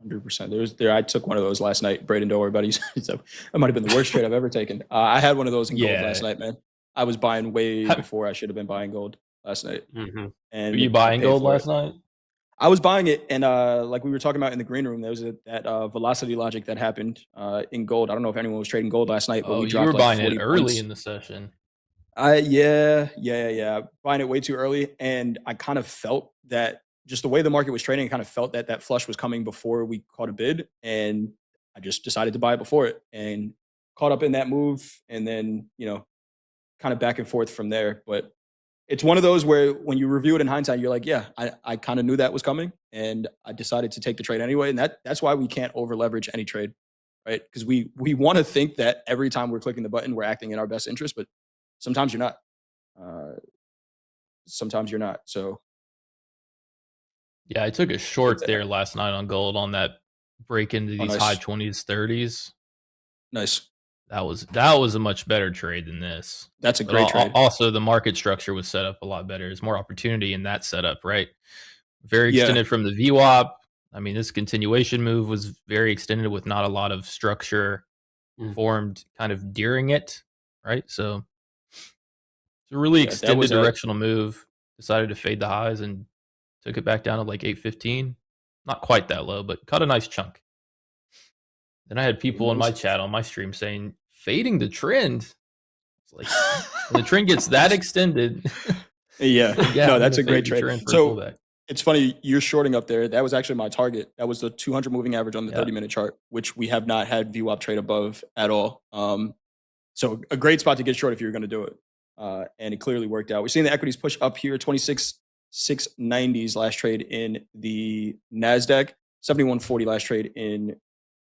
100%. I took one of those last night. Braden, don't worry about it. That might have been the worst trade I've ever taken. I had one of those in gold last night, man. I was buying way before I should have been buying gold last night. And were you buying gold last night? I was buying it, and like we were talking about in the green room, there was that velocity logic that happened in gold. I don't know if anyone was trading gold last night, but we dropped. You were buying it early points in the session. Yeah. Buying it way too early, and I kind of felt that just the way the market was trading, I kind of felt that flush was coming before we caught a bid, and I just decided to buy it before it, and caught up in that move, and then kind of back and forth from there. But it's one of those where when you review it in hindsight, you're like, yeah, I kind of knew that was coming, and I decided to take the trade anyway. And that's why we can't over leverage any trade, right? Because we want to think that every time we're clicking the button, we're acting in our best interest, but sometimes you're not. Sometimes you're not. So yeah, I took a short there last night on gold on that break into these high 20s, 30s. Nice. That was a much better trade than this. That's a great trade. Also, the market structure was set up a lot better. There's more opportunity in that setup, right? Very extended from the VWAP. I mean, this continuation move was very extended with not a lot of structure formed kind of during it, right? So it's a really extended directional move. Decided to fade the highs and took it back down to like 815. Not quite that low, but caught a nice chunk. Then I had people in my chat on my stream saying, fading the trend. It's like, when the trend gets that extended. No, that's a great trade. So it's funny, you're shorting up there. That was actually my target. That was the 200 moving average on the 30-minute chart, which we have not had VWAP trade above at all. So a great spot to get short if you're going to do it. And it clearly worked out. We're seeing the equities push up here, 26,690s last trade in the NASDAQ, 7140 last trade in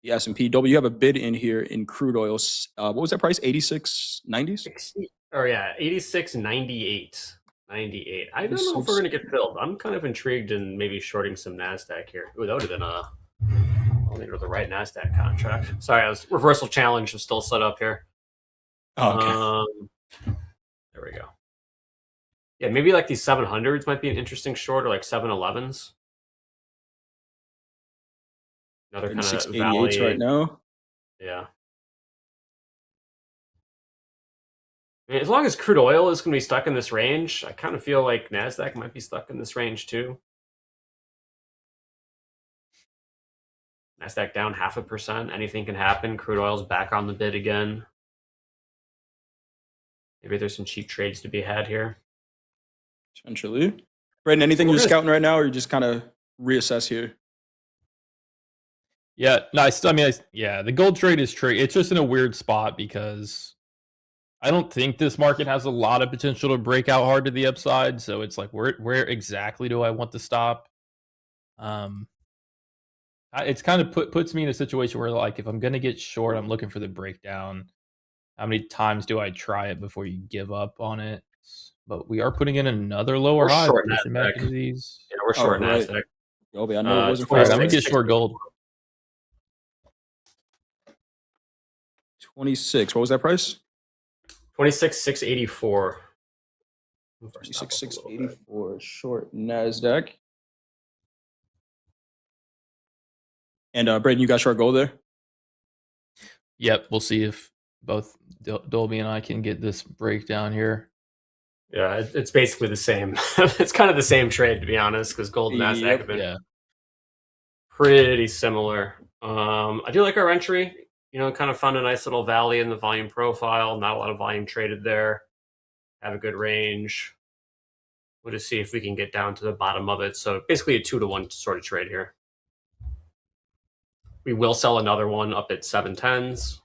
the S&P. W, you have a bid in here in crude oil. What was that price? 86.90s? Oh yeah, 86.98. 98. I don't know if we're going to get filled. I'm kind of intrigued in maybe shorting some NASDAQ here. Ooh, that would have been I don't think it was the right NASDAQ contract. Sorry, I was reversal challenge is still set up here. Oh, okay. There we go. Yeah, maybe like these 700s might be an interesting short, or like 711s. Another kind of valley right now. Yeah. I mean, as long as crude oil is going to be stuck in this range, I kind of feel like NASDAQ might be stuck in this range too. NASDAQ down 0.5%. Anything can happen. Crude oil's back on the bid again. Maybe there's some cheap trades to be had here. Potentially. Braden, anything you're scouting right now, or you just kind of reassess here? Yeah, no, the gold trade is trade. It's just in a weird spot because I don't think this market has a lot of potential to break out hard to the upside. So it's like, where exactly do I want to stop? It's kind of puts me in a situation where, like, if I'm going to get short, I'm looking for the breakdown. How many times do I try it before you give up on it? But we are putting in another lower high. short Pushing back into NASDAQ. these. Yeah, we're short right. NASDAQ. Dolby, I know it wasn't All right, fast. I'm going to get short gold. 26. What was that price? 26,684. 26,684 short NASDAQ. And Braden, you got short gold there? Yep, we'll see if both Dolby and I can get this breakdown here. Yeah, it's basically the same. It's kind of the same trade, to be honest, because gold and NASDAQ have been pretty similar. I do like our entry. You know, kind of found a nice little valley in the volume profile. Not a lot of volume traded there. Have a good range. We'll just see if we can get down to the bottom of it. So basically a 2-to-1 sort of trade here. We will sell another one up at 710s,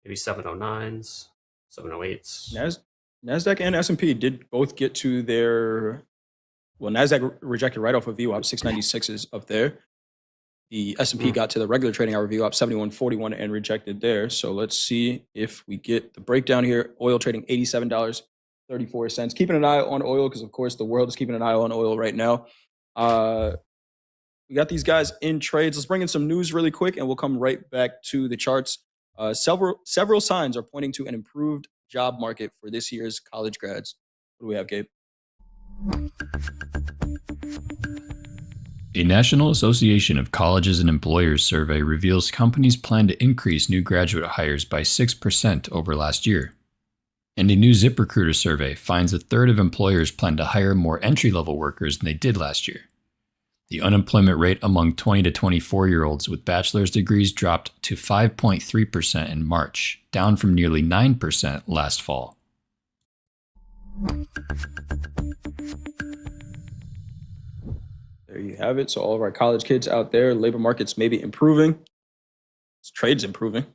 maybe 709s, 708s. NASDAQ and S&P did both get to their, well, NASDAQ rejected right off of VWAP, 696 is up there. The S&P got to the regular trading hour VWAP, 71.41 and rejected there. So let's see if we get the breakdown here. Oil trading $87.34. Keeping an eye on oil because, of course, the world is keeping an eye on oil right now. We got these guys in trades. Let's bring in some news really quick, and we'll come right back to the charts. Several signs are pointing to an improved job market for this year's college grads. What do we have, Gabe? A National Association of Colleges and Employers survey reveals companies plan to increase new graduate hires by 6% over last year. And a new ZipRecruiter survey finds a third of employers plan to hire more entry-level workers than they did last year. The unemployment rate among 20 to 24-year-olds with bachelor's degrees dropped to 5.3% in March, down from nearly 9% last fall. There you have it. So all of our college kids out there, labor markets may be improving. Trade's improving.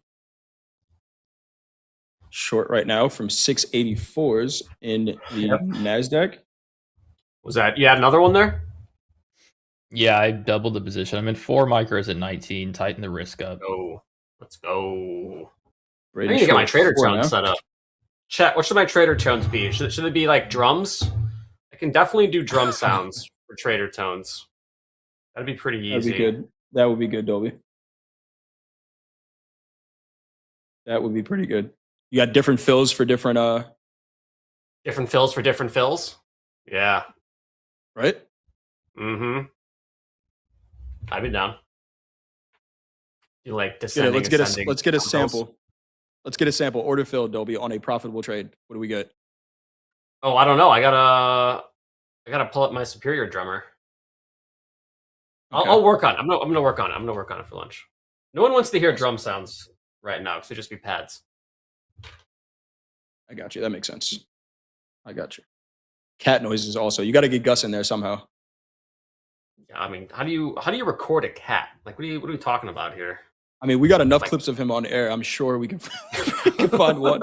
Short right now from 684s in the NASDAQ. Was that, you had another one there? Yeah, I doubled the position. I'm in 4 micros at 19. Tighten the risk up. Let's go. I need to get my trader tone set up. Chat, what should my trader tones be? Should it be like drums? I can definitely do drum sounds for trader tones. That'd be pretty easy. That'd be good. That would be good, Dolby. That would be pretty good. You got different fills for different different fills for different fills? Yeah. Right? Mm-hmm. I've been down. You like descending, let's get a sample. Let's get a sample. Order fill, Dolby, on a profitable trade. What do we get? Oh, I don't know. I gotta pull up my superior drummer. Okay. I'll work on it. I'm gonna work on it. I'm gonna work on it for lunch. No one wants to hear drum sounds right now, because it'd just be pads. I got you. That makes sense. I got you. Cat noises also. You got to get Gus in there somehow. Yeah, I mean, how do you record a cat? Like, what are we talking about here? I mean, we got enough clips of him on air. I'm sure we can find one.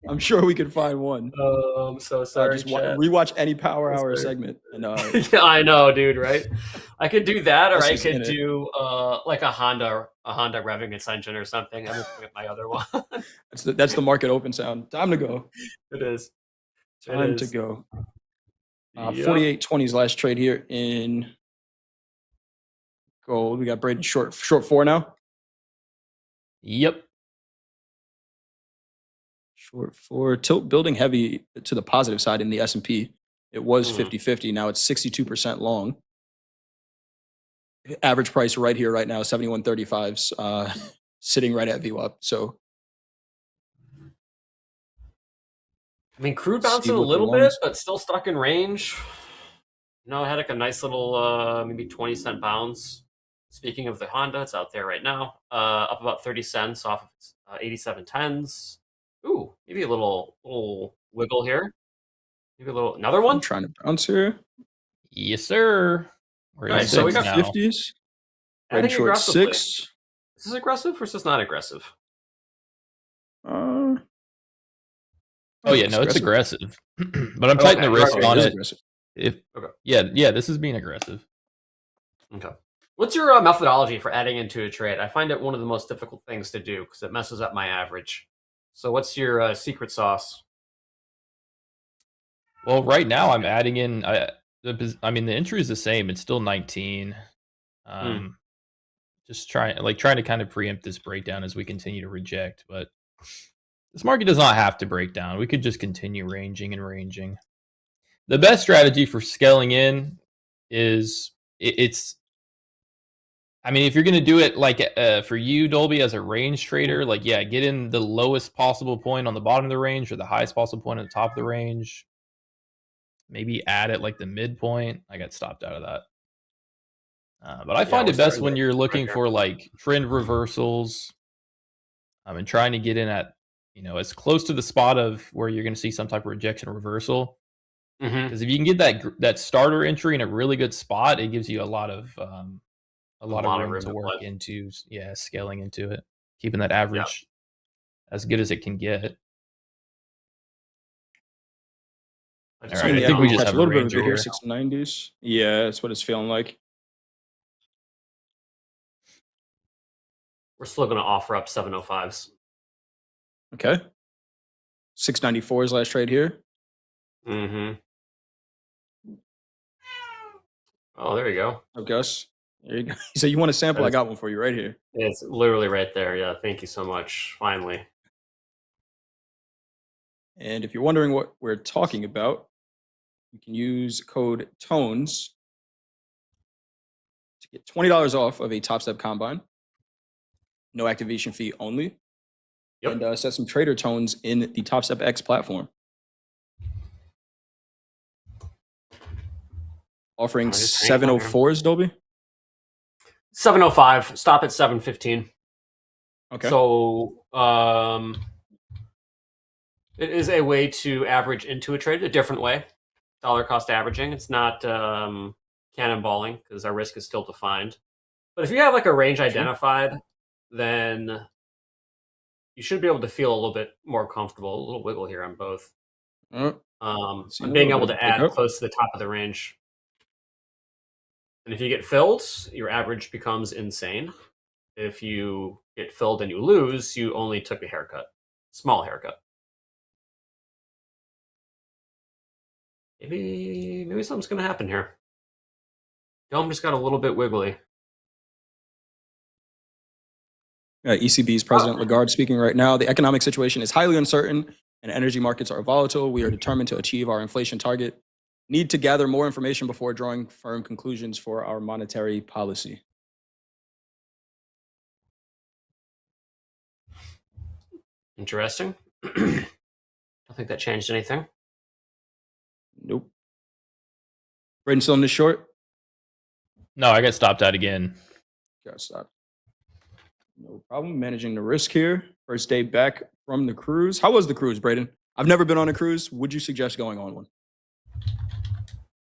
I'm sure we can find one. I'm so sorry. Just rewatch any Power Hour segment. And, yeah, I know, dude. Right? I could do that, or I could do like a Honda revving extension or something. I'm gonna pick up my other one. That's the market open sound. Time to go. It is. Time to go. 48.20s last trade here in gold. We got Braden short 4 now. Yep. Short 4. Tilt building heavy to the positive side in the S&P. It was 50-50. Now it's 62% long. Average price right here, right now, 71.35s, sitting right at VWAP. So, I mean, crude bouncing a little bit, but still stuck in range. You know, I had like a nice little maybe 20-cent bounce. Speaking of the Honda, it's out there right now. Up about 30 cents off of 87.10s. Ooh, maybe a little wiggle here. Maybe another one. I'm trying to bounce here. Yes, sir. Nice. So we got 50s. Right short 6. Is this aggressive or is this not aggressive? Oh yeah, no, it's aggressive. But I'm tightening the risk on it. Yeah, this is being aggressive. Okay. What's your methodology for adding into a trade? I find it one of the most difficult things to do because it messes up my average. So what's your secret sauce? Well, right now I'm adding in. I mean, the entry is the same. It's still 19. Just trying to kind of preempt this breakdown as we continue to reject. But this market does not have to break down. We could just continue ranging and ranging. The best strategy for scaling in is it's. I mean, if you're going to do it like for you, Dolby, as a range trader, like, yeah, get in the lowest possible point on the bottom of the range or the highest possible point at the top of the range. Maybe add it like the midpoint. I got stopped out of that. But I find it best when you're looking for like trend reversals. And trying to get in at, as close to the spot of where you're going to see some type of rejection or reversal. Because if you can get that starter entry in a really good spot, it gives you a lot of room to work into. Yeah, scaling into it, keeping that average as good as it can get. All right, I think we just have a little bit of a bit here. 690s. Yeah, that's what it's feeling like. We're still going to offer up 705s. Okay. 694s last trade here. Oh, there you go. Oh, Gus. There you go. So you want a sample? I got one for you right here. It's literally right there. Yeah, thank you so much. Finally. And if you're wondering what we're talking about, you can use code TONES to get $20 off of a Topstep combine. No activation fee only. Yep. And set some trader tones in the Topstep X platform. Offering 704s, Dolby? 705. Stop at 715. Okay. So it is a way to average into a trade, a different way. Dollar cost averaging. It's not cannonballing because our risk is still defined. But if you have like a range identified, then you should be able to feel a little bit more comfortable. A little wiggle here on both. And being able to add close to the top of the range. And if you get filled, your average becomes insane. If you get filled and you lose, you only took a haircut. Small haircut. Maybe something's going to happen here. Dome just got a little bit wiggly. ECB's President Lagarde speaking right now. The economic situation is highly uncertain and energy markets are volatile. We are determined to achieve our inflation target. Need to gather more information before drawing firm conclusions for our monetary policy. Interesting. I don't think that changed anything. Nope. Braden still in this short? No, I got stopped out again. Got stopped. No problem. Managing the risk here. First day back from the cruise. How was the cruise, Braden? I've never been on a cruise. Would you suggest going on one?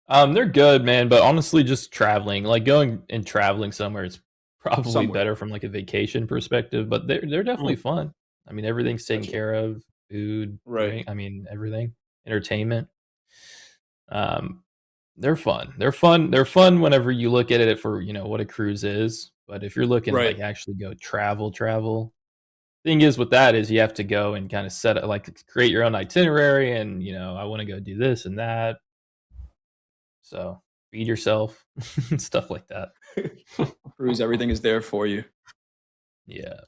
They're good, man. But honestly, just traveling, like going and traveling somewhere is probably better from like a vacation perspective. But they're definitely fun. I mean, everything's taken care of. Food, right? I mean, everything. Entertainment. They're fun. They're fun whenever you look at it for what a cruise is. But if you're looking like actually go travel. Thing is with that is you have to go and kind of set it, like create your own itinerary, and I want to go do this and that. So feed yourself, stuff like that. Cruise, everything is there for you. Yeah.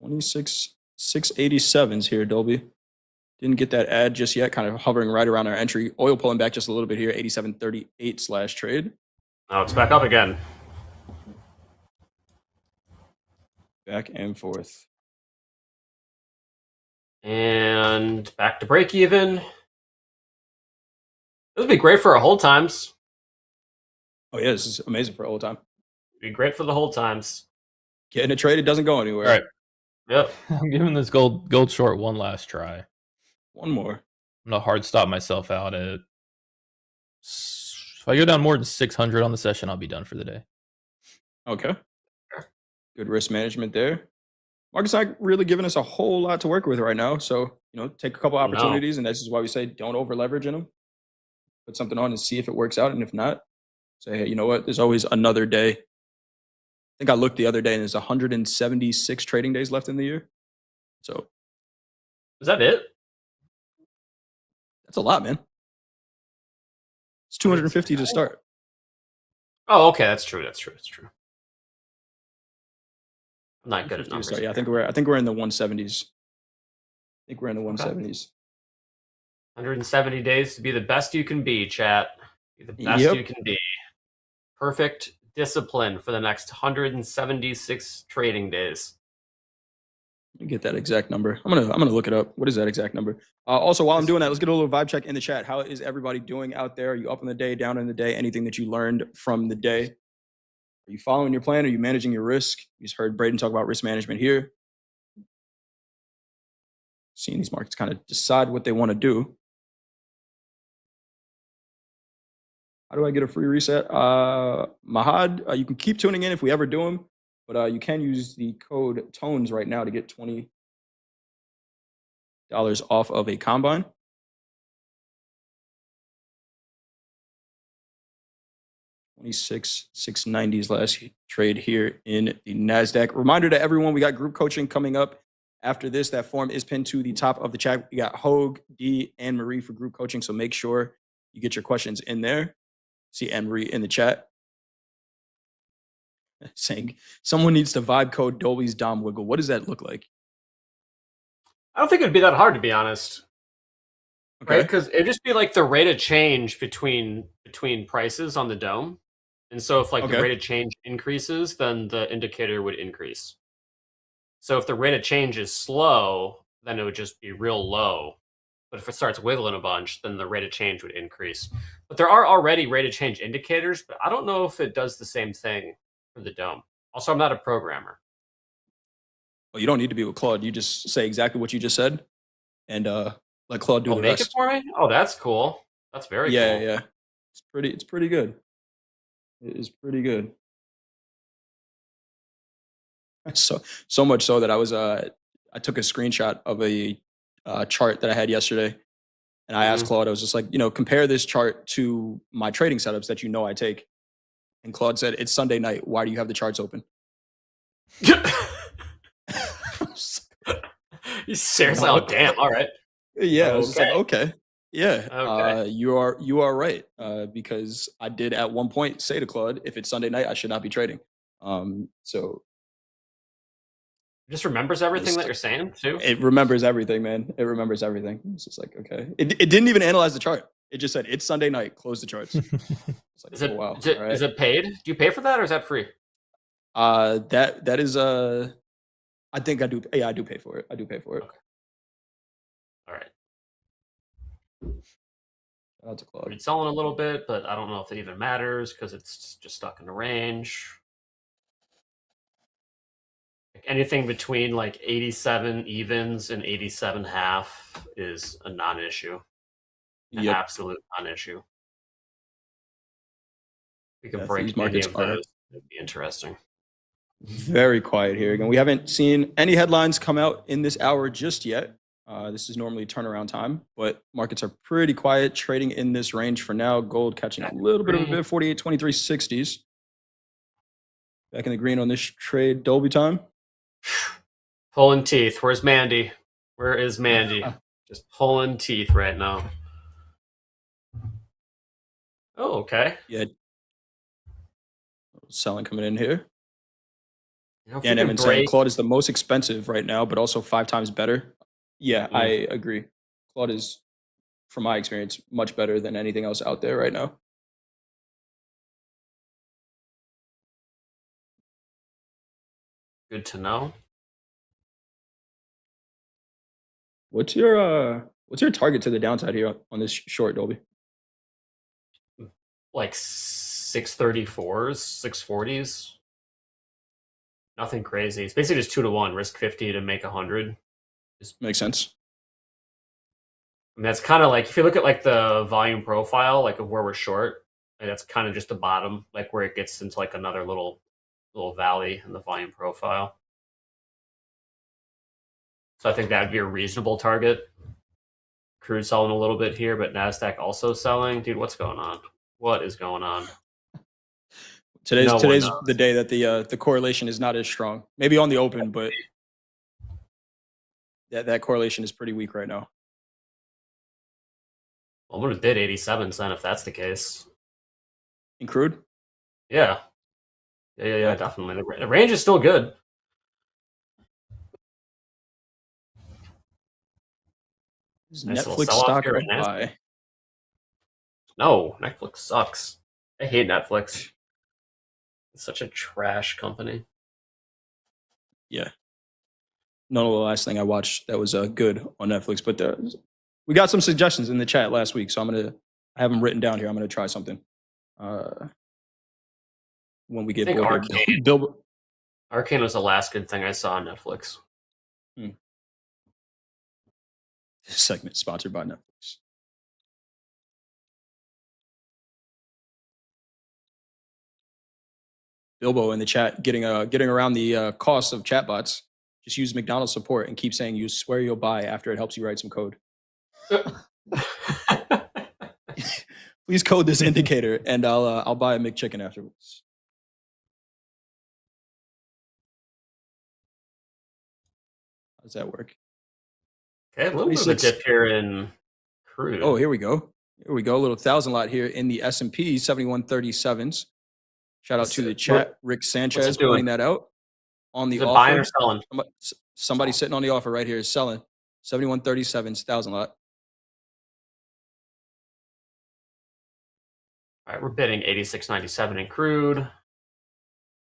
26,687s here, Dolby. Didn't get that ad just yet, kind of hovering right around our entry. Oil pulling back just a little bit here, 87.38 trade. Oh, it's back up again. Back and forth. And back to break even. This would be great for our hold times. Oh, yeah, this is amazing for a hold time. Be great for the hold times. Getting a trade, it doesn't go anywhere. All right. Yep. I'm giving this gold short one last try. One more. I'm gonna hard stop myself out at. If I go down more than 600 on the session, I'll be done for the day. Okay. Good risk management there. Market's not really giving us a whole lot to work with right now. So, take a couple opportunities, and this is why we say don't over leverage in them. put something on and see if it works out. And if not, say, hey, you know what? There's always another day. I think I looked the other day and there's 176 trading days left in the year. So is that it? That's a lot, man. It's 250 to start. Oh, okay, that's true. That's true. That's true. I'm not good at numbers. Yeah, I think we're in the 170s. I think we're in the 170s. 170 days to be the best you can be, chat. Be the best you can be. Perfect discipline for the next 176 trading days. Let me get that exact number. I'm gonna look it up. What is that exact number? Also, while I'm doing that, let's get a little vibe check in the chat. How is everybody doing out there? Are you up in the day, down in the day? Anything that you learned from the day? Are you following your plan? Are you managing your risk? You just heard Braden talk about risk management here. Seeing these markets kind of decide what they want to do. How do I get a free reset? Mahad, you can keep tuning in if we ever do them, but you can use the code TONES right now to get $20 off of a combine. $26,690 last trade here in the NASDAQ. Reminder to everyone, we got group coaching coming up after this. That form is pinned to the top of the chat. We got Hogue, D, and Marie for group coaching, so make sure you get your questions in there. See Anne-Marie in the chat saying someone needs to vibe code Dolby's Dom Wiggle. What does that look like? I don't think it'd be that hard, to be honest. Okay. Right? Because it'd just be like the rate of change between prices on the dome. And so if the rate of change increases, then the indicator would increase. So if the rate of change is slow, then it would just be real low. But if it starts wiggling a bunch, then the rate of change would increase. But there are already rate of change indicators, but I don't know if it does the same thing for the dome. Also, I'm not a programmer. Well, you don't need to be with Claude. You just say exactly what you just said and let Claude do the make rest. It for me? Oh, that's cool. That's very cool. Yeah. It's pretty good. It is pretty good. So much so that I took a screenshot of a chart that I had yesterday, and I asked Claude, I was just like, compare this chart to my trading setups that I take. And Claude said, it's Sunday night. Why do you have the charts open? You seriously? Oh, damn. All right. Yeah, I was just like, okay. Yeah, okay. You are right. Because I did at one point say to Claude, if it's Sunday night, I should not be trading. So it just remembers everything that you're saying too. It remembers everything, man. It remembers everything. It's just like, okay. It didn't even analyze the chart. It just said it's Sunday night. Close the charts. It's like, is it paid? Do you pay for that or is that free? That is I think I do. Yeah, I do pay for it. Okay. All right. Shout out to Claude. It's selling a little bit, but I don't know if it even matters because it's just stuck in the range. Anything between 87 evens and 87 half is a non-issue. An absolute non-issue. We can break any of those. It'd be interesting. Very quiet here. Again, we haven't seen any headlines come out in this hour just yet. This is normally turnaround time, but markets are pretty quiet, trading in this range for now. Gold catching a little bit of a bit, 48.2360s. Back in the green on this trade. Dolby time. Pulling teeth. Where's Mandy? Where is Mandy? Just pulling teeth right now. Oh, okay. Yeah. Selling coming in here. And Evan saying Claude is the most expensive right now, but also 5 times better. Yeah, I agree. Claude is, from my experience, much better than anything else out there right now. Good to know. What's your target to the downside here on this short, Dolby? 634s, 640s. Nothing crazy. It's basically just 2-to-1. Risk 50 to make 100. Makes sense. I mean, that's kind of if you look at the volume profile, of where we're short, that's kind of just the bottom, where it gets into another little valley in the volume profile. So I think that'd be a reasonable target. Crude selling a little bit here, but NASDAQ also selling. Dude, what's going on? What is going on? Today's the day that the correlation is not as strong. Maybe on the open, but that correlation is pretty weak right now. Well, I'm gonna bid 87 cents if that's the case. In crude? Yeah. Yeah, definitely. The range is still good. Is nice Netflix stock or buy? No, Netflix sucks. I hate Netflix. It's such a trash company. Yeah. None of the last thing I watched that was good on Netflix, but we got some suggestions in the chat last week, so I have them written down here. I'm gonna try something. When we get bored here. Arcane was the last good thing I saw on Netflix. This segment sponsored by Netflix. Bilbo in the chat getting around the cost of chatbots. Just use McDonald's support and keep saying you swear you'll buy after it helps you write some code. Please code this indicator and I'll buy a McChicken afterwards. How does that work? Okay, a little bit of a dip here in crude. Oh, here we go. Here we go. A little 1,000 lot here in the S&P 7137s. Shout out to the chat. Rick Sanchez pointing that out on the offer. Buying or selling? Somebody sitting on the offer right here is selling 7137s, 1,000 lot. All right, we're bidding 86.97 in crude.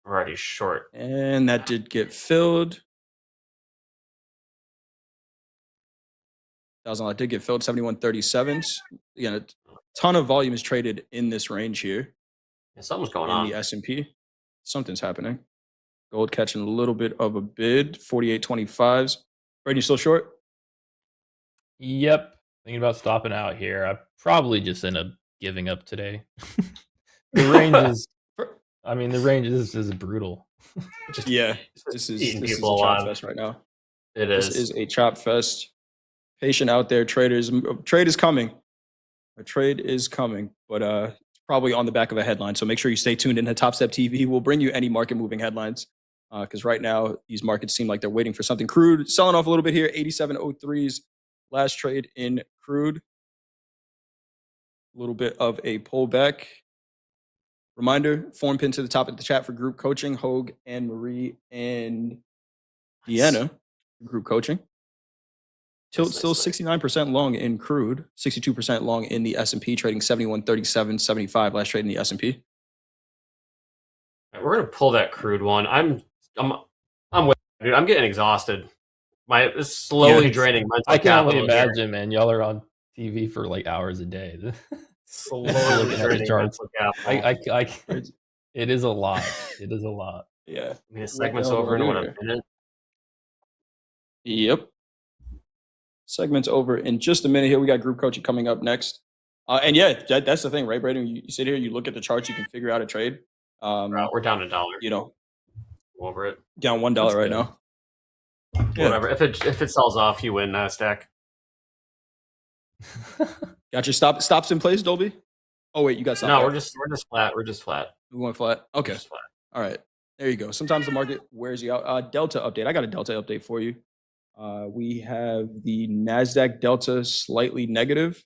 We're already short. And that did get filled. 1,000 lot did get filled, 7137s. Again, a ton of volume is traded in this range here. Yeah, something's going on. In the S&P. Something's happening. Gold catching a little bit of a bid, 48.25s. Brady, you still short? Yep. Thinking about stopping out here. I probably just end up giving up today. The range is, the range is brutal. Yeah, this is a chop fest right now. This is a chop fest. Patient out there, traders. Trade is coming. A trade is coming, but it's probably on the back of a headline. So make sure you stay tuned into Topstep TV. We'll bring you any market moving headlines because right now these markets seem like they're waiting for something. Crude selling off a little bit here. 87.03s last trade in crude. A little bit of a pullback. Reminder, form pin to the top of the chat for group coaching. Hogue and Marie and Deanna, group coaching. Tilt still 69% long in crude, 62% long in the S&P, trading 71.37.75 last trade in the S&P. We're gonna pull that crude one. I'm dude. I'm getting exhausted. It's slowly draining mental I can only capital imagine, here. man. Y'all are on TV for like hours a day. Slowly draining mental capital. It is a lot. It is a lot. Yeah. I mean, the segment's over in what, a minute? Yep. Segment's over in just a minute here. We got group coaching coming up next. And yeah, that's the thing, right, Brandon? You sit here, you look at the charts, you can figure out a trade. We're down $1. You know, over it. Down $1 right now. Whatever. If it sells off, you win NASDAQ. Got your stops in place, Dolby? Oh wait, you got stops. No, we're just flat. We're just flat. We went flat. Okay. Just flat. All right. There you go. Sometimes the market wears you out. Delta update. I got a Delta update for you. We have the NASDAQ Delta slightly negative.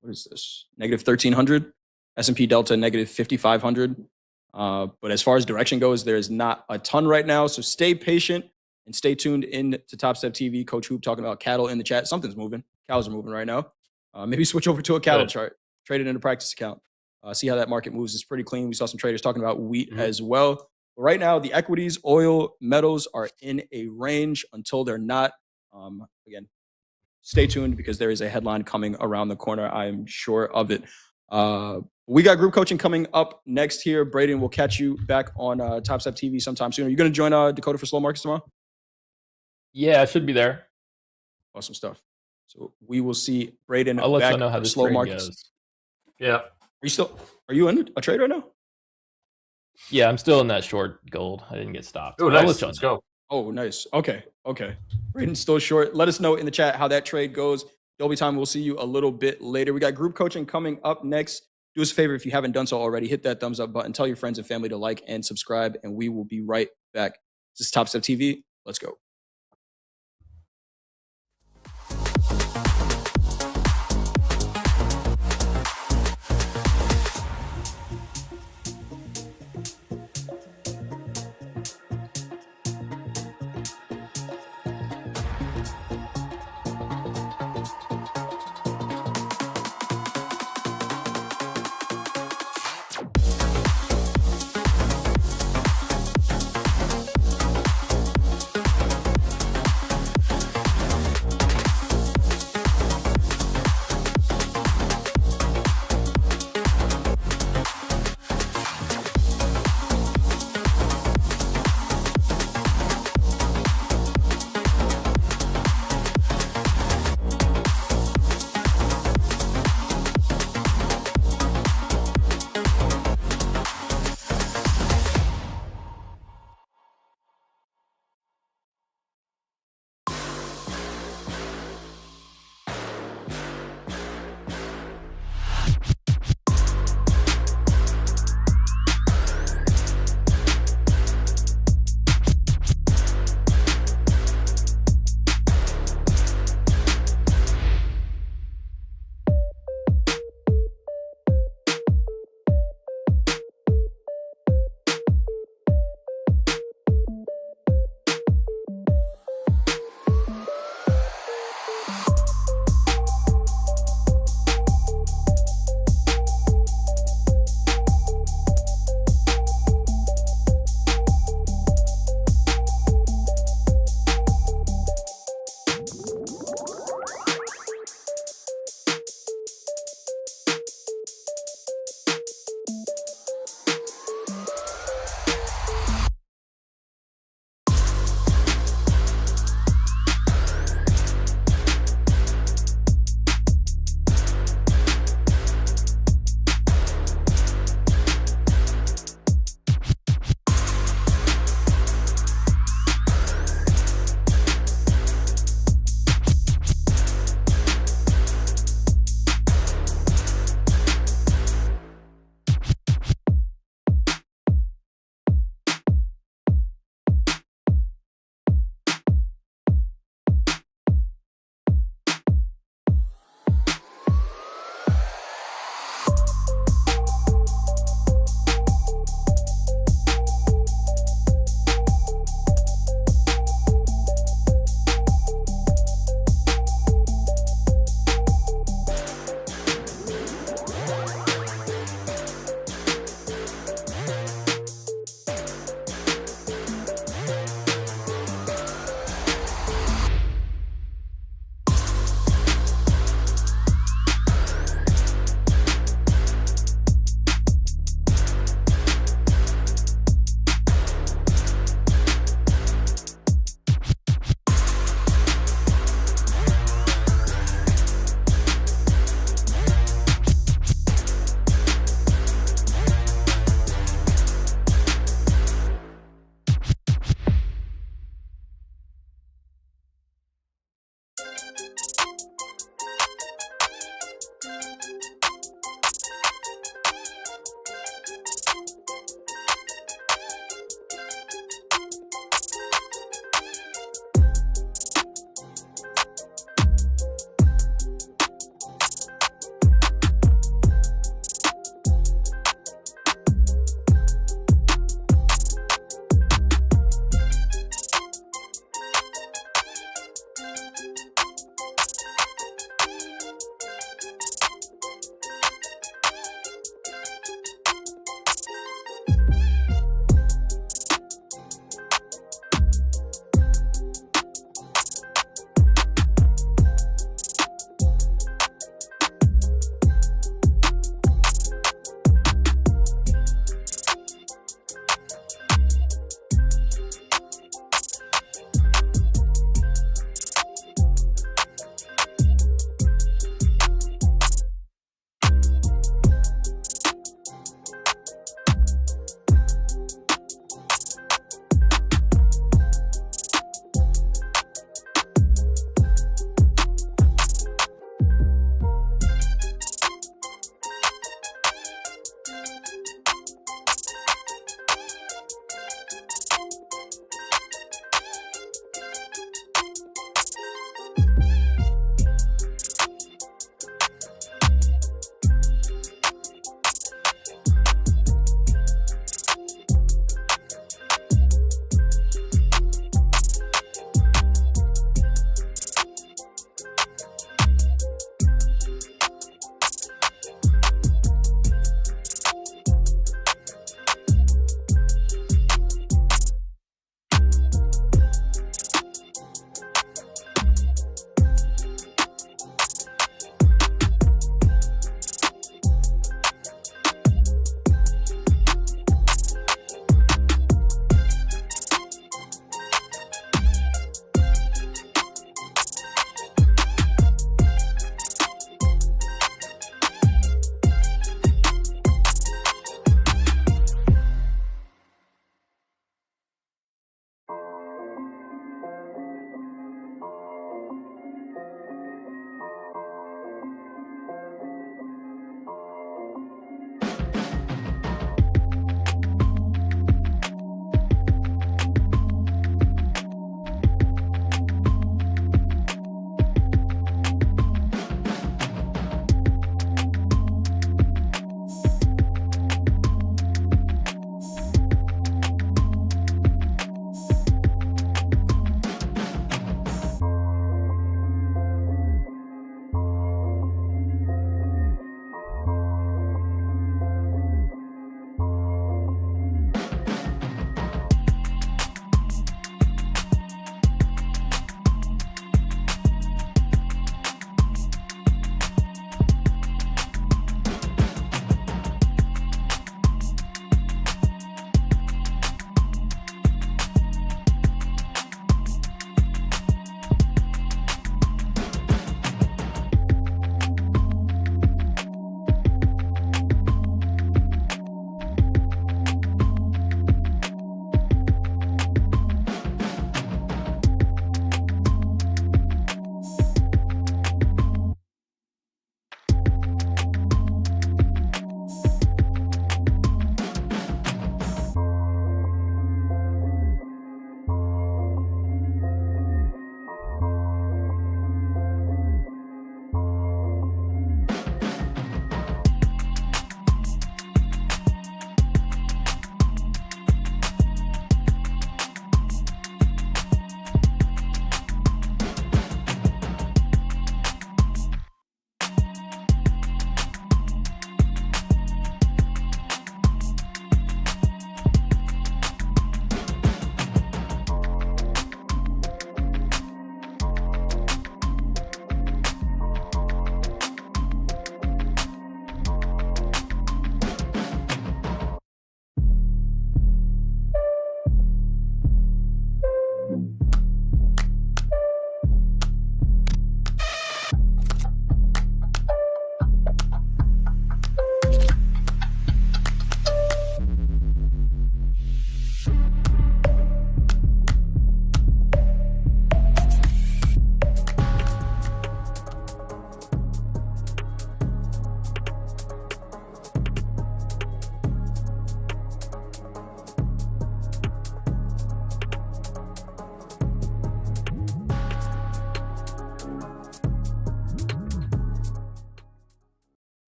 What is this? Negative 1,300. S&P Delta negative 5,500. But as far as direction goes, there is not a ton right now. So stay patient and stay tuned in to Topstep TV. Coach Hoop talking about cattle in the chat. Something's moving. Cows are moving right now. Maybe switch over to a cattle chart. Trade it in a practice account. See how that market moves. It's pretty clean. We saw some traders talking about wheat as well. But right now, the equities, oil, metals are in a range until they're not. Again, stay tuned because there is a headline coming around the corner. I'm sure of it. We got group coaching coming up next here. Braden will catch you back on Topstep TV sometime soon. Are you going to join Dakota for Slow Markets tomorrow? Yeah, I should be there. Awesome stuff. So we will see Braden I'll let back you know how for this Slow trade Markets. goes. Yeah. Are you in a trade right now? Yeah, I'm still in that short gold. I didn't get stopped. Oh, I'll nice. let you Let's know. go. Oh, nice. Okay. Braden's still short. Let us know in the chat how that trade goes. Dolby time, we'll see you a little bit later. We got group coaching coming up next. Do us a favor if you haven't done so already, hit that thumbs up button. Tell your friends and family to like and subscribe, and we will be right back. This is Topstep TV. Let's go.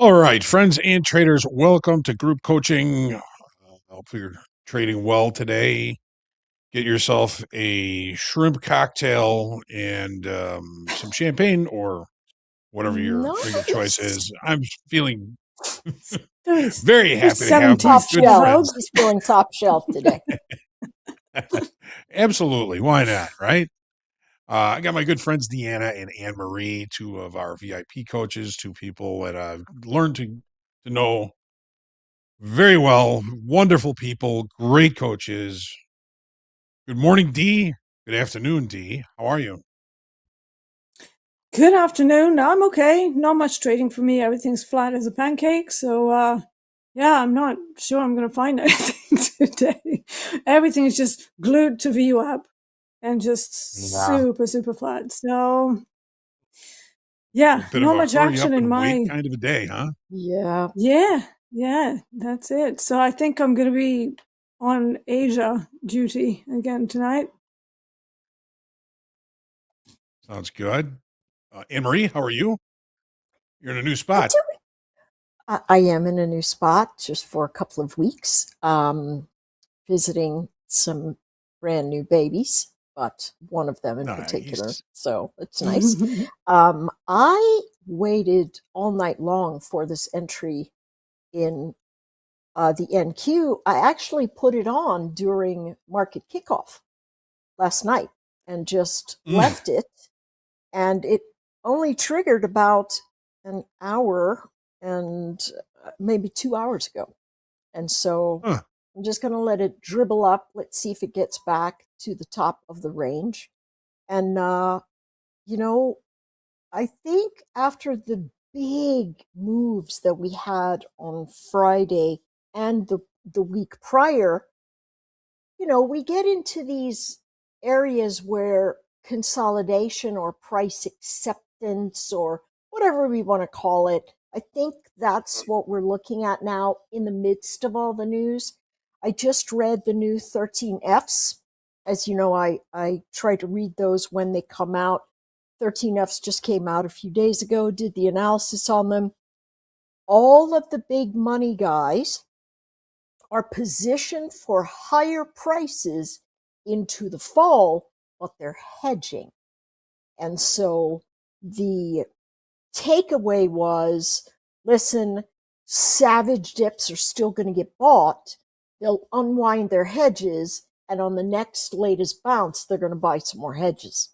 All right, friends and traders, welcome to group coaching. Hope you're trading well today. Get yourself a shrimp cocktail and some champagne or whatever your choice is. I'm feeling very happy to have my top good shelf. friends. He's feeling top shelf today. Absolutely. Why not? Right? I got my good friends Deanna and Anne Marie, two of our VIP coaches, two people that I've learned to know very well. Wonderful people, great coaches. Good morning, Dee. Good afternoon, Dee. How are you? Good afternoon. I'm okay. Not much trading for me. Everything's flat as a pancake. So, yeah, I'm not sure I'm going to find anything today. Everything is just glued to VWAP and just super, super flat. So, yeah, A bit not of a much hurry action up in and my. wait kind of a day, huh? Yeah. Yeah, that's it. So I think I'm going to be on Asia duty again tonight. Sounds good. Anne Marie, how are you? You're in a new spot. I am in a new spot just for a couple of weeks, visiting some brand new babies, but one of them in particular. So it's nice. I waited all night long for this entry in the NQ. I actually put it on during market kickoff last night and just left it. And it only triggered about an hour and maybe 2 hours ago. And so I'm just going to let it dribble up. Let's see if it gets back to the top of the range. And, you know, I think after the big moves that we had on Friday and the week prior, you know, we get into these areas where consolidation or price acceptance or whatever we want to call it, I think that's what we're looking at now in the midst of all the news. I just read the new 13Fs. As you know, I try to read those when they come out. 13Fs just came out a few days ago, did the analysis on them. All of the big money guys are positioned for higher prices into the fall, but they're hedging. And so the takeaway was, listen, savage dips are still going to get bought. They'll unwind their hedges, and on the next latest bounce, they're going to buy some more hedges.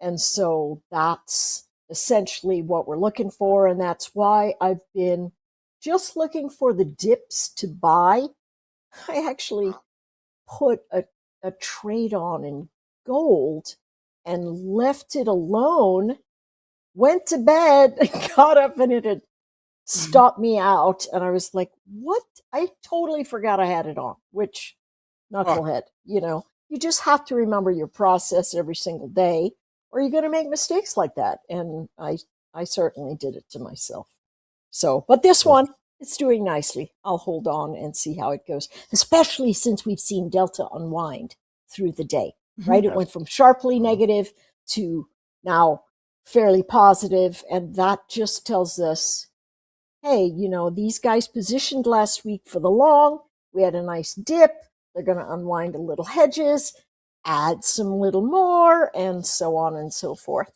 And so that's essentially what we're looking for, and that's why I've been just looking for the dips to buy. I actually put a trade on in gold and left it alone, went to bed, got up, and it had stopped me out. And I was like, what? I totally forgot I had it on, which, knucklehead, you know, you just have to remember your process every single day, or you're going to make mistakes like that. And I certainly did it to myself. So, but this one, it's doing nicely. I'll hold on and see how it goes, especially since we've seen Delta unwind through the day, right? It went from sharply negative to now fairly positive, and that just tells us, hey, you know, these guys positioned last week for the long. We had a nice dip. They're going to unwind a little hedges, add some little more, and so on and so forth.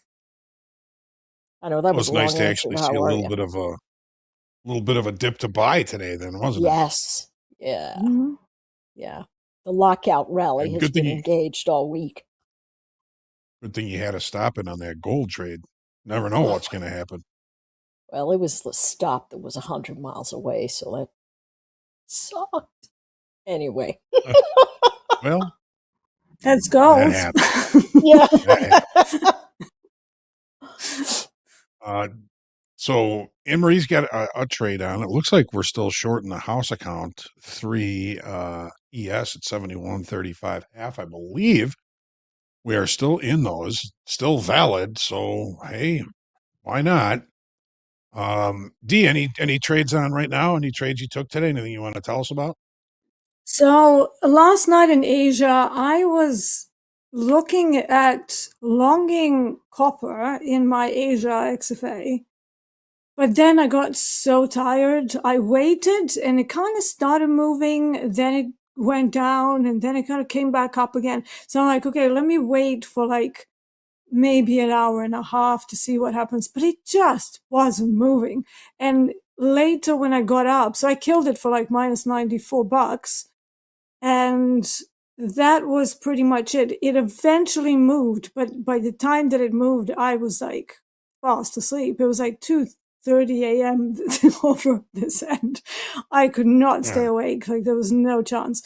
I know that was a long nice to answer. actually How see a are little you? bit of a dip to buy today, then, wasn't it? Yes. Yeah. Yeah. The lockout rally And has good thing been engaged all week. Good thing you had to stop it on that gold trade. Never know what's going to happen. Well, it was the stop that was 100 miles away, so that sucked. Anyway. Well, Let's go. that happened. Yeah. That happened. So Emery's got a trade on. It looks like we're still short in the house account 3 ES at 71.35 half, I believe. We are still in those, still valid. So hey, why not? D, any trades on right now? Any trades you took today? Anything you want to tell us about? So last night in Asia, I was looking at longing copper in my Asia XFA. But then I got so tired. I waited and it kind of started moving. Then it went down and then it kind of came back up again. So I'm like, okay, let me wait for like maybe an hour and a half to see what happens. But it just wasn't moving. And later when I got up, so I killed it for like minus $94. And that was pretty much it. It eventually moved, but by the time that it moved, I was like fast asleep. It was like 2:30 a.m. over this end. I could not stay awake. Like there was no chance.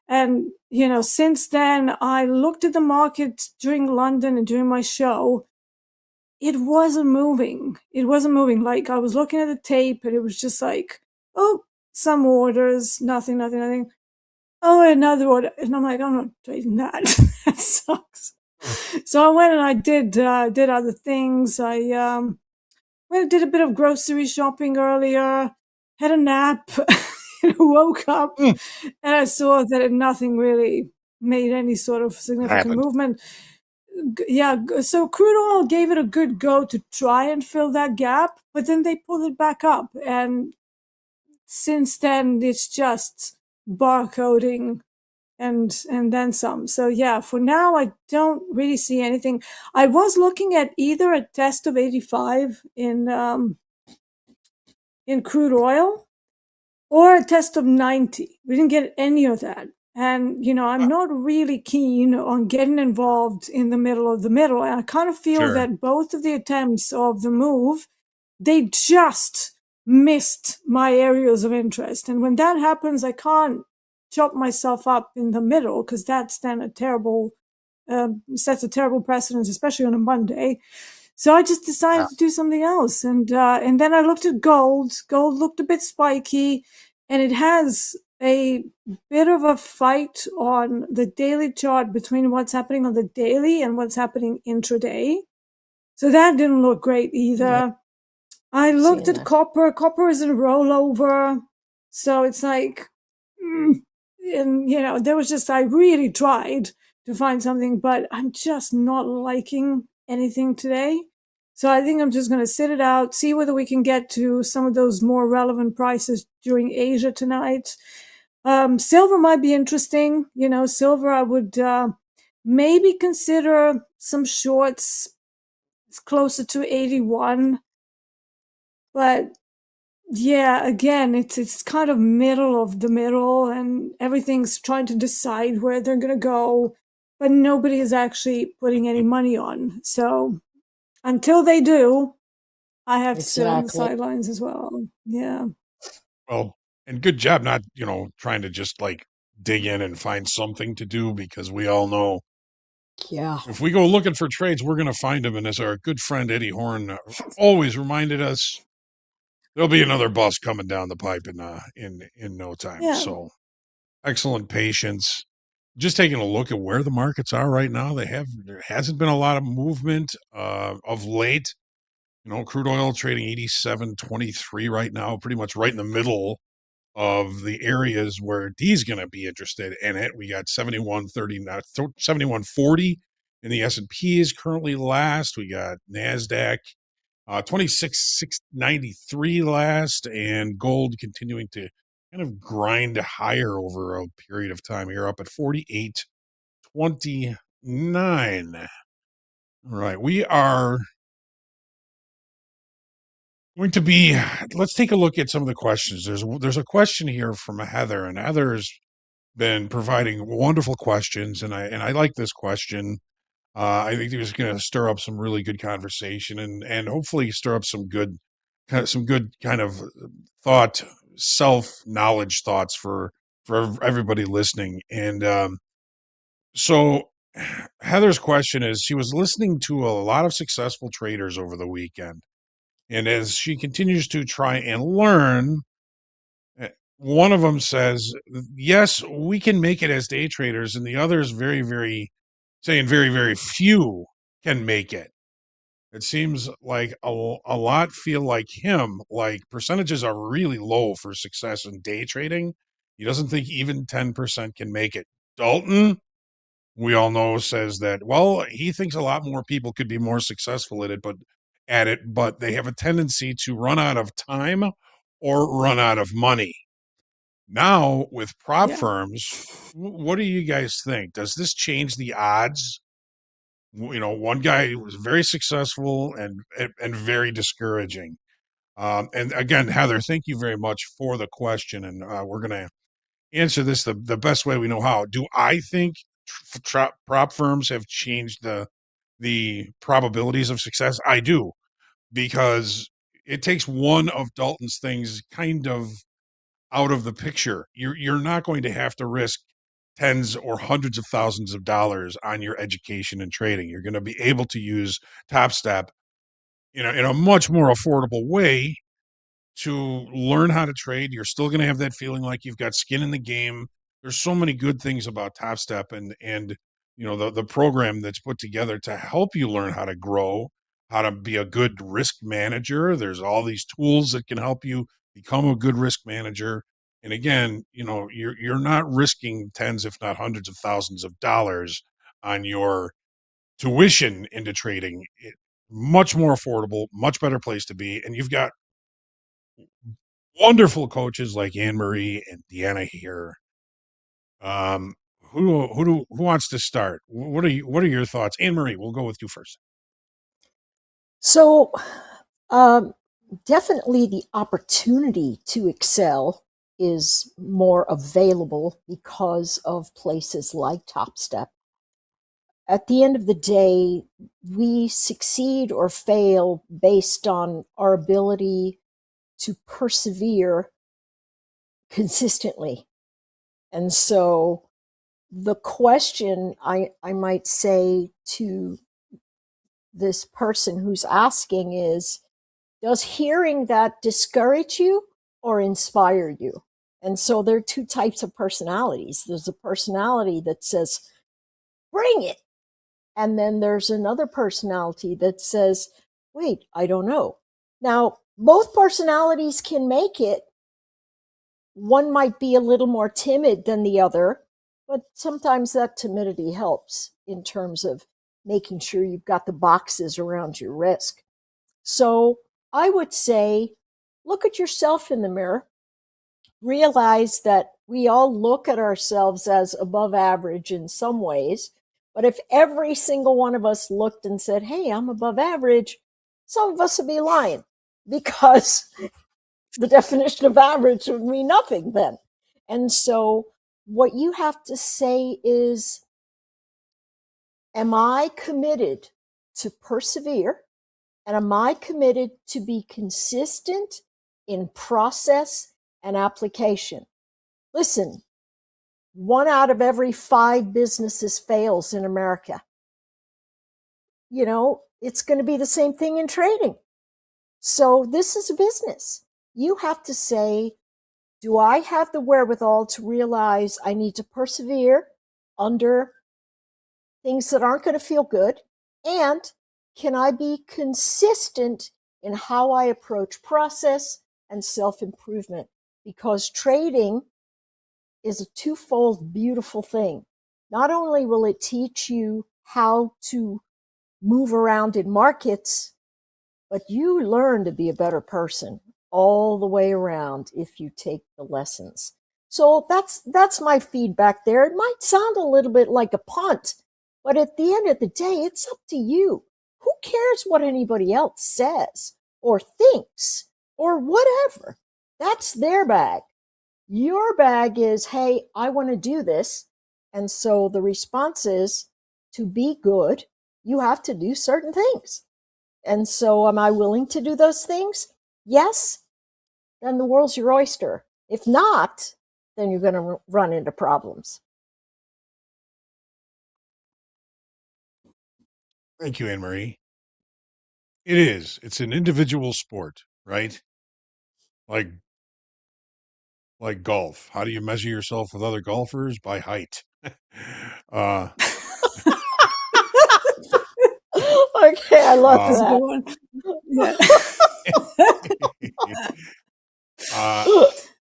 And, since then, I looked at the market during London and during my show. It wasn't moving. It wasn't moving. Like I was looking at the tape and it was just like, oh, some orders, nothing. Oh, another order. And I'm like, I'm not trading that. That sucks. So I went and I did other things. I went and did a bit of grocery shopping earlier, had a nap, woke up, and I saw that nothing really made any sort of significant movement. So crude oil gave it a good go to try and fill that gap, but then they pulled it back up. And since then, it's just barcoding and then some. So yeah, for now, I don't really see anything. I was looking at either a test of 85 in crude oil or a test of 90. We didn't get any of that. And, I'm not really keen on getting involved in the middle of the middle. And I kind of feel that both of the attempts of the move, they just missed my areas of interest. And when that happens, I can't chop myself up in the middle because that's then sets a terrible precedence, especially on a Monday. So I just decided to do something else. And then I looked at gold. Gold looked a bit spiky, and it has a bit of a fight on the daily chart between what's happening on the daily and what's happening intraday. So that didn't look great either. Yeah. I looked at copper. Copper is in rollover. So it's like, and there was just, I really tried to find something, but I'm just not liking anything today. So I think I'm just going to sit it out, see whether we can get to some of those more relevant prices during Asia tonight. Silver might be interesting. Silver, I would maybe consider some shorts. It's closer to 81. But yeah, again, it's kind of middle of the middle, and everything's trying to decide where they're going to go, but nobody is actually putting any money on. So until they do, I have to sit on the sidelines as well. Yeah. Well, and good job not, trying to just like dig in and find something to do, because we all know if we go looking for trades, we're going to find them. And as our good friend Eddie Horn always reminded us, there'll be another bus coming down the pipe in no time. Yeah. So excellent patience. Just taking a look at where the markets are right now, there hasn't been a lot of movement of late. Crude oil trading 87.23 right now, pretty much right in the middle of the areas where D's going to be interested in it. We got 71.30, 71.40 in the S&P is currently last. We got NASDAQ 26,693 last, and gold continuing to kind of grind higher over a period of time here, up at 48.29. All right, we are going to be, let's take a look at some of the questions. There's a question here from Heather, and Heather's been providing wonderful questions, and I like this question. I think it's going to stir up some really good conversation, and hopefully stir up some good kind of thought, self-knowledge thoughts for everybody listening. And so Heather's question is, she was listening to a lot of successful traders over the weekend, and as she continues to try and learn, one of them says, yes, we can make it as day traders, and the other is very, very few can make it. It seems like a lot feel like him, like percentages are really low for success in day trading. He doesn't think even 10% can make it. Dalton, we all know, says that, well, he thinks a lot more people could be more successful at it, but at it, but they have a tendency to run out of time or run out of money. Now, with prop firms, what do you guys think? Does this change the odds? One guy was very successful and very discouraging. And again, Heather, thank you very much for the question, and we're going to answer this the best way we know how. Do I think prop firms have changed the probabilities of success? I do, because it takes one of Dalton's things kind of out of the picture. You're not going to have to risk tens or hundreds of thousands of dollars on your education and trading. You're going to be able to use Topstep in a much more affordable way to learn how to trade. You're still going to have that feeling like you've got skin in the game. There's so many good things about Topstep and the program that's put together to help you learn how to grow, how to be a good risk manager. There's all these tools that can help you become a good risk manager. And again, you're not risking tens, if not hundreds of thousands of dollars on your tuition into trading. Much more affordable, much better place to be. And you've got wonderful coaches like Anne Marie and Deanna here. Who wants to start? What are your thoughts? Anne Marie, we'll go with you first. So, definitely the opportunity to excel is more available because of places like Topstep. At the end of the day, we succeed or fail based on our ability to persevere consistently. And so the question I might say to this person who's asking is, does hearing that discourage you or inspire you? And so there are two types of personalities. There's a personality that says, bring it. And then there's another personality that says, wait, I don't know. Now, both personalities can make it. One might be a little more timid than the other, but sometimes that timidity helps in terms of making sure you've got the boxes around your risk. So I would say, look at yourself in the mirror. Realize that we all look at ourselves as above average in some ways. But if every single one of us looked and said, hey, I'm above average, some of us would be lying, because the definition of average would mean nothing then. And so what you have to say is, am I committed to persevere? And am I committed to be consistent in process and application? Listen, 1 out of every 5 businesses fails in America. It's going to be the same thing in trading. So this is a business. You have to say, do I have the wherewithal to realize I need to persevere under things that aren't going to feel good? And can I be consistent in how I approach process and self-improvement? Because trading is a twofold beautiful thing. Not only will it teach you how to move around in markets, but you learn to be a better person all the way around if you take the lessons. So that's my feedback there. It might sound a little bit like a punt, but at the end of the day, it's up to you. Who cares what anybody else says or thinks or whatever? That's their bag. Your bag is, hey, I want to do this. And so the response is, to be good, you have to do certain things. And so am I willing to do those things? Yes. Then the world's your oyster. If not, then you're going to run into problems. Thank you, Anne Marie. It is. It's an individual sport, right? Like golf. How do you measure yourself with other golfers? By height. Okay, I love That's a that. good one.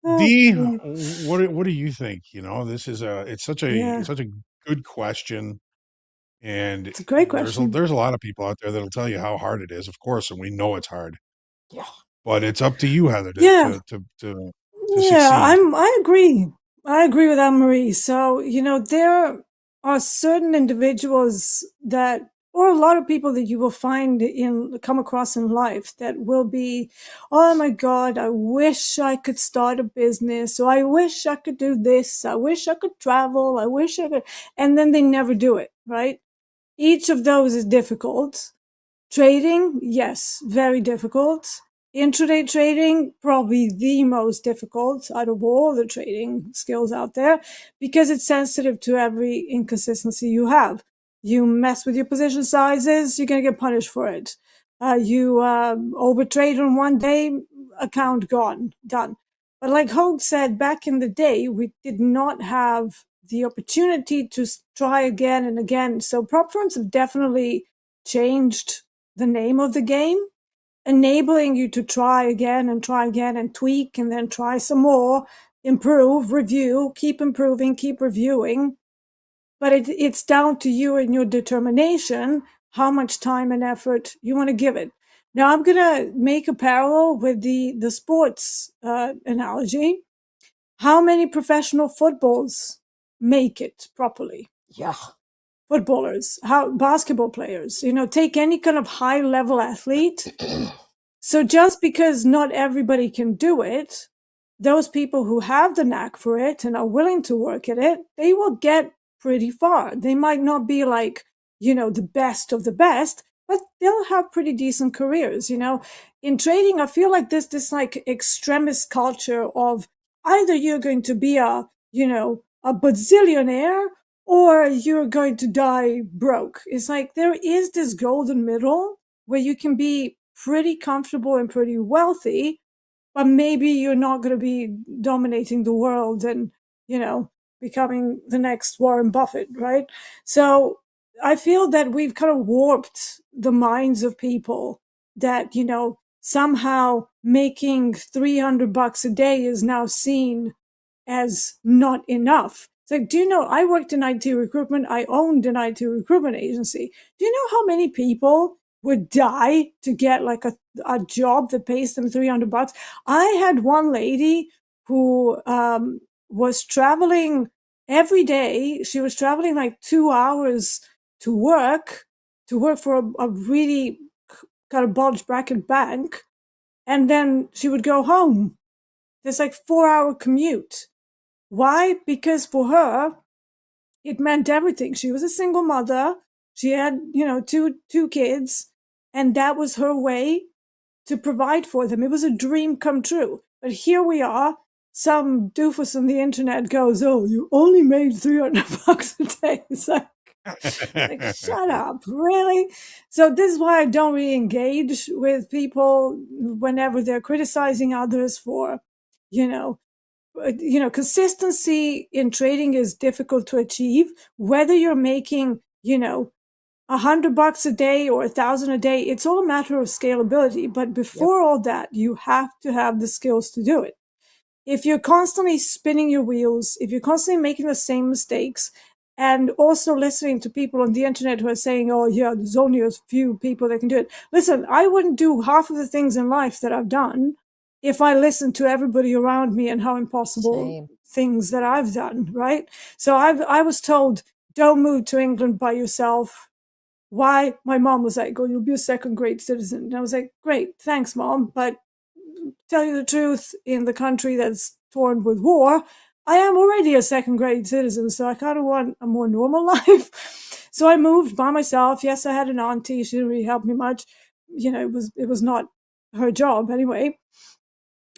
Yeah. Dee, what do you think? This is it's such a Yeah. good question. And It's a great question. there's a lot of people out there that'll tell you how hard it is, of course, and we know it's hard. Yeah. But it's up to you, Heather, Yeah. to Yeah, succeed. I agree. I agree with Anne-Marie. So, there are certain individuals that, or a lot of people that you will come across in life that will be, oh my God, I wish I could start a business, or I wish I could do this, I wish I could travel, I wish I could, and then they never do it, right? Each of those is difficult. Trading, yes, very difficult. Intraday trading, probably the most difficult out of all the trading skills out there, because it's sensitive to every inconsistency you have. You mess with your position sizes, you're going to get punished for it. You overtrade on one day, account gone, done. But like Hogue said, back in the day, we did not have the opportunity to try again and again. So prop firms have definitely changed the name of the game, enabling you to try again and tweak and then try some more, improve, review, keep improving, keep reviewing. But it's down to you and your determination how much time and effort you want to give it. Now, I'm going to make a parallel with the sports analogy. How many professional footballs make it properly? Yeah. Footballers, basketball players, take any kind of high level athlete. So just because not everybody can do it, those people who have the knack for it and are willing to work at it, they will get pretty far. They might not be like, the best of the best, but they'll have pretty decent careers. In trading, I feel like this like extremist culture of either you're going to be a bazillionaire, or you're going to die broke. It's like there is this golden middle where you can be pretty comfortable and pretty wealthy, but maybe you're not going to be dominating the world and, becoming the next Warren Buffett, right? So I feel that we've kind of warped the minds of people that, somehow making $300 a day is now seen as not enough. It's like, do you know, I worked in IT recruitment. I owned an IT recruitment agency. Do you know how many people would die to get like a job that pays them $300? I had one lady who was traveling every day. She was traveling like 2 hours to work for a really kind of bulge bracket bank. And then she would go home. There's like 4-hour commute. Why? Because for her, it meant everything. She was a single mother. She had, two kids, and that was her way to provide for them. It was a dream come true. But here we are. Some doofus on the internet goes, "Oh, you only made $300 a day." It's like, shut up, really? So this is why I don't really engage with people whenever they're criticizing others for, consistency in trading is difficult to achieve. Whether you're making, $100 a day or $1,000 a day, it's all a matter of scalability. But before all that, you have to have the skills to do it. If you're constantly spinning your wheels, if you're constantly making the same mistakes, and also listening to people on the internet who are saying, "Oh yeah, there's only a few people that can do it." Listen, I wouldn't do half of the things in life that I've done if I listened to everybody around me and how impossible things that I've done, right? So I was told, don't move to England by yourself. Why? My mom was like, "Oh, you'll be a second-grade citizen." And I was like, "Great, thanks, Mom. But tell you the truth, in the country that's torn with war, I am already a second-grade citizen, so I kind of want a more normal life." So I moved by myself. Yes, I had an auntie. She didn't really help me much. It was not her job anyway.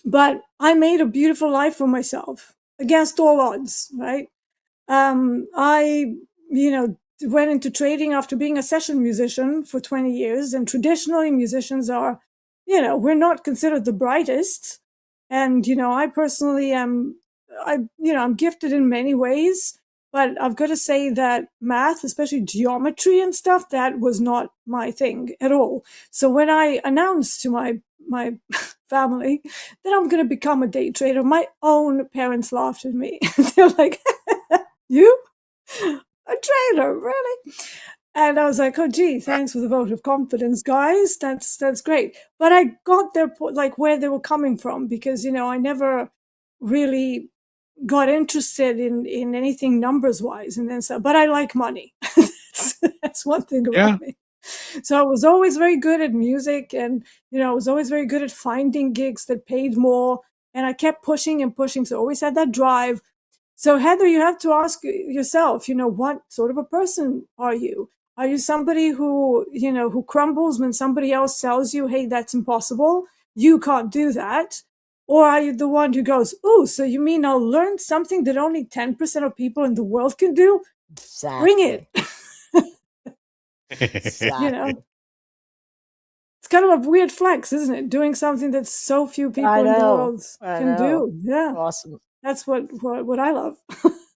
But I made a beautiful life for myself against all odds, right? I, went into trading after being a session musician for 20 years. And traditionally, musicians are, we're not considered the brightest. And, I personally am, I'm gifted in many ways. But I've got to say that math, especially geometry and stuff, that was not my thing at all. So when I announced to my family that I'm going to become a day trader, my own parents laughed at me. They're like, "You? A trader? Really?" And I was like, oh, gee, thanks for the vote of confidence, guys. That's great. But I got their like where they were coming from, because, I never really got interested in anything numbers wise. And then so, but I like money. that's one thing about me. So I was always very good at music, and, I was always very good at finding gigs that paid more. And I kept pushing and pushing. So I always had that drive. So Heather, you have to ask yourself, what sort of a person are you? Are you somebody who, who crumbles when somebody else tells you, hey, that's impossible, you can't do that? Or are you the one who goes, ooh, so you mean I'll learn something that only 10% of people in the world can do? Exactly. Bring it. Exactly. It's kind of a weird flex, isn't it? Doing something that so few people in the world can do. Yeah. Awesome. That's what I love.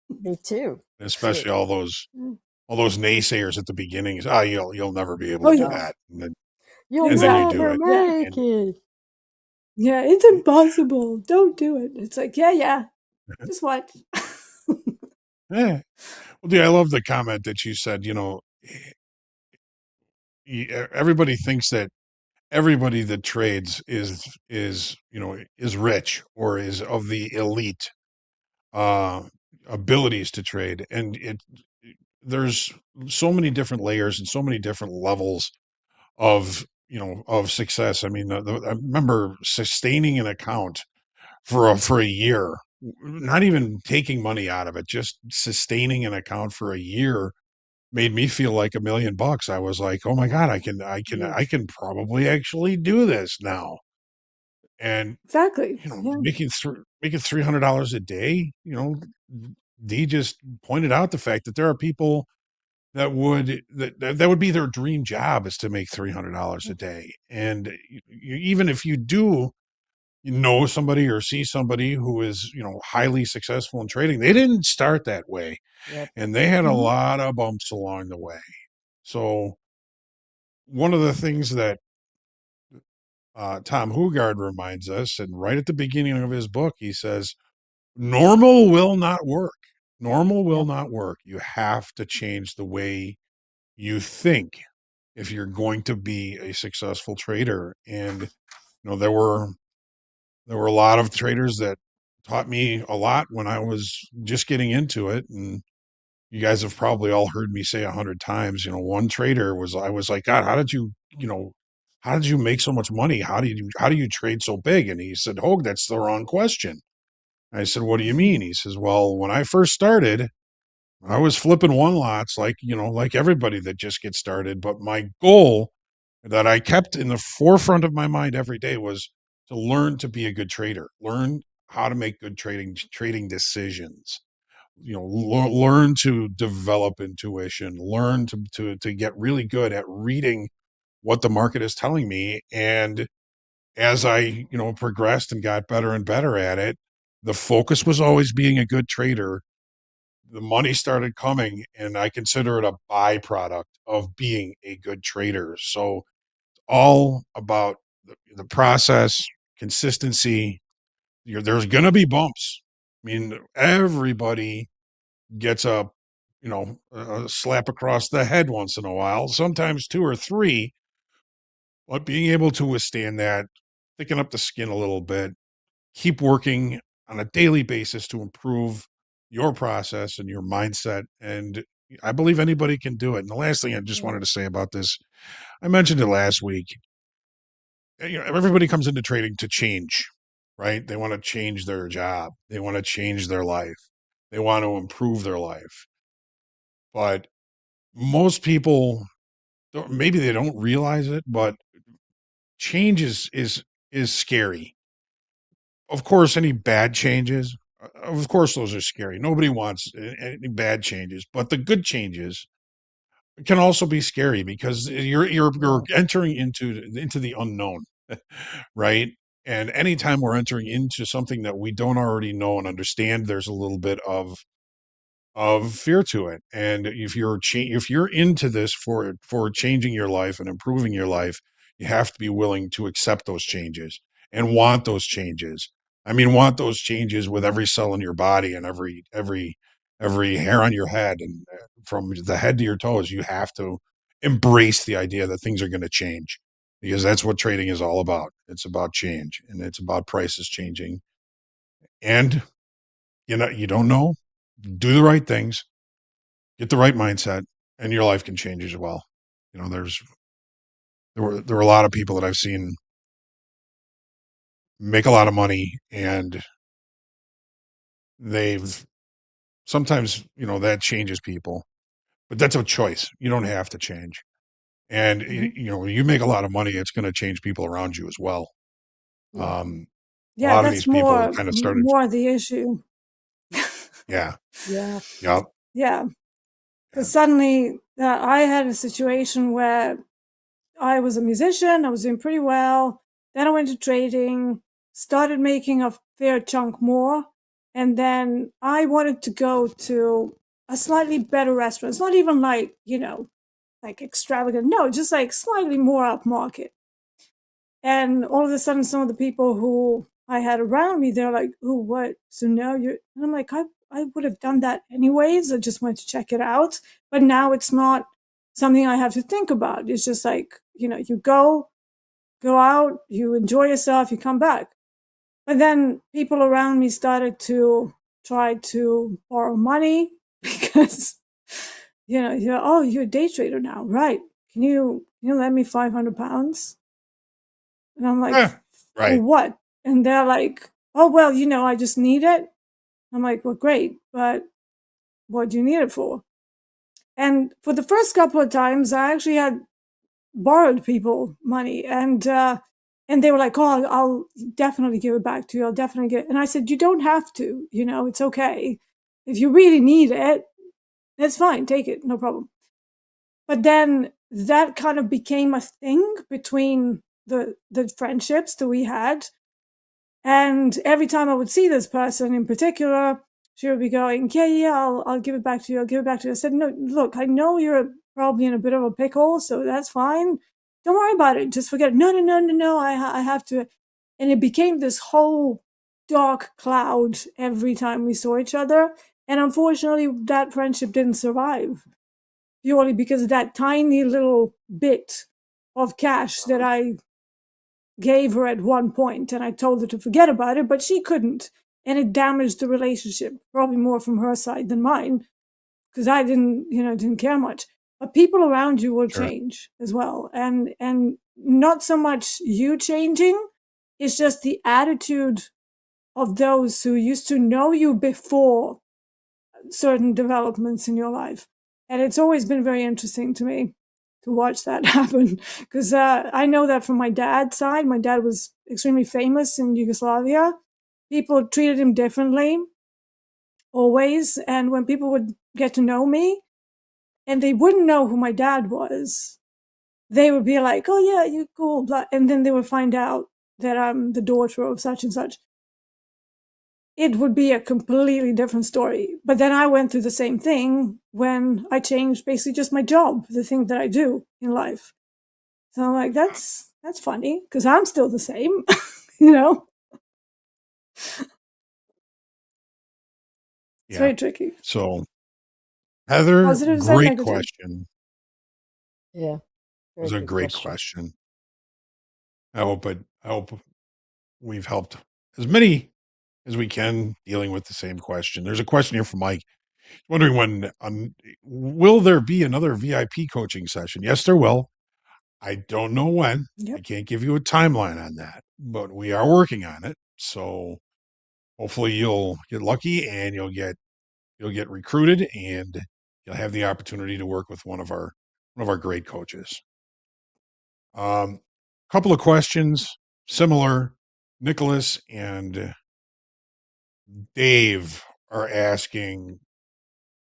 Me too. Especially all those naysayers at the beginning. You'll never be able to do that. And then, You'll and then you do never it. make it. Yeah, it's impossible. Don't do it. It's like, yeah. Just what? Yeah. Well, dude, I love the comment that you said, everybody thinks that everybody that trades is rich or is of the elite abilities to trade. And there's so many different layers and so many different levels of success. I mean, I remember sustaining an account for a year, not even taking money out of it, just sustaining an account for a year made me feel like $1 million. I was like, oh my God, I can probably actually do this now. And exactly, making $300 a day, Dee just pointed out the fact that there are people that would be their dream job, is to make $300 a day. And even if you do know somebody or see somebody who is, highly successful in trading, they didn't start that way. Yep. And they had a lot of bumps along the way. So one of the things that Tom Hugard reminds us, and right at the beginning of his book, he says, normal will not work. Normal will not work. You have to change the way you think if you're going to be a successful trader. And, there were a lot of traders that taught me a lot when I was just getting into it. And you guys have probably all heard me say 100 times, one trader I was like, God, how did you make so much money? How do you trade so big? And he said, Hogue, that's the wrong question. I said, what do you mean? He says, well, when I first started, I was flipping one lots like everybody that just gets started. But my goal that I kept in the forefront of my mind every day was to learn to be a good trader, learn how to make good trading decisions, learn to develop intuition, learn to get really good at reading what the market is telling me. And as I, progressed and got better and better at it, the focus was always being a good trader. The money started coming, and I consider it a byproduct of being a good trader. So all about the process, consistency. There's going to be bumps. I mean, everybody gets a slap across the head once in a while, sometimes 2 or 3, but being able to withstand that, thicken up the skin a little bit, keep working on a daily basis to improve your process and your mindset. And I believe anybody can do it. And the last thing I just wanted to say about this, I mentioned it last week. Everybody comes into trading to change, right? They want to change their job. They want to change their life. They want to improve their life. But most people, maybe they don't realize it, but change is scary. Of course, any bad changes, of course, those are scary. Nobody wants any bad changes, but the good changes can also be scary because you're entering into the unknown, right? And anytime we're entering into something that we don't already know and understand, there's a little bit of fear to it. And if you're into this for changing your life and improving your life, you have to be willing to accept those changes and want those changes. I mean, want those changes with every cell in your body and every hair on your head, and from the head to your toes. You have to embrace the idea that things are going to change, because that's what trading is all about. It's about change, and it's about prices changing. And you don't know, do the right things, get the right mindset, and your life can change as well. There were a lot of people that I've seen make a lot of money, and they've sometimes, that changes people, but that's a choice. You don't have to change. And when you make a lot of money, it's going to change people around you as well. A Yeah, lot of that's these people have more kind of started. more the issue. Yeah. Yeah. Yep. Yeah. Because suddenly I had a situation where I was a musician, I was doing pretty well. Then I went to trading, started making a fair chunk more. And then I wanted to go to a slightly better restaurant. It's not even like, like extravagant. No, just like slightly more upmarket. And all of a sudden, some of the people who I had around me, they're like, "Oh, what? So now you're?" And I'm like, I would have done that anyways. I just wanted to check it out. But now it's not something I have to think about. It's just like, you go out, you enjoy yourself, you come back. But then people around me started to try to borrow money because, oh, you're a day trader now, right? Can you lend me £500? And I'm like, for right. what? And they're like, oh, well, I just need it. I'm like, well, great, but what do you need it for? And for the first couple of times, I actually had borrowed people money, and they were like, oh, I'll definitely give it back to you. I'll definitely get it. And I said, you don't have to, it's okay. If you really need it, that's fine. Take it. No problem. But then that kind of became a thing between the friendships that we had. And every time I would see this person in particular, she would be going, yeah, I'll give it back to you. I'll give it back to you. I said, no, look, I know you're probably in a bit of a pickle, so that's fine. Don't worry about it. Just forget it. No. I have to. And it became this whole dark cloud every time we saw each other. And unfortunately, that friendship didn't survive purely because of that tiny little bit of cash that I gave her at one point, and I told her to forget about it, but she couldn't, and it damaged the relationship, probably more from her side than mine, because I didn't care much. But people around you will change as well, and not so much you changing, it's just the attitude of those who used to know you before certain developments in your life. And it's always been very interesting to me to watch that happen, because I know that from my dad's side. My dad was extremely famous in Yugoslavia. People treated him differently, always. And when people would get to know me, and they wouldn't know who my dad was, they would be like, "Oh yeah, you're cool," blah. And then they would find out that I'm the daughter of such and such. It would be a completely different story. But then I went through the same thing when I changed basically just my job, the thing that I do in life. So I'm like, that's funny, because I'm still the same, It's very tricky. So, Heather, Positives and great negatives. question. Yeah. It was a great question. I hope we've helped as many as we can dealing with the same question. There's a question here from Mike. Wondering when will there be another VIP coaching session? Yes, there will. I don't know when. I can't give you a timeline on that, but we are working on it. So hopefully you'll get lucky and you'll get recruited, and you'll have the opportunity to work with one of our great coaches. Couple of questions similar. Nicholas and Dave are asking,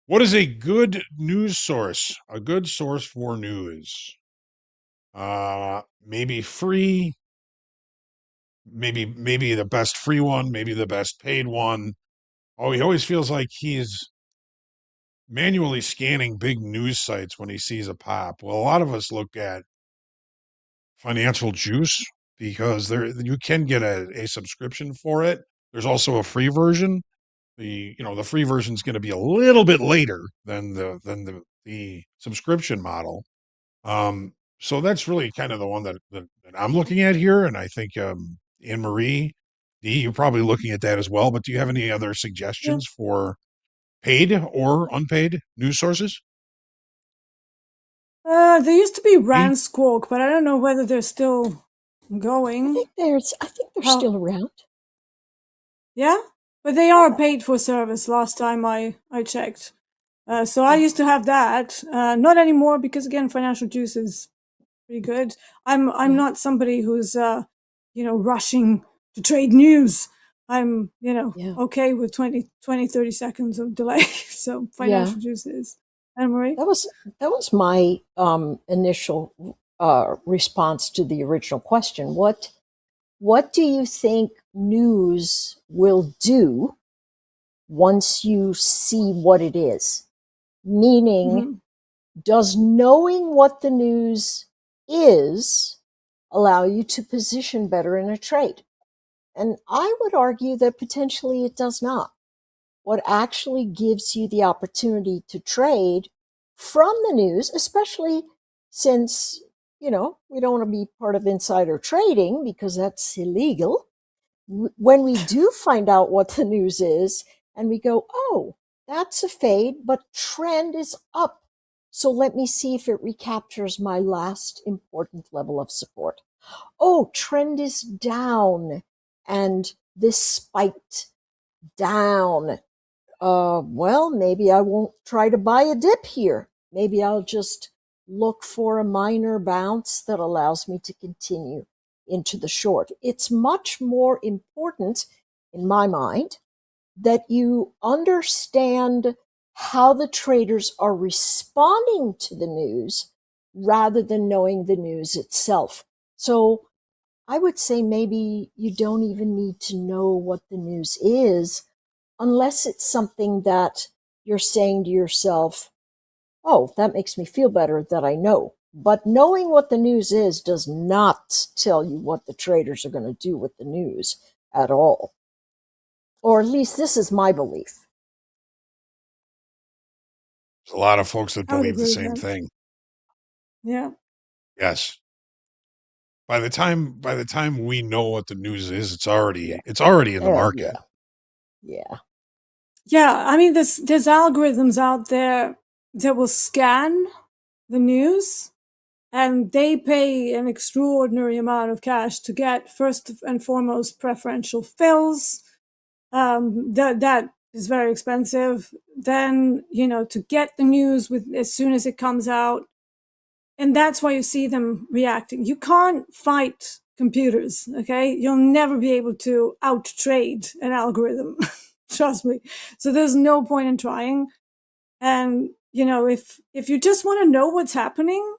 what is a good news source? A good source for news? Maybe free, maybe the best free one, maybe the best paid one. Oh, he always feels like he's manually scanning big news sites when he sees a pop. Well, a lot of us look at Financial Juice because you can get a subscription for it. There's also a free version. The free version is going to be a little bit later than the subscription model. So that's really kind of the one that I'm looking at here. And I think Anne Marie, Dee, you're probably looking at that as well. But do you have any other suggestions for paid or unpaid news sources? There used to be Rand Squawk, but I don't know whether they're still going. I think they're still around. Yeah, but they are paid for service. Last time I checked, so I used to have that. Not anymore because again, Financial Juice is pretty good. I'm not somebody who's rushing to trade news. I'm okay with 20 30 seconds of delay. So Financial Juice is. Anna Marie? That was my initial response to the original question. What do you think news will do once you see what it is? Meaning, does knowing what the news is allow you to position better in a trade? And I would argue that potentially it does not. What actually gives you the opportunity to trade from the news, especially since, we don't want to be part of insider trading because that's illegal. When we do find out what the news is and we go, oh, that's a fade, but trend is up. So let me see if it recaptures my last important level of support. Oh, trend is down and this spiked down. Well, maybe I won't try to buy a dip here. Maybe I'll just look for a minor bounce that allows me to continue into the short. It's much more important, in my mind, that you understand how the traders are responding to the news rather than knowing the news itself. So I would say maybe you don't even need to know what the news is unless it's something that you're saying to yourself, oh, that makes me feel better that I know. But knowing what the news is does not tell you what the traders are going to do with the news at all. Or at least this is my belief. There's a lot of folks that I would believe the agree with same that. thing. Yeah. Yes. By the time we know what the news is, it's already in the market. Yeah, I mean, there's algorithms out there that will scan the news, and they pay an extraordinary amount of cash to get first and foremost preferential fills. That is very expensive. Then to get the news with as soon as it comes out, and that's why you see them reacting. You can't fight computers, okay? You'll never be able to out trade an algorithm. Trust me. So there's no point in trying. And if you just want to know what's happening,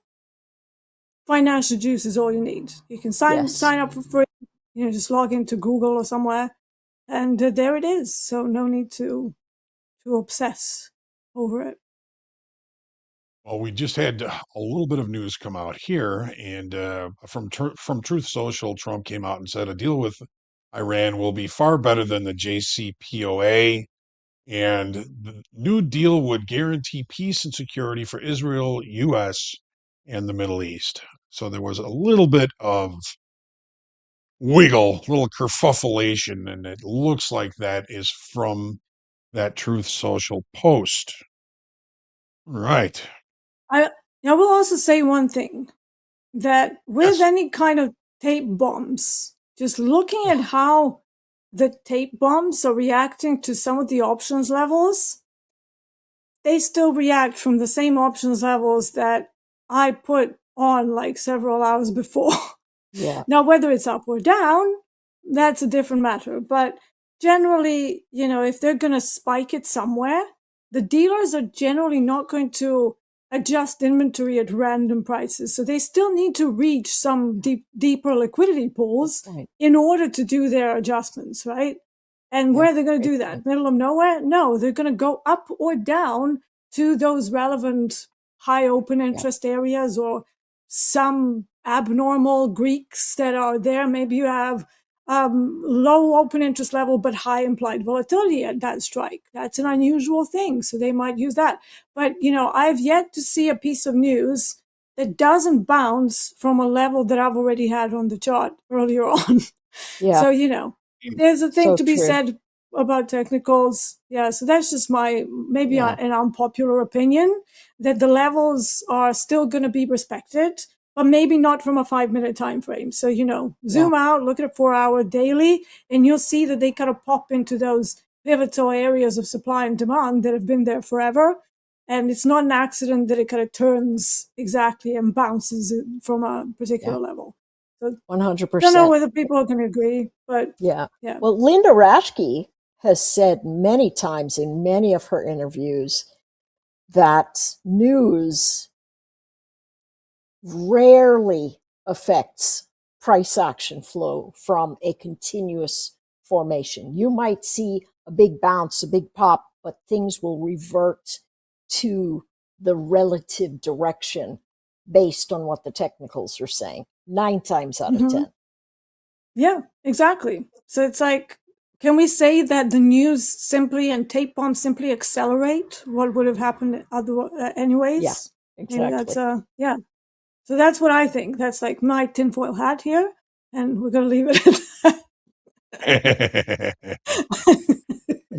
Financial Juice is all you need. You can sign up for free. Just log into Google or somewhere, and there it is. So no need to obsess over it. Well, we just had a little bit of news come out here, and from Truth Social, Trump came out and said a deal with Iran will be far better than the JCPOA, and the new deal would guarantee peace and security for Israel, U.S., and the Middle East. So there was a little bit of wiggle, little kerfuffleation, and it looks like that is from that Truth Social post. Right. I will also say one thing, that with any kind of tape bombs, just looking at how the tape bombs are reacting to some of the options levels, they still react from the same options levels that I put on like several hours before. Yeah. Now, whether it's up or down, that's a different matter. But generally, if they're going to spike it somewhere, the dealers are generally not going to adjust inventory at random prices. So they still need to reach some deeper liquidity pools in order to do their adjustments, right? And where are they going to do that? Middle of nowhere? No, they're going to go up or down to those relevant high open interest areas or some abnormal Greeks that are there. Maybe you have low open interest level but high implied volatility at that strike. That's an unusual thing, so they might use that. But I've yet to see a piece of news that doesn't bounce from a level that I've already had on the chart earlier on. Yeah. So, there's a thing So to be true. said about technicals. Yeah, so that's just my maybe Yeah. an unpopular opinion, that the levels are still going to be respected, but maybe not from a 5-minute time frame. So, zoom out, look at a 4-hour daily, and you'll see that they kind of pop into those pivotal areas of supply and demand that have been there forever. And it's not an accident that it kind of turns exactly and bounces from a particular level. So 100%. I don't know whether people are going to agree, but yeah. yeah. Well, Linda Raschke has said many times in many of her interviews that news rarely affects price action flow from a continuous formation. You might see a big bounce, a big pop, but things will revert to the relative direction based on what the technicals are saying 9 times out of 10. Yeah, exactly. So it's like, can we say that the news simply and tape bombs simply accelerate what would have happened anyways? Yeah, exactly. Maybe that's yeah. So that's what I think. That's like my tinfoil hat here, and we're gonna leave it at that.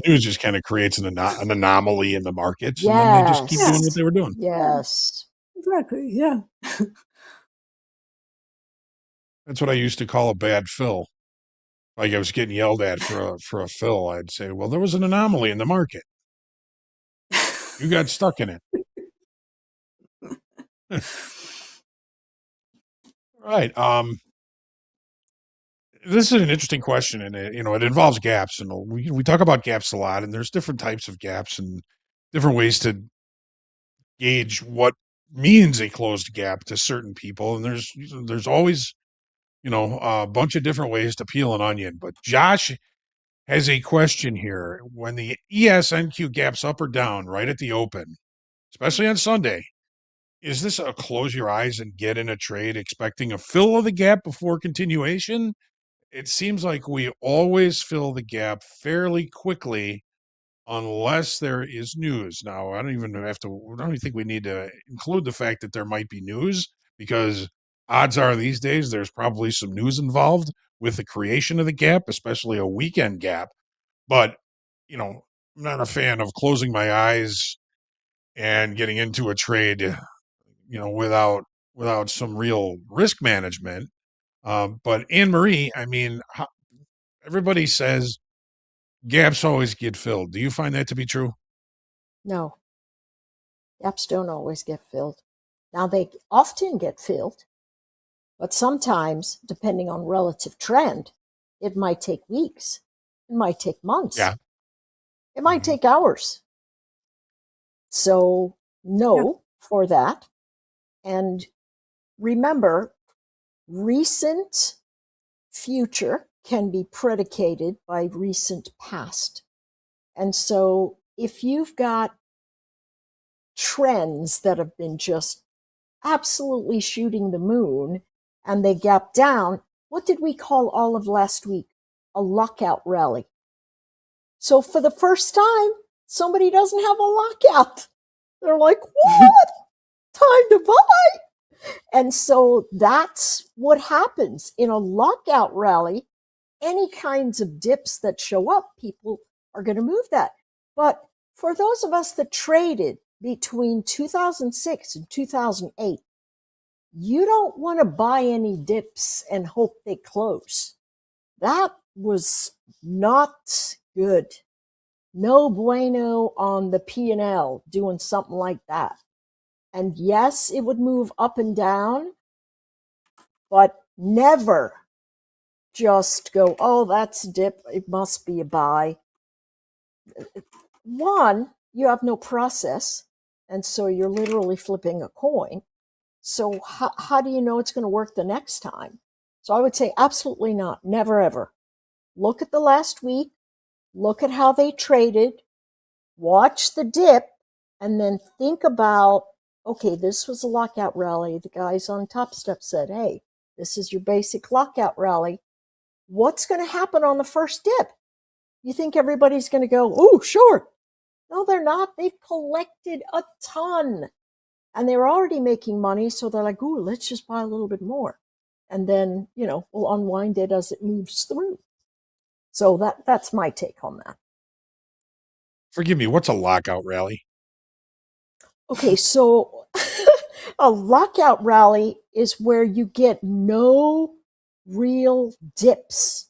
News just kind of creates an anomaly in the markets, and then they just keep doing what they were doing. Yes. Exactly. Yeah. That's what I used to call a bad fill. Like I was getting yelled at for a fill, I'd say, well, there was an anomaly in the market. You got stuck in it. Right. This is an interesting question, and it involves gaps, and we talk about gaps a lot, and there's different types of gaps and different ways to gauge what means a closed gap to certain people, and there's always a bunch of different ways to peel an onion. But Josh has a question here: when the ESNQ gaps up or down right at the open, especially on Sunday, is this a close your eyes and get in a trade expecting a fill of the gap before continuation? It seems like we always fill the gap fairly quickly unless there is news. Now, I don't even think we need to include the fact that there might be news, because odds are these days there's probably some news involved with the creation of the gap, especially a weekend gap. But, I'm not a fan of closing my eyes and getting into a trade, without some real risk management. But Anne Marie, everybody says gaps always get filled. Do you find that to be true? No. Gaps don't always get filled. Now, they often get filled, but sometimes, depending on relative trend, it might take weeks. It might take months. Yeah. It might take hours. So, no for that. And remember, recent future can be predicated by recent past. And so if you've got trends that have been just absolutely shooting the moon and they gap down, what did we call all of last week? A lockout rally. So for the first time, somebody doesn't have a lockout. They're like, what? Time to buy. And so that's what happens in a lockout rally. Any kinds of dips that show up, people are going to move that. But for those of us that traded between 2006 and 2008, you don't want to buy any dips and hope they close. That was not good. No bueno on the P&L doing something like that. And yes, it would move up and down, but never just go, oh, that's a dip, it must be a buy. One, you have no process, and so you're literally flipping a coin. So how do you know it's going to work the next time? So I would say absolutely not, never ever. Look at the last week, look at how they traded, watch the dip, and then think about, okay, this was a lockout rally. The guys on Topstep said, hey, this is your basic lockout rally. What's going to happen on the first dip? You think everybody's going to go, oh, short. No, they're not. They've collected a ton. and they're already making money, so they're like, ooh, let's just buy a little bit more. And then, we'll unwind it as it moves through. So that's my take on that. Forgive me, what's a lockout rally? Okay, so a lockout rally is where you get no real dips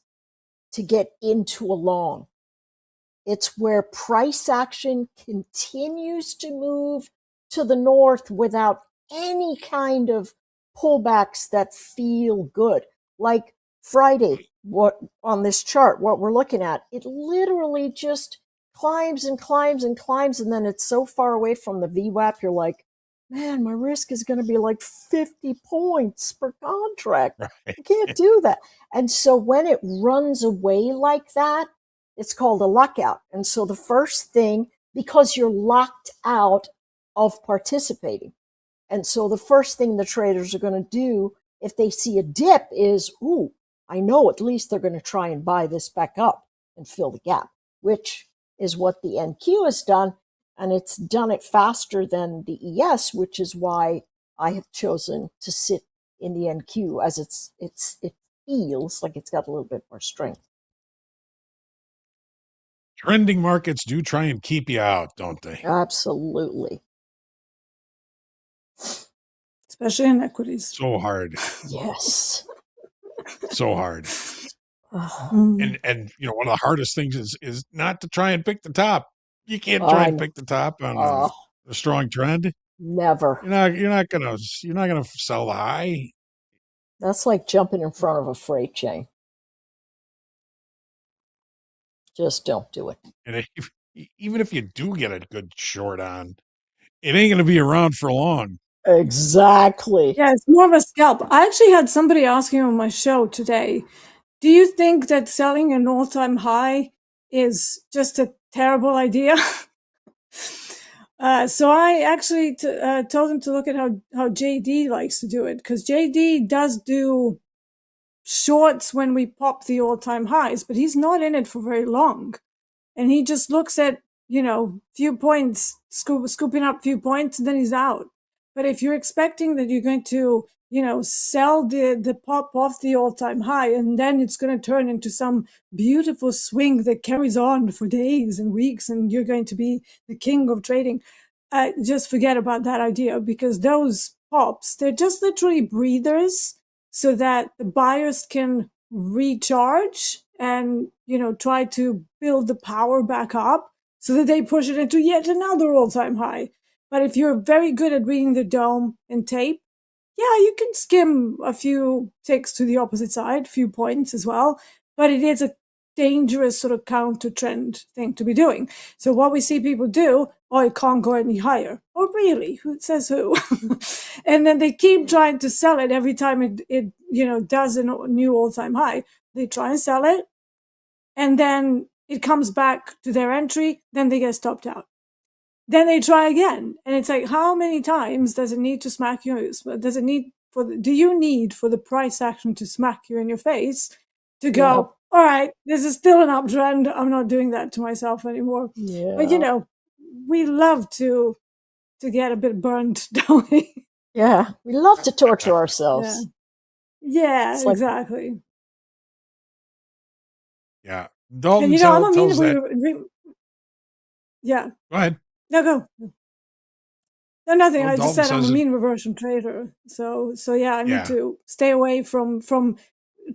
to get into a long. It's where price action continues to move to the north without any kind of pullbacks that feel good. Like Friday, what on this chart, what we're looking at, it literally just climbs and climbs and climbs, and then it's so far away from the VWAP, you're like, man, my risk is going to be like 50 points per contract. Right. I can't do that. And so when it runs away like that, it's called a lockout. And so the first thing, because you're locked out of participating. And so the first thing the traders are going to do if they see a dip is, ooh, I know at least they're going to try and buy this back up and fill the gap, which is what the NQ has done. And it's done it faster than the ES, which is why I have chosen to sit in the NQ, as it feels like it's got a little bit more strength. Trending markets do try and keep you out, don't they? Absolutely. Especially in equities. So hard. Yes. So hard. And one of the hardest things is not to try and pick the top. You can't try and pick the top on a strong trend. Never. You're not gonna sell the high. That's like jumping in front of a freight train. Just don't do it. And even if you do get a good short on, it ain't going to be around for long. Exactly. Yeah, it's more of a scalp. I actually had somebody asking on my show today, do you think that selling an all-time high is just a terrible idea? So I actually told him to look at how JD likes to do it, because JD does do shorts when we pop the all-time highs, but he's not in it for very long. And he just looks at, few points, scooping up few points, and then he's out. But if you're expecting that you're going to, sell the pop off the all-time high, and then it's going to turn into some beautiful swing that carries on for days and weeks, and you're going to be the king of trading, just forget about that idea, because those pops, they're just literally breathers so that the buyers can recharge and, try to build the power back up so that they push it into yet another all-time high. But if you're very good at reading the dome and tape, yeah, you can skim a few ticks to the opposite side, a few points as well, but it is a dangerous sort of counter trend thing to be doing. So what we see people do, it can't go any higher. Oh, really? Who says who? And then they keep trying to sell it every time it does a new all-time high. They try and sell it, and then it comes back to their entry, then they get stopped out. Then they try again, and it's like, how many times does it need to smack you? Do you need for the price action to smack you in your face to go, Yep. all right, this is still an uptrend, I'm not doing that to myself anymore. Yeah. But we love to get a bit burnt, don't we? Yeah, we love to torture ourselves. Yeah, It's like- exactly. Yeah. Dalton And I'm a mean tells that. yeah. Go ahead. No, go. No, nothing. Well, I just Dalton said I'm a says it- mean reversion trader. So yeah, I need Yeah. to stay away from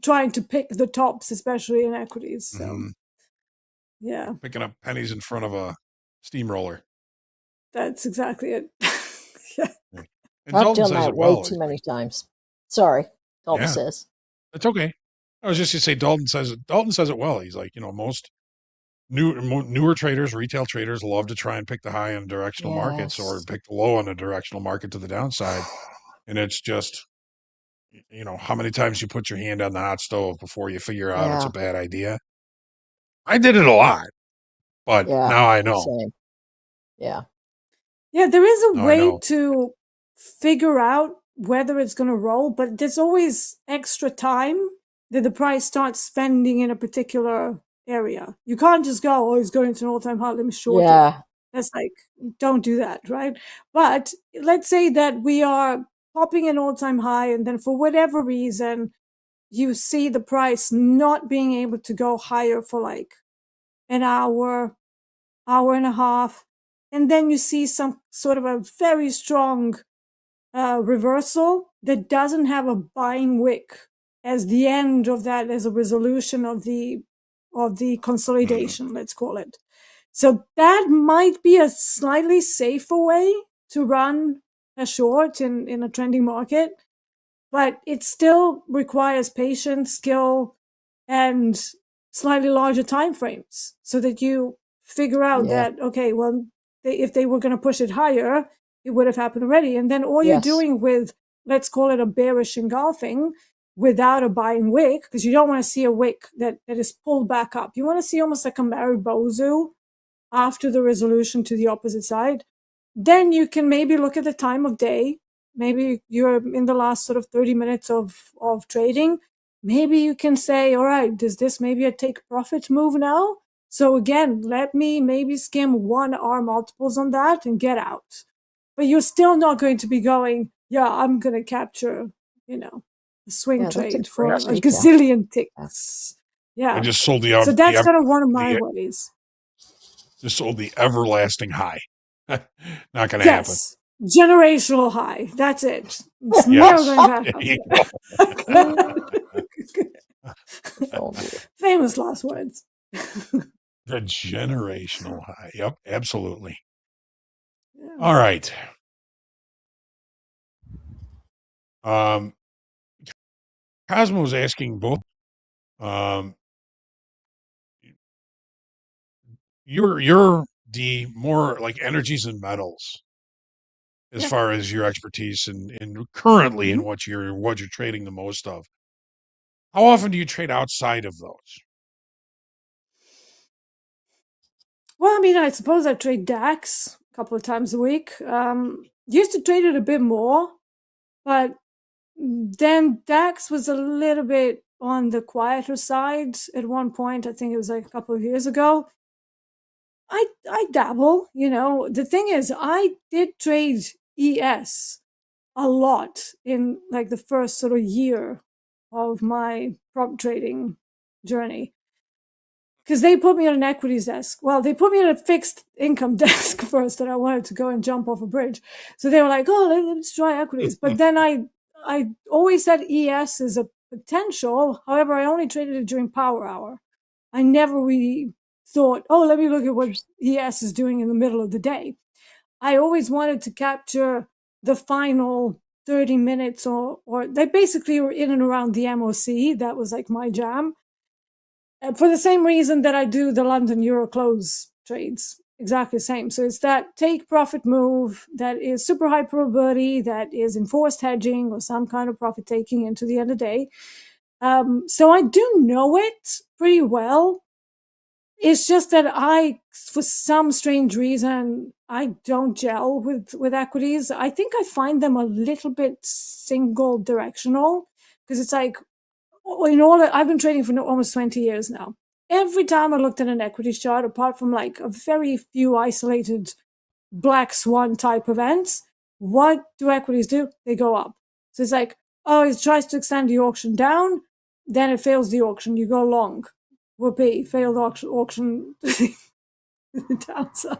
trying to pick the tops, especially in equities. So Mhm. yeah, Picking up pennies in front of a steamroller. that's exactly it. Yeah. And I've Dalton done says that it way well. too many times. Sorry, Dalton Yeah. says. It's okay. I was just going to say Dalton says it well. He's like, most newer traders, retail traders love to try and pick the high on directional markets or Yes. pick the low on a directional market to the downside. And it's just, how many times you put your hand on the hot stove before you figure out it's Yeah. a bad idea. I did it a lot, but Yeah. now I know. Same. Yeah. Yeah, there is a Now I way know. to figure out whether it's going to roll, but there's always extra time that the price starts spending in a particular area. You can't just go, it's going to an all-time high, let me short it. Yeah. That's like, don't do that, right? But let's say that we are popping an all-time high, and then for whatever reason, you see the price not being able to go higher for like an hour, hour and a half, and then you see some sort of a very strong reversal that doesn't have a buying wick as the end of that, as a resolution of the consolidation, let's call it. So that might be a slightly safer way to run a short in a trending market, but it still requires patience, skill, and slightly larger time frames so that you figure out that, okay, well, if they were going to push it higher, it would have happened already. And then all you're doing with, let's call it a bearish engulfing without a buying wick, because you don't want to see a wick that is pulled back up. You want to see almost like a Maribozu after the resolution to the opposite side. Then you can maybe look at the time of day. Maybe you're in the last sort of 30 minutes of trading. Maybe you can say, all right, is this maybe a take profit move now? So again, let me maybe skim 1 hour multiples on that and get out. But you're still not going to be going, yeah, I'm going to capture, a swing trade for a gazillion ticks. Yeah. I just sold the. So that's kind of one of my ways. Just sold the everlasting high. Not going to happen. Generational high. That's it. It's never going to happen. Famous last words. The generational high. Yep, absolutely. Yeah. All right. Cosmo's asking both. You're the more like energies and metals as far as your expertise and currently in what you're trading the most of. How often do you trade outside of those? Well, I mean, I suppose I trade DAX a couple of times a week. Used to trade it a bit more, but then DAX was a little bit on the quieter side at one point. I think it was like a couple of years ago. I dabble, The thing is, I did trade ES a lot in like the first sort of year of my prop trading journey. Because they put me on an equities desk. Well, they put me on a fixed income desk first, and I wanted to go and jump off a bridge. So they were like, "Oh, let's try equities." But then I always said ES is a potential. However, I only traded it during power hour. I never really thought, "Oh, let me look at what ES is doing in the middle of the day." I always wanted to capture the final 30 minutes, or they basically were in and around the MOC. That was like my jam. For the same reason that I do the London Euro close trades, exactly the same. So it's that take profit move that is super high probability, that is enforced hedging or some kind of profit taking into the end of the day. So I do know it pretty well. It's just that for some strange reason, I don't gel with equities. I think I find them a little bit single directional, because it's like, I've been trading for almost 20 years now. Every time I looked at an equity chart, apart from like a very few isolated black swan type events, what do equities do? They go up. So it's like, oh, it tries to extend the auction down, then it fails the auction. You go long. Whoopee, failed auction the downside.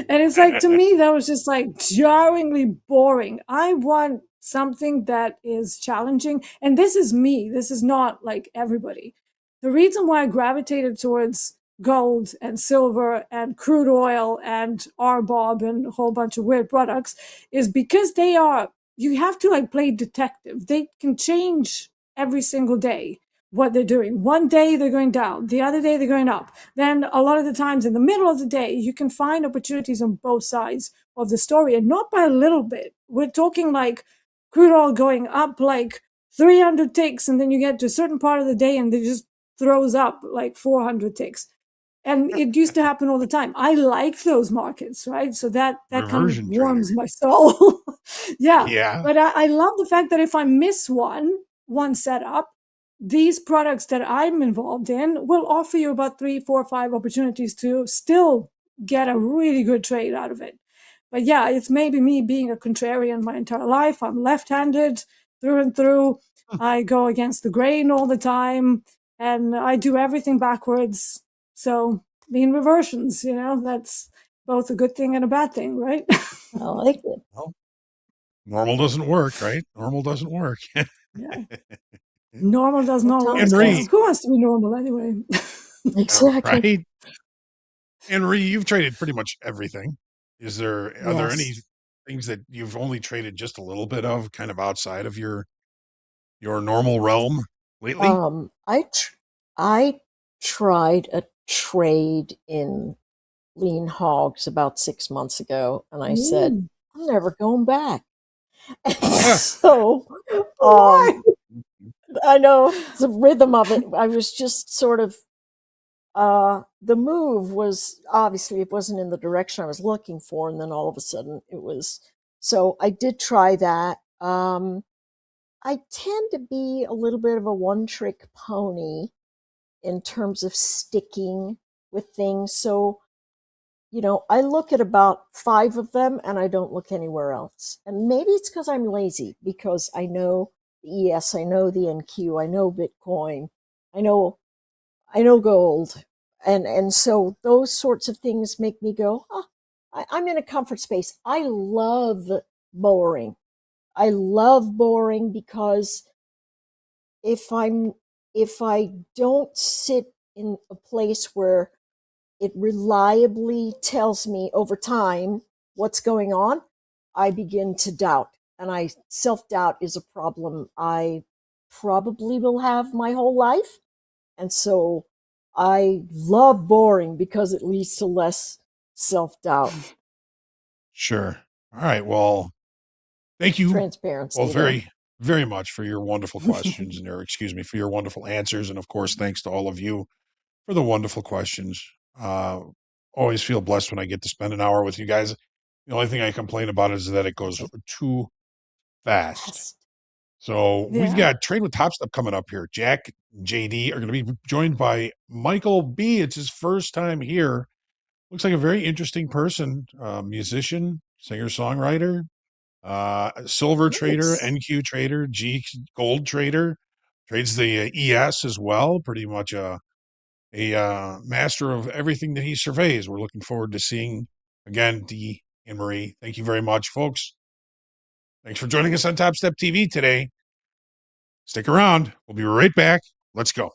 And it's like, to me, that was just like jarringly boring. I want something that is challenging. And this is me. This is not like everybody. The reason why I gravitated towards gold and silver and crude oil and RBOB and a whole bunch of weird products is because you have to like play detective. They can change every single day what they're doing. One day they're going down, the other day they're going up. Then a lot of the times in the middle of the day, you can find opportunities on both sides of the story, and not by a little bit. We're talking like crude oil going up like 300 ticks, and then you get to a certain part of the day and it just throws up like 400 ticks. And it used to happen all the time. I like those markets, right? So that kind of warms my soul. Yeah. But I love the fact that if I miss one setup, these products that I'm involved in will offer you about 3, 4, 5 opportunities to still get a really good trade out of it. But yeah, it's maybe me being a contrarian my entire life. I'm left-handed through and through. I go against the grain all the time, and I do everything backwards. So mean reversions, that's both a good thing and a bad thing, right? I like it. Well, normal doesn't work, right? Normal doesn't work. Yeah. Normal doesn't always Henry. work. Who wants to be normal anyway? Exactly. Right? Henry, you've traded pretty much everything. Are there any Yes. things that you've only traded just a little bit of, kind of outside of your normal realm lately? I tried a trade in lean hogs about 6 months ago, and I said, Ooh. I'm never going back. And so, I know the rhythm of it. I was just sort of, the move was obviously it wasn't in the direction I was looking for, and then all of a sudden it was. So I did try that. I tend to be a little bit of a one-trick pony in terms of sticking with things. So, I look at about 5 of them and I don't look anywhere else. And maybe it's because I'm lazy, because I know the ES, I know the NQ, I know Bitcoin, I know gold. And so those sorts of things make me go, I'm in a comfort space. I love boring. I love boring because if I don't sit in a place where it reliably tells me over time what's going on, I begin to doubt. And self-doubt is a problem I probably will have my whole life. And so I love boring because it leads to less self-doubt. Sure. All right. Well, thank you Transparency. both very, very much for your wonderful questions for your wonderful answers. And of course, thanks to all of you for the wonderful questions. Always feel blessed when I get to spend an hour with you guys. The only thing I complain about is that it goes too fast. So we've got Trade with Topstep coming up here. Jack and JD are going to be joined by Michael B. It's his first time here. Looks like a very interesting person, musician, singer-songwriter, silver trader, NQ trader, G gold trader, trades the ES as well. Pretty much a master of everything that he surveys. We're looking forward to seeing again Dee and Marie. Thank you very much, folks. Thanks for joining us on Topstep TV today. Stick around. We'll be right back. Let's go.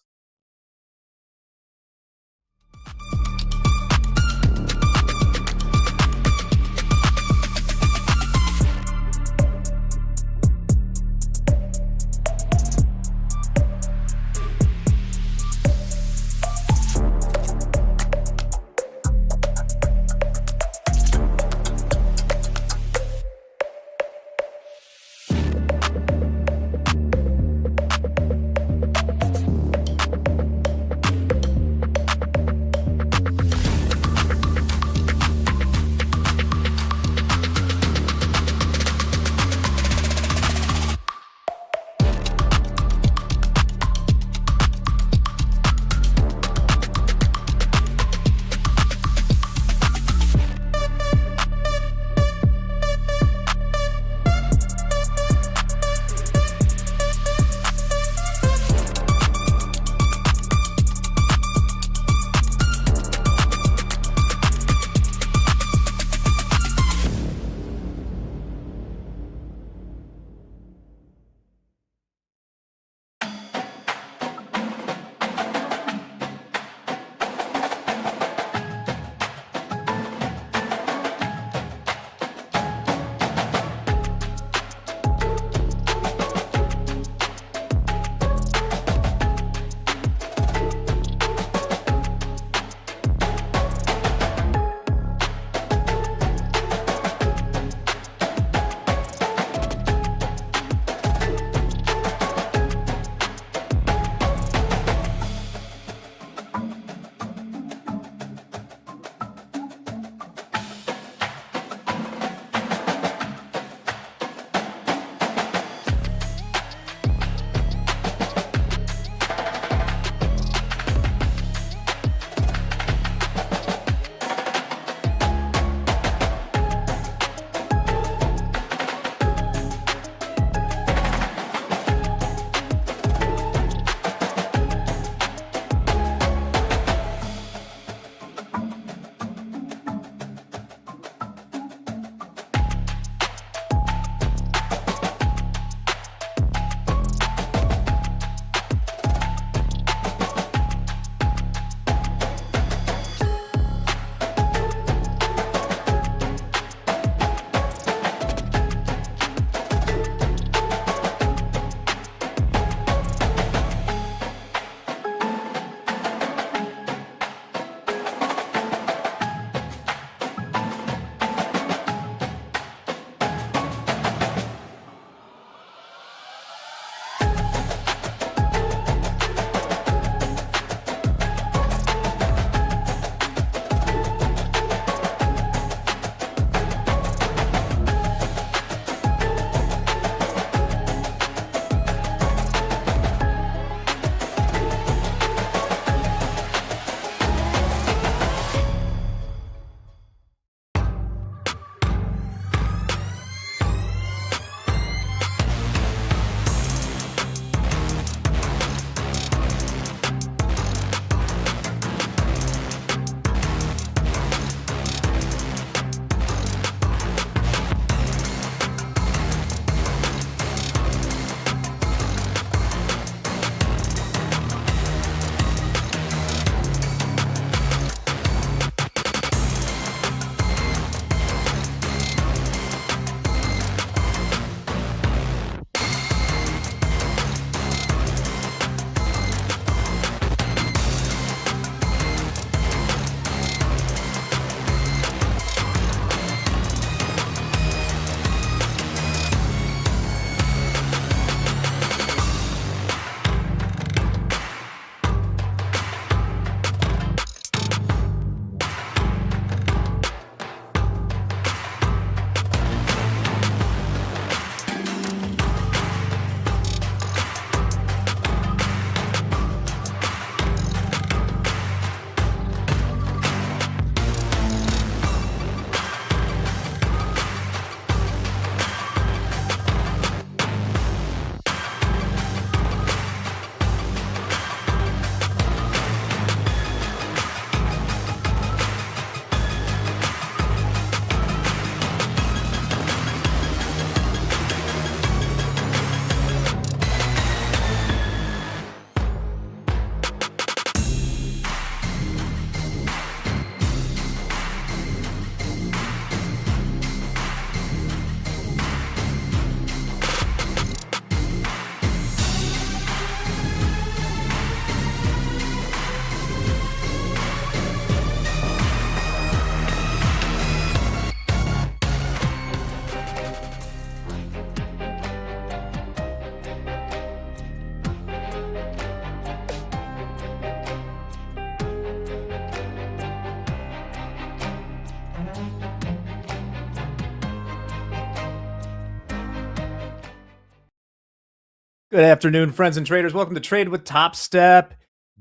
Good afternoon, friends and traders. Welcome to Trade with Topstep.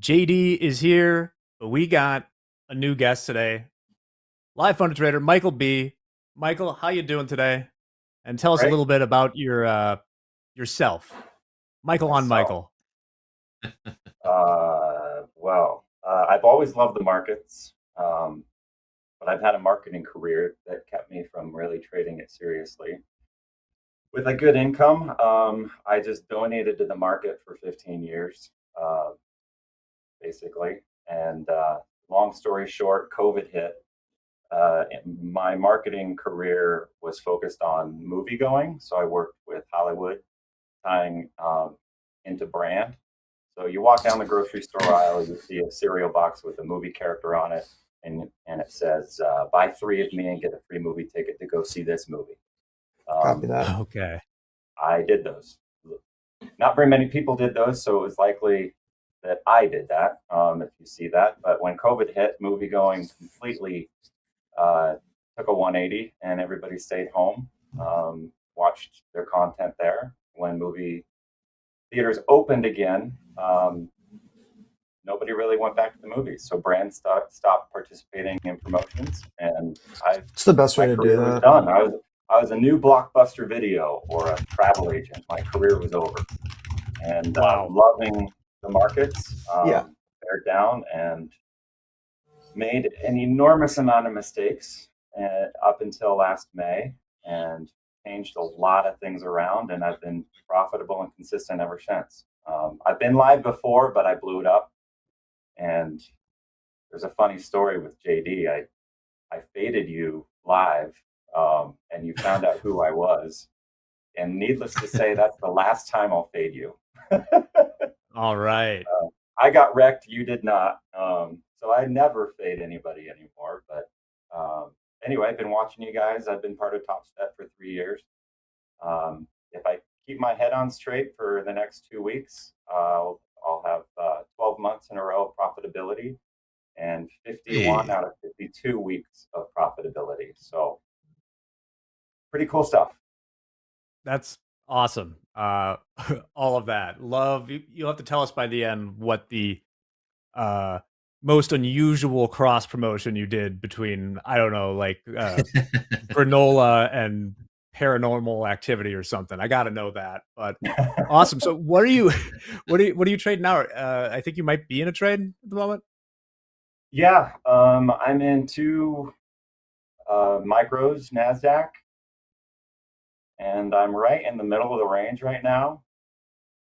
JD is here, but we got a new guest today. Live phone trader, Michael B. Michael, how you doing today? And tell us a little bit about your yourself. Michael on Michael. I've always loved the markets, but I've had a marketing career that kept me from really trading it seriously. With a good income, I just donated to the market for 15 years, basically. And long story short, COVID hit. My marketing career was focused on movie going. So I worked with Hollywood, tying into brand. So you walk down the grocery store aisle, you see a cereal box with a movie character on it, and it says, buy 3 of me and get a free movie ticket to go see this movie. Copy that. Okay. I did those. Not very many people did those, so it was likely that I did that, if you see that. But when COVID hit, movie going completely took a 180, and everybody stayed home, watched their content there. When movie theaters opened again, nobody really went back to the movies. So brands stopped participating in promotions, and It's the best way to do was that. done. I was a new Blockbuster Video or a travel agent. My career was over, and loving the markets. They're down, and made an enormous amount of mistakes up until last May, and changed a lot of things around, and I've been profitable and consistent ever since. I've been live before, but I blew it up. And there's a funny story with JD. I faded you live, and you found out who I was. And needless to say, that's the last time I'll fade you. All right. I got wrecked. You did not. So I never fade anybody anymore. But anyway, I've been watching you guys. I've been part of Topstep for 3 years. If I keep my head on straight for the next 2 weeks, I'll have 12 months in a row of profitability and 51 out of 52 weeks of profitability. So pretty cool stuff. That's awesome. All of that. Love. You'll have to tell us by the end what the most unusual cross promotion you did between, I don't know, like granola and paranormal activity or something. I got to know that. But awesome. So what are you trading now? I think you might be in a trade at the moment. Yeah, I'm in 2 micros NASDAQ, and I'm right in the middle of the range right now.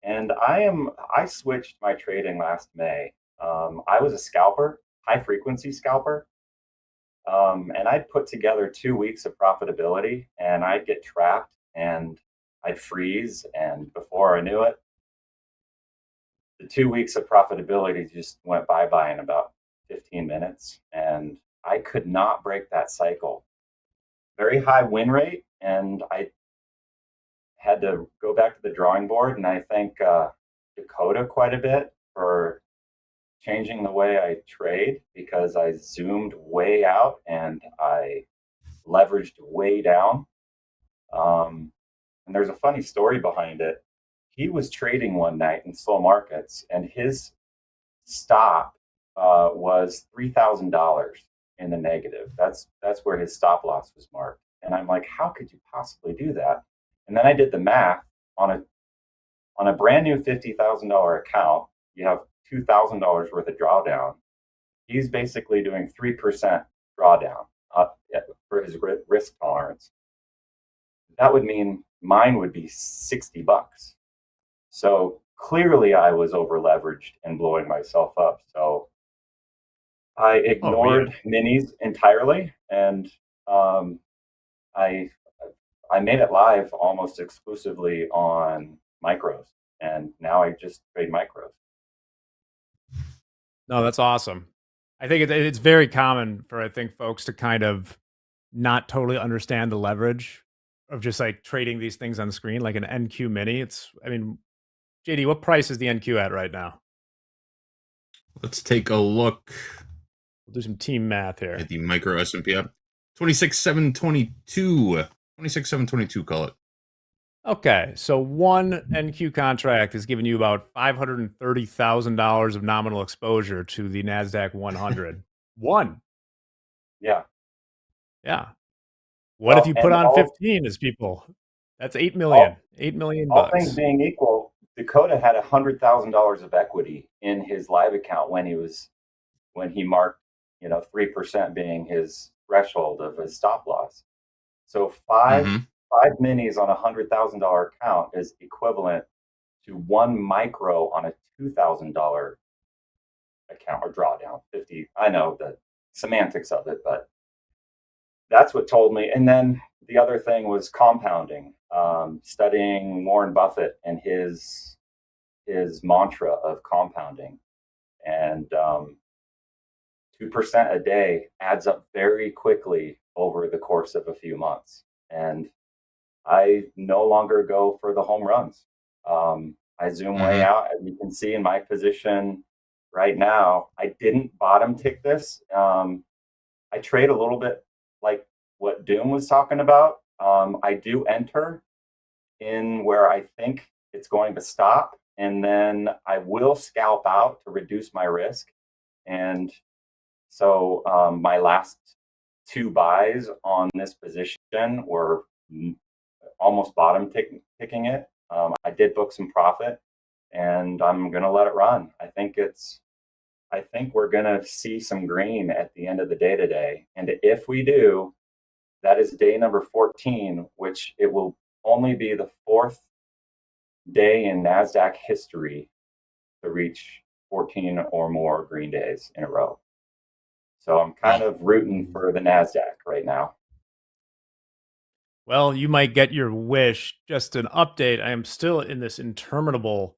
And I switched my trading last May. I was a scalper, high frequency scalper. And I'd put together 2 weeks of profitability, and I'd get trapped and I'd freeze. And before I knew it, the 2 weeks of profitability just went bye-bye in about 15 minutes. And I could not break that cycle. Very high win rate. And I had to go back to the drawing board. And I thank Dakota quite a bit for changing the way I trade, because I zoomed way out and I leveraged way down. And there's a funny story behind it. He was trading one night in slow markets, and his stop was $3,000 in the negative. That's where his stop loss was marked. And I'm like, how could you possibly do that? And then I did the math on a brand new $50,000 account. You have $2,000 worth of drawdown. He's basically doing 3% drawdown for his risk tolerance. That would mean mine would be $60. So clearly I was over leveraged and blowing myself up. So I ignored minis entirely, and I made it live almost exclusively on micros, and now I just trade micros. No, that's awesome. I think it's very common for, folks to kind of not totally understand the leverage of just like trading these things on the screen, like an NQ mini. JD, what price is the NQ at right now? Let's take a look. We'll do some team math here. At the micro S&P up 26,722. 26,722, call it. Okay, so one NQ contract is giving you about $530,000 of nominal exposure to the NASDAQ 100. One. Yeah. Yeah. What if you put on 15 as people? That's 8 million. 8 million all things bucks. being equal, Dakota had $100,000 of equity in his live account when he marked, 3% being his threshold of his stop loss. So five minis on $100,000 account is equivalent to 1 micro on a $2,000 account or drawdown. 50. I know the semantics of it, but that's what told me. And then the other thing was compounding, studying Warren Buffett and his mantra of compounding, and 2% a day adds up very quickly over the course of a few months. And I no longer go for the home runs. I zoom way out. As you can see in my position right now, I didn't bottom tick this. I trade a little bit like what Doom was talking about. I do enter in where I think it's going to stop, and then I will scalp out to reduce my risk. And so my last 2 buys on this position were almost bottom ticking it. I did book some profit, and I'm going to let it run. I think we're going to see some green at the end of the day today. And if we do, that is day number 14, which it will only be the 4th day in NASDAQ history to reach 14 or more green days in a row. So I'm kind of rooting for the NASDAQ right now. Well, you might get your wish. Just an update. I am still in this interminable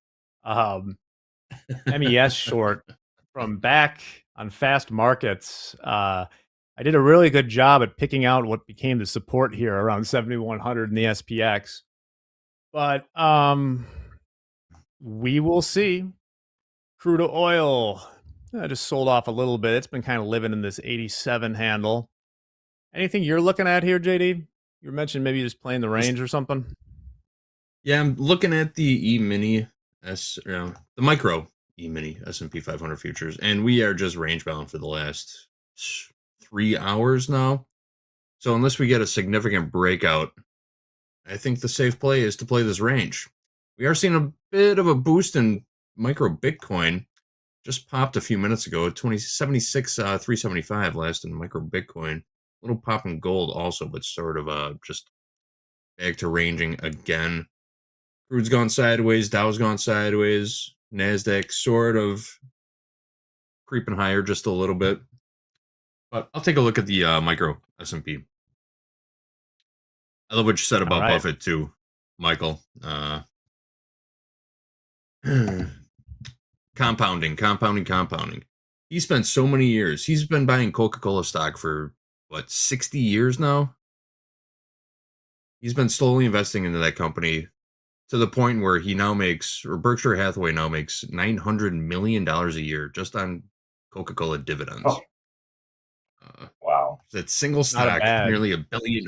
MES short from back on fast markets. I did a really good job at picking out what became the support here around 7,100 in the SPX. But we will see. Crude oil, I just sold off a little bit. It's been kind of living in this 87 handle. Anything you're looking at here, JD? You mentioned maybe just playing the range or something. Yeah, I'm looking at the E-mini, the micro E-mini S&P 500 futures, and we are just range bound for the last 3 hours now. So unless we get a significant breakout, I think the safe play is to play this range. We are seeing a bit of a boost in micro Bitcoin. Just popped a few minutes ago, 375 last in micro Bitcoin. Little pop in gold also, but sort of just back to ranging again. Crude's gone sideways, Dow's gone sideways, NASDAQ sort of creeping higher just a little bit. But I'll take a look at the micro S&P. I love what you said about Buffett too, Michael. Compounding. He spent so many years. He's been buying Coca-Cola stock for, 60 years now? He's been slowly investing into that company to the point where he now makes, or Berkshire Hathaway now makes $900 million a year just on Coca-Cola dividends. Oh. Wow. That single stock, nearly $1 billion.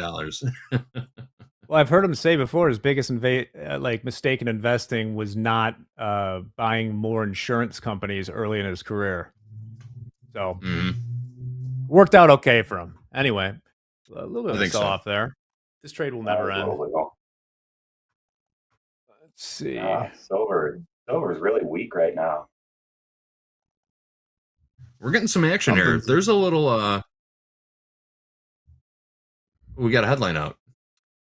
Well, I've heard him say before his biggest mistake in investing was not buying more insurance companies early in his career. So worked out okay for him. Anyway, a little bit of a sell-off there. This trade will never end. Let's see. Silver is really weak right now. We're getting some action here. There's a little we got a headline out.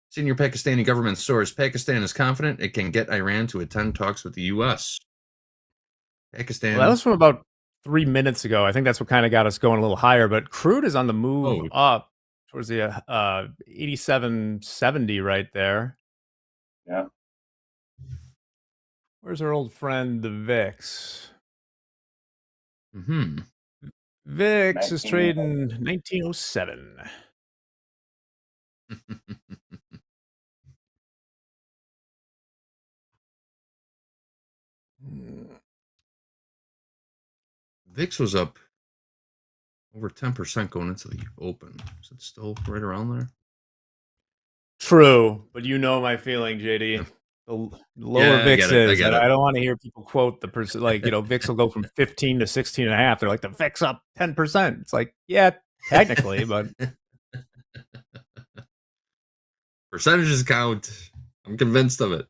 Senior Pakistani government source: Pakistan is confident it can get Iran to attend talks with the U.S. Pakistan. Well, that was from about 3 minutes ago. I think that's what kind of got us going a little higher. But crude is on the move up towards the 87.70 right there. Yeah. Where's our old friend, the VIX? VIX is trading 1907. VIX was up over 10% going into the open. Is it still right around there? True, but you know my feeling, JD. The lower Yeah, I VIX get it. I is, get it. I don't want to hear people quote the person like, VIX will go from 15 to 16 and a half. They're like, the VIX up 10%. It's like, yeah, technically, but Percentages count. I'm convinced of it.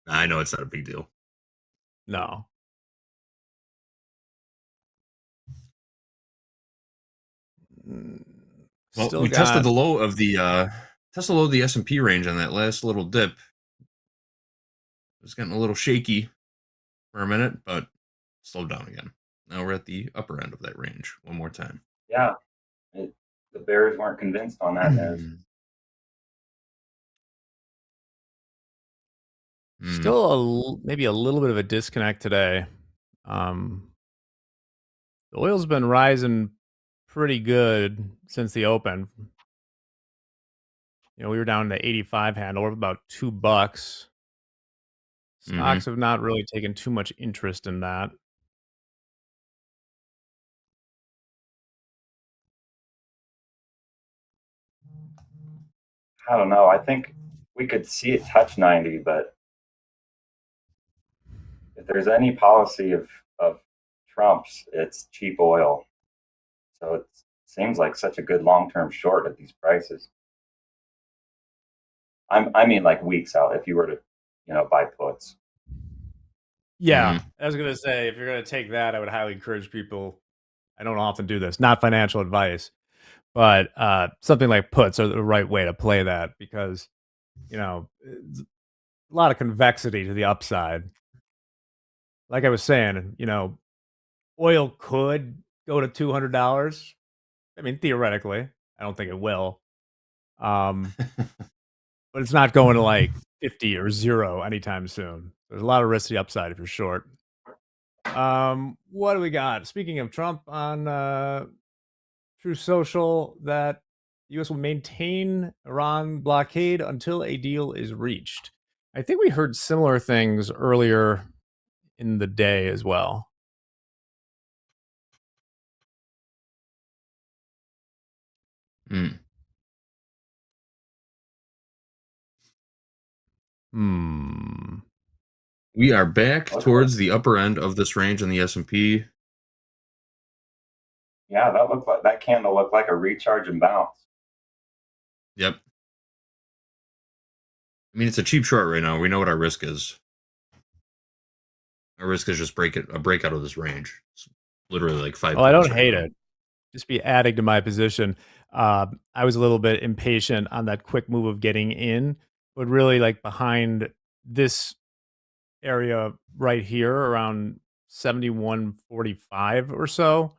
I know it's not a big deal. no. Well, Still we tested got the low of the S&P range on that last little dip. It was getting a little shaky for a minute, but slowed down again. Now we're at the upper end of that range one more time. Yeah, the bears weren't convinced on that news. still maybe a little bit of a disconnect today. The oil's been rising pretty good since the open. We were down to 85 handle, we're about $2. Stocks have not really taken too much interest in that. I don't know. I think we could see it touch 90, but if there's any policy of Trump's, it's cheap oil. So it seems like such a good long-term short at these prices. I mean, like weeks out. If you were to, buy puts. Yeah, I was gonna say, if you're gonna take that, I would highly encourage people. I don't often do this, not financial advice, but something like puts are the right way to play that because, a lot of convexity to the upside. Like I was saying, oil could go to $200. I mean, theoretically, I don't think it will. But it's not going to like 50 or 0 anytime soon. There's a lot of risk to the upside if you're short. What do we got? Speaking of Trump on True Social, that the U.S. will maintain Iran blockade until a deal is reached. I think we heard similar things earlier in the day as well. We are back towards the upper end of this range in the S&P. Yeah, that candle looked like a recharge and bounce. Yep. I mean, it's a cheap short right now. We know what our risk is. Our risk is just a breakout of this range. It's literally like 5. Well, I don't hate it. Just be adding to my position. I was a little bit impatient on that quick move of getting in, but really like behind this area right here around 71.45 or so,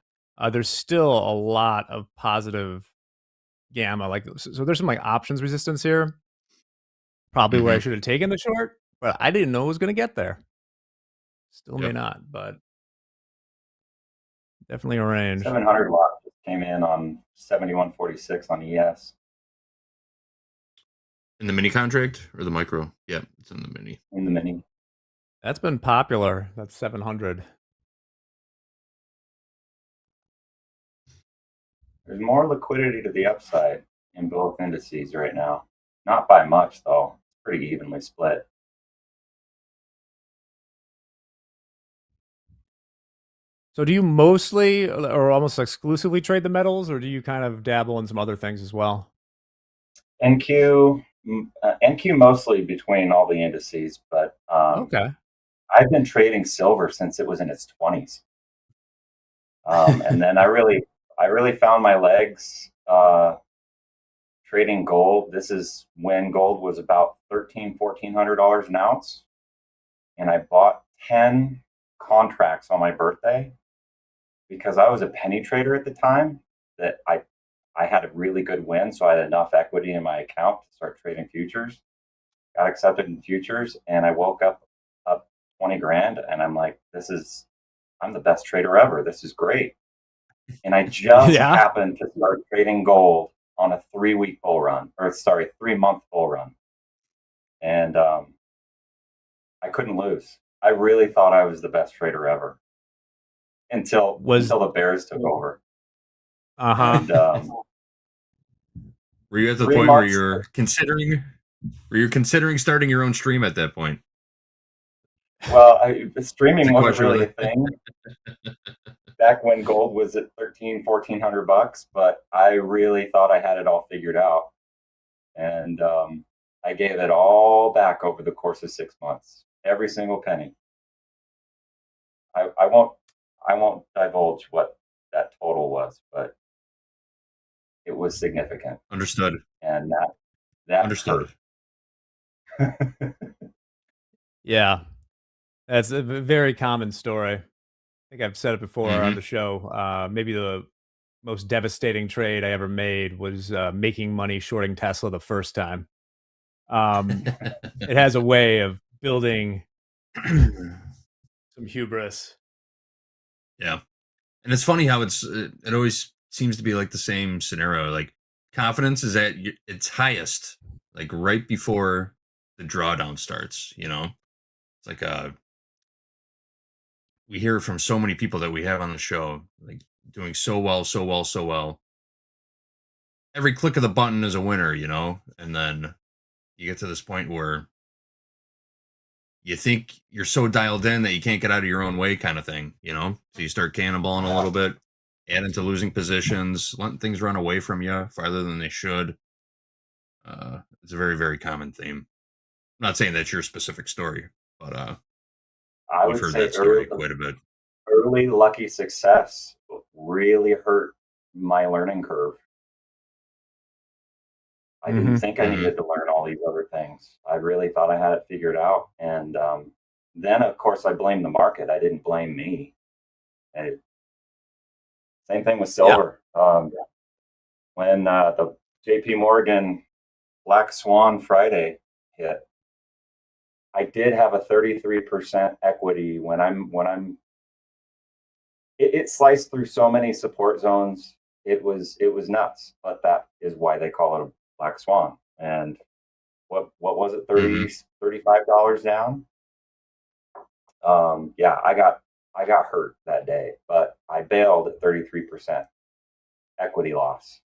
there's still a lot of positive gamma. Like, so there's some like options resistance here. Probably where I should have taken the short, but I didn't know it was going to get there. Still may not, but definitely a range. 700 watt just came in on 71.46 on ES. In the mini contract or the micro? Yeah, it's in the mini. In the mini. That's been popular. That's 700. There's more liquidity to the upside in both indices right now. Not by much, though. It's pretty evenly split. So do you mostly or almost exclusively trade the metals, or do you kind of dabble in some other things as well? NQ mostly between all the indices, but okay. I've been trading silver since it was in its 20s. And then I really found my legs trading gold. This is when gold was about $1,400 an ounce. And I bought 10 contracts on my birthday because I was a penny trader at the time that I had a really good win. So I had enough equity in my account to start trading futures. Got accepted in futures, and I woke up 20 grand, and I'm like, I'm the best trader ever. This is great. And I just happened to start trading gold on a 3-month bull run. And I couldn't lose. I really thought I was the best trader ever until the bears took over. And Were you at the 3 point where months. you're considering starting your own stream at that point? Well, streaming That's a wasn't question, really a thing back when gold was at $1,300-$1,400, but I really thought I had it all figured out. And I gave it all back over the course of 6 months, every single penny. I won't divulge what that total was, but it was significant. Understood. And that Understood. hurt. Yeah, that's a very common story. I think I've said it before on the show. Maybe the most devastating trade I ever made was making money shorting Tesla the first time. It has a way of building some hubris. Yeah. And it's funny how it always seems to be like the same scenario. Like confidence is at its highest, like right before the drawdown starts, you know? It's like we hear from so many people that we have on the show, like doing so well, so well, so well. Every click of the button is a winner, you know? And then you get to this point where you think you're so dialed in that you can't get out of your own way kind of thing, you know? So you start cannonballing a little bit, add into losing positions, letting things run away from you farther than they should. It's a very, very common theme. I'm not saying that's your specific story, but I we've would heard say that story quite a bit. early lucky success really hurt my learning curve. I didn't think I needed to learn all these other things. I really thought I had it figured out. And then, of course, I blamed the market. I didn't blame me. Same thing with silver. When the JP Morgan Black Swan Friday hit, I did have a 33% equity it sliced through so many support zones. It was nuts, but that is why they call it a Black Swan. And what was it, $35 down? Yeah, I got hurt that day, but I bailed at 33% equity loss,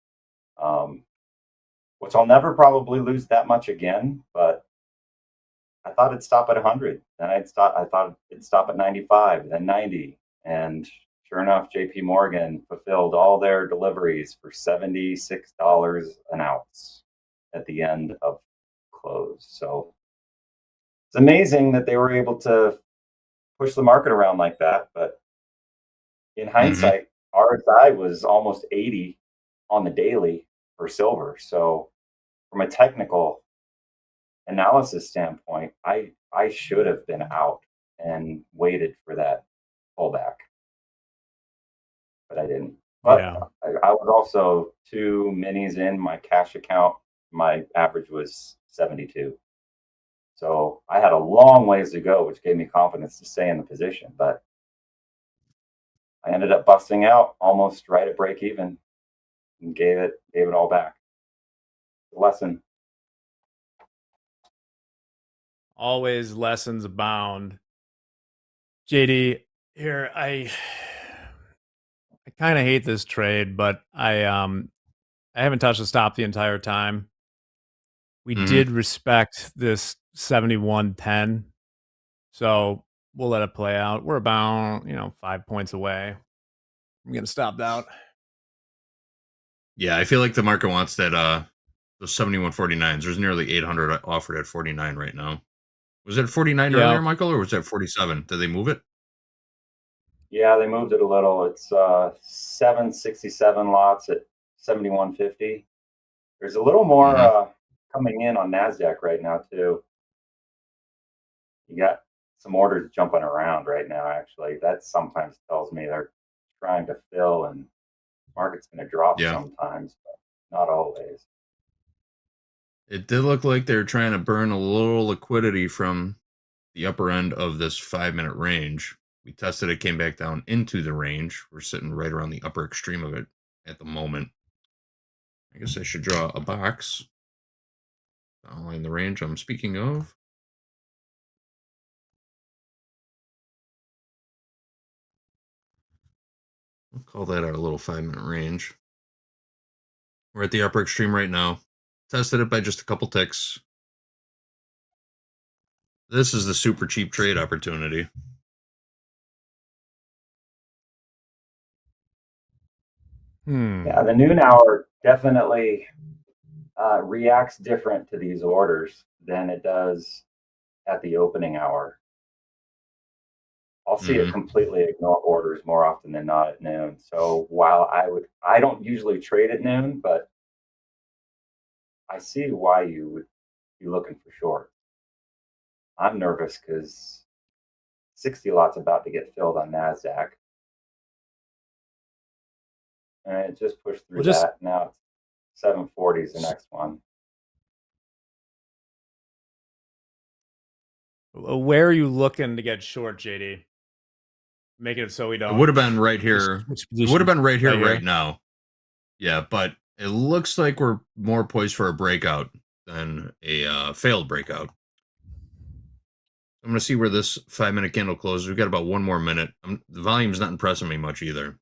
which I'll never probably lose that much again. But I thought it'd stop at 100, then I thought it'd stop at 95, then 90, and sure enough, JP Morgan fulfilled all their deliveries for $76 an ounce at the end of close. So it's amazing that they were able to push the market around like that. But in hindsight, RSI was almost 80 on the daily for silver. So from a technical analysis standpoint, I should have been out and waited for that pullback, but I didn't. But I was also 2 minis in my cash account. My average was 72. So I had a long ways to go, which gave me confidence to stay in the position. But I ended up busting out almost right at break even and gave it all back. Lesson. Always lessons abound. JD, here I kind of hate this trade, but I haven't touched the stop the entire time. We did respect this 71.10, so we'll let it play out. We're about 5 points away. I'm getting stopped out. Yeah, I feel like the market wants that those 71.49s. There's nearly 800 offered at 49 right now. Was it 49 earlier, Michael, or was that 47? Did they move it? Yeah, they moved it a little. It's 767 lots at 71.50. There's a little more coming in on NASDAQ right now too. You got some orders jumping around right now. Actually, that sometimes tells me they're trying to fill, and market's going to drop sometimes, but not always. It did look like they're trying to burn a little liquidity from the upper end of this 5-minute range. We tested it, came back down into the range. We're sitting right around the upper extreme of it at the moment. I guess I should draw a box in the range I'm speaking of. We'll call that our little 5-minute range. We're at the upper extreme right now. tested it by just a couple ticks. This is the super cheap trade opportunity. Yeah, the noon hour definitely reacts different to these orders than it does at the opening hour. I'll see it completely ignore orders more often than not at noon. So while I don't usually trade at noon, but I see why you would be looking for short. I'm nervous because 60 lot's about to get filled on NASDAQ. And it just pushed through that. Now it's 740 is the next one. Where are you looking to get short, JD? Making it so we don't. It would have been right here. It would have been right here, Right right now. Yeah, but it looks like we're more poised for a breakout than a failed breakout. I'm going to see where this 5-minute candle closes. We've got about one more minute. The volume's not impressing me much either.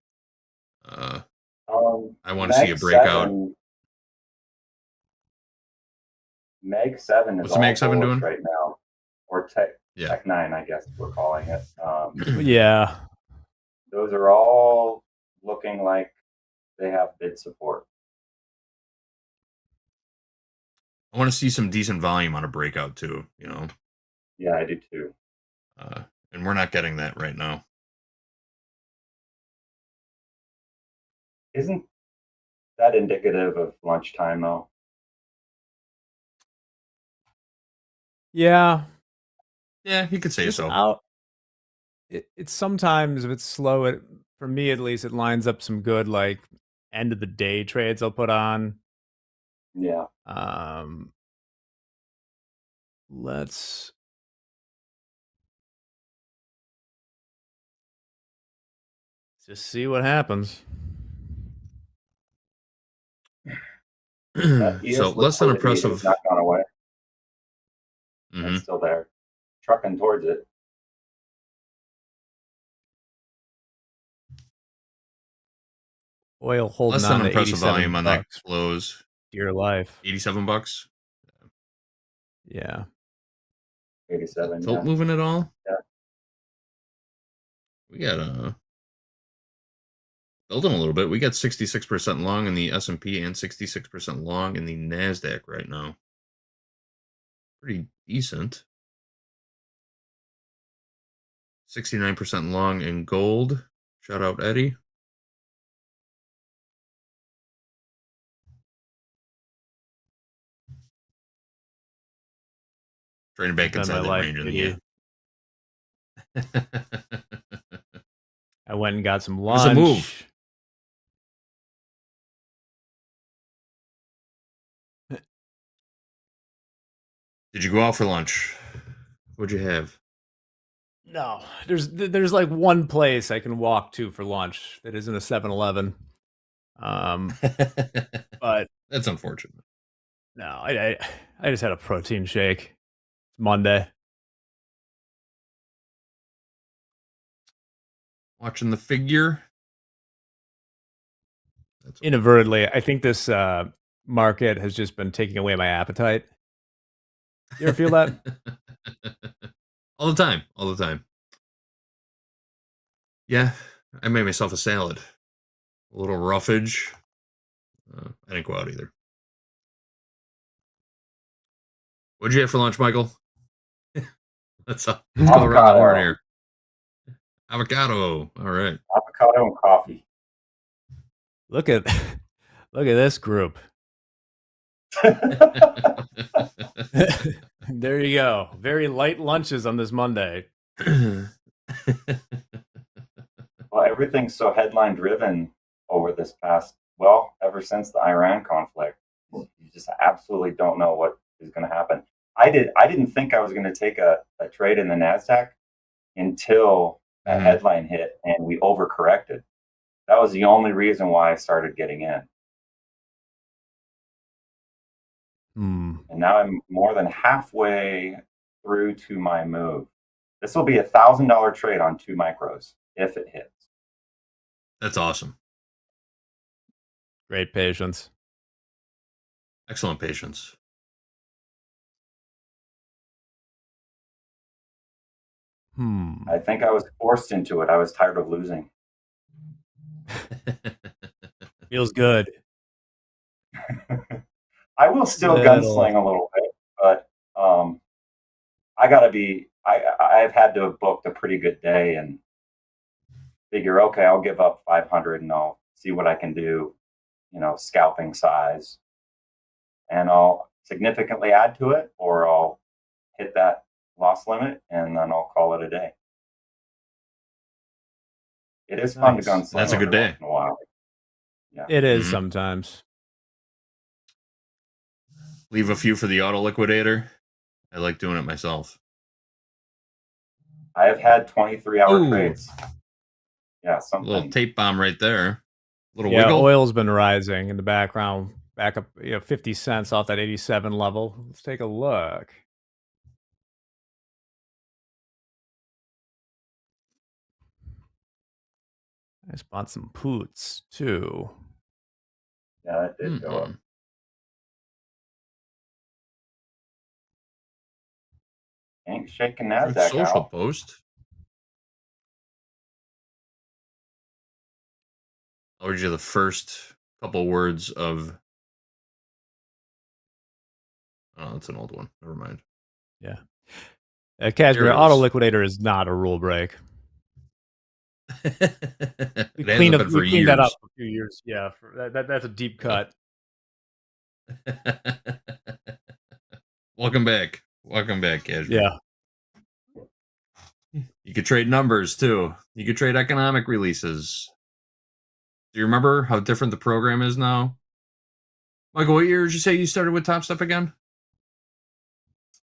I want to see a breakout. Meg 7 is What's the Meg 7 doing right now, or Tech 9, I guess we're calling it. Yeah, those are all looking like they have bid support. I want to see some decent volume on a breakout too. You know. Yeah, I do too. And we're not getting that right now. Isn't that indicative of lunchtime though? Yeah. Yeah, you could say so. It's sometimes if it's slow, for me at least, it lines up some good like end of the day trades I'll put on. Yeah. Let's just see what happens. So less than impressive. Not gone away. It's still there, trucking towards it. Oil holding less than on to impressive 87 volume on that bucks. close. Dear life. $87. Yeah. 87. Tilt moving at all? Yeah. We got building a little bit. We got 66% long in the S&P and 66% long in the NASDAQ right now. Pretty decent. 69% long in gold. Shout out Eddie. Trading back inside that range in the I went and got some lunch. There's a move. Did you go out for lunch? What'd you have? No, there's like one place I can walk to for lunch that isn't a 7-Eleven. But that's unfortunate. No, I just had a protein shake. It's Monday. Watching the figure. Inadvertently, I think this market has just been taking away my appetite. You ever feel that? All the time. All the time. Yeah, I made myself a salad. A little roughage. I didn't go out either. What'd you have for lunch, Michael? Let's go around the horn here. Avocado. All right. Avocado and coffee. Look at this group. There you go. Very light lunches on this Monday. Well, everything's so headline driven over this past, ever since the Iran conflict. You just absolutely don't know what is going to happen. I didn't think I was going to take a trade in the NASDAQ until that headline hit and we overcorrected. That was the only reason why I started getting in. And now I'm more than halfway through to my move. This will be $1,000 trade on 2 micros if it hits. That's awesome. Great patience. Excellent patience. I think I was forced into it. I was tired of losing. Feels good. I will still gunsling a little bit, but I've had to have booked a pretty good day and figure, okay, I'll give up 500 and I'll see what I can do, scalping size. And I'll significantly add to it, or I'll hit that loss limit and then I'll call it a day. It is fun to gunsling. That's a good day. Once in a while. Yeah. It is sometimes. Leave a few for the auto liquidator. I like doing it myself. I have had 23-hour trades. Yeah, something. A little tape bomb right there. Little yeah, wiggle. Oil's been rising in the background, back up 50 cents off that 87 level. Let's take a look. I just bought some puts too. Yeah, it did go up. Ain't shaking NASDAQ social out. post. I'll read you the first couple words of. Oh, that's an old one. Never mind. Yeah. Cashmere, Here it auto is. liquidator is not a rule break. We It cleaned, hasn't been for that up years. a few years. Yeah, that's a deep cut. Welcome back. Welcome back, Cashmere. Yeah. You could trade numbers too. You could trade economic releases. Do you remember how different the program is now? Michael, what year did you say you started with Topstep again?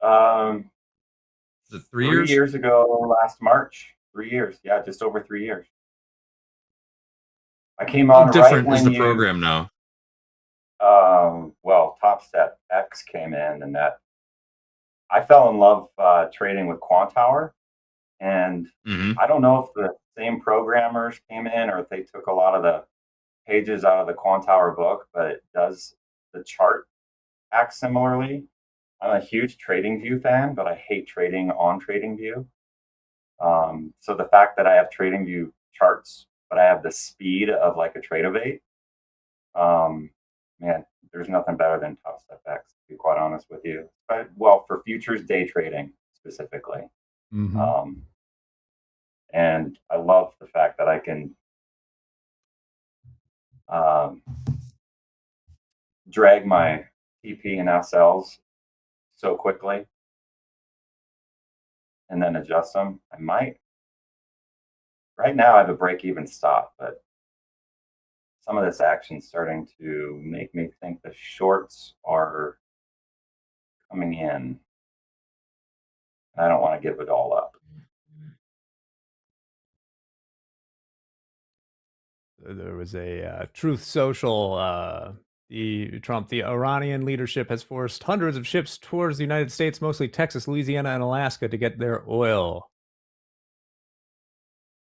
Is it 3 years? years ago last March. 3 years. Yeah, just over 3 years. I came on How different right is when the program now? Well, Topstep X came in, and that I fell in love trading with Quantower, and I don't know if the same programmers came in or if they took a lot of the pages out of the Quantower book, but it does the chart act similarly. I'm a huge TradingView fan, but I hate trading on TradingView. So the fact that I have TradingView charts, but I have the speed of like a Tradeovate, man, there's nothing better than Topstep X, to be quite honest with you. But, well, for futures day trading specifically. And I love the fact that I can drag my TP and SLs so quickly and then adjust them. Right now I have a break-even stop, but some of this action's starting to make me think the shorts are coming in. I don't want to give it all up. There was a Truth Social. The Iranian leadership has forced hundreds of ships towards the United States, mostly Texas, Louisiana, and Alaska, to get their oil.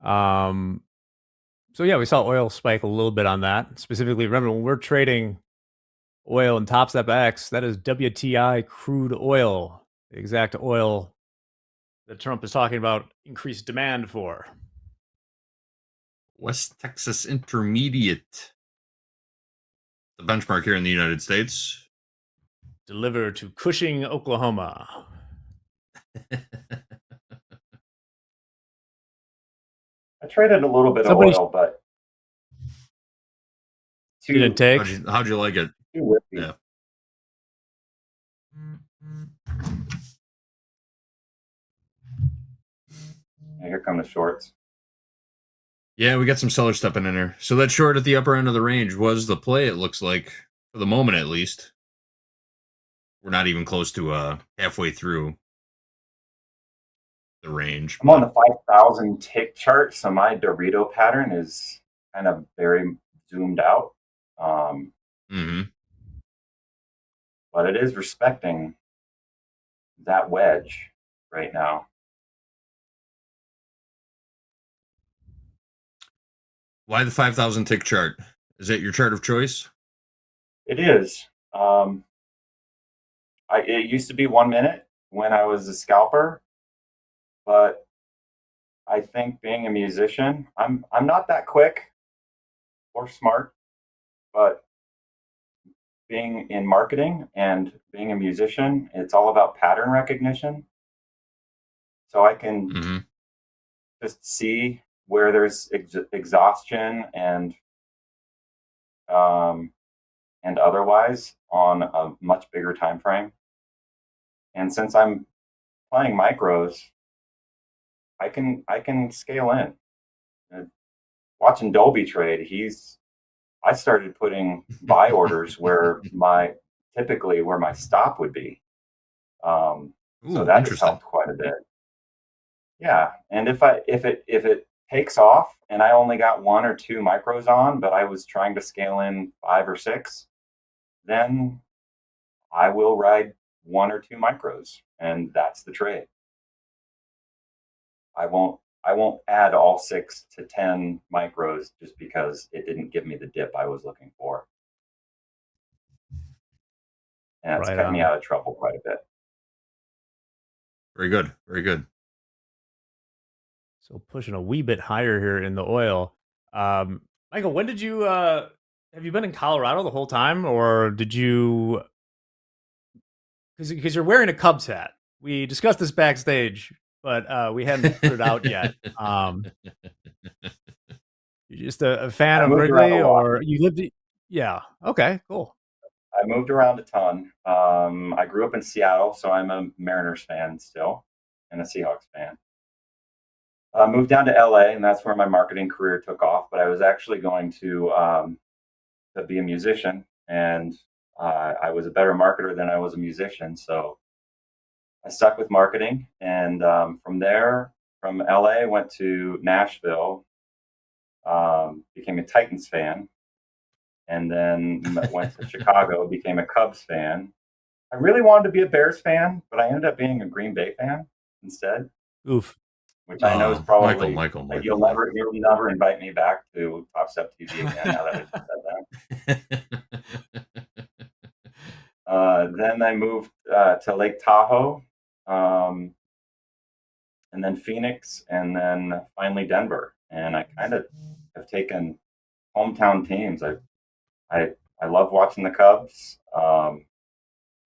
So yeah, we saw oil spike a little bit on that. Specifically, remember when we're trading oil in Topstep X, that is WTI crude oil, the exact oil that Trump is talking about increased demand for. West Texas Intermediate. The benchmark here in the United States. Delivered to Cushing, Oklahoma. I traded a little bit of oil, but didn't take. How'd you like it? Too whippy. Yeah. Here come the shorts. Yeah, we got some sellers stepping in there. So that short at the upper end of the range was the play, it looks like, for the moment at least. We're not even close to halfway through the range. I'm on the 5,000 tick chart, so my Dorito pattern is kind of very zoomed out. But it is respecting that wedge right now. Why the 5,000 tick chart? Is that your chart of choice? It is. It used to be 1 minute when I was a scalper, but I think being a musician, I'm not that quick or smart, but being in marketing and being a musician, it's all about pattern recognition. So I can just see where there's exhaustion and otherwise on a much bigger time frame. And since I'm playing micros, I can scale in. Watching Dolby trade, I started putting buy orders where typically where my stop would be. So that has helped quite a bit. Yeah, and if it takes off and I only got 1 or 2 micros on, but I was trying to scale in 5 or 6, then I will ride 1 or 2 micros, and that's the trade. I won't add all 6 to 10 micros just because it didn't give me the dip I was looking for. And it's kept me out of trouble quite a bit. Very good. Very good. So pushing a wee bit higher here in the oil. Michael, when did you have you been in Colorado the whole time, or did you? Because you're wearing a Cubs hat. We discussed this backstage, but we hadn't put it out yet. You're just a fan of Wrigley, or you lived? Yeah. Okay. Cool. I moved around a ton. I grew up in Seattle, so I'm a Mariners fan still, and a Seahawks fan. Moved down to LA, and that's where my marketing career took off. But I was actually going to be a musician, and I was a better marketer than I was a musician. So I stuck with marketing, and from there, from LA, went to Nashville, became a Titans fan, and then went to Chicago, became a Cubs fan. I really wanted to be a Bears fan, but I ended up being a Green Bay fan instead. Oof. Which I know is probably Michael. You'll never invite me back to Topstep TV again. Now that I said that. Then I moved to Lake Tahoe, and then Phoenix, and then finally Denver. And I kind of have taken hometown teams. I love watching the Cubs, the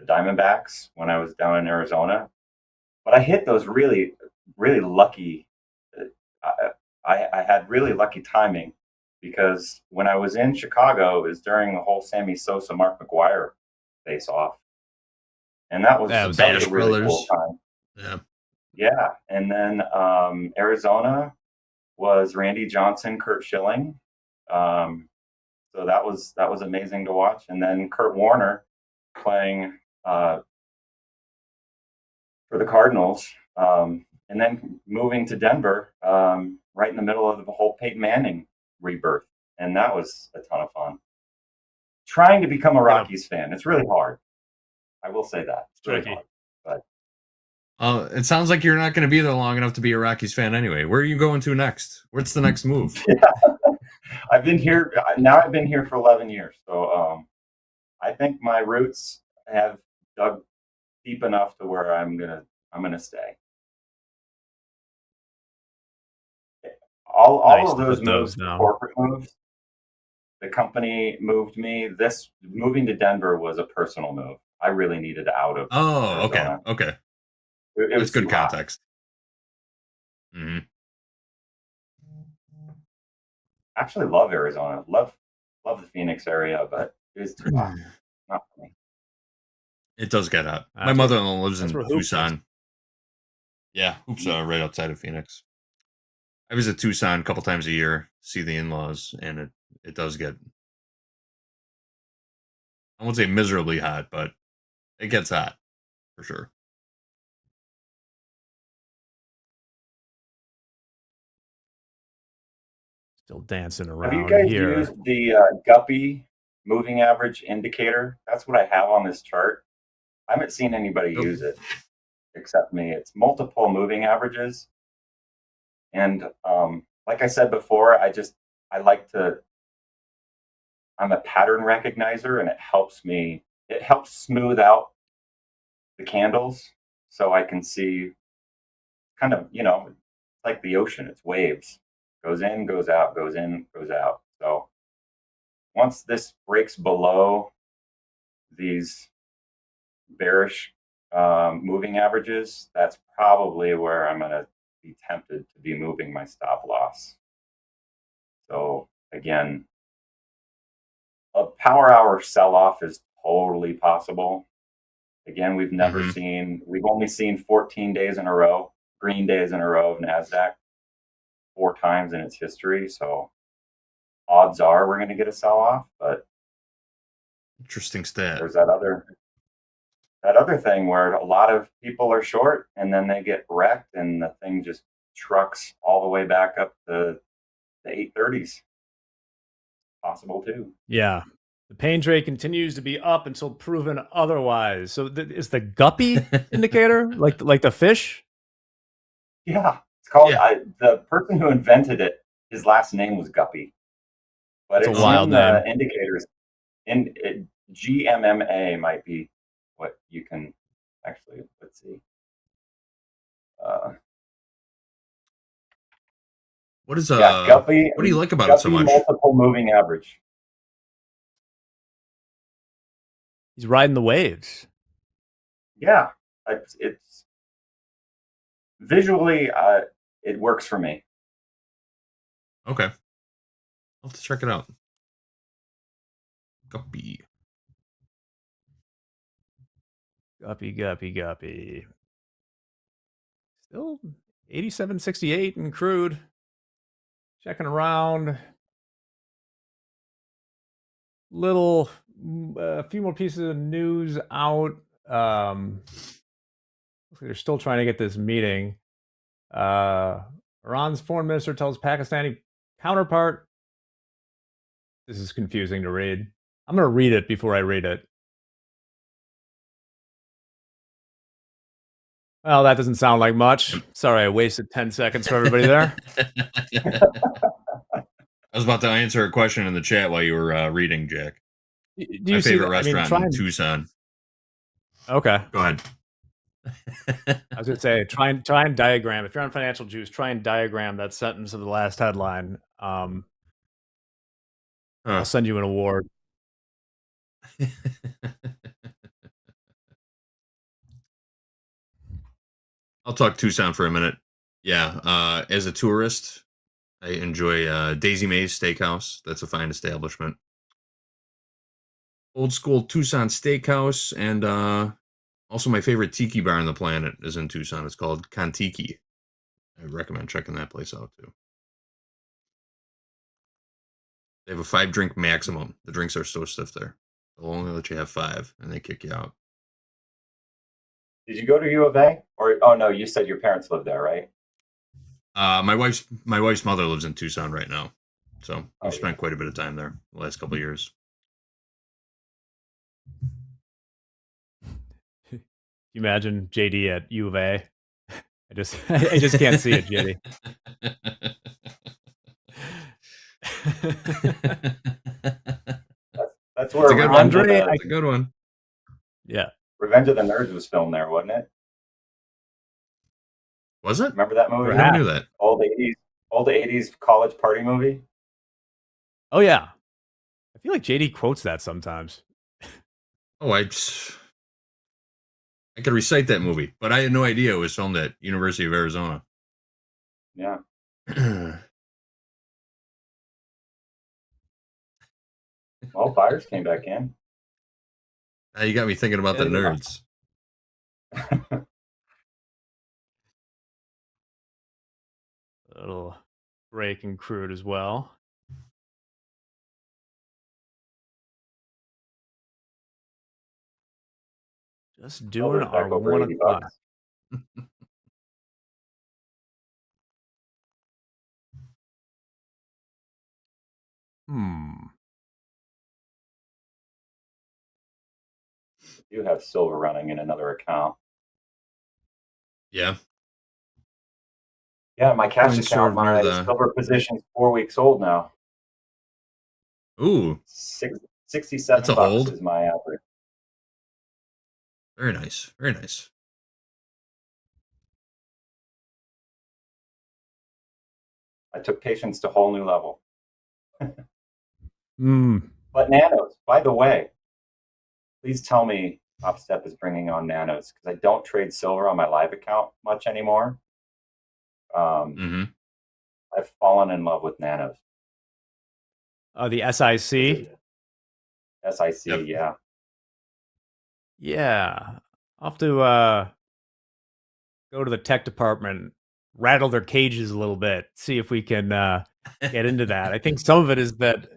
Diamondbacks when I was down in Arizona, but I hit those really lucky. I had really lucky timing because when I was in Chicago, it was during the whole Sammy Sosa Mark McGwire face off, and that was a really cool time. Yeah, and then Arizona was Randy Johnson, Kurt Schilling. So that was amazing to watch, and then Kurt Warner playing for the Cardinals. And then moving to Denver, right in the middle of the whole Peyton Manning rebirth. And that was a ton of fun. Trying to become a Rockies fan. It's really hard. I will say that. It's really hard. But it sounds like you're not going to be there long enough to be a Rockies fan anyway. Where are you going to next? What's the next move? I've been here for 11 years. So I think my roots have dug deep enough to where I'm gonna stay. All of those moves, corporate moves, the company moved me. This moving to Denver was a personal move. I really needed out of. Oh, Arizona. okay. It was good context. Mm-hmm. Actually, love Arizona. Love the Phoenix area, but it was too hot. Not for me. It does get hot. My mother-in-law lives in Tucson. Yeah, hoops right outside of Phoenix. I visit Tucson a couple times a year, see the in-laws, and it does get, I won't say miserably hot, but it gets hot for sure. Still dancing around. Have you guys here. used the Guppy moving average indicator? That's what I have on this chart. I haven't seen anybody use it except me. It's multiple moving averages. And like I said before, I'm a pattern recognizer, and it helps smooth out the candles so I can see kind of, it's like the ocean, it's waves. Goes in, goes out, goes in, goes out. So once this breaks below these bearish moving averages, that's probably where I'm going to be tempted to be moving my stop loss. So again, a power hour sell-off is totally possible. Again, we've only seen 14 days in a row, green days in a row of NASDAQ 4 times in its history. So odds are we're going to get a sell-off, but interesting stat. There's that other thing where a lot of people are short and then they get wrecked and the thing just trucks all the way back up to the 830s. Possible too. Yeah. The pain trade continues to be up until proven otherwise. So is the guppy indicator like the fish? Yeah. It's called, the person who invented it, his last name was Guppy. But it's a wild name. Indicators. GMMA might be what you can actually, let's see. What is Guppy? What do you like about Guppy it so much? Multiple moving average. He's riding the waves. Yeah, it's visually it works for me. Okay, I'll have to check it out. Guppy. Guppy. Still 87.68 in crude. Checking around. A few more pieces of news out. Looks like they're still trying to get this meeting. Iran's foreign minister tells Pakistani counterpart. This is confusing to read. I'm going to read it before I read it. Well, that doesn't sound like much. Sorry, I wasted 10 seconds for everybody there. I was about to answer a question in the chat while you were reading, Jack. Do you My see favorite that? restaurant in Tucson. Okay. Go ahead. I was going to say, try and diagram. If you're on Financial Juice, try and diagram that sentence of the last headline. I'll send you an award. I'll talk Tucson for a minute. Yeah, as a tourist, I enjoy Daisy Mae's Steakhouse. That's a fine establishment. Old school Tucson Steakhouse, and also my favorite tiki bar on the planet is in Tucson. It's called Kontiki. I recommend checking that place out too. They have a 5-drink maximum. The drinks are so stiff there. They'll only let you have 5, and they kick you out. Did you go to U of A? Or no, you said your parents live there, right? My wife's mother lives in Tucson right now, so we've spent quite a bit of time there the last couple of years. You imagine JD at U of A? I just can't see it, JD. That's where That's a good one. Yeah. Revenge of the Nerds was filmed there, wasn't it? Was it? Remember that movie? I knew that. Old 80s college party movie. Oh yeah. I feel like JD quotes that sometimes. Oh, I could recite that movie, but I had no idea it was filmed at University of Arizona. Yeah. Well, Fires came back in. You got me thinking about the nerds. A little break in crude as well. Just doing our 1 o'clock. You have silver running in another account. Yeah. Yeah, my cash account, my silver position's 4 weeks old now. Ooh. $67 That's a hold. is my average. Very nice. Very nice. I took patience to a whole new level. Mm. But nanos, by the way, please tell me Topstep is bringing on nanos because I don't trade silver on my live account much anymore. I've fallen in love with nanos. Oh, the SIC? SIC, yeah. Yeah. I'll have to go to the tech department, rattle their cages a little bit, see if we can get into that. I think some of it is that,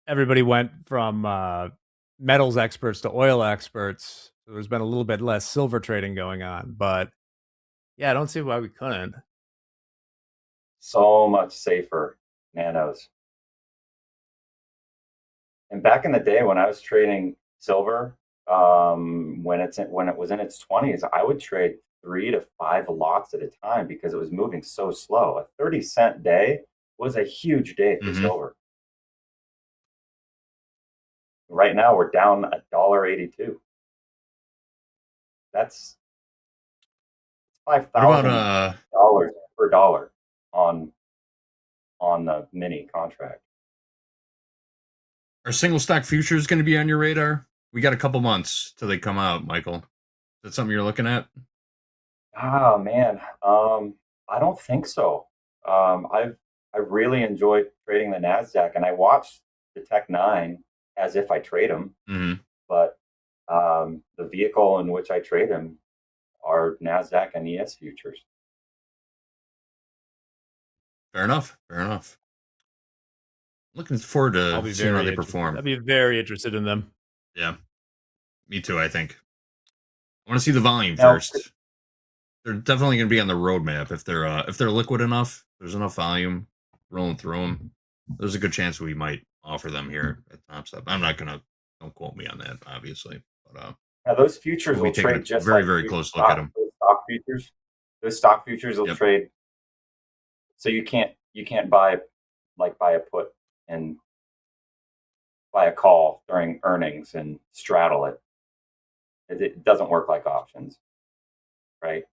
everybody went from metals experts to oil experts. So there's been a little bit less silver trading going on. But yeah, I don't see why we couldn't. So much safer nanos. And back in the day when I was trading silver, when it was in its 20s, I would trade 3 to 5 lots at a time because it was moving so slow. A 30-cent day was a huge day for silver. Right now we're down $1.82. That's $5,000 per dollar on the mini contract. Are single stock futures going to be on your radar? We got a couple months till they come out, Michael. Is that something you're looking at? Oh man, I don't think so. I really enjoyed trading the NASDAQ, and I watched the Tech 9 as if I trade them. But the vehicle in which I trade them are NASDAQ and ES futures. Fair enough. Fair enough. Looking forward to seeing how they perform. I'd be very interested in them. Yeah, me too. I think I want to see the volume first. They're definitely going to be on the roadmap if they're liquid enough. There's enough volume rolling through them. There's a good chance we might offer them here at Topstep. I'm not gonna. Don't quote me on that, obviously. But now those futures will trade just very, like very close look at them. Stock futures. Those stock futures will trade. So you can't buy a put and buy a call during earnings and straddle it. It doesn't work like options, right?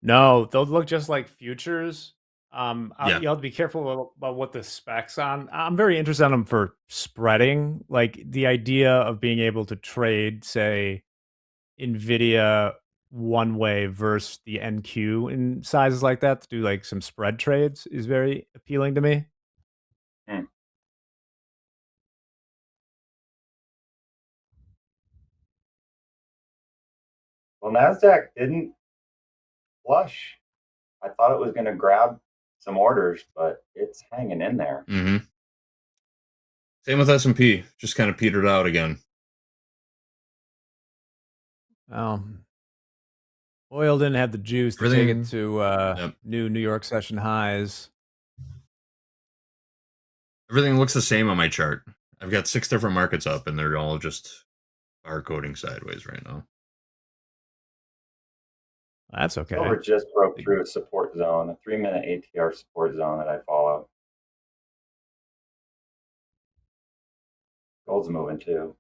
No, they'll look just like futures. You Yeah. have to be careful about what the specs on. I'm very interested in them for spreading, like the idea of being able to trade, say, NVIDIA one way versus the NQ in sizes like that to do like some spread trades is very appealing to me. Well, NASDAQ didn't flush. I thought it was going to grab some orders, but it's hanging in there. Same with S&P. Just kind of petered out again. Oil didn't have the juice to take it to new New York session highs. Everything looks the same on my chart. I've got 6 different markets up, and they're all just barcoding sideways right now. That's okay. Silver just broke through a support zone, a 3-minute ATR support zone that I follow. Gold's moving too.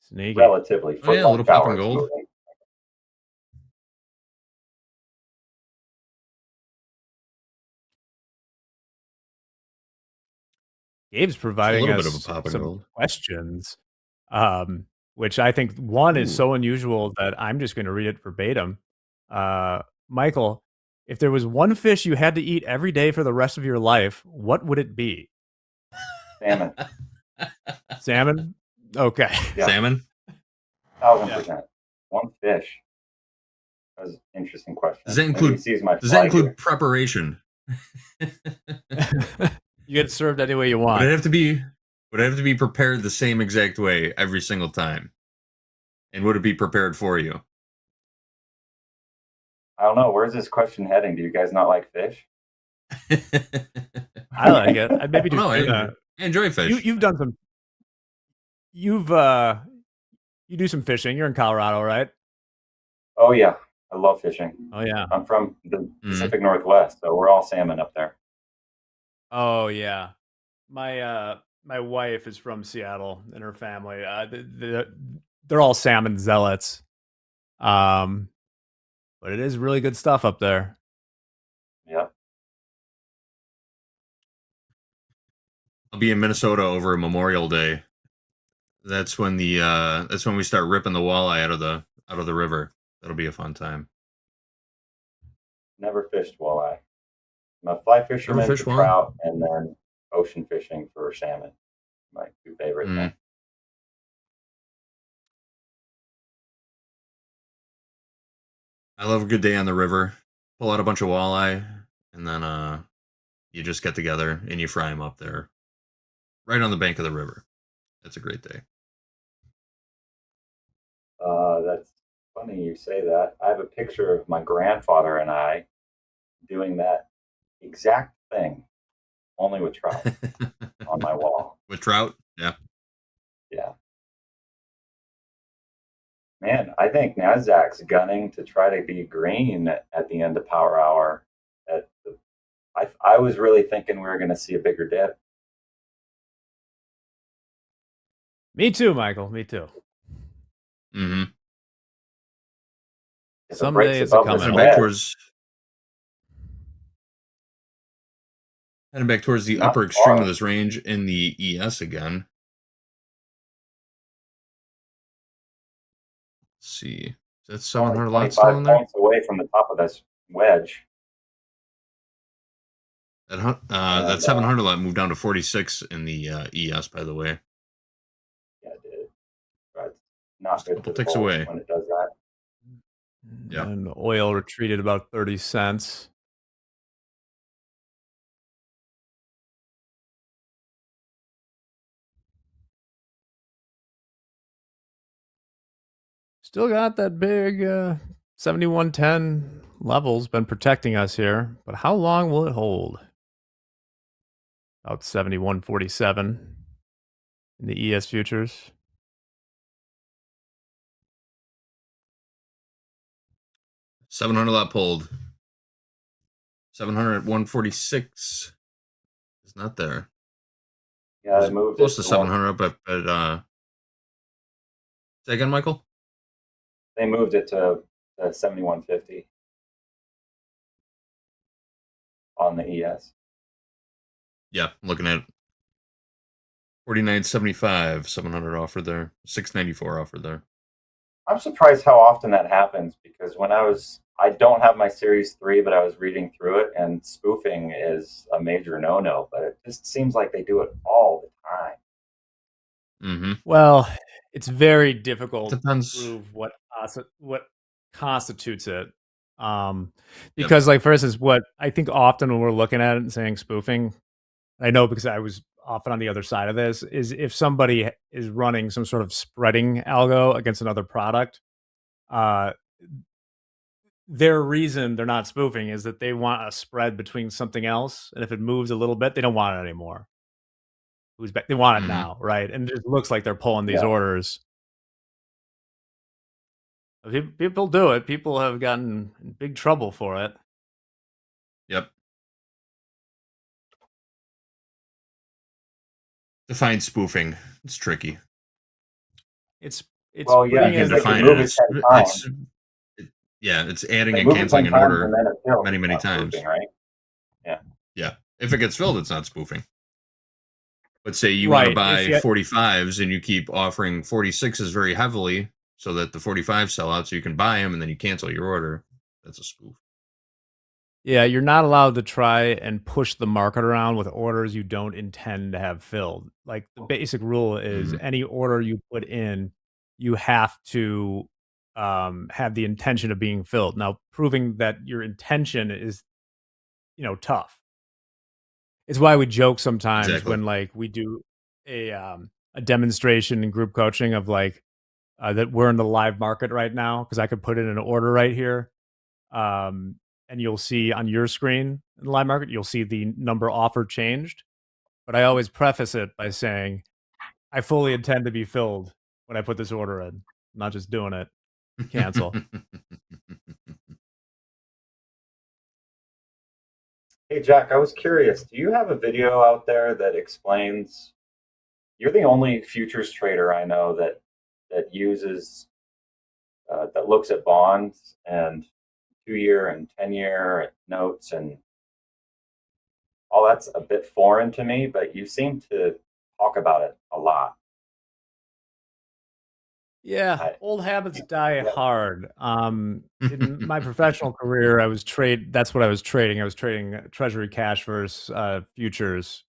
Sneaky. Relatively. Oh, yeah, a little pop in gold. Moving. Gabe's providing a little us bit of a pop in some gold. questions, which I think one is so unusual that I'm just going to read it verbatim. Michael, if there was one fish you had to eat every day for the rest of your life, what would it be? Salmon. Salmon? Okay. Yeah. Salmon? 1,000%. One fish. That was an interesting question. Does that include preparation? You get it served any way you want. Would it have to be prepared the same exact way every single time? And would it be prepared for you? I don't know. Where's this question heading? Do you guys not like fish? I like it. I'd maybe do. I enjoy fish. You've done some. You do some fishing. You're in Colorado, right? Oh yeah, I love fishing. Oh yeah, I'm from the Pacific Northwest, so we're all salmon up there. Oh yeah, my my wife is from Seattle and her family. They're all salmon zealots. But it is really good stuff up there. Yeah. I'll be in Minnesota over Memorial Day. That's when we start ripping the walleye out of the river. That'll be a fun time. Never fished walleye. I'm a fly fisherman for trout, and then ocean fishing for salmon. My two favorite things. I love a good day on the river. Pull out a bunch of walleye, and then you just get together and you fry them up there, right on the bank of the river. That's a great day. That's funny you say that. I have a picture of my grandfather and I doing that exact thing, only with trout, on my wall. With trout? Yeah. Yeah. Man, I think NASDAQ's gunning to try to be green at the end of power hour. I was really thinking we were going to see a bigger dip. Me too, Michael. Me too. Mm-hmm. Someday it's coming. Heading back towards the upper extreme of this range in the ES again. Let's see. Is that 700 lots still in there? 25 points away from the top of this wedge. That 700 lot moved down to 46 in the ES, by the way. Yeah, it did. But not good Couple ticks away when it does that. Yeah. And oil retreated about 30 cents. Still got that big 7110 levels been protecting us here, but how long will it hold? About 7147 in the ES futures. $700 lot pulled. 700 at 146 is not there. Yeah, they moved close to 700, but say again, Michael. They moved it to 7150 on the ES. Yeah, I'm looking at 49.75, 700 offered there, 694 offered there. I'm surprised how often that happens, because when I don't have my Series 3, but I was reading through it, and spoofing is a major no-no, but it just seems like they do it all the time. Mm-hmm. Well, it's very difficult Depends. to prove what constitutes it. Because, like, for instance, what I think often when we're looking at it and saying spoofing, I know because I was often on the other side of this, is if somebody is running some sort of spreading algo against another product, their reason they're not spoofing is that they want a spread between something else, and if it moves a little bit, they don't want it anymore. They want it now, right? And it looks like they're pulling these orders. People do it. People have gotten in big trouble for it. Yep. Define spoofing. It's tricky. It's well, yeah, because they can move it 10 times. It's adding and canceling an order many times. Spoofing, right? Yeah. Yeah. If it gets filled, it's not spoofing. But say you want to buy 45s and you keep offering 46s very heavily so that the 45s sell out so you can buy them and then you cancel your order. That's a spoof. Yeah, you're not allowed to try and push the market around with orders you don't intend to have filled. Like, the basic rule is any order you put in, you have to have the intention of being filled. Now, proving that your intention is, tough. It's why we joke sometimes when, like, we do a demonstration in group coaching of, like, that we're in the live market right now, because I could put in an order right here. And you'll see on your screen in the live market, you'll see the number offered changed. But I always preface it by saying, I fully intend to be filled when I put this order in. I'm not just doing it. Cancel. Hey, Jack, I was curious. Do you have a video out there that explains you're the only futures trader I know that uses that looks at bonds and 2-year and 10-year notes, and all that's a bit foreign to me, but you seem to talk about it a lot. Yeah, old habits die hard. In my professional career, that's what I was trading. I was trading treasury cash versus futures.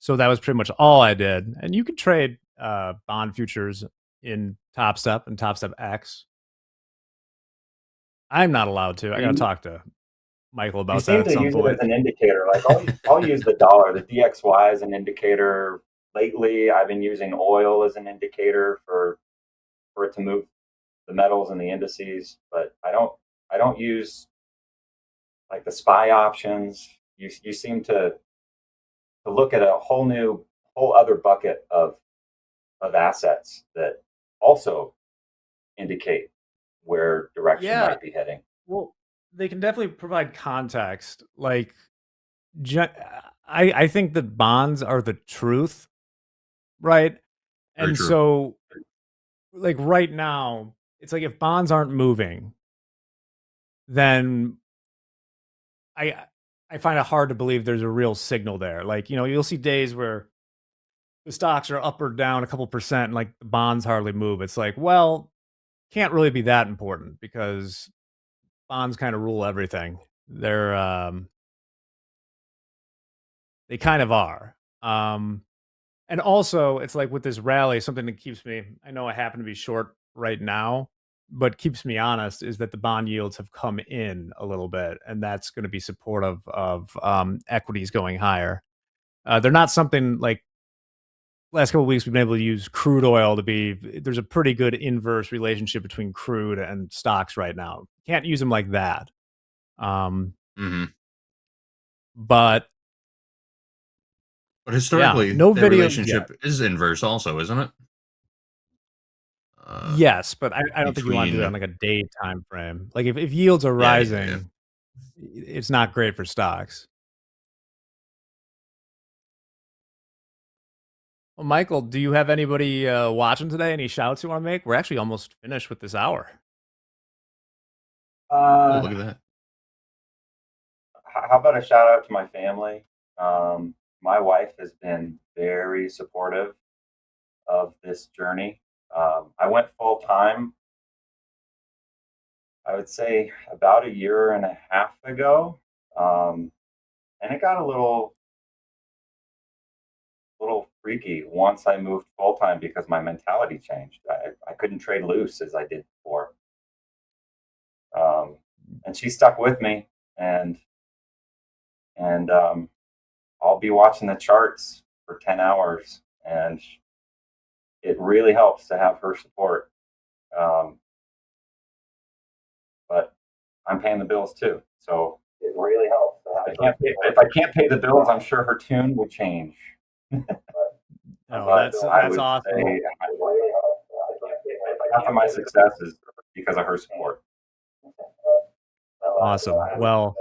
So that was pretty much all I did. And you could trade bond futures in Topstep and Topstep X. I'm not allowed to. I got to talk to Michael You about that seem at to some use it point. as an indicator. Like I'll use the dollar, the DXY as an indicator. Lately, I've been using oil as an indicator for it to move the metals and the indices, but I don't use like the SPY options. You seem to look at a whole other bucket of assets that also indicate where direction Yeah. might be heading. Well, they can definitely provide context. Like, I think that bonds are the truth, right? Very And true. so, like right now, it's like if bonds aren't moving, then I find it hard to believe there's a real signal there. Like, you'll see days where the stocks are up or down a couple percent and like the bonds hardly move. It's like, well, can't really be that important because bonds kind of rule everything. They kind of are. And also, it's like with this rally, something that keeps me, I know I happen to be short right now, but keeps me honest is that the bond yields have come in a little bit, and that's going to be supportive of equities going higher. They're not something like last couple of weeks we've been able to use crude oil there's a pretty good inverse relationship between crude and stocks right now. Can't use them like that. But historically, no the video relationship is inverse also, isn't it? Yes, but I don't think you want to do that on like a day time frame. Like if yields are rising, it's not great for stocks. Well, Michael, do you have anybody watching today? Any shouts you want to make? We're actually almost finished with this hour. Oh, look at that. How about a shout out to my family? My wife has been very supportive of this journey. I went full time, I would say about 1.5 years ago. And it got a little freaky once I moved full time because my mentality changed. I couldn't trade loose as I did before. And she stuck with me, and I'll be watching the charts for 10 hours, and it really helps to have her support. But I'm paying the bills too, so it really helps. If I can't pay the bills, I'm sure her tune would change. That's awesome. Half of my success is because of her support. Awesome. Well,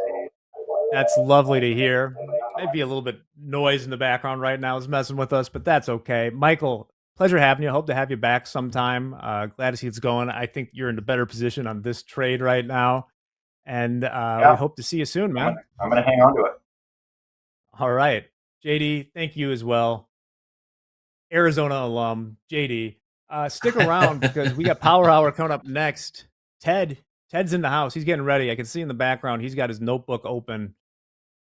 that's lovely to hear. Maybe a little bit noise in the background right now is messing with us, but that's okay. Michael, pleasure having you. Hope to have you back sometime. Glad to see it's going. I think you're in a better position on this trade right now. And we hope to see you soon, man. I'm going to hang on to it. All right. JD, thank you as well. Arizona alum, JD. Stick around because we got Power Hour coming up next. Ted's in the house. He's getting ready. I can see in the background, he's got his notebook open.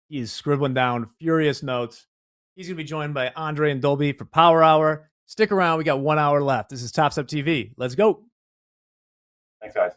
He's scribbling down furious notes. He's going to be joined by Andre and Dolby for Power Hour. Stick around. We got 1 hour left. This is Topstep TV. Let's go. Thanks, guys.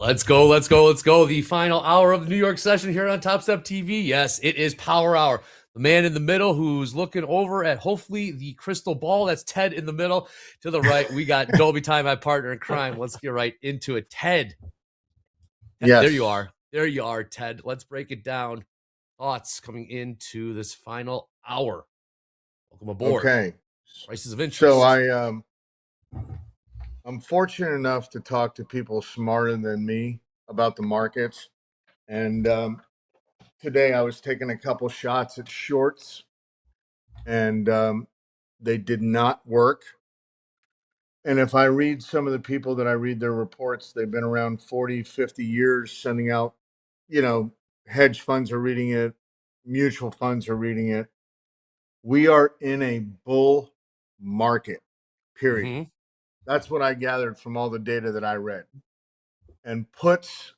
Let's go, let's go, let's go. The final hour of the New York session here on Topstep TV. Yes, it is Power Hour. The man in the middle who's looking over at hopefully the crystal ball. That's Ted in the middle. To the right, we got Dolby Time, my partner in crime. Let's get right into it. Ted. Yes. There you are. There you are, Ted. Let's break it down. Thoughts coming into this final hour. Welcome aboard. Okay. Prices of interest. So I'm fortunate enough to talk to people smarter than me about the markets. And today I was taking a couple shots at shorts, and they did not work. And if I read some of the people that I read their reports, they've been around 40, 50 years sending out, hedge funds are reading it, mutual funds are reading it. We are in a bull market, period. Mm-hmm. That's what I gathered from all the data that I read. And puts,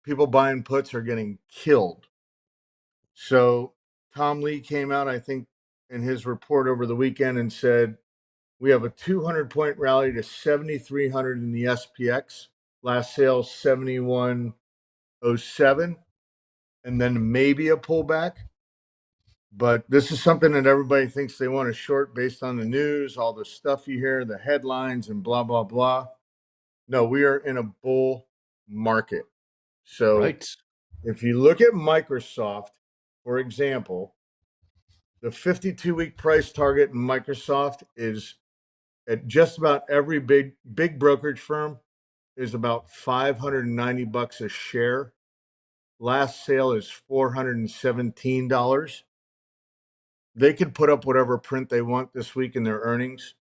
people buying puts are getting killed. So Tom Lee came out, I think, in his report over the weekend and said, we have a 200-point rally to 7,300 in the SPX. Last sale, 71.07, and then maybe a pullback. But this is something that everybody thinks they want to short based on the news, all the stuff you hear, the headlines and blah, blah, blah. No, we are in a bull market. So if you look at Microsoft, for example, the 52-week price target in Microsoft is at just about every big brokerage firm is about $590 a share. Last sale is $417. They could put up whatever print they want this week in their earnings.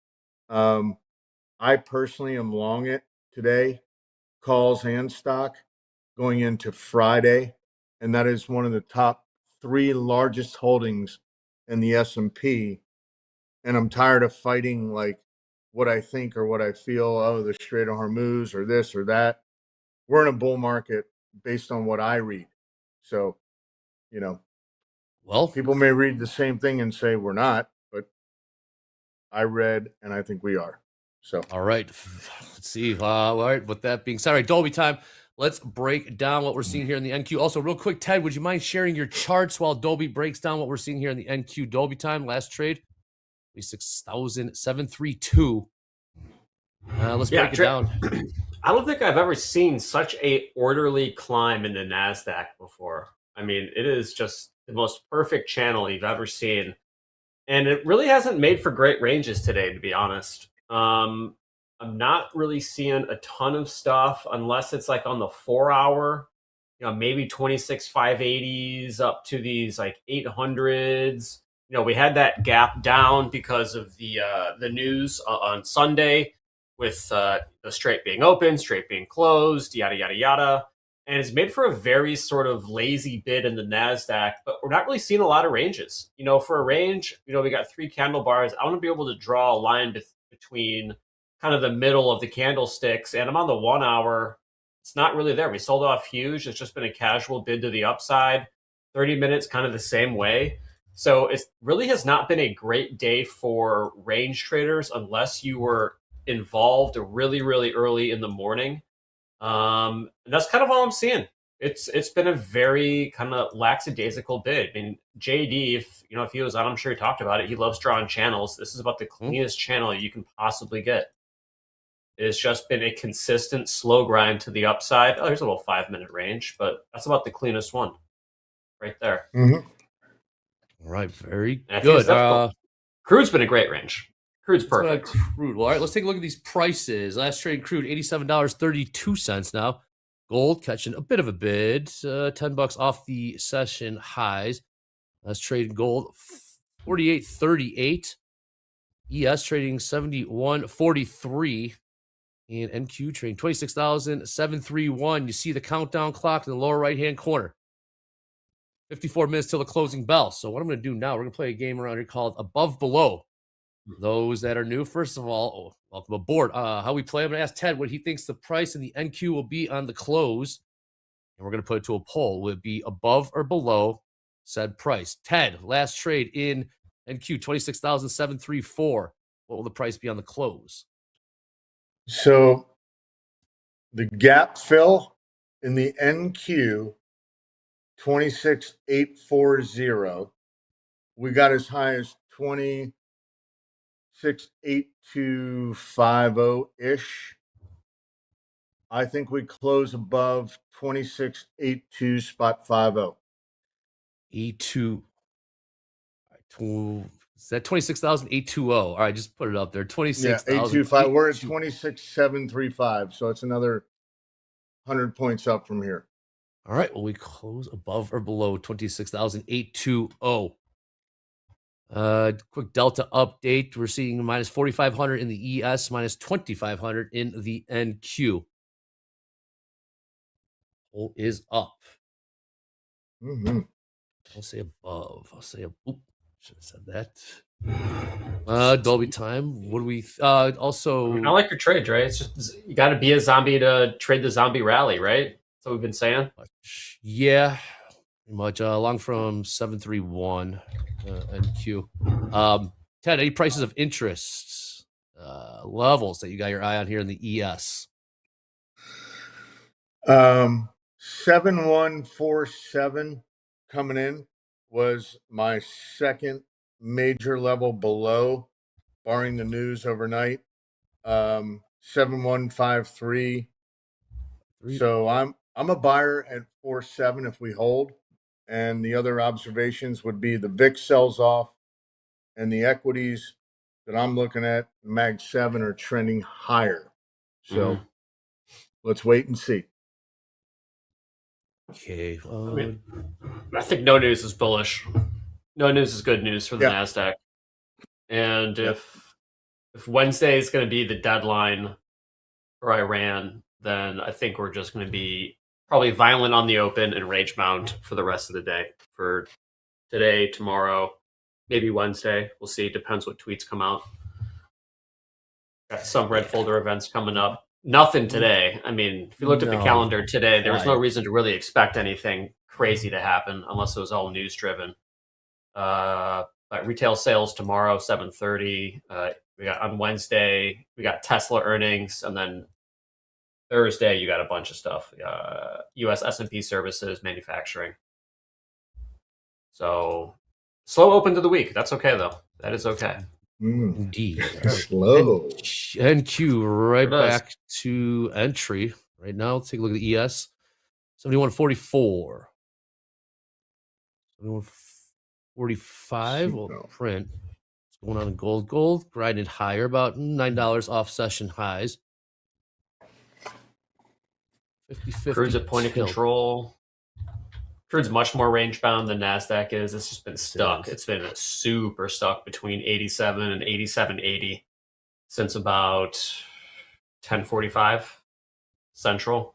I personally am long it today, calls and stock, going into Friday, and that is one of the top 3 largest holdings in the S&P. And I'm tired of fighting like what I think or what I feel. Oh, the Strait of Hormuz or this or that. We're in a bull market based on what I read. So, well, people may read the same thing and say we're not, but I read and I think we are. So, all right, let's see. All right, with that being said, all right, Dolby Time. Let's break down what we're seeing here in the NQ. Also, real quick, Ted, would you mind sharing your charts while Dolby breaks down what we're seeing here in the NQ Dolby Time? Last trade, 26,732. Let's break it down. I don't think I've ever seen such a orderly climb in the NASDAQ before. I mean, it is just the most perfect channel you've ever seen. And it really hasn't made for great ranges today, to be honest. I'm not really seeing a ton of stuff unless it's like on the 4-hour, maybe 26,580s up to these like 800s. We had that gap down because of the news on Sunday with the Strait being open, Strait being closed, yada, yada, yada. And it's made for a very sort of lazy bid in the NASDAQ, but we're not really seeing a lot of ranges. For a range, we got 3 candle bars. I want to be able to draw a line between kind of the middle of the candlesticks, and I'm on the 1-hour. It's not really there. We sold off huge. It's just been a casual bid to the upside. 30 minutes, kind of the same way. So it really has not been a great day for range traders unless you were involved really, really early in the morning. And that's kind of all I'm seeing. It's been a very kind of lackadaisical bid. I mean, JD, if he was on, I'm sure he talked about it. He loves drawing channels. This is about the cleanest channel you can possibly get. It's just been a consistent slow grind to the upside. Oh, here's a little 5-minute range, but that's about the cleanest one right there. Mm-hmm. All right, very good. Good. Crude's been a great range. Crude's perfect. Crude. Well, all right, let's take a look at these prices. Last trade crude, $87.32 now. Gold catching a bit of a bid, $10 off the session highs. Last trade gold, $48.38. ES trading $71.43. And NQ trading $26,731. You see the countdown clock in the lower right-hand corner. 54 minutes till the closing bell. So what I'm going to do now, we're going to play a game around here called Above Below. those that are new, first of all, welcome aboard. How we play, I'm going to ask Ted what he thinks the price in the NQ will be on the close. And we're going to put it to a poll. Will it be above or below said price? Ted, last trade in NQ, 26,734. What will the price be on the close? So the gap fill in the NQ, 26,840. We got as high as 26,8250-ish. I think we close above 26,82 spot 50. E2. Is that 26,820? All right, just put it up there. Yeah, 26,000. 825. We're at 26,735. So it's another 100 points up from here. All right, well, we close above or below 26,820. Quick Delta update. We're seeing minus 4,500 in the ES, minus 2,500 in the NQ. Pull is up. I'll say above. I'll say, oop, should have said that. Dolby time. What do we also? I like your trade, Dre. It's just you got to be a zombie to trade the zombie rally, right? That's what we've been saying. Yeah, pretty much. Along from 731 NQ. Ted, any prices of interest levels that you got your eye on here in the ES? 7147 coming in was my second major level below, barring the news overnight. 7153. So I'm a buyer at 47 if we hold. And the other observations would be the VIX sells off and the equities that I'm looking at, Mag 7, are trending higher. So let's wait and see. Okay. I think no news is bullish. No news is good news for the NASDAQ. And if Wednesday is going to be the deadline for Iran, then I think we're just going to be probably violent on the open and rage bound for the rest of the day. For today, tomorrow, maybe Wednesday. We'll see. Depends what tweets come out. Got some red folder events coming up. Nothing today. I mean, if you looked at the calendar today, there was no reason to really expect anything crazy to happen unless it was all news driven. Retail sales tomorrow, 7:30. We got on Wednesday, we got Tesla earnings, and then Thursday you got a bunch of stuff. U.S. S&P services, manufacturing. So slow open to the week. That's okay though. That is okay. Indeed. Slow. NQ right back to entry right now. Let's take a look at the ES. 7144. 7145 will print. What's going on in gold? Gold grinded higher, about $9 off session highs. 50-50. Crude's at point of control. Crude's much more range bound than NASDAQ is. It's just been stuck. It's been super stuck between 87 and 87.80 since about 10:45 Central.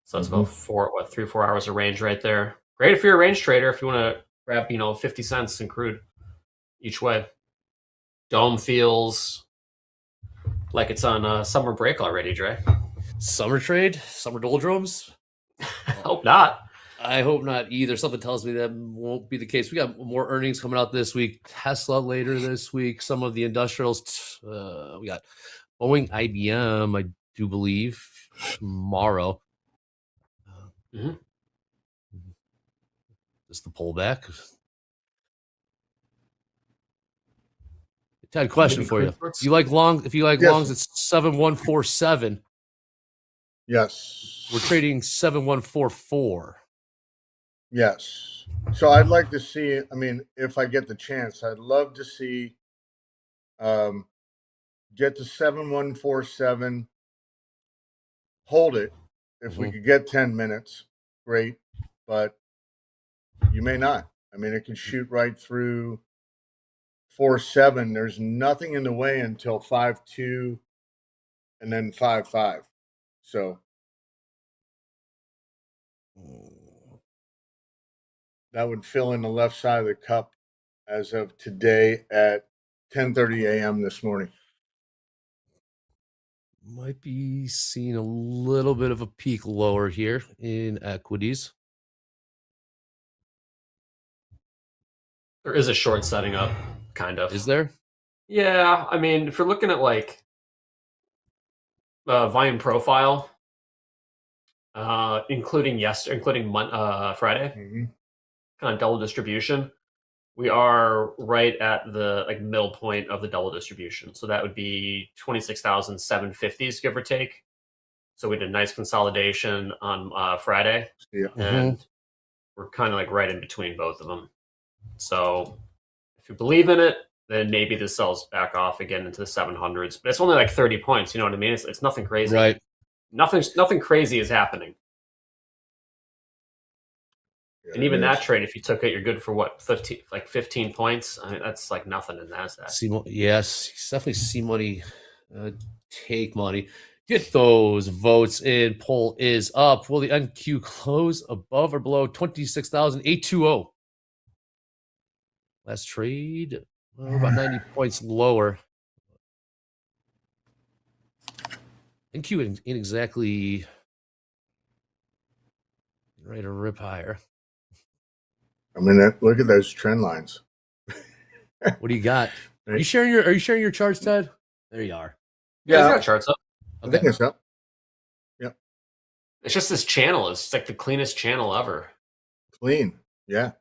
So that's about 3 or 4 hours of range right there. Great if you're a range trader, if you want to grab, 50 cents in crude each way. Dome feels like it's on summer break already, Dre. Summer trade? Summer doldrums? Hope not. I hope not either. Something tells me that won't be the case. We got more earnings coming out this week. Tesla later this week. Some of the industrials. We got Boeing, IBM, I do believe, tomorrow. Just the pullback. Ted, question for you. If you like longs, it's 7147. Yes. We're trading 7144. Yes. So I'd like to see, if I get the chance, I'd love to see get to 7147, hold it. If we could get 10 minutes, great. But you may not. It can shoot right through 47. There's nothing in the way until 52 and then 55. So that would fill in the left side of the cup as of today at 10:30 a.m. this morning. Might be seeing a little bit of a peak lower here in equities. There is a short setting up, kind of. Is there? Yeah, I mean, if you're looking at like volume profile, including Friday, kind of double distribution, we are right at the like middle point of the double distribution. So that would be 26,750s, give or take. So we did a nice consolidation on Friday, and we're kind of like right in between both of them. So if you believe in it, then maybe this sells back off again into the 700s. But it's only like 30 points. You know what I mean? It's nothing crazy. Right. Nothing crazy is happening. Yeah, and even that trade, if you took it, you're good for what, 15 points. I mean, that's like nothing in NASDAQ. Yes, definitely see money, take money. Get those votes in. Poll is up. Will the NQ close above or below 26,820? Last trade, about 90 points lower. NQ ain't exactly ready to rip higher. I mean, look at those trend lines. What do you got? Are you sharing your charts, Ted? There you are. Yeah, it's got charts up. I think it's up. Yep. It's just this channel is like the cleanest channel ever. Clean. Yeah.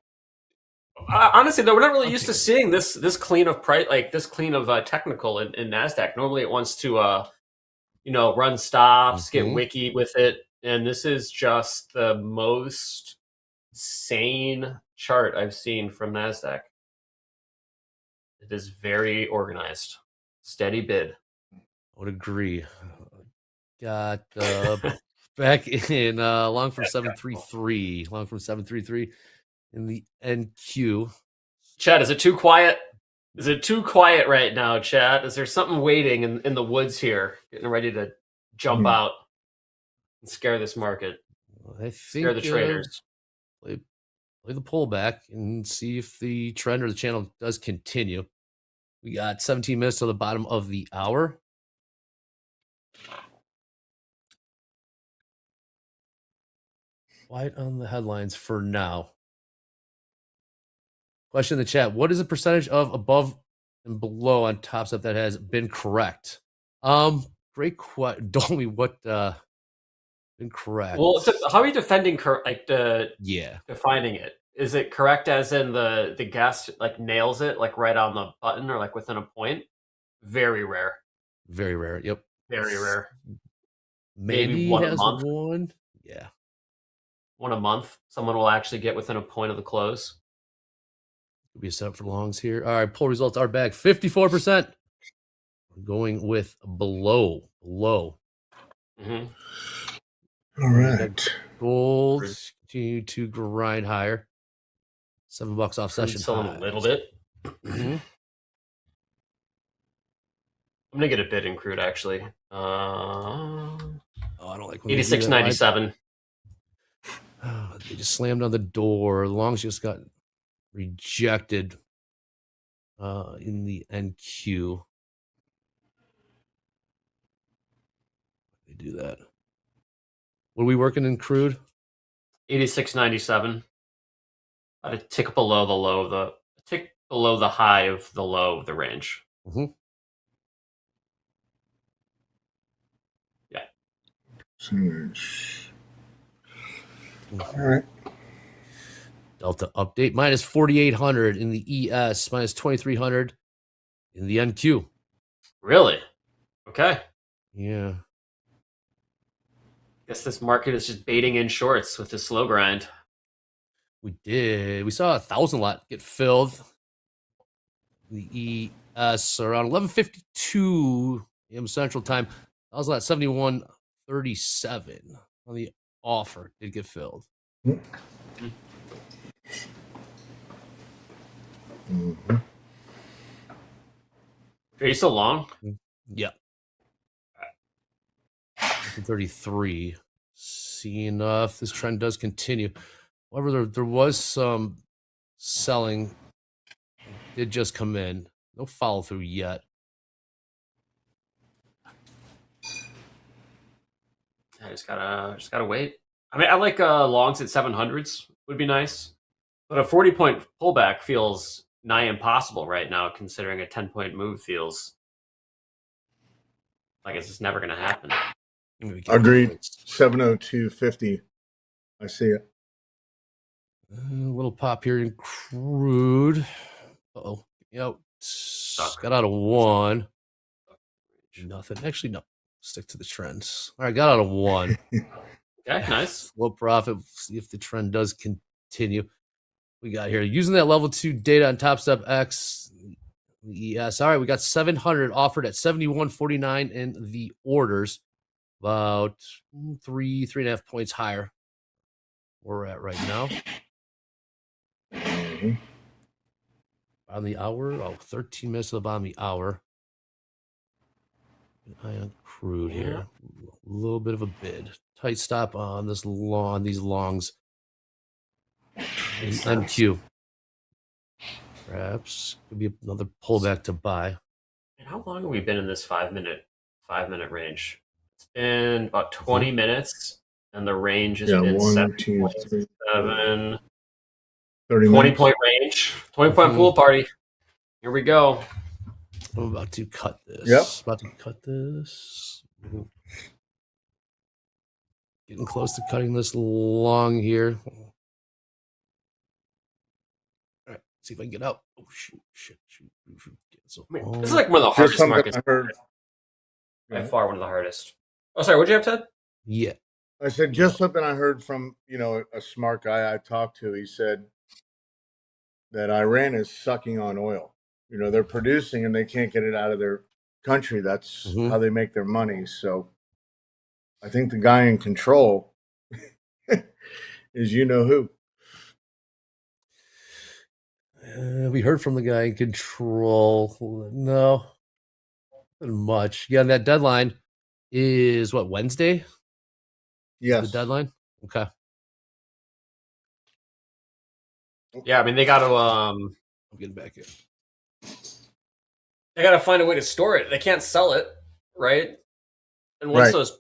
Honestly, though, we're not really used to seeing this clean of price, like this clean of technical in NASDAQ. Normally, it wants to run stops, get wiki with it, and this is just the most sane chart I've seen from NASDAQ. It is very organized, steady bid. I would agree. Got back in long from 733, in the NQ. Chad, is it too quiet? Is it too quiet right now, Chad? Is there something waiting in the woods here, getting ready to jump out and scare this market? I think scare the traders. Play the pullback and see if the trend or the channel does continue. We got 17 minutes to the bottom of the hour. Quiet on the headlines for now. Question in the chat: what is the percentage of above and below on Topstep that has been correct? Great question. Dolmy, what been correct? Well, how are you defending yeah, defining it? Is it correct as in the guest like nails it like right on the button or like within a point? Very rare. Very rare. Yep. Very rare. Maybe one has a month. One. Yeah. One a month. Someone will actually get within a point of the close. Could be a setup for longs here. All right, poll results are back. 54%. We're going with below. Mm-hmm. All right. Gold continue to grind higher. $7 off session. Selling a little bit. Mm-hmm. I'm gonna get a bid in crude actually. I don't like 86.97. They just slammed on the door. Longs just got rejected in the NQ. They do that. What are we working in crude? 86.97. About a tick below the high of the low of the range. Mm-hmm. Yeah. All right. Delta update minus 4,800 in the ES, minus 2,300 in the NQ. Really? Okay. Yeah. Guess this market is just baiting in shorts with the slow grind. We did. We saw 1,000 lot get filled. The ES around 11:52 a.m. Central Time. That was at 71.37 on the offer. Did get filled. Mm-hmm. Are you still long? Yeah. 33. Seeing if this trend does continue. However, there was some selling. It did just come in. No follow through yet. I just gotta wait. I mean, I like longs at 700s would be nice, but a 40-point pullback feels nigh impossible right now, considering a 10-point move feels like it's just never going to happen. Agreed. 702.50. I see it. A little pop here in crude. Uh-oh. Yep. Got out of 1. Nothing. Actually, no. Stick to the trends. All right, got out of 1. Okay, nice. Low profit. See if the trend does continue. We got here using that level 2 data on Topstep X. Yes. All right, we got 700 offered at 71.49 in the orders. About 3.5 points higher where we're at right now. On the hour, 13 minutes to the bottom of the hour. An eye on crude here. A little bit of a bid. Tight stop on this long, these longs. NQ. Perhaps could be another pullback to buy. And how long have we been in this 5-minute range? It's been about 20 minutes, and the range has been 1, 2, 3, 7, 30 20-point range, 20-point pool party. Here we go. I'm about to cut this. Yep. About to cut this. Getting close to cutting this long here. All right, see if I can get out. Oh, shoot. Cancel. This is like one of the hardest markets. I heard. By far, one of the hardest. Oh, sorry. What'd you have, Ted? Yeah. I said just something I heard from, a smart guy I talked to. He said that Iran is sucking on oil. They're producing and they can't get it out of their country. That's how they make their money. So I think the guy in control is who. We heard from the guy in control. No, not much. Yeah, that deadline is what, Wednesday? Yes. The deadline? Okay. Yeah, I mean, they got to I'm getting back in. They got to find a way to store it. They can't sell it, right? And once those,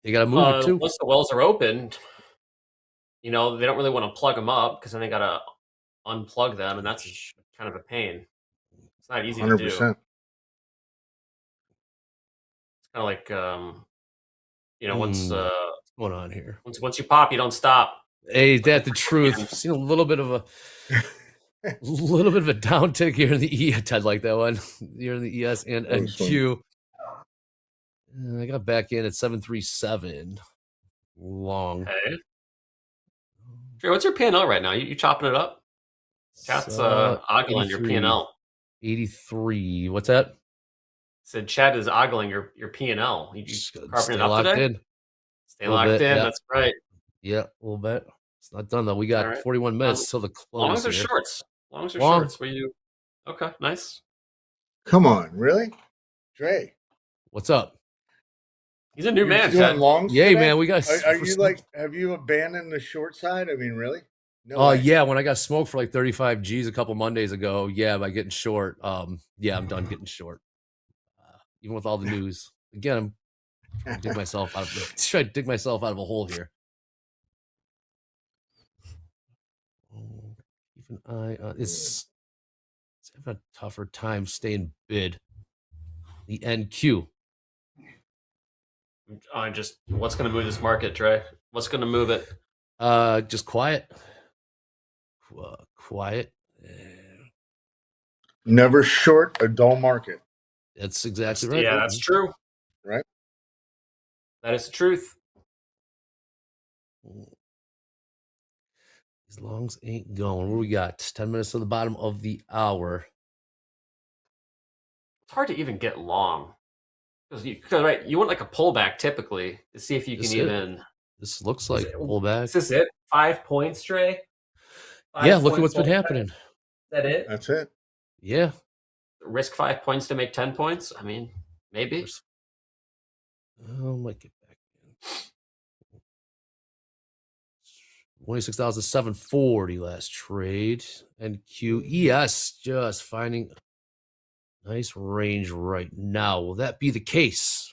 they got to move it too. Once the wells are open, they don't really want to plug them up because then they got to unplug them, and that's kind of a pain. It's not easy 100%. To do. It's kind of like, once what's going on here? Once you pop, you don't stop. Hey, that's the truth. Seen a little bit of a downtick here in the ES. Ted like that one here in the ES and NQ. I got back in at 737 long. Okay. Sure, what's your P&L right now? You chopping it up? Chat's ogling your P&L. 83. What's that? Said Chad is ogling your P&L. You carving it up locked today? in. Stay locked in. Yeah. That's right. Yeah, a little bit. It's not done though. We got 41 minutes till the close. Longs or shorts? Longs or shorts? What you? Okay, nice. Come on, really, Dre? What's up? He's a new man. Doing longs Yay, today? man! We got. Are you like? Have you abandoned the short side? I mean, really? No. Yeah. When I got smoked for like 35 G's a couple Mondays ago, by getting short. Yeah, I'm done getting short. Even with all the news, again, I'm trying to dig myself out of a hole here. Keep an eye on it's having a tougher time staying bid. The NQ. What's going to move this market, Trey? What's going to move it? Just quiet. Quiet. Never short a dull market. That's exactly right. Yeah, that's true. Right. That is the truth. These longs ain't going. What we got? 10 minutes to the bottom of the hour. It's hard to even get long. Because you want like a pullback typically to see if you can even. This looks like pullback. Is this it? 5 points, Trey? Look at what's been happening. Is that it? That's it. Yeah. Risk 5 points to make 10 points? I mean, maybe. Might get back in. 26,740 last trade. And QES just finding Nice range right now. Will that be the case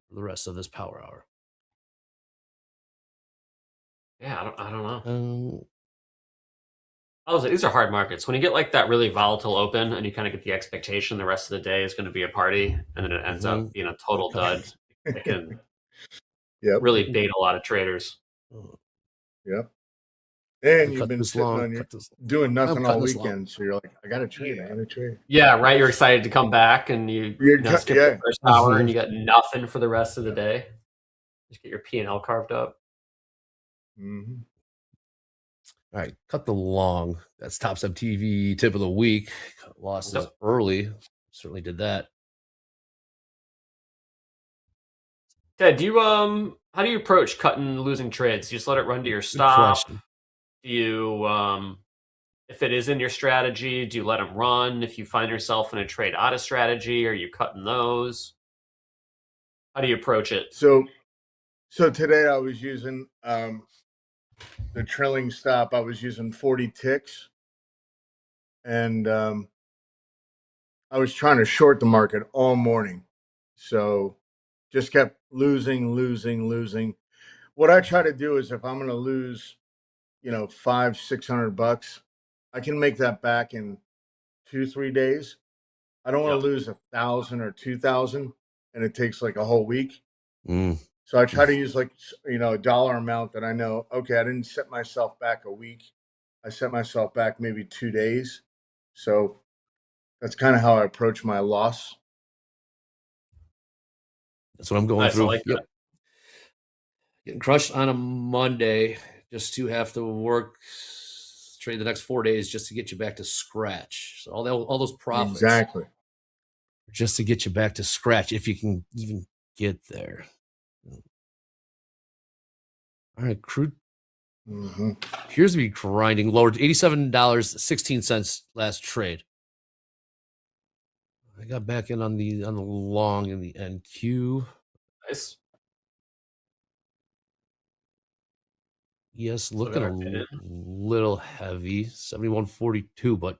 for the rest of this power hour? Yeah, I don't know. These are hard markets. When you get like that really volatile open and you kind of get the expectation the rest of the day is going to be a party and then it ends up being a total dud, it can really bait a lot of traders. Yep. And Cut you've been this sitting long, on your cut this- doing I'm nothing all cutting this long. weekend, so you're like, I gotta trade, I gotta trade. Yeah, right. You're excited to come back and you skip the first hour and you got nothing for the rest of the day. Just get your P&L carved up. Mm-hmm. All right, cut the long. That's Topstep TV tip of the week. Cut losses early. Certainly did that. Ted, do you how do you approach cutting and losing trades? Do you just let it run to your stop? Do you if it is in your strategy, do you let them run? If you find yourself in a trade out of strategy, are you cutting those? How do you approach it? So today I was using the trailing stop. I was using 40 ticks, and I was trying to short the market all morning. So just kept losing. What I try to do is if I'm going to lose, $500-600, I can make that back in 2-3 days. I don't want to lose 1,000 or 2,000, and it takes like a whole week. So I try to use a dollar amount that I know, okay, I didn't set myself back a week. I set myself back maybe 2 days. So that's kind of how I approach my loss. That's what I'm going through. Like yep. Getting crushed on a Monday just to have to work, trade the next 4 days just to get you back to scratch. So all those profits. Exactly. Just to get you back to scratch, if you can even get there. All right, crude appears to be grinding lower. $87.16 last trade. I got back in on the long in the NQ. Nice. Yes, looking a little heavy, 71.42, but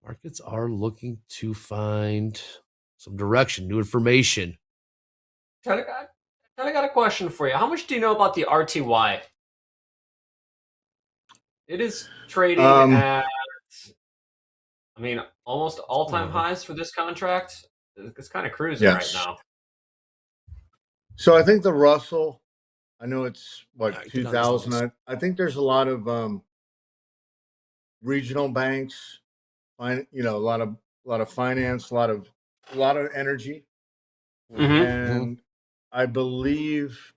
markets are looking to find some direction, new information. I got a question for you. How much do you know about the RTY? It is trading at, almost all-time highs for this contract. It's kind of cruising right now. So I think the Russell, I know it's 2,000. I think there's a lot of regional banks, a lot of finance, a lot of energy, and I believe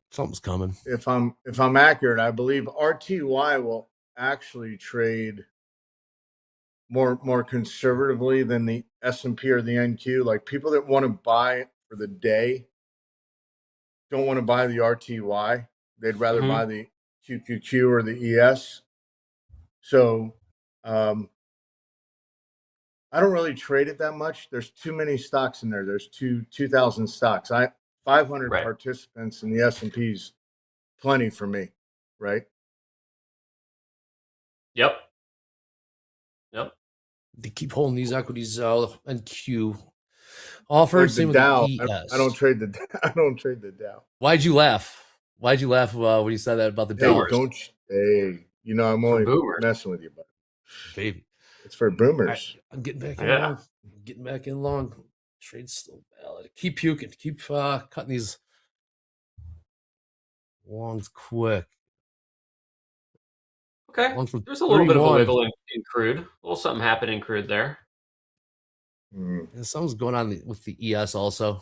something's coming. If I'm accurate, I believe RTY will actually trade more conservatively than the S&P or the NQ. Like people that want to buy for the day don't want to buy the RTY. They'd rather buy the QQQ or the ES. So I don't really trade it that much. There's too many stocks in there. There's 2,000 stocks. 500 participants in the S&P's plenty for me, right? Yep. They keep holding these equities NQ offered. Like Same the with Dow. the ES. I don't trade the Dow. Why'd you laugh? When you said that about the Dow? I'm only messing with you, buddy. Baby. It's for boomers. Right, I'm getting back in long. Getting back in long. Trade's still valid. Keep puking. Keep cutting these longs quick. Okay. There's a little bit of a wiggle in crude. A little something happened in crude there. Yeah, something's going on with the ES also.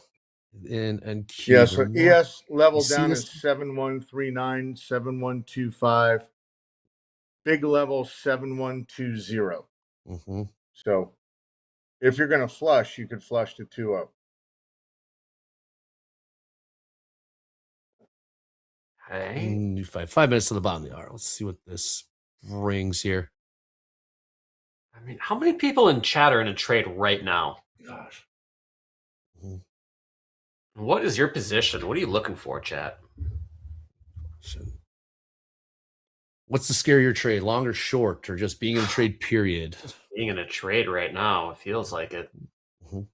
And Q. Yeah, so ES level down is 7139, 7125. Big level 7120. So if you're going to flush, you could flush to 2-0. Okay. 5 minutes to the bottom of the hour. Let's see what this brings here. How many people in chat are in a trade right now? Gosh. What is your position? What are you looking for, chat? What's the scarier trade, long or short, or just being in a trade period? Just being in a trade right now, it feels like it. In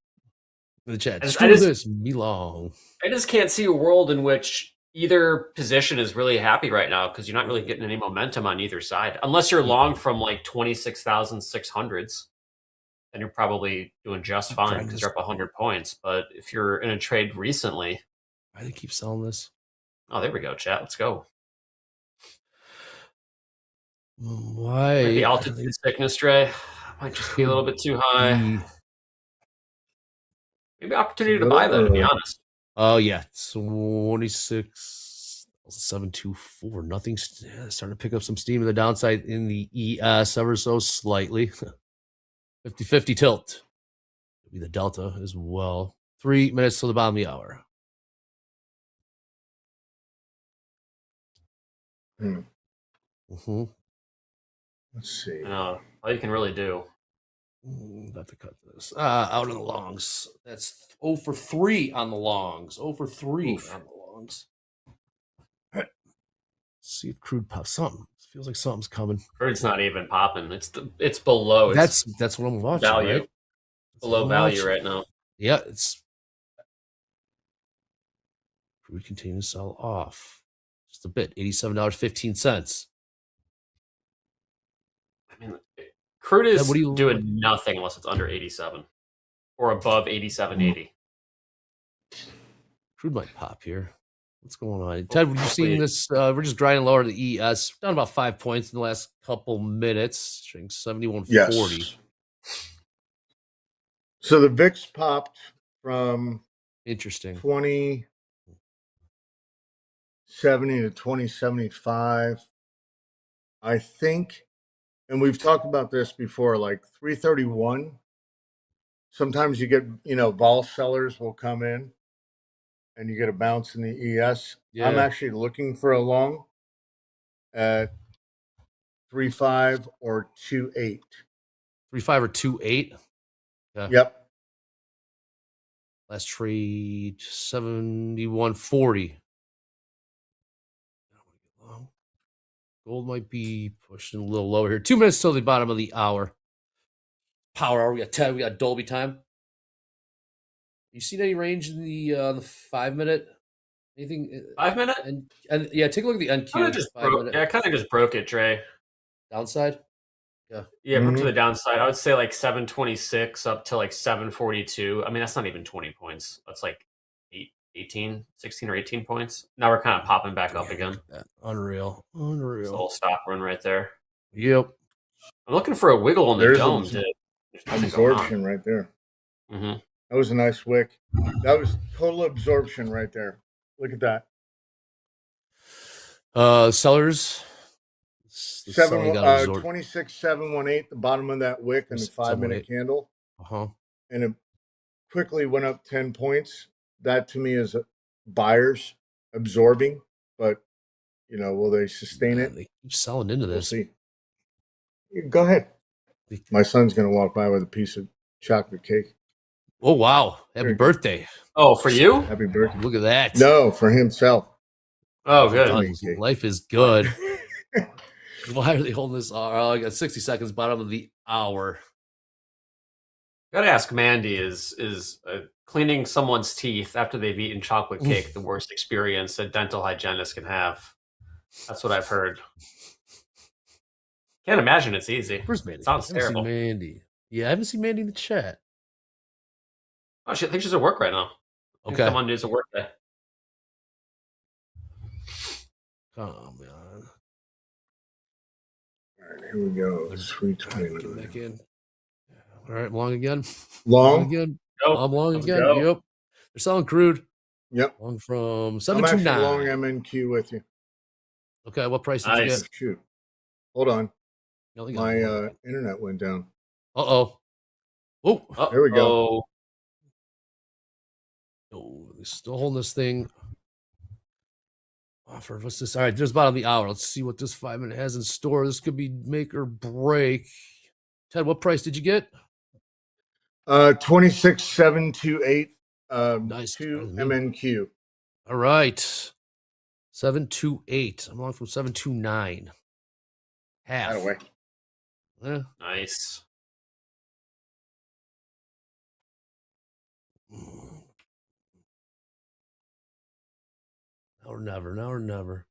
the chat, I screw this, me long. I just can't see a world in which either position is really happy right now because you're not really getting any momentum on either side. Unless you're long from like 26,600s, then you're probably doing just fine because you're up 100 points. But if you're in a trade recently, why do they keep selling this? Oh, there we go, chat. Let's go. Why? Might be altitude sickness, Trey. Might just be a little bit too high. Maybe opportunity to buy, though, to be honest. Oh, yeah. 26,724. Nothing's starting to pick up some steam in the downside in the ES ever so slightly. 50-50 tilt. Maybe the delta as well. 3 minutes till the bottom of the hour. Let's see. All you can really do. About to cut this. Out of the longs. That's 0 for 3 on the longs. 0 for 3 on the longs. All right. See if crude pops something. Feels like something's coming. Crude's not even popping. It's below. That's what I'm watching. Value. Right? Below value right now. Yeah, it's crude continuing to sell off. Just a bit. $87.15. I mean, crude is doing nothing unless it's under 87 or above 87.80. Crude might pop here. What's going on? Ted, were you seeing this? We're just grinding lower the ES. Down about 5 points in the last couple minutes. Trading 71.40. Yes. So the VIX popped from interesting 2070 to 2075. I think, and we've talked about this before, like 331. Sometimes you get, vol sellers will come in and you get a bounce in the ES. Yeah. I'm actually looking for a long at 3.5 or 2.8. 3.5 or 2.8. Yeah. Yep. Last trade 71.40. Gold might be pushing a little lower here. 2 minutes till the bottom of the hour. Power hour. We got 10. We got Dolby time. You seen any range in the 5 minute? Anything? 5 minute? And yeah, take a look at the NQ. I kind of just broke it, Trey. Downside? Yeah. Yeah, broke to the downside. I would say like 726 up to like 742. I mean, that's not even 20 points. That's like 16 or 18 points. Now we're kind of popping back up again. Unreal. It's a little stock run right there. Yep. I'm looking for a wiggle on the dome. Absorption right there. Mm-hmm. That was a nice wick. That was total absorption right there. Look at that. Sellers. 26,718, the bottom of that wick and the 5 minute candle. And it quickly went up 10 points. That to me is buyers absorbing, but will they sustain it? They keep selling into this. We'll see. Go ahead. My son's gonna walk by with a piece of chocolate cake. Oh wow. Happy birthday. Oh, for you? Happy birthday. Look at that. No, for himself. Oh, good. Life is good. Why are they holding this? I got 60 seconds, bottom of the hour. Gotta ask Mandy, is cleaning someone's teeth after they've eaten chocolate cake the worst experience a dental hygienist can have? That's what I've heard. Can't imagine it's easy. Where's Mandy? Sounds terrible. Mandy. Yeah, I haven't seen Mandy in the chat. Oh, I think she's at work right now. Okay. Come on, it's a work day. Come on. All right, here we go. 329. Back in. All right, long again. Long again. Go. I'm long Let's again. go. Yep. They're selling crude. Yep. Long from I'm 729. actually long MNQ with you. Okay, what price did you get? Shoot. Hold on. Nothing My internet went down. Oh. There we go. Oh, they're still holding this thing. Offer. What's this? All right, there's bottom of the hour. Let's see what this 5 minute has in store. This could be make or break. Ted, what price did you get? 26,728. Nice. 2 MNQ. All right. 728. I'm on from 729. Half. That way. Yeah. Nice. Now or never. Now or never.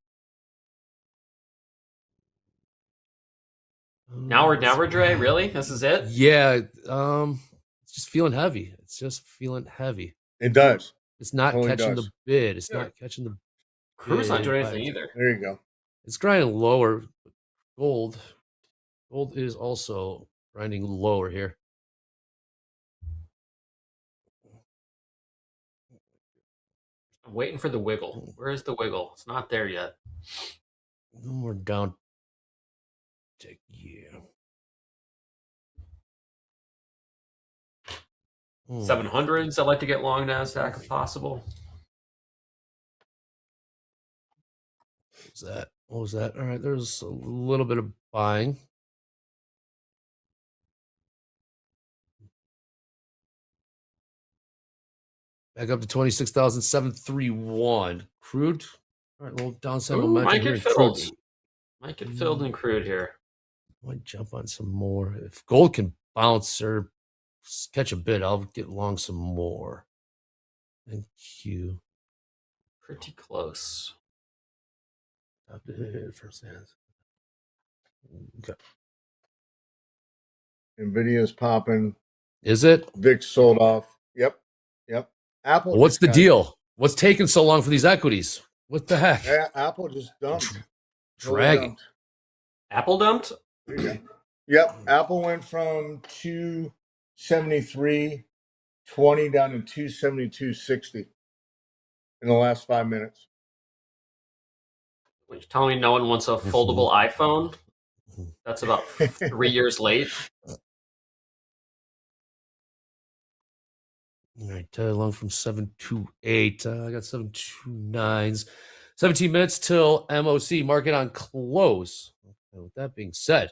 Now or never, Dre? Really? This is it? Yeah. It's just feeling heavy. It's just feeling heavy. It does. It's not Totally catching does. the bid. It's not catching the Crude's not bid. doing anything either. There you go. It's grinding lower. Gold is also grinding lower here. I'm waiting for the wiggle. Where is the wiggle? It's not there yet. No more down. Yeah. 700s. I'd like to get long NASDAQ if possible. What was that? All right, there's a little bit of buying. Back up to 26,731. Crude. All right, a little downside momentum Might here. get filled. Might get filled in crude here. Might jump on some more. If gold can bounce or catch a bid, I'll get long some more. Thank you. Pretty close. Top to hit first hands. Okay. Nvidia's popping. Is it? VIX sold off. Yep. Apple. Well, what's just the got- deal? What's taking so long for these equities? What the heck? Apple just dumped. Dragging. Apple dumped? There you go. Yep. Apple went from 273.20 down to 272.60 in the last 5 minutes. You're telling me no one wants a foldable iPhone? That's about 3 years late. All right, long from 728. I got 729s. 17 minutes till MOC. Market on close. Okay, with that being said,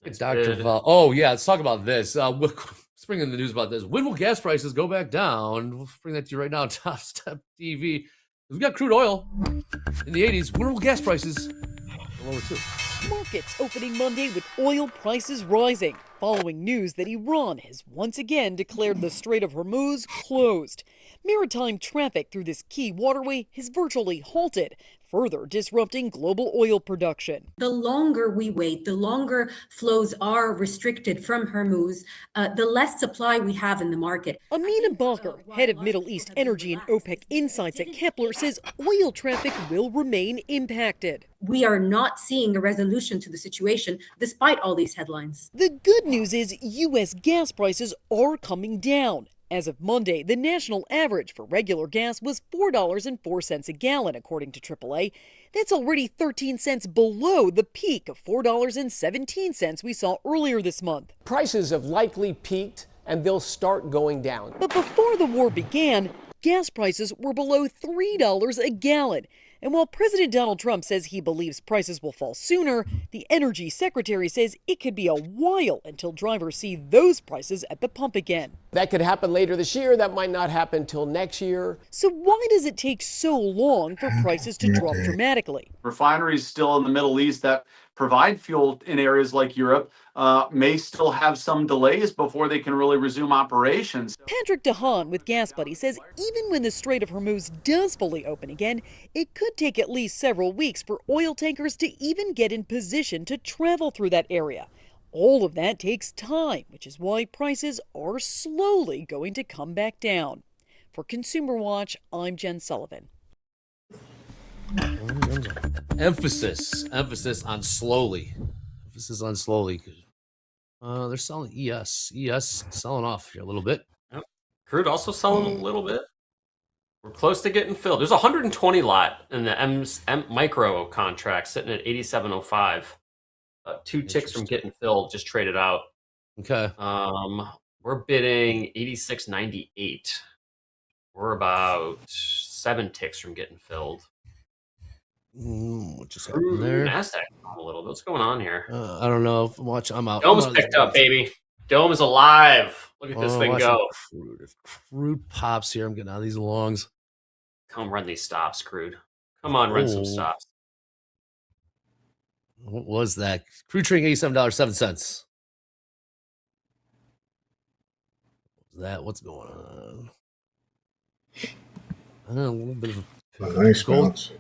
let's get Dr. Val. Oh, yeah, let's talk about this. Let's bring in the news about this. When will gas prices go back down? We'll bring that to you right now on Topstep TV. We've got crude oil in the 80s. When will gas prices go lower too? Markets opening Monday with oil prices rising, following news that Iran has once again declared the Strait of Hormuz closed. Maritime traffic through this key waterway has virtually halted, further disrupting global oil production. The longer we wait, the longer flows are restricted from Hormuz, the less supply we have in the market. Amina Baker, head of Middle East Energy and OPEC Insights at Kepler, says oil traffic will remain impacted. We are not seeing a resolution to the situation despite all these headlines. The good news is U.S. gas prices are coming down. As of Monday, the national average for regular gas was $4.04 a gallon, according to AAA. That's already 13 cents below the peak of $4.17 we saw earlier this month. Prices have likely peaked, and they'll start going down. But before the war began, gas prices were below $3 a gallon. And while President Donald Trump says he believes prices will fall sooner, the energy secretary says it could be a while until drivers see those prices at the pump again. That could happen later this year. That might not happen till next year. So why does it take so long for prices to drop dramatically? Refineries still in the Middle East that provide fuel in areas like Europe may still have some delays before they can really resume operations. Patrick DeHaan with Gas Buddy says even when the Strait of Hormuz does fully open again, it could take at least several weeks for oil tankers to even get in position to travel through that area. All of that takes time, which is why prices are slowly going to come back down. For Consumer Watch, I'm Jen Sullivan. Emphasis on slowly. Emphasis on slowly. They're selling ES. ES selling off here a little bit. Yep. Crude also selling a little bit. We're close to getting filled. There's 120 lot in the M micro contract sitting at 87.05. 2 ticks from getting filled, just traded out. Okay. We're bidding 86.98. We're about 7 ticks from getting filled. What just happened there? NASDAQ a little bit. What's going on here? I don't know. Watch, I'm out. Dome's picked up, baby. Dome is alive. Look at this thing go. Crude. If crude pops here, I'm getting out of these longs. Come run these stops, Crude. Come on, run some stops. What was that? Crude trading $87.07. What's going on? A little bit of a nice gold. bounce.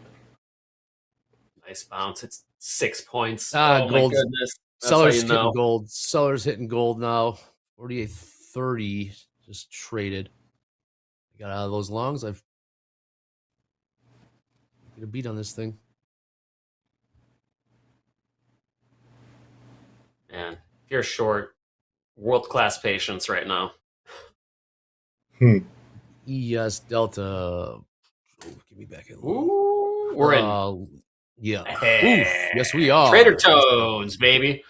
Nice bounce. It's 6 points. Ah, oh gold. my goodness. That's Sellers how you hitting know. gold. Sellers hitting gold now. 48.30 just traded. I got out of those longs. I've get a beat on this thing. Man, if you're short, world-class patience right now. ES Delta. Oh, give me back in. Ooh, we're in. Yeah. Hey. Oof, yes, we are. Trader Toads, baby.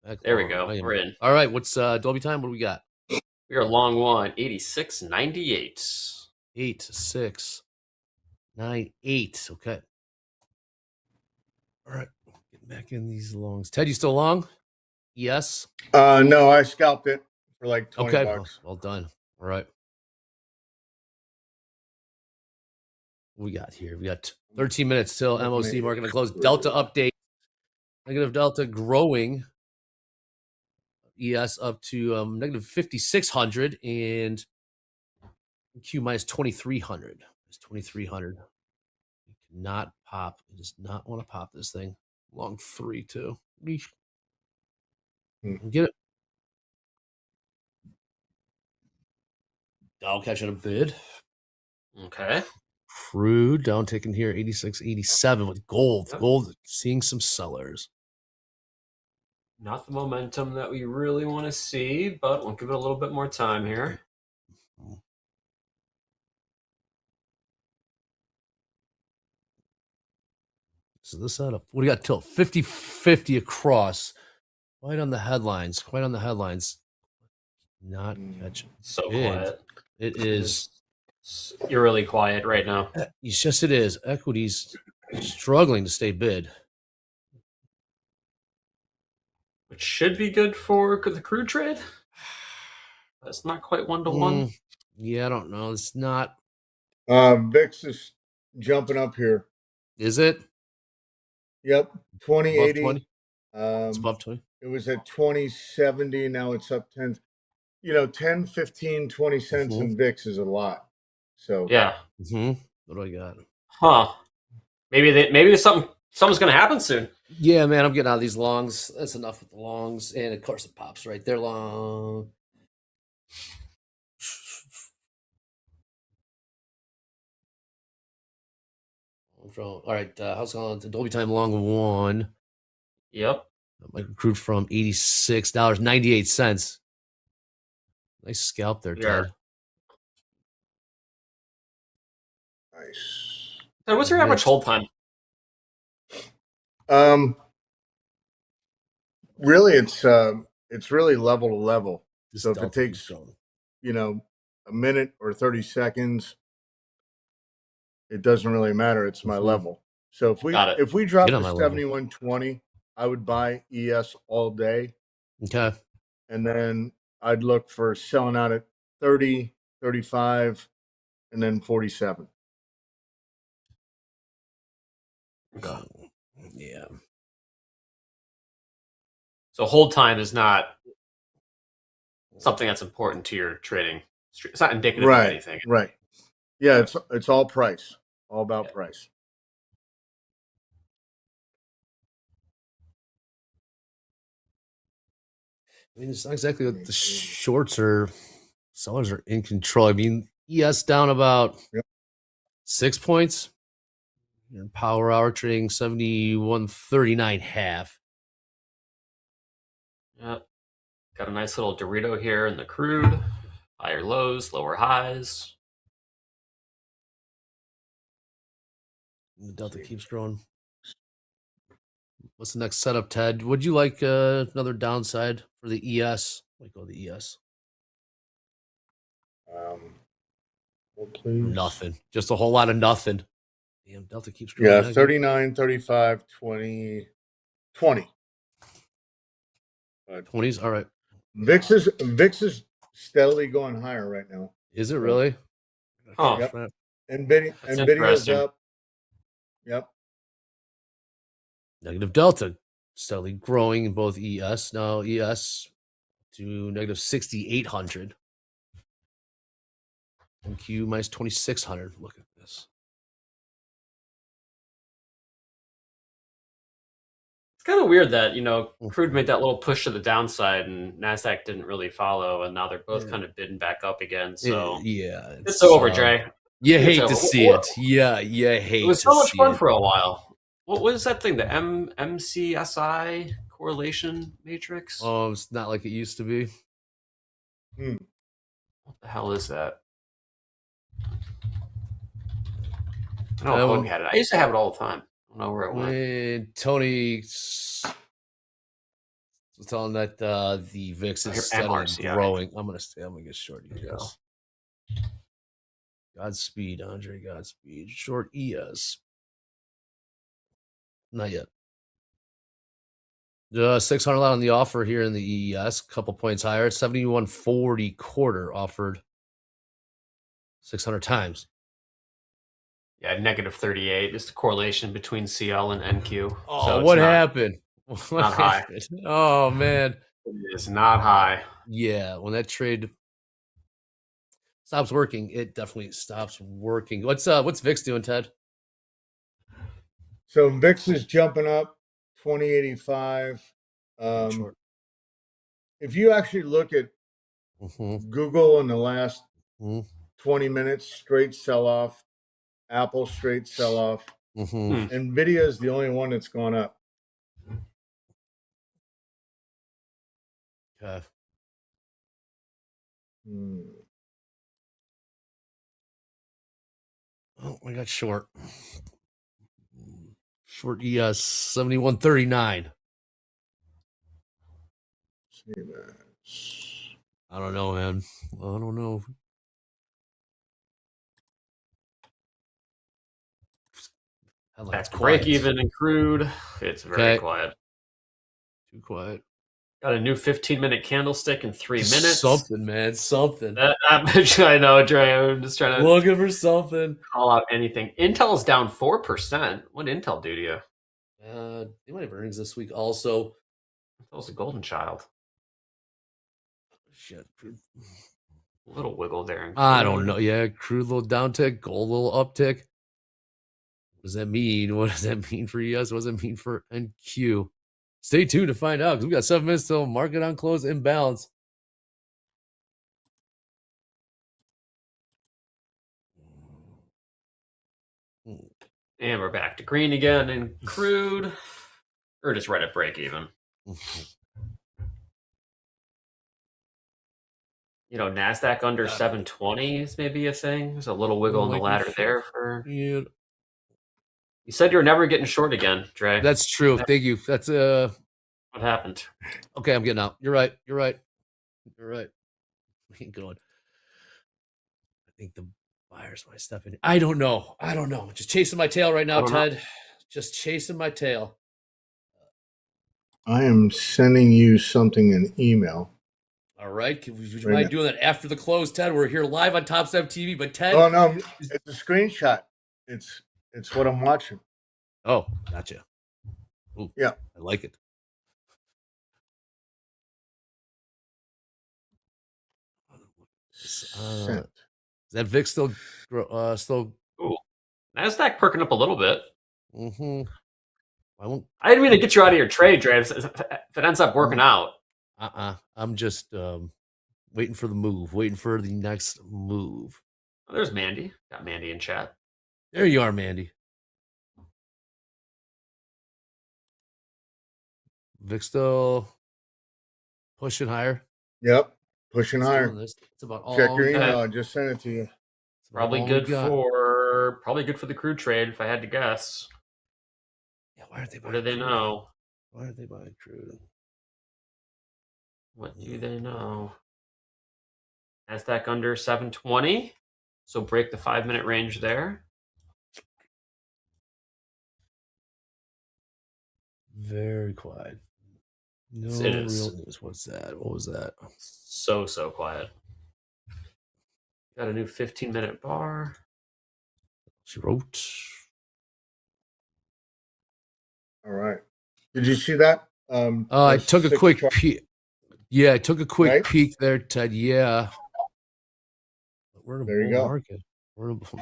Heck, There we go. I am- We're in. All right. What's Dolby time? What do we got? We are long one, 86.98. 8698. Okay. All right. Getting back in these longs. Ted, you still long? Yes. No, I scalped it for like $20. Okay. Well done. All right. What we got here? We got 13 minutes till MOC market to close. Delta update. Negative Delta growing. ES up to negative 5,600 and Q minus 2,300. It's 2,300. Cannot pop. I just not want to pop this thing. Long 3 too. Get it. Dow catching a bid. Okay. Crude down taking here 86.87 with gold. Yep. Gold seeing some sellers. Not the momentum that we really want to see, but we'll give it a little bit more time here. So this setup, what do you got till 50-50 across? Quite on the headlines. Not catching. So bid. Quiet. It is. You're really quiet right now. Yes, it is. Equities struggling to stay bid. Which should be good for the crude trade. That's not quite 1-to-1. Yeah, I don't know. It's not. VIX is jumping up here. Is it? Yep, 2080. Above 20? It's above 20. It was at 2070. Now it's up 10. 10, 15, 20 cents in VIX is a lot. So yeah. What do I got? Huh. Maybe something's gonna happen soon. Yeah, man, I'm getting out of these longs. That's enough with the longs. And of course it pops right there. Long. All right, how's it going to Dolby time long 1? Yep. Micro crude from $86.98. Nice scalp there, Ted. Nice. Ted, what's your average hold time? Really, it's really level to level. So if it takes, a minute or 30 seconds, it doesn't really matter. It's my level. So if we drop to 71.20, I would buy ES all day. Okay. And then I'd look for selling out at 30, 35, and then 47. Yeah. So hold time is not something that's important to your trading. It's not indicative of anything. Right. Yeah, it's all price. All about price. I mean, it's not exactly what the shorts are. Sellers are in control. I mean, ES down about 6 points. And power hour trading 71.39.5. Yep. Got a nice little Dorito here in the crude. Higher lows, lower highs. The Delta keeps growing. What's the next setup, Ted? Would you like another downside for the ES? Let me go to the ES. Well, please. Nothing. Just a whole lot of nothing. Damn, Delta keeps growing. Yeah, 39, 35, 20, 20. 20s? All right. VIX is steadily going higher right now. Is it really? Oh. Yep. NVIDIA's up. Yep. Negative Delta steadily growing in both ES. Now ES to negative 6,800. And Q minus 2,600. Look at this. It's kind of weird that, Crude made that little push to the downside and NASDAQ didn't really follow, and now they're both kind of bidding back up again. So yeah, it's over, Dre. You hate over. to see it. Yeah, you hate. It was so much fun for a while. What was that thing? The MCSI correlation matrix? Oh, it's not like it used to be. What the hell is that? I know Hogue had it. I used to have it all the time. I don't know where it went. When Tony was telling that the VIX is steadily growing. I'm gonna get short ES. Godspeed, Andre. Godspeed. Short ES. Not yet. 600 lot on the offer here in the ES. Couple points higher. 71.40 quarter offered 600 times. Yeah, negative 38. Just the correlation between CL and NQ. Oh, so what happened? Not high. Oh man, it is not high. Yeah, when that trade stops working, it definitely stops working. What's VIX doing, Ted? So VIX is jumping up 2085. If you actually look at Google in the last 20 minutes, straight sell-off. Apple straight sell-off. NVIDIA is the only one that's gone up. Okay. Oh, I got short. Short ES 71.39. I don't know, man. I don't know. That's break even in Crude. It's very quiet. Too quiet. Got a new 15-minute candlestick in 3 minutes. Something, man. Something. I know, Dre. I'm just trying to looking for something. Call out anything. Intel's down 4%. What did Intel do to you? They might have earnings this week also. Intel's a golden child. Shit. A little wiggle there. I don't know. Yeah, Crude little downtick, gold little uptick. What does that mean? What does that mean for ES? What does that mean for NQ? Stay tuned to find out because we got 7 minutes till market on close imbalance. And we're back to green again in Crude. Or just right at break even. NASDAQ under 720 is maybe a thing. There's a little wiggle in the ladder there for. Yeah. You said you were never getting short again, Dre. That's true. Thank you. That's what happened. Okay, I'm getting out. You're right. You're right. We ain't going. I think the buyers might step in. I don't know. Just chasing my tail right now, Ted. Just chasing my tail. I am sending you something in email. All right. Would you mind doing that after the close, Ted? We're here live on Topstep TV, but Ted. Oh no, it's a screenshot. It's what I'm watching. Oh, gotcha. Ooh, yeah, I like it. Is that VIX still? Ooh, NASDAQ perking up a little bit. I didn't mean to get you out of your trade, Dre. If it ends up working out. I'm just waiting for the move. Waiting for the next move. Oh, there's Mandy. Got Mandy in chat. There you are, Mandy. VIX still pushing higher. Yep, pushing higher. It's about all. Check your email. I just sent it to you. Probably good for the Crude trade, if I had to guess. Yeah, why aren't they? What do they know? Why aren't they buying Crude? What do they know? NASDAQ under 720, so break the 5-minute range there. Very quiet. No it real is. news. What's that? What was that? So quiet. Got a new 15-minute bar. She wrote. All right. Did you see that? I took a quick chart. peek. Yeah, I took a quick Right? peek there, Ted. Yeah. We're in a There you bull go. market. We're in a bull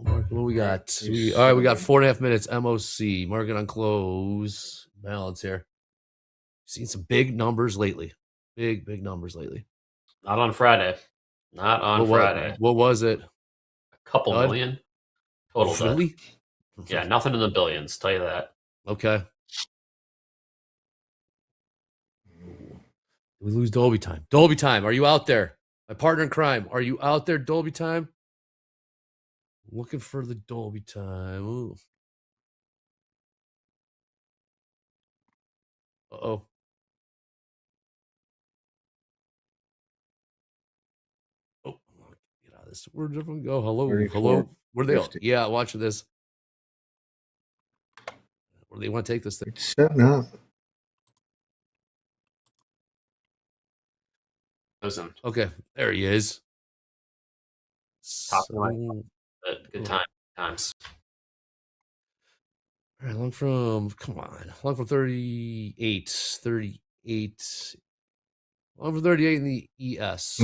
market. What we got? All right, we got 4.5 minutes. MOC. Market on close. Balance here. Seen some big numbers lately. Big numbers lately. Not on Friday. Not on Friday. What was it? A couple million total. Really? Yeah, nothing in the billions. Tell you that. Okay. We lose Dolby time. Dolby time. Are you out there? My partner in crime. Are you out there, Dolby time? Looking for the Dolby time. Ooh. Uh-oh. Oh, get out of this. Where'd everyone go? Hello. Where they all? Yeah, watching this. Where do they want to take this thing? It's setting up. Listen. Okay, there he is. Good times. All right, long from 38. Long from 38 in the ES.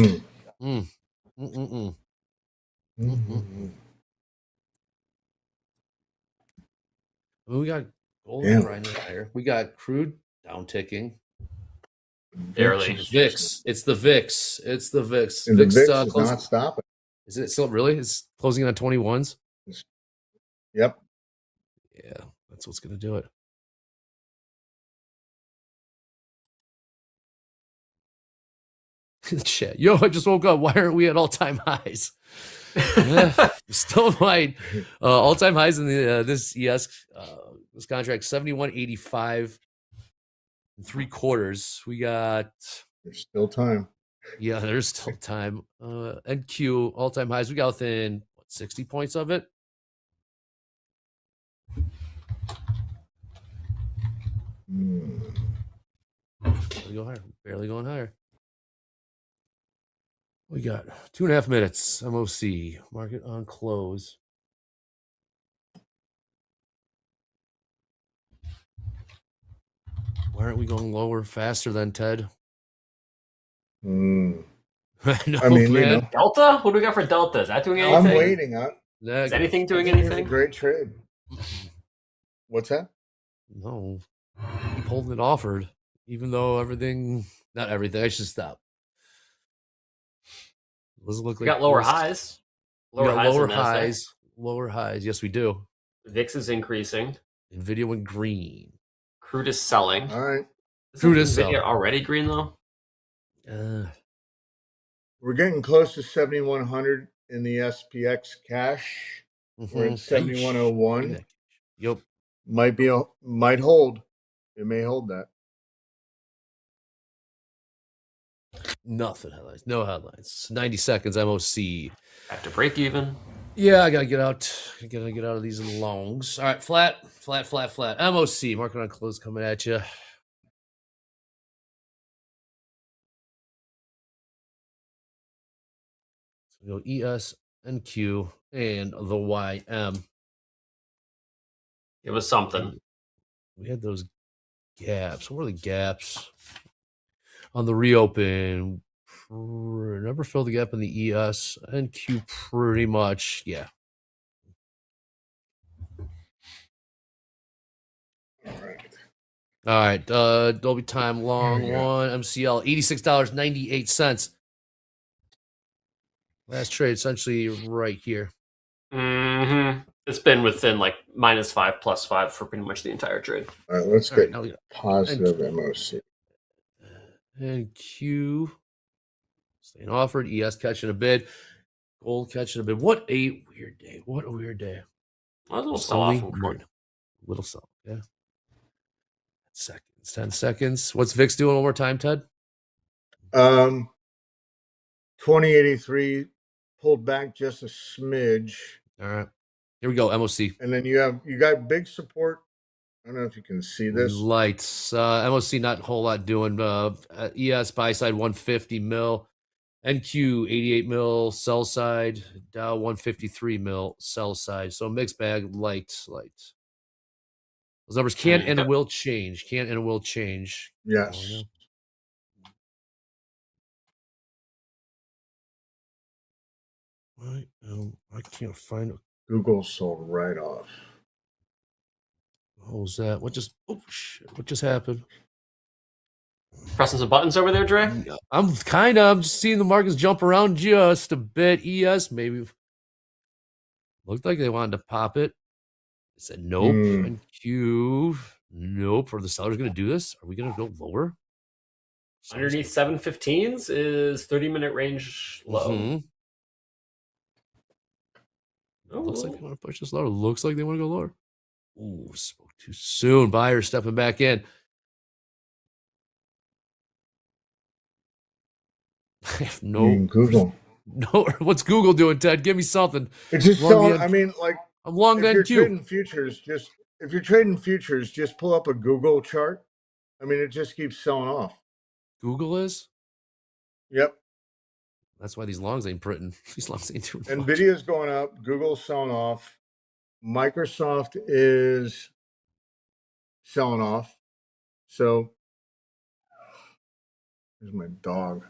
We got gold grinding higher. We got crude down ticking. Barely. VIX. It's the VIX. It's the VIX. And VIX the VIX is not stopping. Is it still really? It's closing on 21s? Yep. Yeah, that's what's going to do it. Shit. Yo, I just woke up. Why aren't we at all-time highs? Still might. All-time highs in the this ES this contract 71.85 and 3/4. We got. There's still time. Yeah, there's still time. NQ all-time highs. We got within 60 points of it. Barely going higher. We got 2.5 minutes. MOC. Market on close. Why aren't we going lower faster than Ted? I mean, man. Delta? What do we got for Delta? Is that doing anything? I'm waiting on. Is anything doing I think anything? It's a great trade. What's that? No. Keep holding it offered. Even though not everything. I should stop. Doesn't look We like got lower highs. Lower highs. Yes, we do. VIX is increasing. NVIDIA went green. Crude is selling. All right. Crude is NVIDIA selling. already green though? We're getting close to 7,100 in the SPX cash. We're at 7,101. Yep. Might hold. It may hold that. Nothing headlines. No headlines. 90 seconds. MOC. Back to break even. Yeah, I gotta get out. I gotta get out of these longs. All right, flat. MOC. Market on close coming at you. So we go ES, NQ, and the YM. It was something. We had those gaps. What are the gaps? On the reopen, never filled the gap in the ES. NQ pretty much, yeah. All right. Dolby time long one. MCL $86.98. Last trade essentially right here. Mm-hmm. It's been within like -5, +5 for pretty much the entire trade. All right, let's get positive MOC. NQ staying offered. ES catching a bid. Gold catching a bid. What a weird day. What a weird day. A little sell-off from Crude. Little sell, yeah. 10 seconds. What's VIX doing one more time, Ted? 2083 pulled back just a smidge. All right. Here we go, MOC. And then you got big support. I don't know if you can see this. Lights. MOC not a whole lot doing. ES buy side 150 mil. NQ 88 mil sell side. Dow 153 mil sell side. So mixed bag, light. Those numbers can and will change. Can and will change. Yes. I can't find it. Google sold right off. What was that? What just happened? Pressing some buttons over there, Dre? I'm just seeing the markets jump around just a bit. ES maybe looked like they wanted to pop it. They said nope. And Q, nope. Are the sellers going to do this? Are we going to go lower? Underneath 715s is 30-minute range low. Mm-hmm. Looks like they want to push this lower. Looks like they want to go lower. Ooh, spoke too soon. Buyers stepping back in. I have Google. No, what's Google doing, Ted? Give me something. It's just long I mean, like, I'm long if NQ. you're trading futures, just pull up a Google chart. I mean, it just keeps selling off. Google is? Yep. That's why these longs ain't printing. These longs ain't doing much. Nvidia's going up. Google's selling off. Microsoft is selling off. So, here's my dog.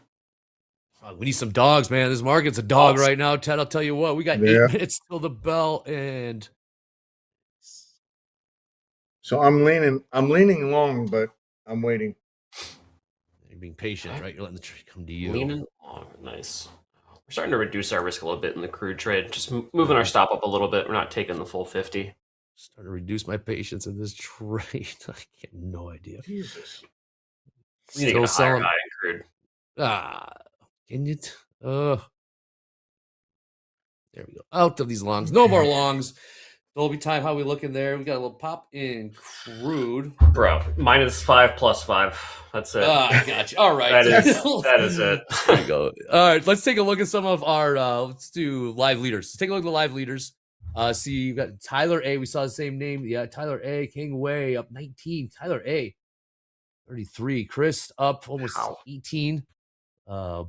We need some dogs, man. This market's a dog right now, Ted. I'll tell you what. We got 8 minutes till the bell, and so I'm leaning long, but I'm waiting. You're being patient, right? You're letting the trade come to you. Leaning long, nice. We're starting to reduce our risk a little bit in the crude trade. Just moving our stop up a little bit. We're not taking the full 50. Starting to reduce my patience in this trade. I have no idea. Jesus. We need to get a higher high in crude. Can you? There we go. Out of these longs. No more longs. Dolby time. How we looking there? We got a little pop in crude. Bro, -5 +5. That's it. I got you. All right. That is it. There you go. All right. Let's take a look at some of our, let's do live leaders. Let's take a look at the live leaders. See, you've got Tyler A. We saw the same name. Yeah, Tyler A. King Way up 19. Tyler A. 33. Chris up almost 18.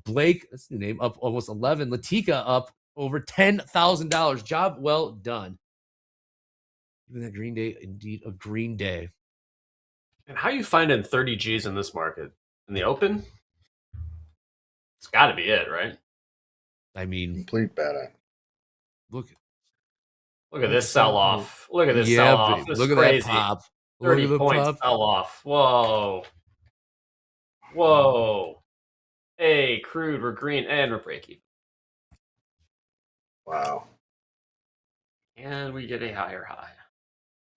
Blake, that's the name, up almost 11. Latika up over $10,000. Job well done. Even that green day, indeed a green day. And how you finding 30 G's in this market? In the open? It's got to be it, right? I mean, complete bad. Look at this sell off. Look at this sell off. This look is at crazy. that pop. 30 Look at the points pop. sell off. Whoa. Whoa. Hey, crude, we're green, and we're breaking. Wow. And we get a higher high.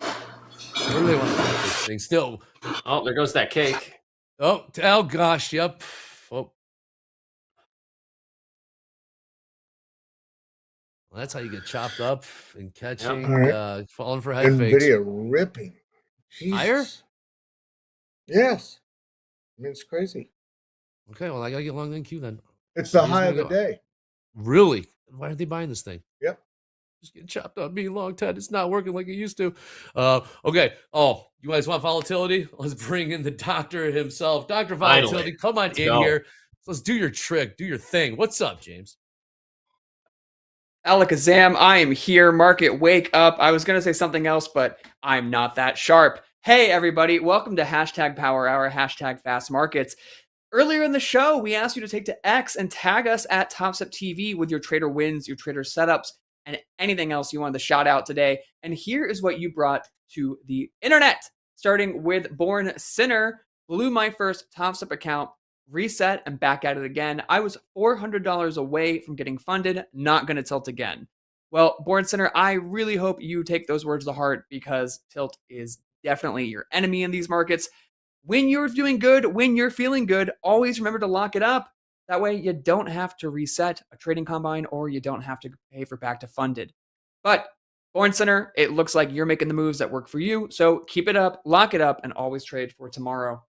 Where do they want to put this thing? Still. Oh, there goes that cake. Oh gosh. Yep. Oh. Well, that's how you get chopped up and catching, falling for head fakes. Nvidia ripping. Jesus. Higher? Yes. I mean, it's crazy. Okay, well, I got to get long in queue then. It's the high of the day. Really? Why aren't they buying this thing? Yep. Just getting chopped up being long, Ted. It's not working like it used to. Okay. Oh, you guys want volatility? Let's bring in the doctor himself. Dr. Volatility, come on in here. Let's do your trick. Do your thing. What's up, James? Alakazam, I am here. Market, wake up. I was going to say something else, but I'm not that sharp. Hey, everybody. Welcome to #Power Hour, #Fast Markets. Earlier in the show, we asked you to take to X and tag us at Topstep TV with your trader wins, your trader setups, and anything else you wanted to shout out today. And here is what you brought to the internet. Starting with Born Sinner, blew my first Topstep account, reset, and back at it again. I was $400 away from getting funded, not going to tilt again. Well, Born Sinner, I really hope you take those words to heart because tilt is definitely your enemy in these markets. When you're doing good, when you're feeling good, always remember to lock it up. That way you don't have to reset a trading combine or you don't have to pay for back to funded. But Born Center, it looks like you're making the moves that work for you. So keep it up, lock it up, and always trade for tomorrow.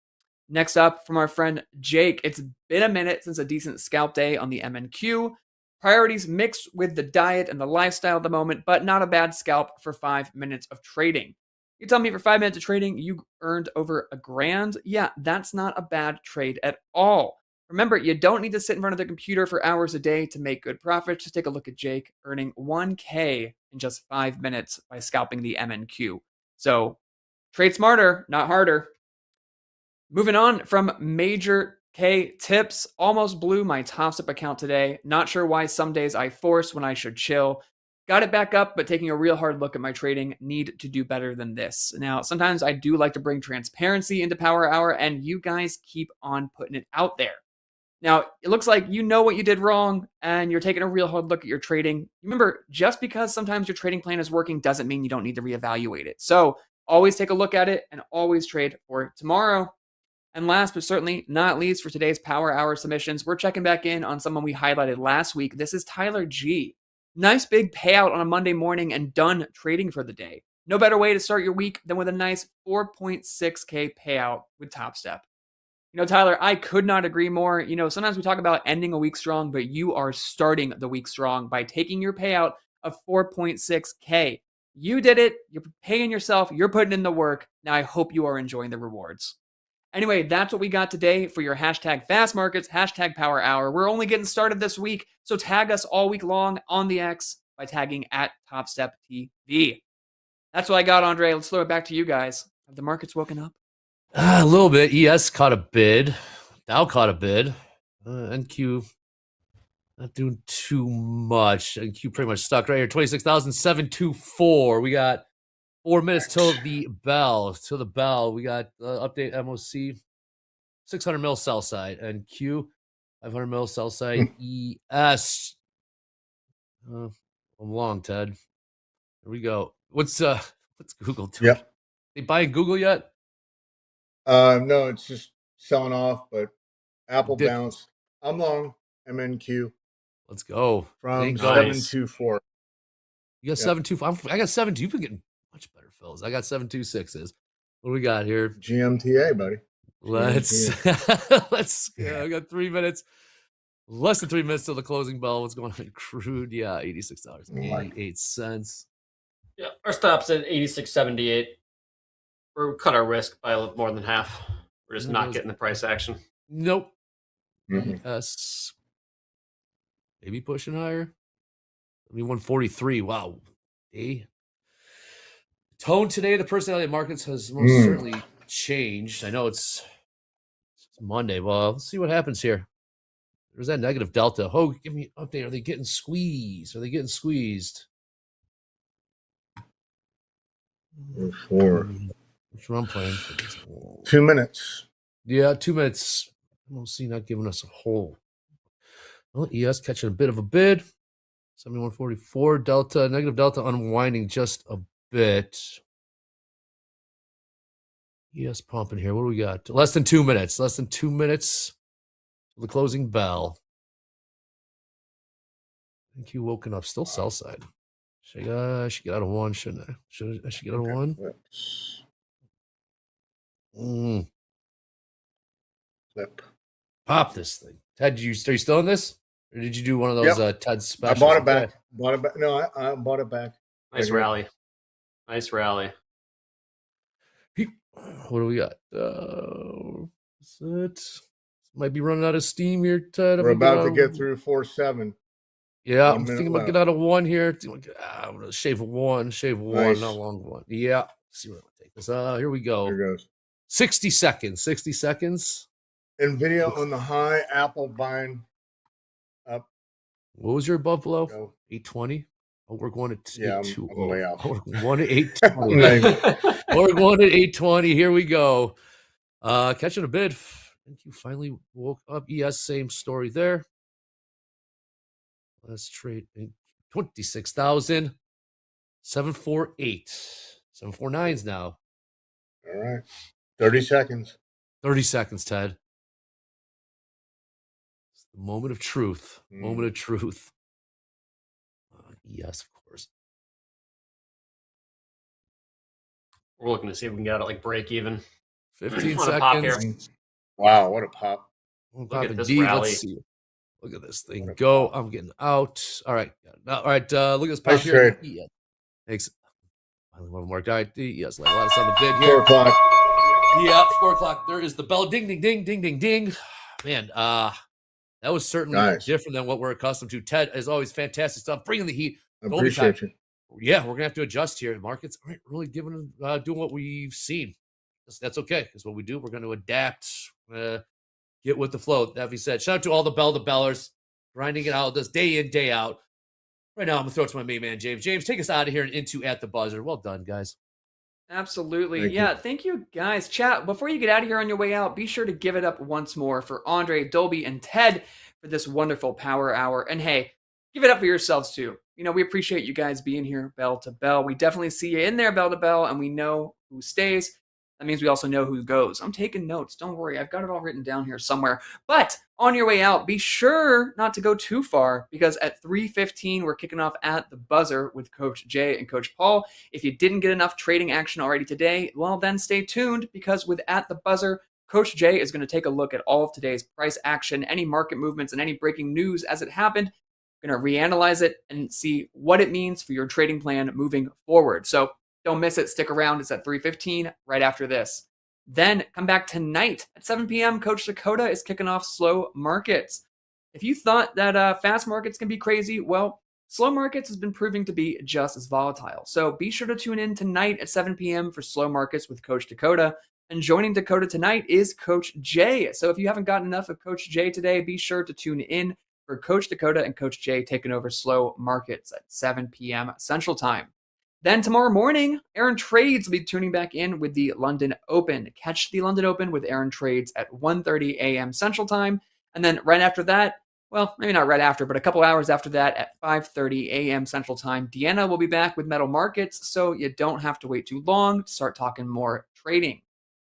Next up from our friend Jake, it's been a minute since a decent scalp day on the MNQ. Priorities mixed with the diet and the lifestyle at the moment, but not a bad scalp for 5 minutes of trading. You tell me for 5 minutes of trading, you earned over $1,000. Yeah, that's not a bad trade at all. Remember, you don't need to sit in front of the computer for hours a day to make good profits. Just take a look at Jake earning $1K in just 5 minutes by scalping the MNQ. So Trade smarter, not harder. Moving on from Major K tips, almost blew my Topstep account today. Not sure why some days I force when I should chill. Got it back up, but taking a real hard look at my trading, need to do better than this. Now, sometimes I do like to bring transparency into Power Hour, and you guys keep on putting it out there. Now, it looks like you know what you did wrong, and you're taking a real hard look at your trading. Remember, just because sometimes your trading plan is working doesn't mean you don't need to reevaluate it. So always take a look at it and always trade for tomorrow. And last but certainly not least for today's Power Hour submissions, we're checking back in on someone we highlighted last week. This is Tyler G. Nice big payout on a Monday morning and done trading for the day. No better way to start your week than with a nice 4.6K payout with Topstep. You know, Tyler, I could not agree more. You know, sometimes we talk about ending a week strong, but you are starting the week strong by taking your payout of 4.6K. You did it. You're paying yourself. You're putting in the work. Now, I hope you are enjoying the rewards. Anyway, that's what we got today for your hashtag fast markets, hashtag power hour. We're only getting started this week, so tag us all week long on the X by tagging at Topstep TV. That's what I got, Andre. Let's throw it back to you guys. Have the markets woken up? A little bit. ES caught a bid. Dow caught a bid. NQ not doing too much. NQ pretty much stuck right here. 26,724. We got 4 minutes till the bell. We got update MOC. 600 mil sell side. NQ 500 mil sell side. ES. I'm long, Ted. Here we go. What's Google doing? Yep. They buying Google yet? No, it's just selling off, but Apple bounced. I'm long. MNQ. Let's go. From 724. You got 725. I got 72. You've been getting much better fills. I got 726s. What do we got here? GMTA, buddy. Let's I got 3 minutes. Less than 3 minutes till the closing bell. What's going on? Crude, yeah, $86.88. Yeah, our stop's at 86.78. We're cut our risk by more than half. We're just not getting the price action. Nope. Yes. Maybe pushing higher. 143. Wow. Tone today, the personality of markets has most certainly changed. I know it's Monday. Well, let's see what happens here. There's that negative delta. Oh, give me an update. Are they getting squeezed? Four. Which one I'm playing? 2 minutes. Yeah, 2 minutes. I don't see not giving us a whole. Well, ES catching a bit of a bid. 7144 delta, negative delta unwinding just a bit. ES pumping here. What do we got? Less than 2 minutes. Less than 2 minutes to the closing bell. I think you woken up. Still sell side. I should get out of one, shouldn't I? I should get out of one. Flip. Pop this thing. Ted, are you still in this? Or did you do one of those Ted specials? I bought it back. No, I bought it back. Nice rally. Nice rally. What do we got? Might be running out of steam here, Ted. We're about to get through 4-7. Yeah, I'm thinking about getting out of one here. I'm going to shave one, nice. Not long one. Yeah. Let's see where I'm going to take this. Here we go. Here goes. 60 seconds. 60 seconds. NVIDIA on the high, Apple buying up. What was your above below? 820. Oh, we're going at 820. I'm way out. We're going at 820. We're going at 820. Here we go. Catching a bid. I think you finally woke up. Yes, same story there. Let's trade 26,000. 748. 749s now. All right. 30 seconds. 30 seconds, Ted. It's the moment of truth. Moment of truth. Yes, of course. We're looking to see if we can get out at like break even. 15 seconds. Wow, what a pop. Look at this rally. Let's see. Look at this thing go. I'm getting out. All right. All right. Look at this pop nice here. Trade. Yeah. Thanks. Finally one more guy. Yes, let us on the bid here. 4 o'clock. Yeah, 4 o'clock. There is the bell. Ding, ding, ding, ding, ding, ding. Man, that was certainly different than what we're accustomed to. Ted, as always, fantastic stuff. Bringing the heat. Appreciate you. yeah, we're gonna have to adjust here. The markets aren't really doing what we've seen. That's okay, because what we do, we're going to adapt, get with the flow. That being said, shout out to all the bellers grinding it out, just day in, day out. Right now, I'm gonna throw it to my main man, James. James, take us out of here and into At the Buzzer. Well done, guys. Absolutely. Thank Yeah, you. thank you guys. Chat, before you get out of here on your way out, be sure to give it up once more for Andre, Dolby, and Ted for this wonderful power hour. And hey, give it up for yourselves too. You know, we appreciate you guys being here bell to bell. We definitely see you in there bell to bell, and we know who stays. That means we also know who goes. I'm taking notes. Don't worry. I've got it all written down here somewhere. But on your way out, be sure not to go too far, because at 3:15, we're kicking off At the Buzzer with Coach Jay and Coach Paul. If you didn't get enough trading action already today, well, then stay tuned, because with At the Buzzer, Coach Jay is going to take a look at all of today's price action, any market movements, and any breaking news as it happened. We're going to reanalyze it and see what it means for your trading plan moving forward. So don't miss it. Stick around. It's at 3:15 right after this. Then come back tonight at 7 p.m. Coach Dakota is kicking off Slow Markets. If you thought that fast markets can be crazy, well, slow markets has been proving to be just as volatile. So be sure to tune in tonight at 7 p.m. for Slow Markets with Coach Dakota. And joining Dakota tonight is Coach Jay. So if you haven't gotten enough of Coach Jay today, be sure to tune in for Coach Dakota and Coach Jay taking over Slow Markets at 7 p.m. Central Time. Then tomorrow morning, Aaron Trades will be tuning back in with the London Open. Catch the London Open with Aaron Trades at 1:30 a.m. Central Time. And then right after that, well, maybe not right after, but a couple hours after that at 5:30 a.m. Central Time, Deanna will be back with Metal Markets, so you don't have to wait too long to start talking more trading.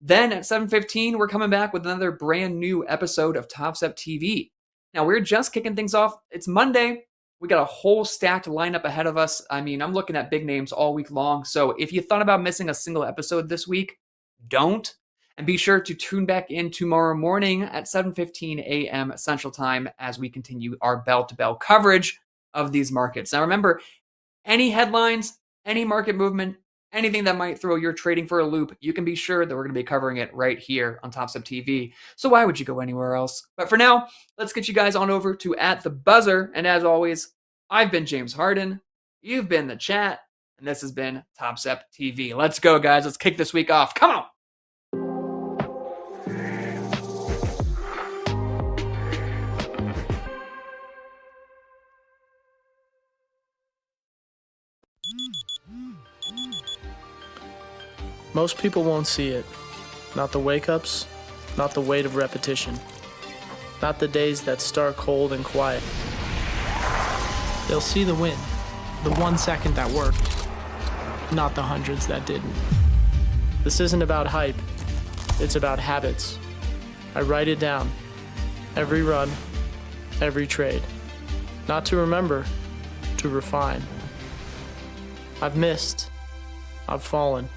Then at 7:15, we're coming back with another brand new episode of Topstep TV. Now, we're just kicking things off. It's Monday. We got a whole stacked lineup ahead of us. I mean, I'm looking at big names all week long. So if you thought about missing a single episode this week, don't. And be sure to tune back in tomorrow morning at 7:15 a.m. Central Time as we continue our bell-to-bell coverage of these markets. Now, remember, any headlines, any market movement, anything that might throw your trading for a loop, you can be sure that we're going to be covering it right here on Topstep TV. So why would you go anywhere else? But for now, let's get you guys on over to At the Buzzer. And as always, I've been James Harden. You've been the chat. And this has been Topstep TV. Let's go, guys. Let's kick this week off. Come on. Most people won't see it. Not the wake-ups, not the weight of repetition, not the days that start cold and quiet. They'll see the win, the 1 second that worked, not the hundreds that didn't. This isn't about hype, it's about habits. I write it down, every run, every trade. Not to remember, to refine. I've missed, I've fallen,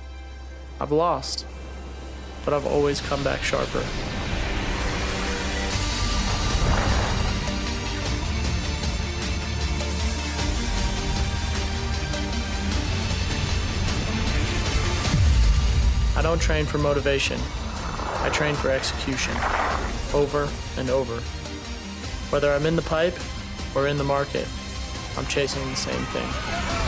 I've lost, but I've always come back sharper. I don't train for motivation. I train for execution, over and over. Whether I'm in the pipe or in the market, I'm chasing the same thing.